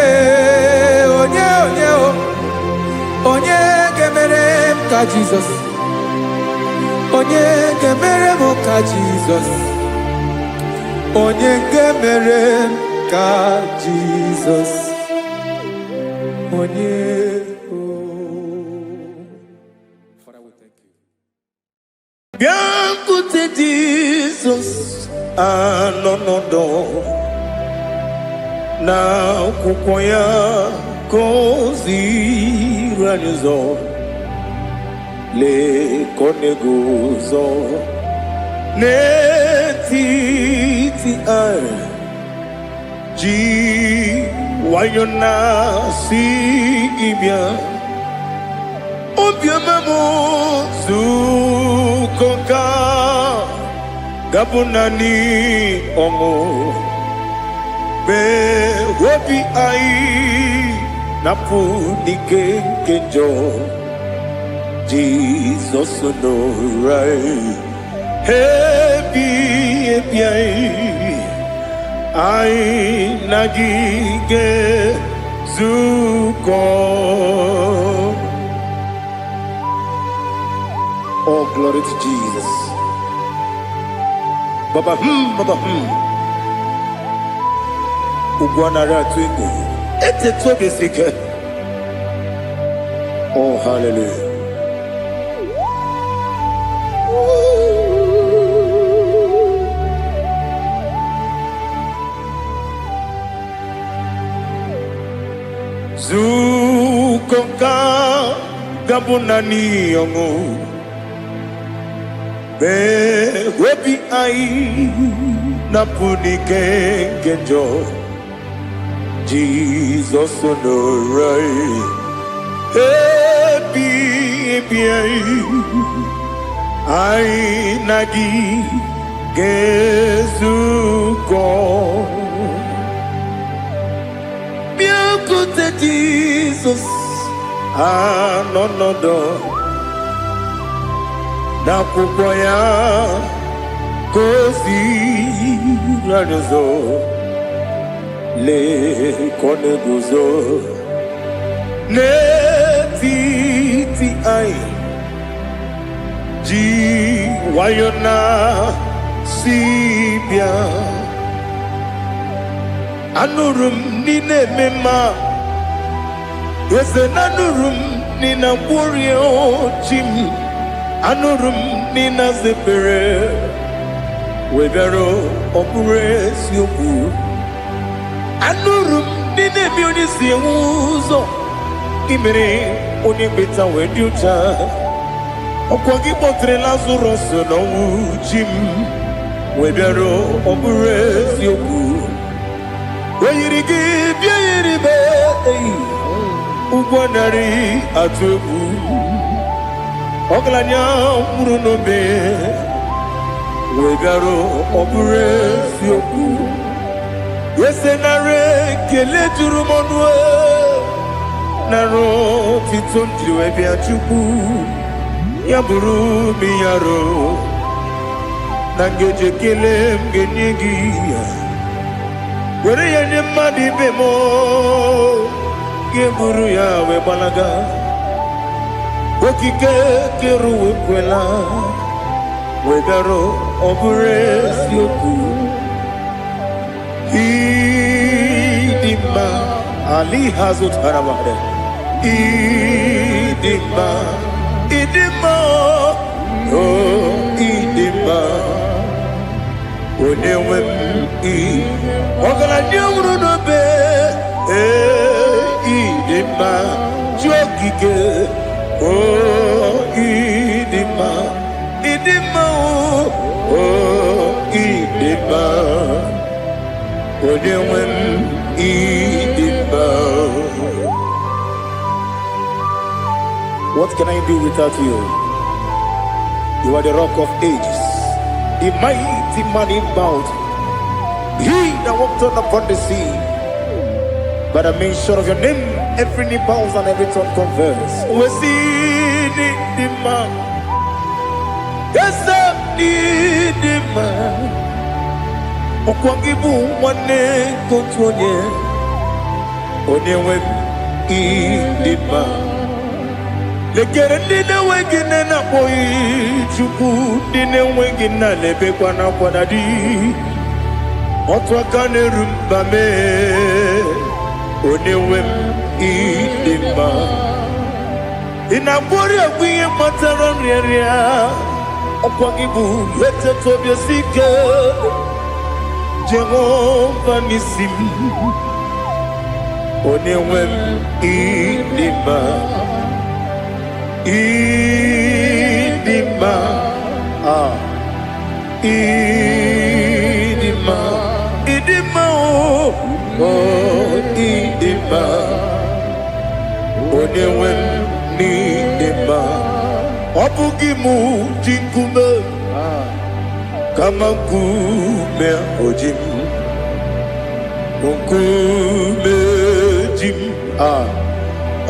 gemere m ka Jesus, onye gemere m ka Jesus, onye gemere m ka Jesus, onye. Father, we thank you. Bịakwute Jizọs anọnọdụ n'akwụkwọ ya ka o ziri anyị ụzọ, lee ka ọ na-eguzo n'etiti anyị, ji nwayọọ na-asị gị bịa. Obiọma m nzukọ ka gabụ naanị ọṅụ, mee obi anyị napụ n'ike nke njọ. Jizọs nọrọ anyị ebi anyị na gị ga-ezukọ. Oh, glory to Jesus. Baba, Baba, Ugwanara twingo. Ete tobe sike. Oh, hallelujah. Zukonga gabunani yongo. Be webi ai napuni kenjo. Jesus onorai happy ai nagi gezuko. Jesus anonodo n'akwụkwọ ya kozi rarụzo lekọne guzo n'etiti anyị ji nwayọ na si bịa anụrụ m n'ime mma eze na anụrụ m n'ina gwọrie ochi m anụrụ m n'ina zebere webịara ọ bụrụ eziokwu anụrụ m n'ina ebe onye si enwe ụzọ imere onye mkpeta wee dị ụcha ọkwa gị kpọtere Lazarọs n'ọnwụ chi m webịara ọ bụrụ eziokwu oyiri gị bịa yiri be ụgwọ narị atụ egwu ọgaranya mkpụrụ n'obe wee bịarụ ọ bụrụ eziokwu ese narị ekele juru m ọnụ narị otito m jiri wee bịa Chukwu ya bụrụ m ya ro na ngeji ekele m ga-enye gị ya were ya nye mmadụ ibe m ga-eburu ya wee gbalaga okike kere uwe kwela wee bịarụ ọ bụrụ eziokwu ịdị mma ali ha zụtara mmadụ ịdị mma ịdị mma o ịdị mma onye nwe m ọgaranya nwụrụ n'obe ịdị mma ji okike o ịdị mma o ịdị mma onye nwe m ịdị mma. What can I do without you? You are the rock of ages, the mighty man in battle, he that walked on upon the sea. By the mention of your name, every knee bows and every tongue confess. We see the man. Yes, the man. Okwangibu wane kotonye. Onyewe the man. Lekere ndine wengine na boyi Chukwu ndine wengine lebe kwa na kwadadi otwaka nerumba me onyewe ịdị mma ịna-agbori egwuye matara nrịarịa ọkwa gị bụ etetu obi osike Jehova n'isi m onyewe ịdị mma ịdị mma ịdị mma ịdị mma o ịdị mma onyewe m n'ịdị mma ọ bụghị mụ ji nkume kama nkume oji m nkume ji m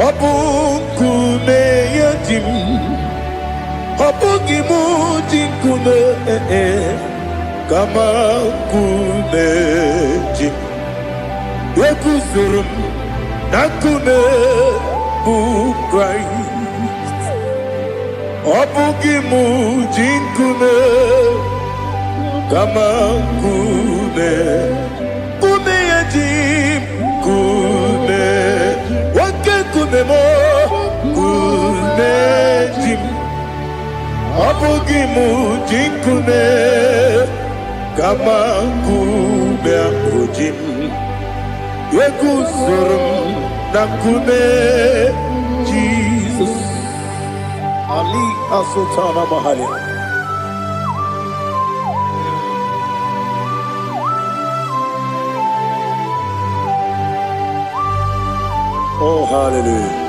ọ bụ nkume ya ji m ọ bụghị mụ ji nkume kama nkume ji m ekuzuru m na nkume bụ Kraịst ọ bụghị mụ ji nkume kama nkume nkume ya ji m nkume nwoke nkume m nkume ji m ọ bụghị mụ ji nkume kama nkume ahụ ji m ekuzuru m na nkume Jesus Ali Asultana Mahali. Oh, hallelujah.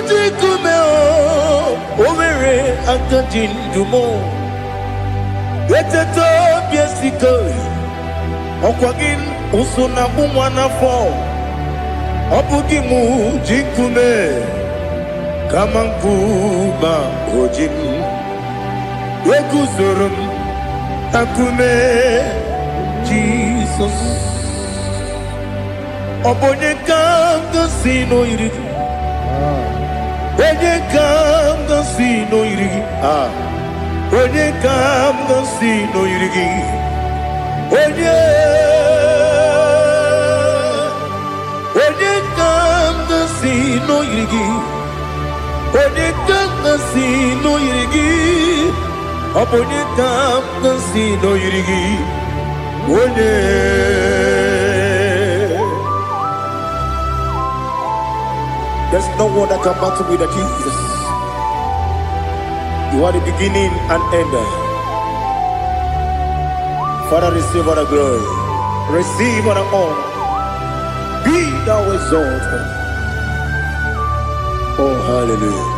Ujikume omere akadindumo. Eteto biesiko. Okwagin usuna bumwana fo. Obugimu jikume. Kamankuma ojim. Wekuzorum akume Jesus. Obonye kanga sino irigi. Onye kanga sino irigi. Onye kanga sino irigi. Onye kanga sino irigi. Onye kanga sino irigi. Onye kanga sino irigi. Onye. There's no one that can battle with Jesus. You are the beginning and end. Father, receive all the glory. Receive all the honor. Be thou exalted. Oh, hallelujah.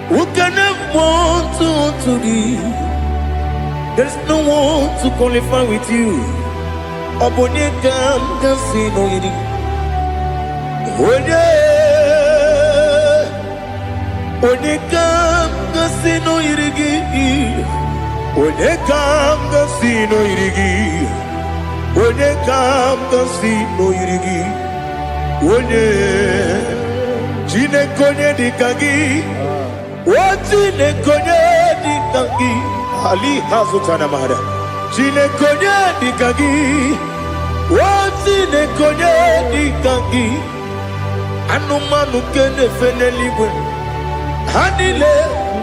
Who can have one to thee? There's no one to qualify with you. Obonye kanga sino iri. Onye kanga sino irigi. Onye kanga sino irigi. Onye kanga sino irigi. Onye Chinekonye dikagi. Chinekonye dikagi. Ali hazutana mahada. Chinekonye dikagi. Chinekonye dikagi. Anumanu kene feneliwe. Hanile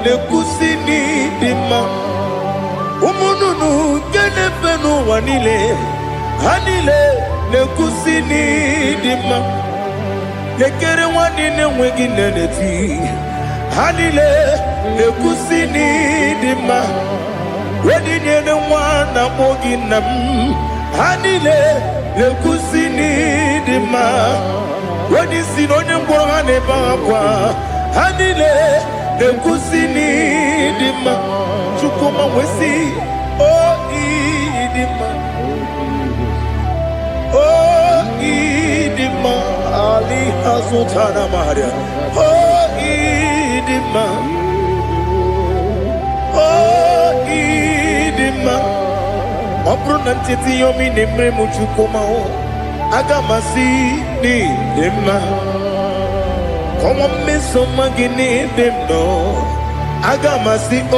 le kusini dima. Umununu kene fenu wanile. Hanile le kusini dima. Lekere wanine wengi neneti. Hanile le kusini dima. Wedinye ne wana moginam. Hanile le kusini dima. Wedisi no nyembora ne bakwa. Hanile le kusini dima. Chukuma wesi oh idima. Oh idima. Ali hazutana maria. Oh idima. Oh idima. Opronantiti yomi nemre muchukuma o. Agamasi ni dema. Come on, miss somebody them no. Agamasi o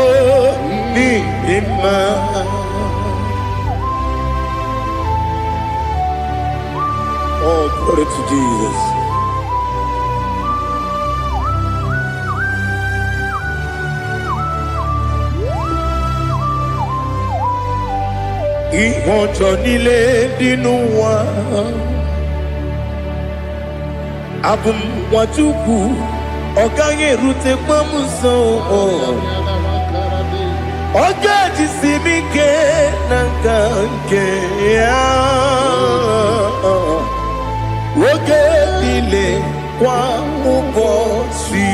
ni dema. Oh, glory to Jesus. Ihojo nile dinuwa. Abum watuku oganye rute kwamuso. Oga jisimike nanganke ya. Oge nile kwa ubosi.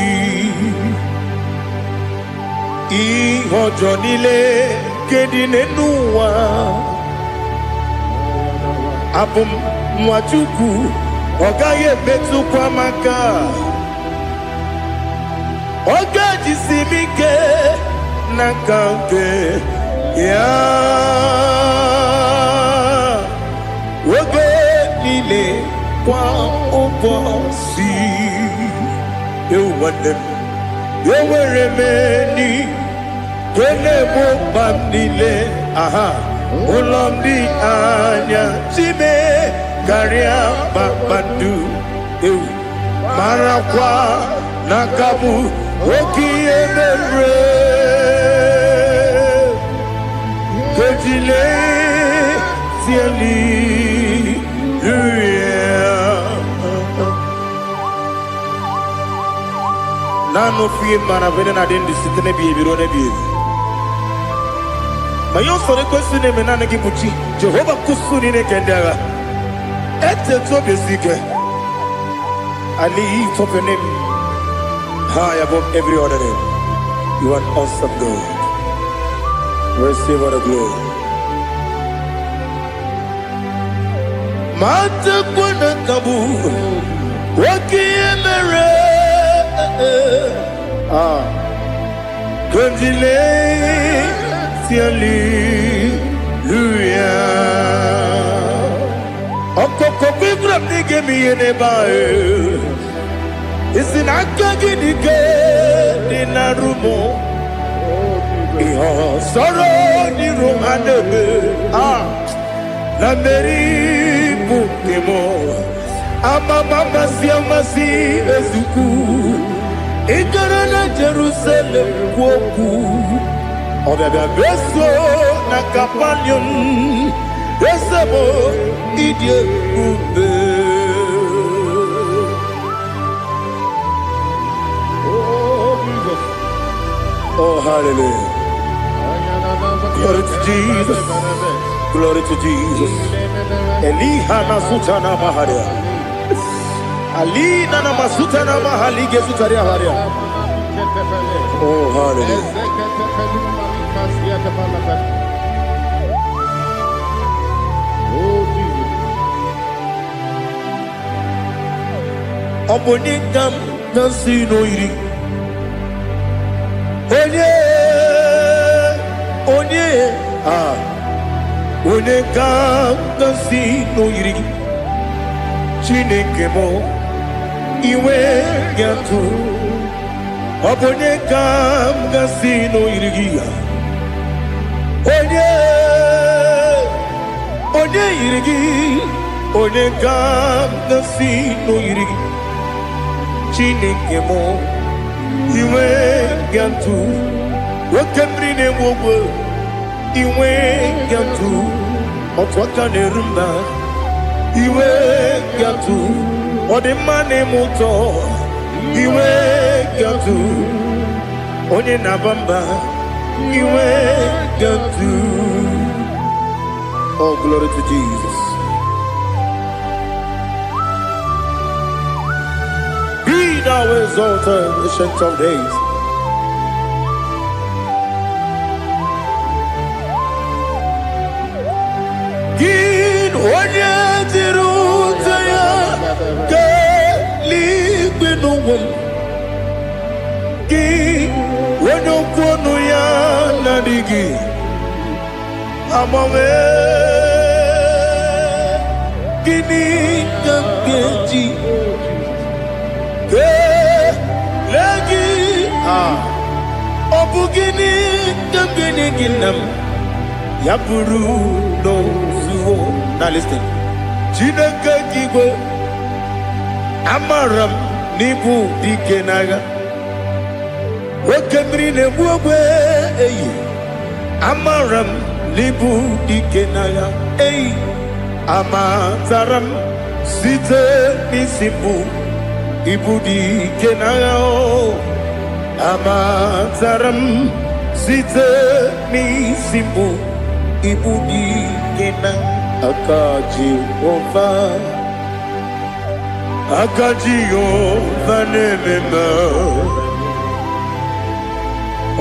Ihojo nile kedinenuwa. Abum watuku Ogaye betu kwa maka. Oga jisimike nakanke ya. Oge nile kwa ubosi. Ewanem eweremeni kene mo bandile. Aha ulomdi anya chime Garia Babandu Marakwa Nakabu Oki Emere Kejile Tieli Nano fiye maravene na dendi sitene biye birone biye Mayo for the question name and Anagibuchi, Jehovah Kusuni Kendara. At the top is seeker. I lift up your name high above every other name. You are awesome God. Receive all the glory. Mata Kuna Kabu, Wakiemere. Gondile, hallelujah. Okoko Bibram nige mi enebae. Isin akagi nige dinarumo. Iho soro ni romanebe. La meri bukemo. Ama mama siamasi ezuku. Igarana Jerusalem woku. Obebe beso na kapanium. Besamo idie ube. Oh, Jesus. Oh, hallelujah. Glory to Jesus. Glory to Jesus. Elihana sutana maharia. Alina na masuta na mahali gesutaria haria. Oh, hallelujah. Oh, Jesus. Omoningam nasino iri. Onye, oningam nasino iri. Chineke mo. Iwe yantu Obone kam gasino irigia Onye irigi Onye kam gasino irigi Chineke mo Iwe yantu Wakemrine wogo Iwe yantu Otwaka nerumba Iwe yantu Ode mane muto Iwe gatu Onye nabamba Iwe gatu. Oh, glory to Jesus. Be thou exalted, ancient of days. Gin onye tirutaya Ki wenyo kono ya nadigi Amame Gini kamkeji Ke lagi Obu gini kamgini ginam Yapuru no suwo. Now listen Chineke kigwe Amaram nibu dikenaga Wakemri ne buwe Amaram nibu dikenaga Amataram site nisibu Ibu dikenaga Amataram site nisibu Ibu dikenaga Akaji ova Akajiyo vanemema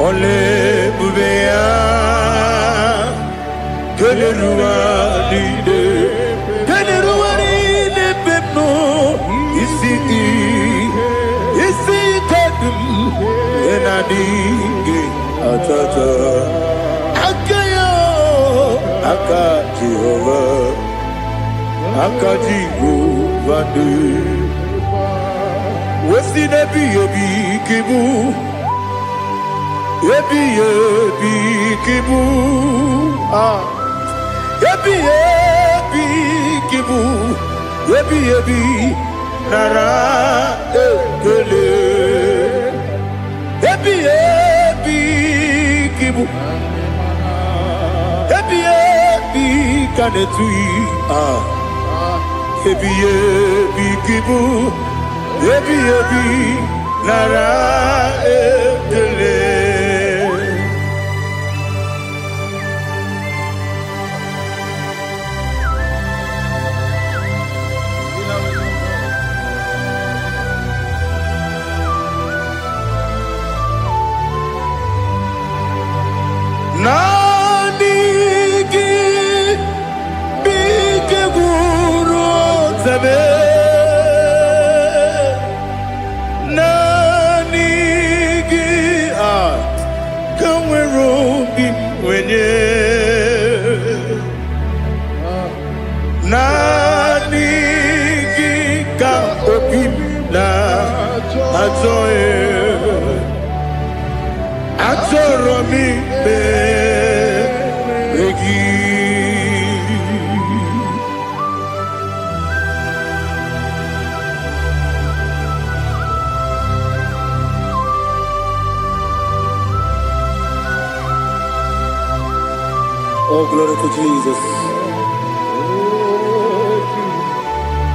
Ole bubea Keleruanide Keleruanide pepno Isi kadum Enadinge atata Akayo Akajihova Akajiyo vande Wesi nebi yebi kibu Yebi kibu Yebi kibu Yebi nara ekele Yebi kibu Yebi kanetui Yebi kibu Yebi nara ekele zame nanigi kanwero bi wenye nanigi ka obi na atoe atoro mi be regi. Oh, glory to Jesus.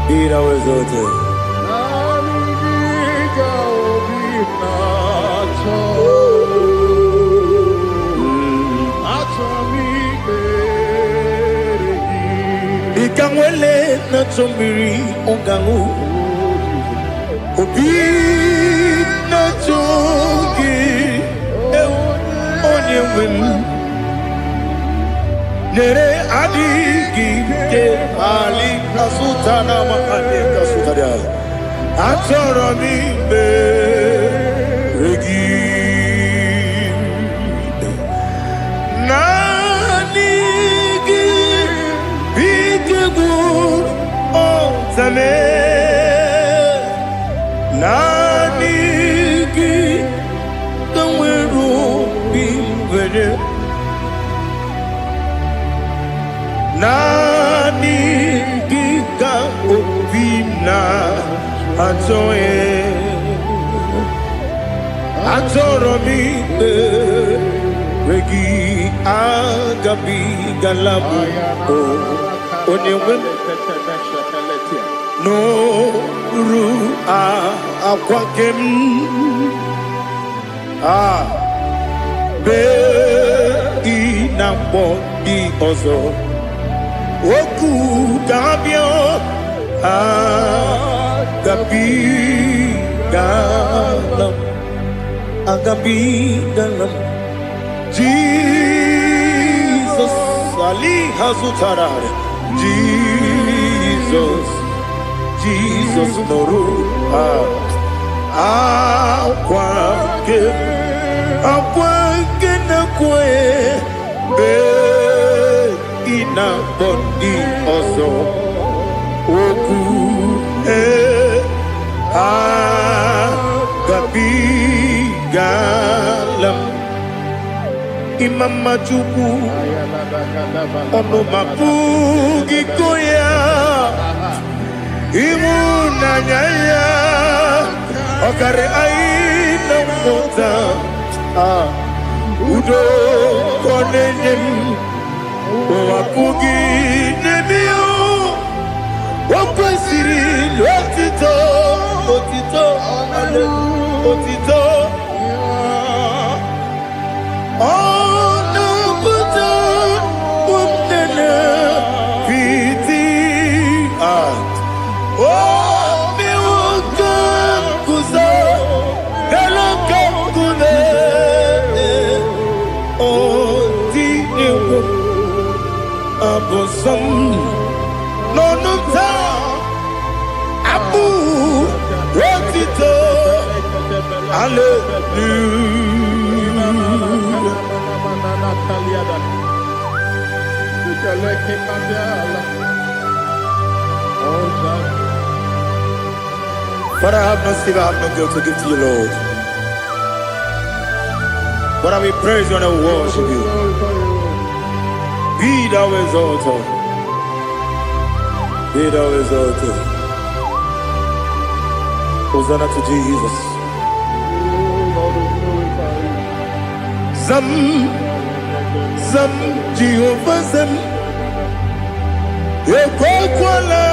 Be thou exalted. Ikangwele na chombiri ongangu obi na chogi onye wem nere adigi ke ali kasutana makane kasutaria atoro mi be regi nanigi bigegu zame nanigi kanwero bimwere nanigi ka obina atoe atoro mi regi agabi galabu onyewe no ru akwakem be inambo di ozo oku gabio agabi galam Jesus ali hazutarare Jesus noru akwake na kwe be ina bondi ozo oku gabi galam imama juku ono mapugi koya imuna nyaya okare aina mota udo konenyem wapugi nebio wakwesiri lotito otito ono buta umnene piti miwaka kuza galaka kune odinewo abosom nonuta abu otito But I have no silver, I have no gold to give to you, Lord. But I will praise you and I will worship you. Be thou exalted. Be thou exalted. Hosanna to Jesus. Zam Jehovah Zam Ekwakwala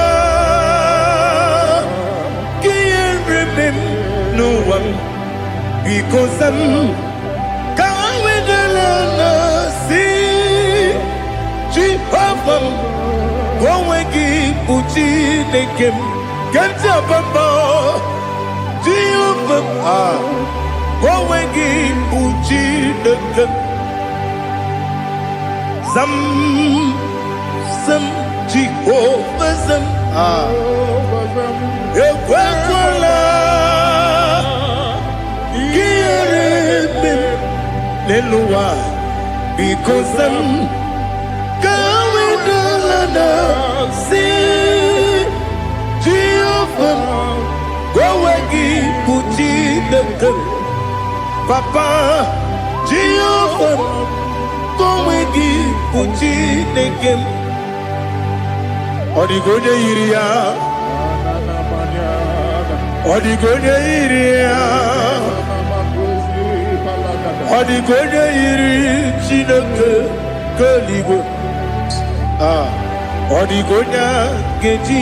Kiyeremem no one because Zam Kawedalana si Jehovah Gwawegi Uchi Nekem Ganja Bamba Jehovah Gwawegi Uchi Nekem Zam Jehovah Zam ekwekwala ihere eme n'elu ụwa because ka wedala na si Jehova gowe gị bụ Chineke Papa Jehova gowe gị bụ Chineke ọ dịghị onye yiri ya ọ dịghị onye yiri ya ọ dịghị onye yiri Chineke k'eluigwe ọ dịghị onye ga-eji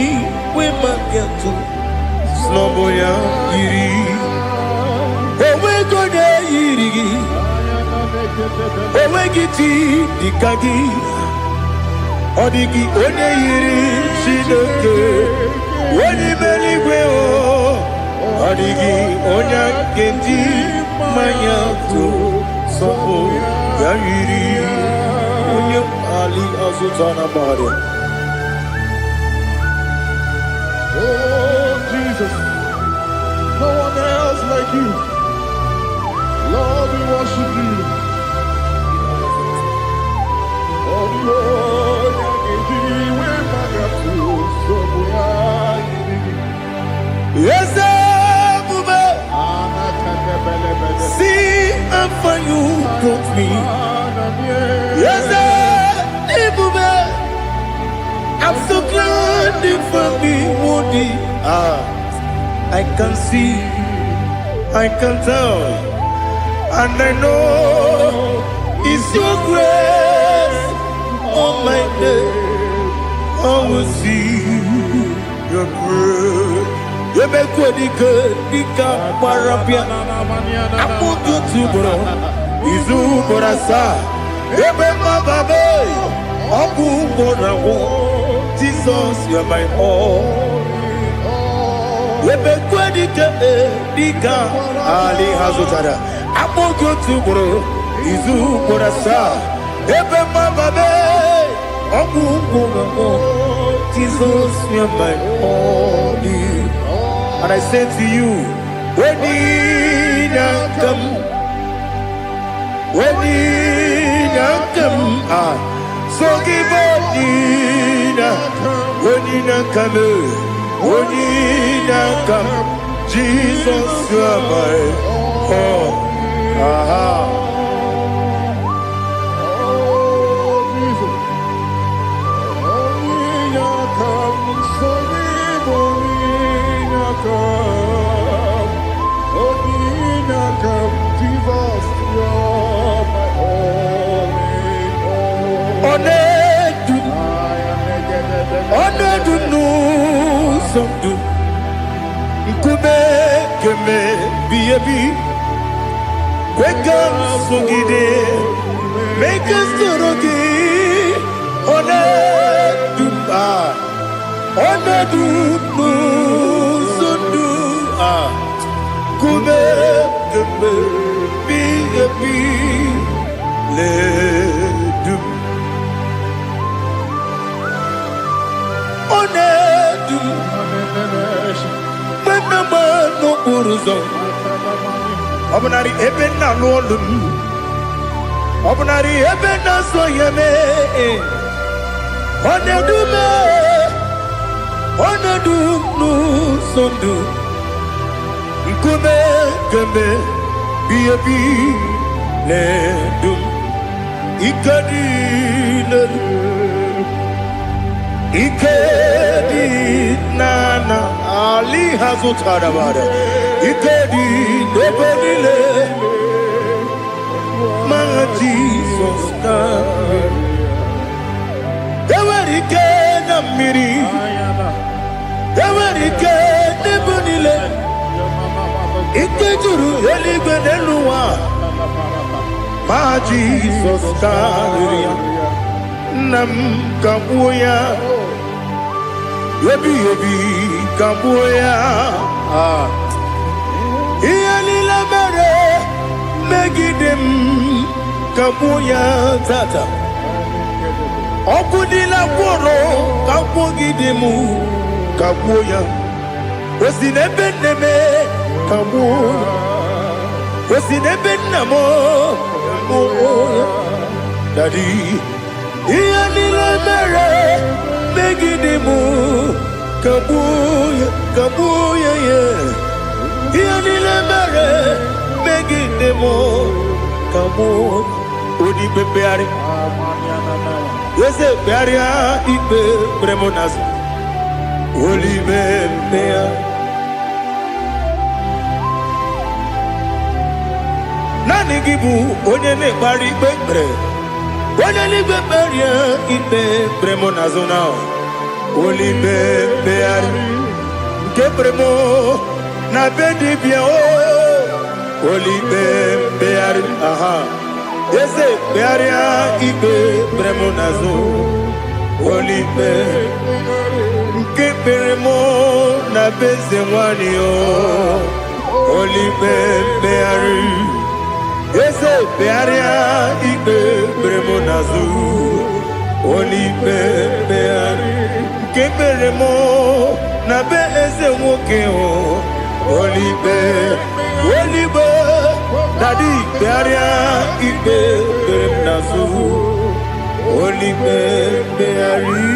wee maka atụ n'ọbụ ya yiri onweghị onye yiri gị onweghị chi dịka gị ọ dịghị onye yiri Chineke onye mere igwe ọ dịghị onye ga-eji mmanya atụ n'ọbụ ya yiri onye ali azụta na mmadụ. Oh, Jesus, no one else like you. Lord, we worship you. Oh, Lord, yes, see how far you brought me. Yes, I'm so glad for me, Woody. I can see, I can tell, and I know it's your grace on my day. I will see your grace. You make what you could, you can't parapia. I put you to bro. Izu borasa. You make my baby. Abu bonawo. Jesus, you're my all. You make what you could, you can't. Ali Hazutara. I put you to bro. Izu borasa. You make my baby. Abu bonawo. Jesus, you're my all. And I say to you, when you come, so give up, when you come, Jesus, you are my all. Make us Obunari ebena lolum Obunari ebena soyeme Onedu nu sondu Nkume keme biyebi ledum Ikedi nana Ali hazutara bada Ikedi nebelile Ma Jesus kame Ewerike na miri Ewerike nebelile Ikejuru eligwe neluwa Ma Jesus kame Nam kabuya Yebi kabuya Iyalila mere Megidem kabuya tata Okudila kworo Kabugidemu kabuya Osinebene kamu, osinebene mo kamu, Daddy. Iyanile mere megidimu kabuya ye. Iyanile mere megidimu kamu. Odi bebeari, wese bearia ibe bremonas. Oli bebea. Nani gibu onye ne bari bebre. Onye ni beberia ibe bremonazona. Oli bebeari. Ke bremo na bedi bia o. Oli bebeari. Aha. Ese bearia ibe bremonazo. Oli bebeari. Keperemo na beze mwani o. Oli bebeari. Ese bearia ibe bremo nazu. Oli bebeari. Keperemo na beze mwoke o. Oli be. Daddy bearia ibe bremo nazu. Oli bebeari.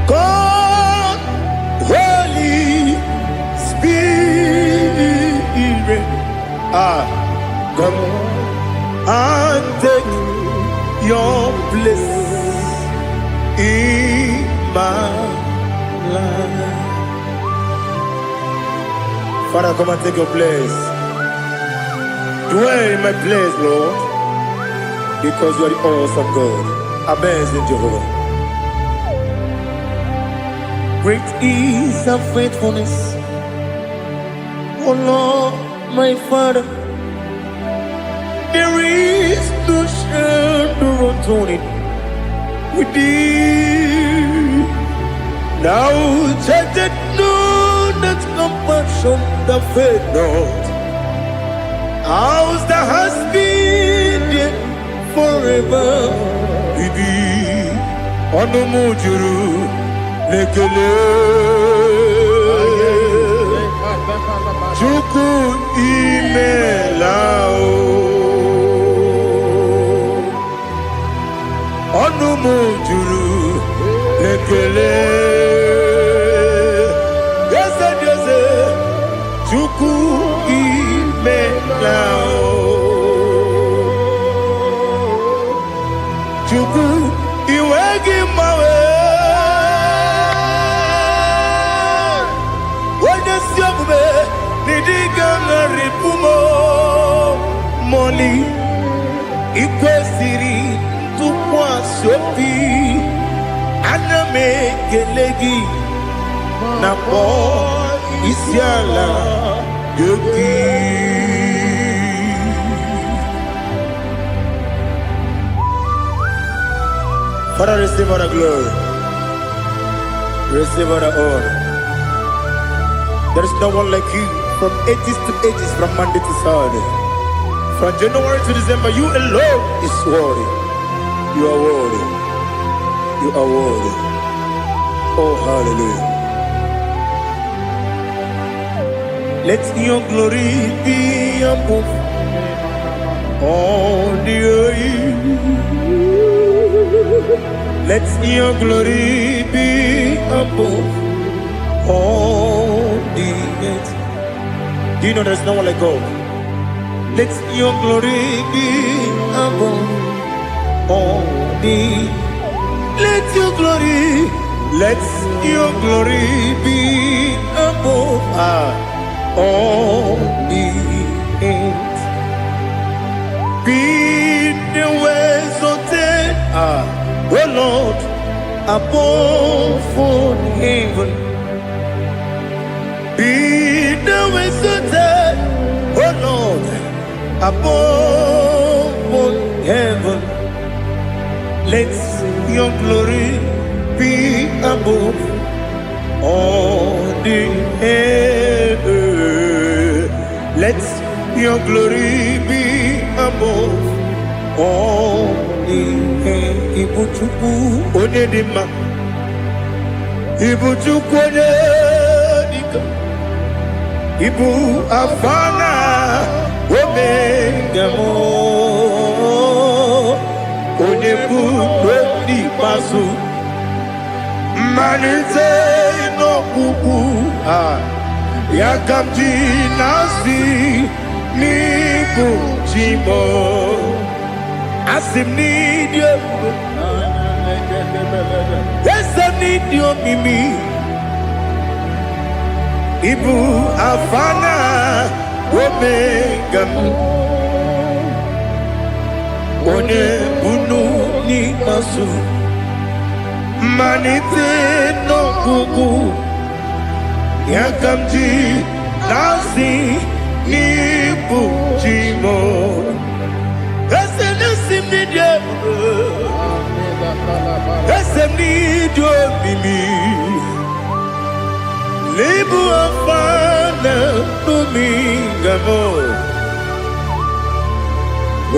God, Holy Spirit, come and take your place in my life. Father, come and take your place. Dwell in my place, Lord, because you are the awesome God. Amazing Jehovah. Great is thy faithfulness, O Lord, my Father. There is no shadow of turning with thee. Now judged know that compassion that faith not. Ours that has been there forever. Bibi, Onomujuru. Lekele Chuku imelao Onumujuru Lekele Yese Chuku imelao Chuku iwegi mawe Moli ikwesiri tukwa sopi aname kelegi na po isiala yoki. Father, receive all the glory, receive all the honor. There is no one like you. From ages to ages, from Monday to Saturday, from January to December, you alone is worthy. You are worthy. You are worthy. Oh, hallelujah. Let your glory be above all the earth. Let your glory be above all the earth. Do you know there's no one like God? Let your glory be above all the. Let your glory be above all the earth. Be the ways of oh Lord, above all heaven. Be the ways of oh Lord, above all heaven. your glory be above all the earth. Let your glory be above all the earth. Ibuchukwu Onedima, Ibuchukwu Onedika, Ibu Afana Omega mo, Onebu Odi Pasu, Manite no Kuku, Yakamji Nasi, Nibu Jimo, Asim need you, yes I need you Mimi, Ibu Afana Omega One Bunu Ni Masu Manite no Kuku Yakamji Nasi Nibu Jimo Esem Nidio Esem Nidio Mimi Libu Afana Domingamo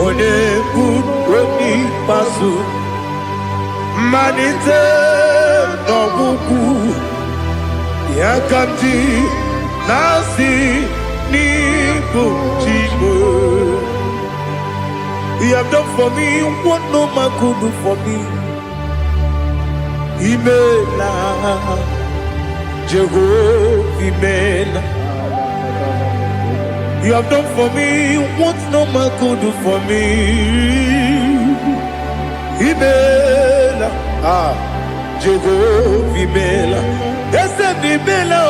One Kudoni Pasu Manite Nobuku Yakamji Nasi Nibu Jimo. You have done for me what no man could do for me. Imela Jehovah Imela. You have done for me what no man could do for me. Imela Jehovah Imela. Yes, Imela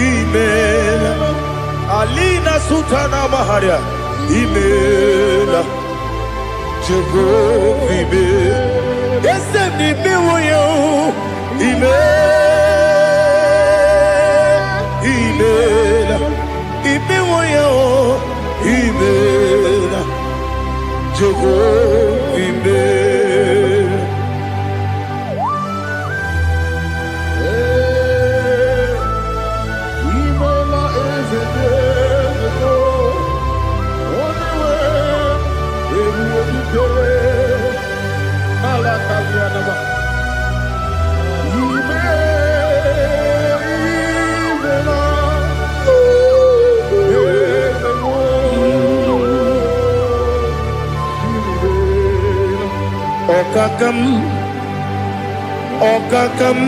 Imela Alina Sultana Maharia Imela Jehovah Imela. Yes, Imela Imela Imela Jehovah Imela. Okakam,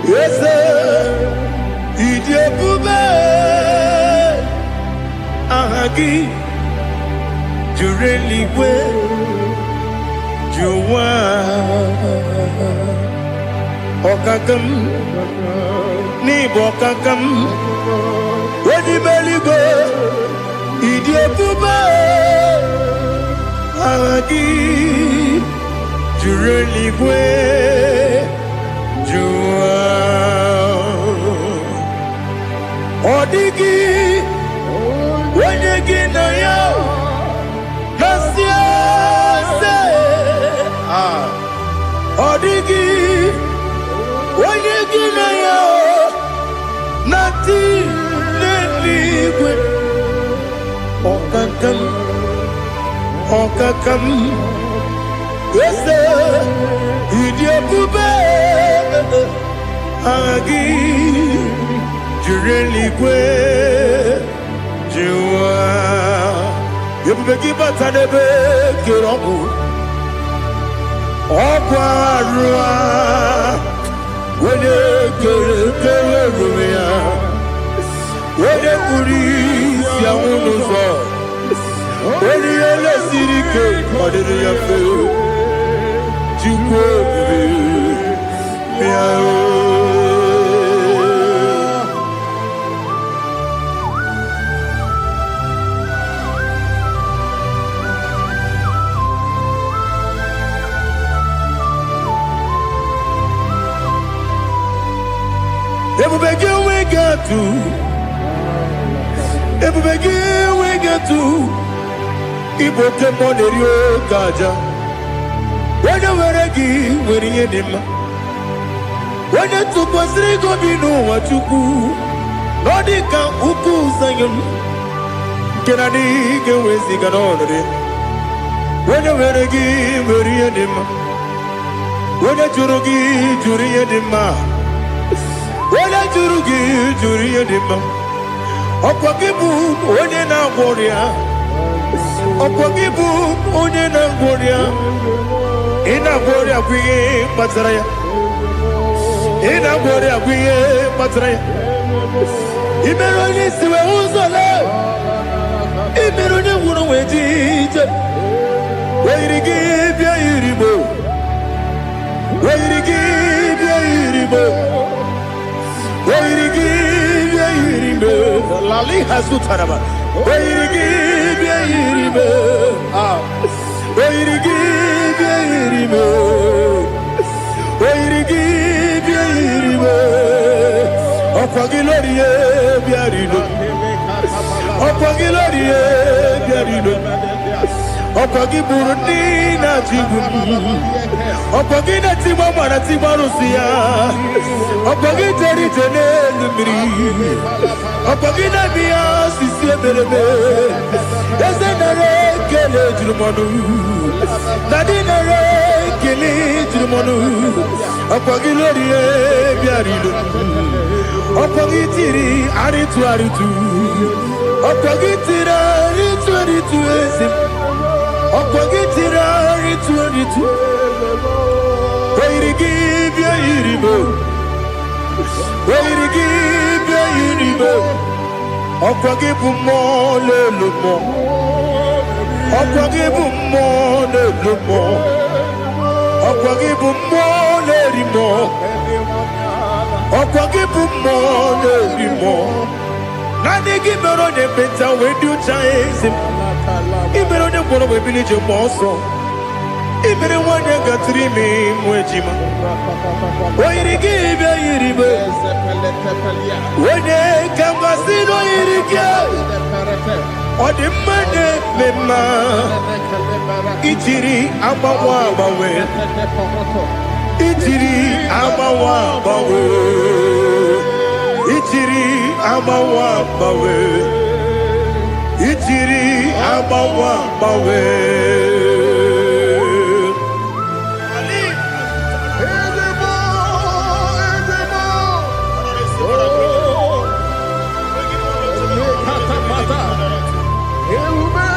yes, Idiabube, Ahagi, Jureliwe, Juwa, Okakam, Nibokakam, Wedi Beligo, Idiabube, Ahagi. Jureligwe Jua Odigi Wenyegi na yo Nasia se Odigi Wenyegi na yo Nati Neligwe Okakam Yes, Idiabube Agi Jureligwe Jua Yebubeki Batanebe Kiroku Okwarua Wede Kere Rumia Wede Kuri Siamunuzo Wede Yele Sirike Kodiri Yafe Ibo tembo nerio kaja. Wanya weregi weriye nima. Wanya tukwasiri gobinu wachuku. Nodika uku zayun. Kenani gewezi ganonore. Wanya weregi weriye nima. Wanya jurugi juriye nima. Wanya jurugi juriye nima. Okwagibu onye na gworia. Okwagibu onye na gworia. Ina gworia kwiye mataraya. Ina gworia kwiye mataraya. Imero ni siwe uzole. Imero ni wuro wejije. Weirigi bia iribo. Weirigi bia iribo. Weirigi bia iribo. Lali hasutaraba. Weirigi bia iribo. Weirigi bia iribo. Weirigi bia iribo. Okwagilorie bia iribo. Okwagilorie bia iribo. Okwagiburundi na jibundi. Okwagina tiba mwana tiba rusia. Okwagiteri tene lumiri. Okwagina biya sisi eberebe. Eze nare kele jirumonu. Nadi nare kele jirumonu. Okwagilori biarido. Okwagitiri aritu aritu. Okwagitira aritu aritu ezim. Okwagitira aritu aritu. Weirigi bia iribo. Weirigi bia iribo. Okwagibu mo lelumo. Okwagibu mo lelumo. Okwagibu mo lerimo. Okwagibu mo lerimo. Nani gimero ne beta wedu chaizim. Imero ne kono we bilije moso. Imere wanya gatrimi mwejima. Weirigi bia iribo. Wene kamasino irige. Odimane mema. Itiri abawa bawe. Itiri abawa bawe. Itiri abawa bawe. Itiri abawa bawe.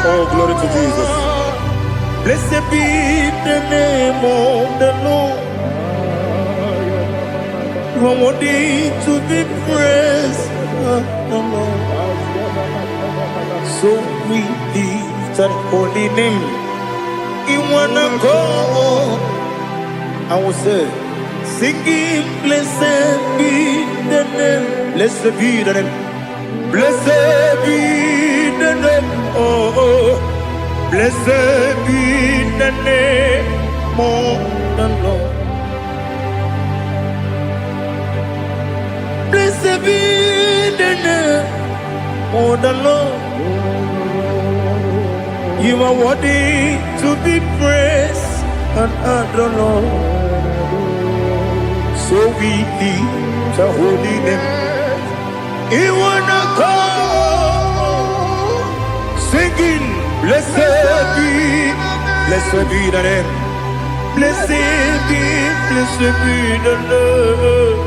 Oh, glory to Jesus. Blessed be the name of the Lord. You are worthy to be praised. So we lift that holy name. You wanna go? I will say, singing, blessed be the name. Blessed be the name. Blessed be the name. Oh, blessed be the name of the Lord. Blessed be the name of the Lord. You are worthy to be praised and adored. So we lift the holy name. You wanna come singing, blessed be the name. Blessed be the Lord.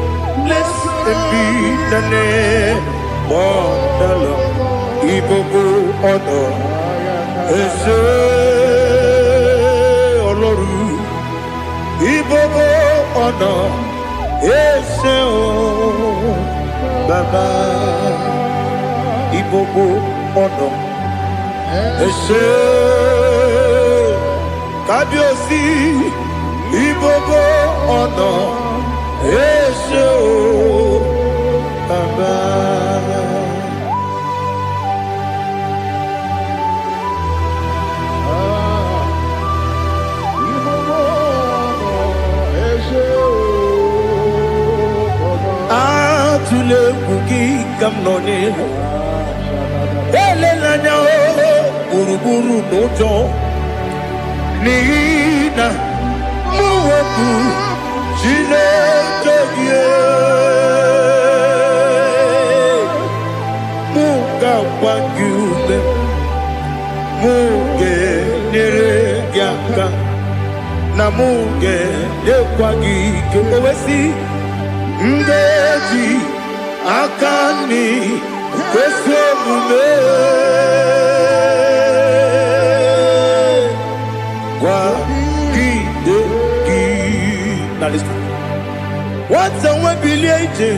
Blessed be the name of the Lord. Ibogo honor, Ese Oloru. Ibogo honor, Ese Baba. Ibogo honor, Ese Kabiosi. Ibogo honor, Ese Baba. Kuki kam noni ele la nyao gburugburu n'ụjọ n'ihi na mụ wepụ Chineke gị mụ ga-agba gị ume mụ ga-enyere gị aka na mụ ga-enyekwa gị ike owesi ngaji aka nri kwesị omume gwagide gị na listen nwata nwe bilie ije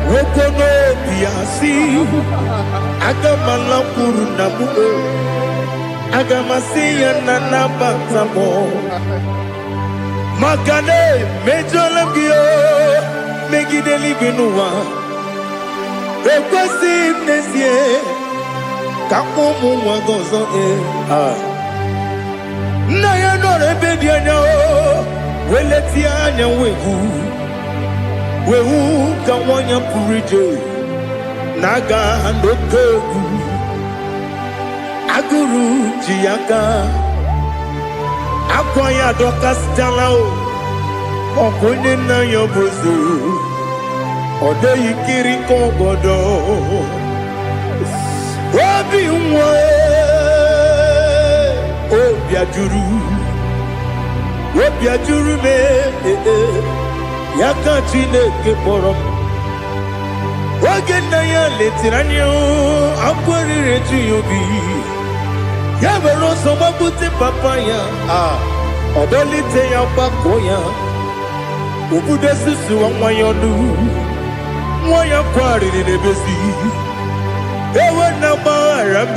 nwoke n'obi ya si aga m alakwuru na mụ aga m asị ya na nabata m maka na emejọla m gị megide eluigwe n'ụwa ekwesịghị m n'ezie ka mkpụ ụmụ nwa gị ọzọ nna ya nọrọ ebe dị anya weletie anya wewu ka nwanyị pụrụ ije na-aga n'oke egwu agụrụ ji ya gaa akwa ya dọkasịtala ọkụ onye nna ya bụzi ọ dịghị kiri ka obodo obi nwa obi ajuru m ya ka Chineke kpọrọ m oge nna ya letara anya akwa riri eju ya obi ya were ọsọ gbapute papa ya ọdọlite ya gbakọ ya obodo susuwa nwa ya ọnụ nwa ya kwarịrị n'ebezi ewe na gbaghara m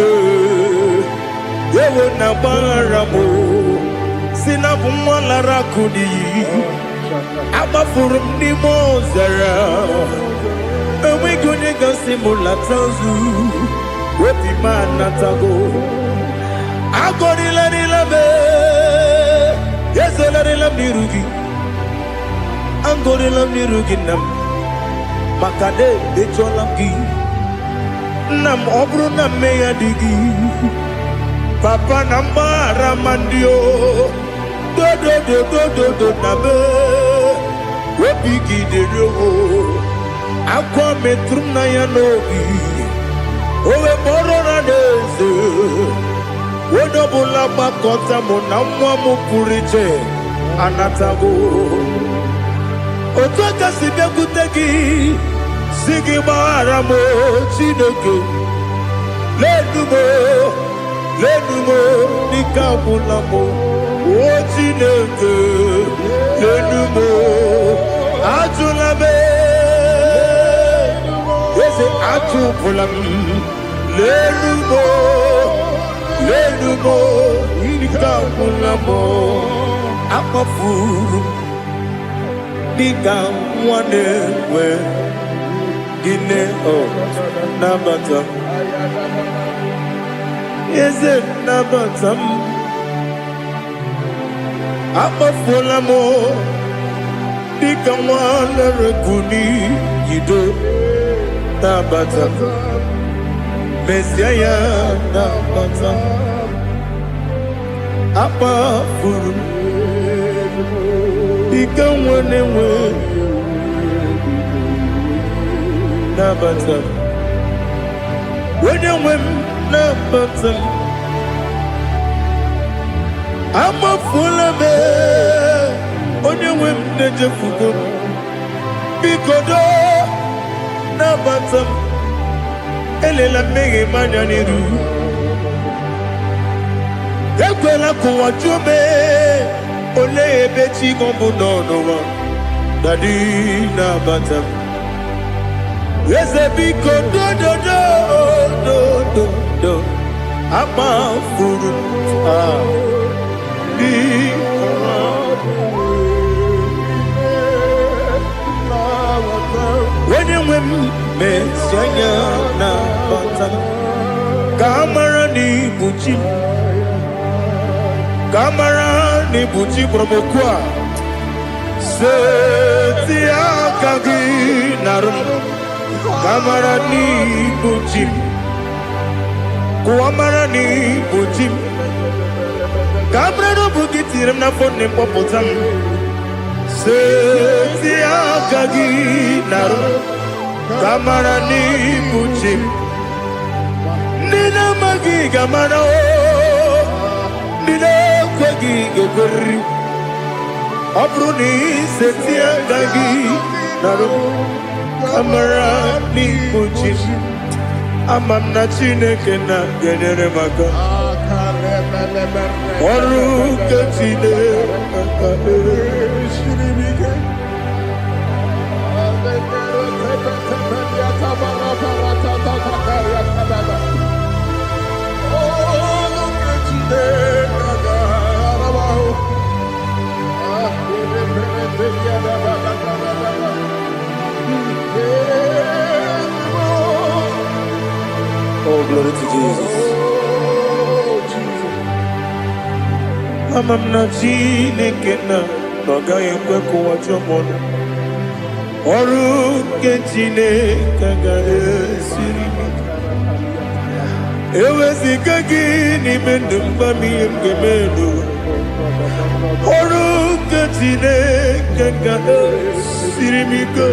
si na bụ nwa lara akụ n'iyi agbafuru m n'ime ọzara enweghị onye gasị m lata ozu obi m anatago agọrịlarịla m ezolarịla m n'iru gị agọrịla m n'iru gị nna m maka na emejọla m gị nna m ọ bụrụ na mme ya dị gị papa na mgbaghara ma ndị dodododododo na be obi gị dịrị akwa metụrụ m na ya n'obi owe kpọrọ na n'eze onye ọbụla gbakọta mụ na nwa m pụrụ iche anatago otu aka si bịakwute gị si gị gbaghara m Chineke lenumo dịka agwụla m o Chineke lenumo ajụla m eze ajụpụla m lenumo dịka agwụla m akpafuru dịka nwa na-enwe gịnị nabata eze nabata m akpafuola m dịka nwa na-erekwu n'iyido nabata mesia ya nabata akpafuru dịka nwa na-enwe nabata onye nwe m nabata m amafuola m onye nwe m na-ejefugo m biko do nabata m elela mmehie m anya n'iru ekwela ka ụwa jụọ m olee ebe chi gị bụ n'ụwa dadi nabata m eze biko do akpafuru onye nwe m mesi anya nabata m ka a mara n'ibu chi ka a mara n'ibu chi kpọrọ m okwu a seti aka gị narụ m ka a mara n'ibu chi Kuamarani Bujim Cabrano Bukitiram na phone Popotam Setia Gagi Naro Kamarani Bujim Nina Magi Gamano Nina Kwagi Gaguri Abruni Setia Gagi Naro Kamarani Bujim Amam na Chineke na genere maka Oru ketine Oh, glory to Jesus. Amam na Chineke na noga yekwe kuwachomono. Oru ketine kaga esiri. Ewezi kagi ni mendumba miyemgemelo. Oru ketine kaga esiri miko.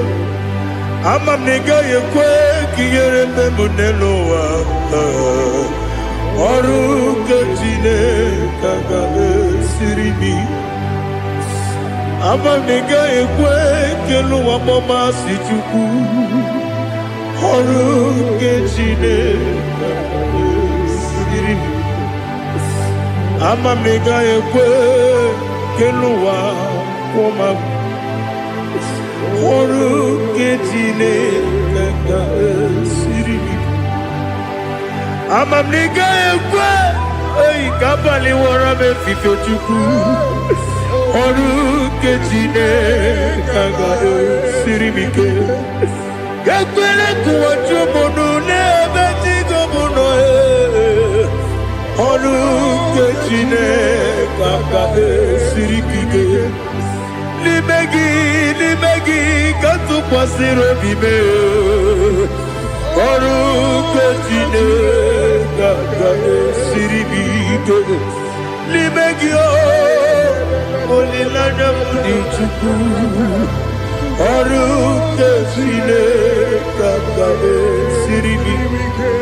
Amam nega yekwe kiyere memuneloa. Oru ketine kaga esiribi. Amam nega yekwe keluwa mama sichuku. Oru ketine kaga esiribi. Amam nega yekwe keluwa mama. Oru ketine kaga esiribi. Amam nega yekwe ei kabali wara me fifo chuku. Oru ketine kaga esiribi ke. Yakwele kuwa chumono ne betigo mono e. Oru ketine kaga esiribi ke. Limegi kantu pasiro bime. Oru ketine kaga esiribi ke. Limegi o olilanya mudi chuku. Oru ketine kaga esiribi ke.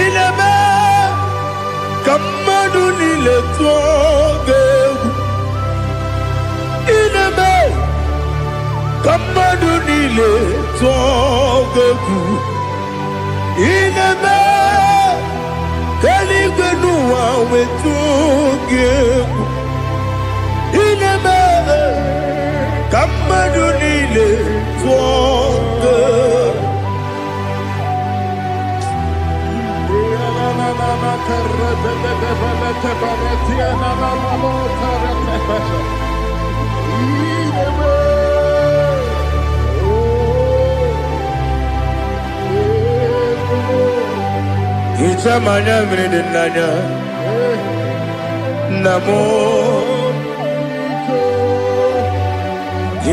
Ineme kamadu nile tuogegu. Ineme kamadu nile tuogegu. Ineme kaligwenu wawe tuogegu. Ineme kamadu nile tuogegu. Itamanya mridinanya Namo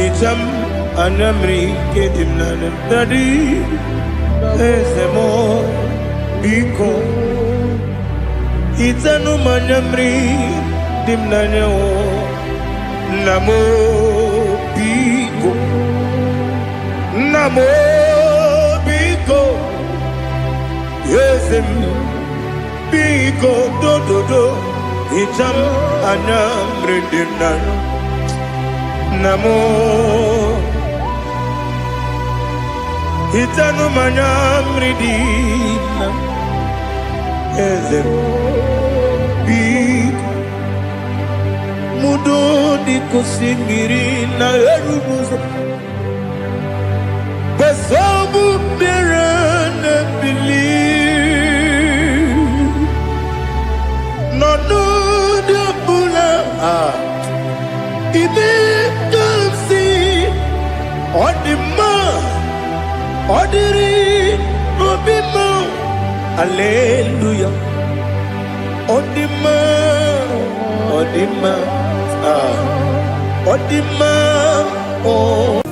Itam anamri kedimnana Dadi Ezemo Biko Itanu manyamri dimnanya o Namo Biko Namo Biko Yezem Biko do do do Itam anamri dimnanya Namo Itanu manyamri dimnanya Ezem Biko Mudo di kusimiri na erubuzo Basobu birane believe No no de bula Ibe kamsi Odima Odiri Obima Alleluia Odima, Odima, Odima, oh.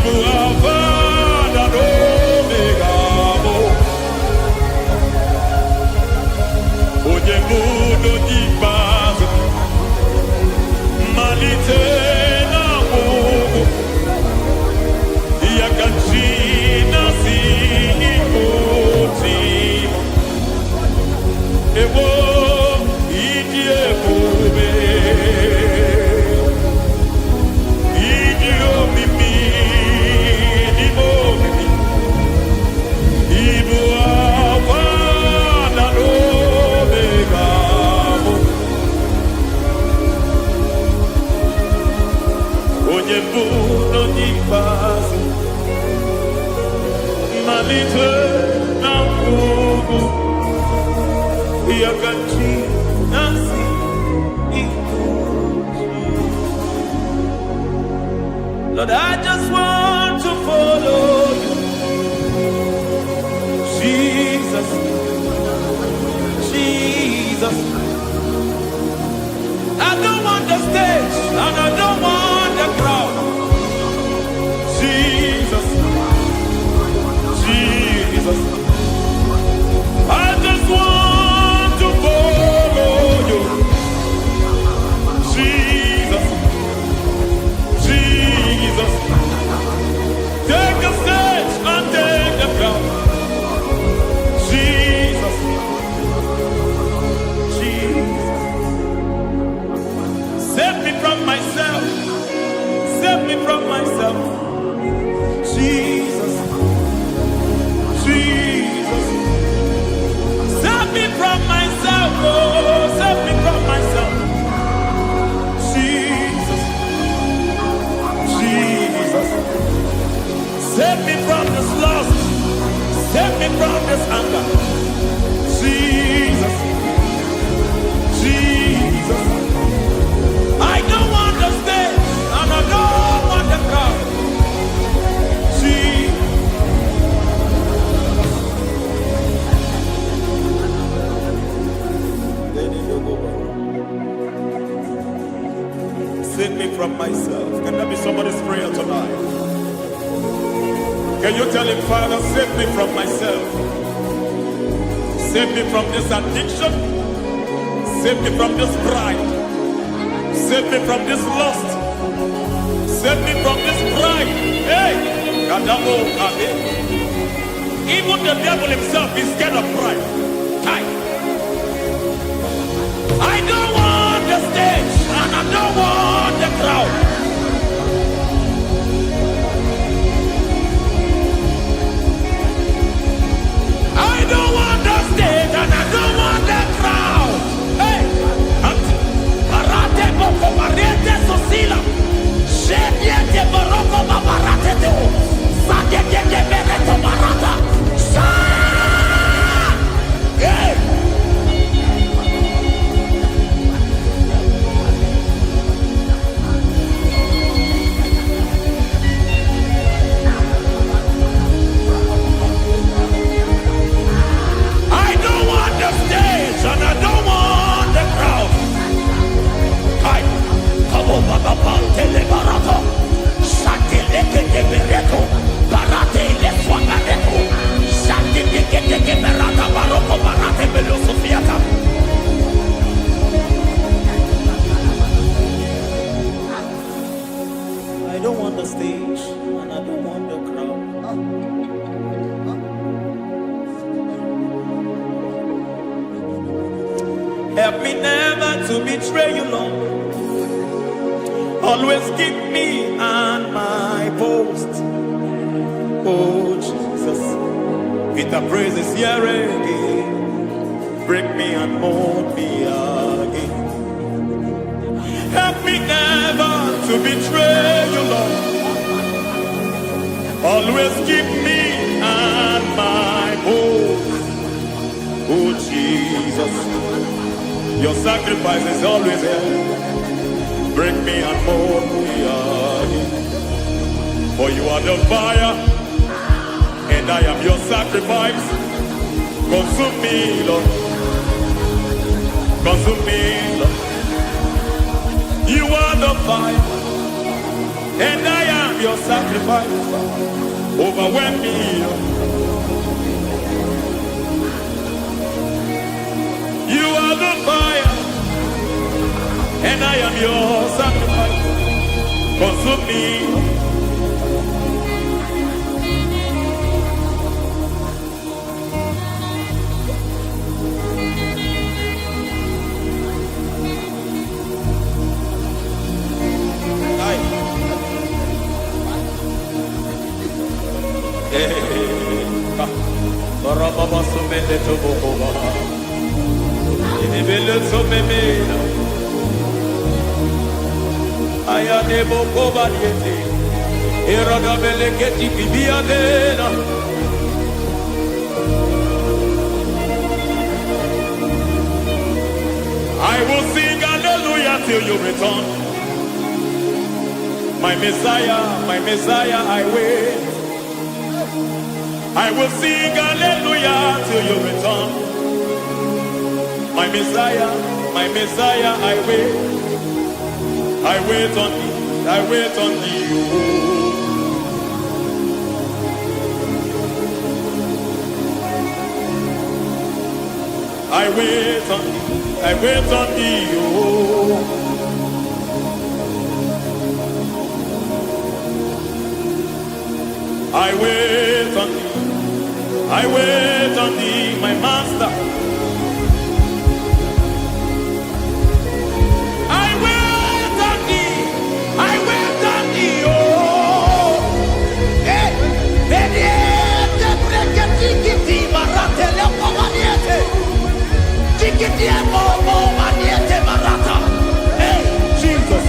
Ibu Alpha and Lord, I just want to follow you. Jesus, Jesus. I don't want the stage and I don't want the crowd. Jesus, Jesus. I just want to follow you. Jesus, Jesus. Take the stage and take the crowd. Jesus, Jesus. Save me from myself. Save me from myself. Jesus, Jesus. Save me from myself. Oh, save me from myself. Jesus, Jesus. Save me from this lust. Save me from this anger. Jesus, Jesus. I don't want the stage and I don't want the crowd. Jesus. Save me from myself. Can that be somebody's prayer tonight? Can you tell him, Father, save me from myself. Save me from this addiction. Save me from this pride. Save me from this lust. Save me from this pride. Hey! Even the devil himself is scared of pride. I don't want the stage and I don't want the crowd. I don't want the stage and I don't want the crowd. Hey! Barate boko barete sosila. Shediete baroko babarate teo. Sadete bereto barata. Hey! And I don't want the crowd. Kai, kabo baba tele barato, shati leke de bereto, barate le swagareto, shati leke de berata baroko barate belo sofiata. I don't want the stage and I don't want the crowd. Help me never to betray you, Lord. Always keep me on my post. Oh, Jesus. Peter praises here again. Break me and mold me again. Help me never to betray you, Lord. Always keep me on my post. Oh, Jesus. Your sacrifice is always here. Break me and mold me again. For you are the fire, and I am your sacrifice. Consume me, Lord. Consume me, Lord. You are the fire, and I am your sacrifice. Overwhelm me, Lord. You are the fire, and I am your sacrifice. Consume me. I will sing hallelujah till you return. My Messiah, I wait. I will sing hallelujah till you return. My Messiah, I wait. I wait on thee, I wait on thee. I wait on thee, I wait on thee. I wait on thee, I wait on thee, my master. I wait on thee, I wait on thee, oh. Hey, Bediete, Breketi, Maratele, Pomaniete, Tikitiemo, Pomaniete, Marata. Hey, Jesus.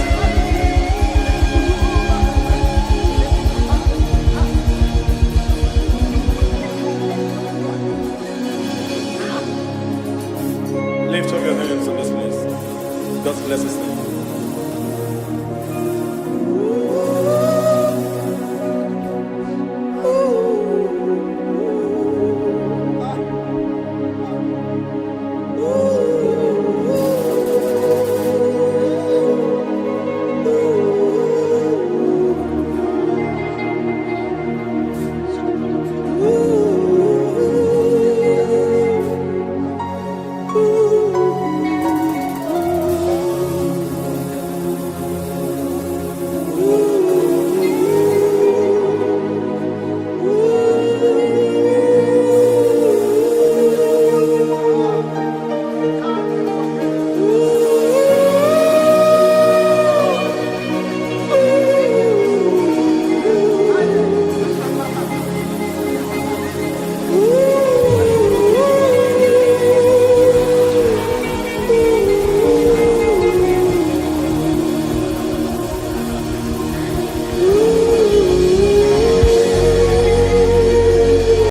Lift up your hands in this place. God bless his name.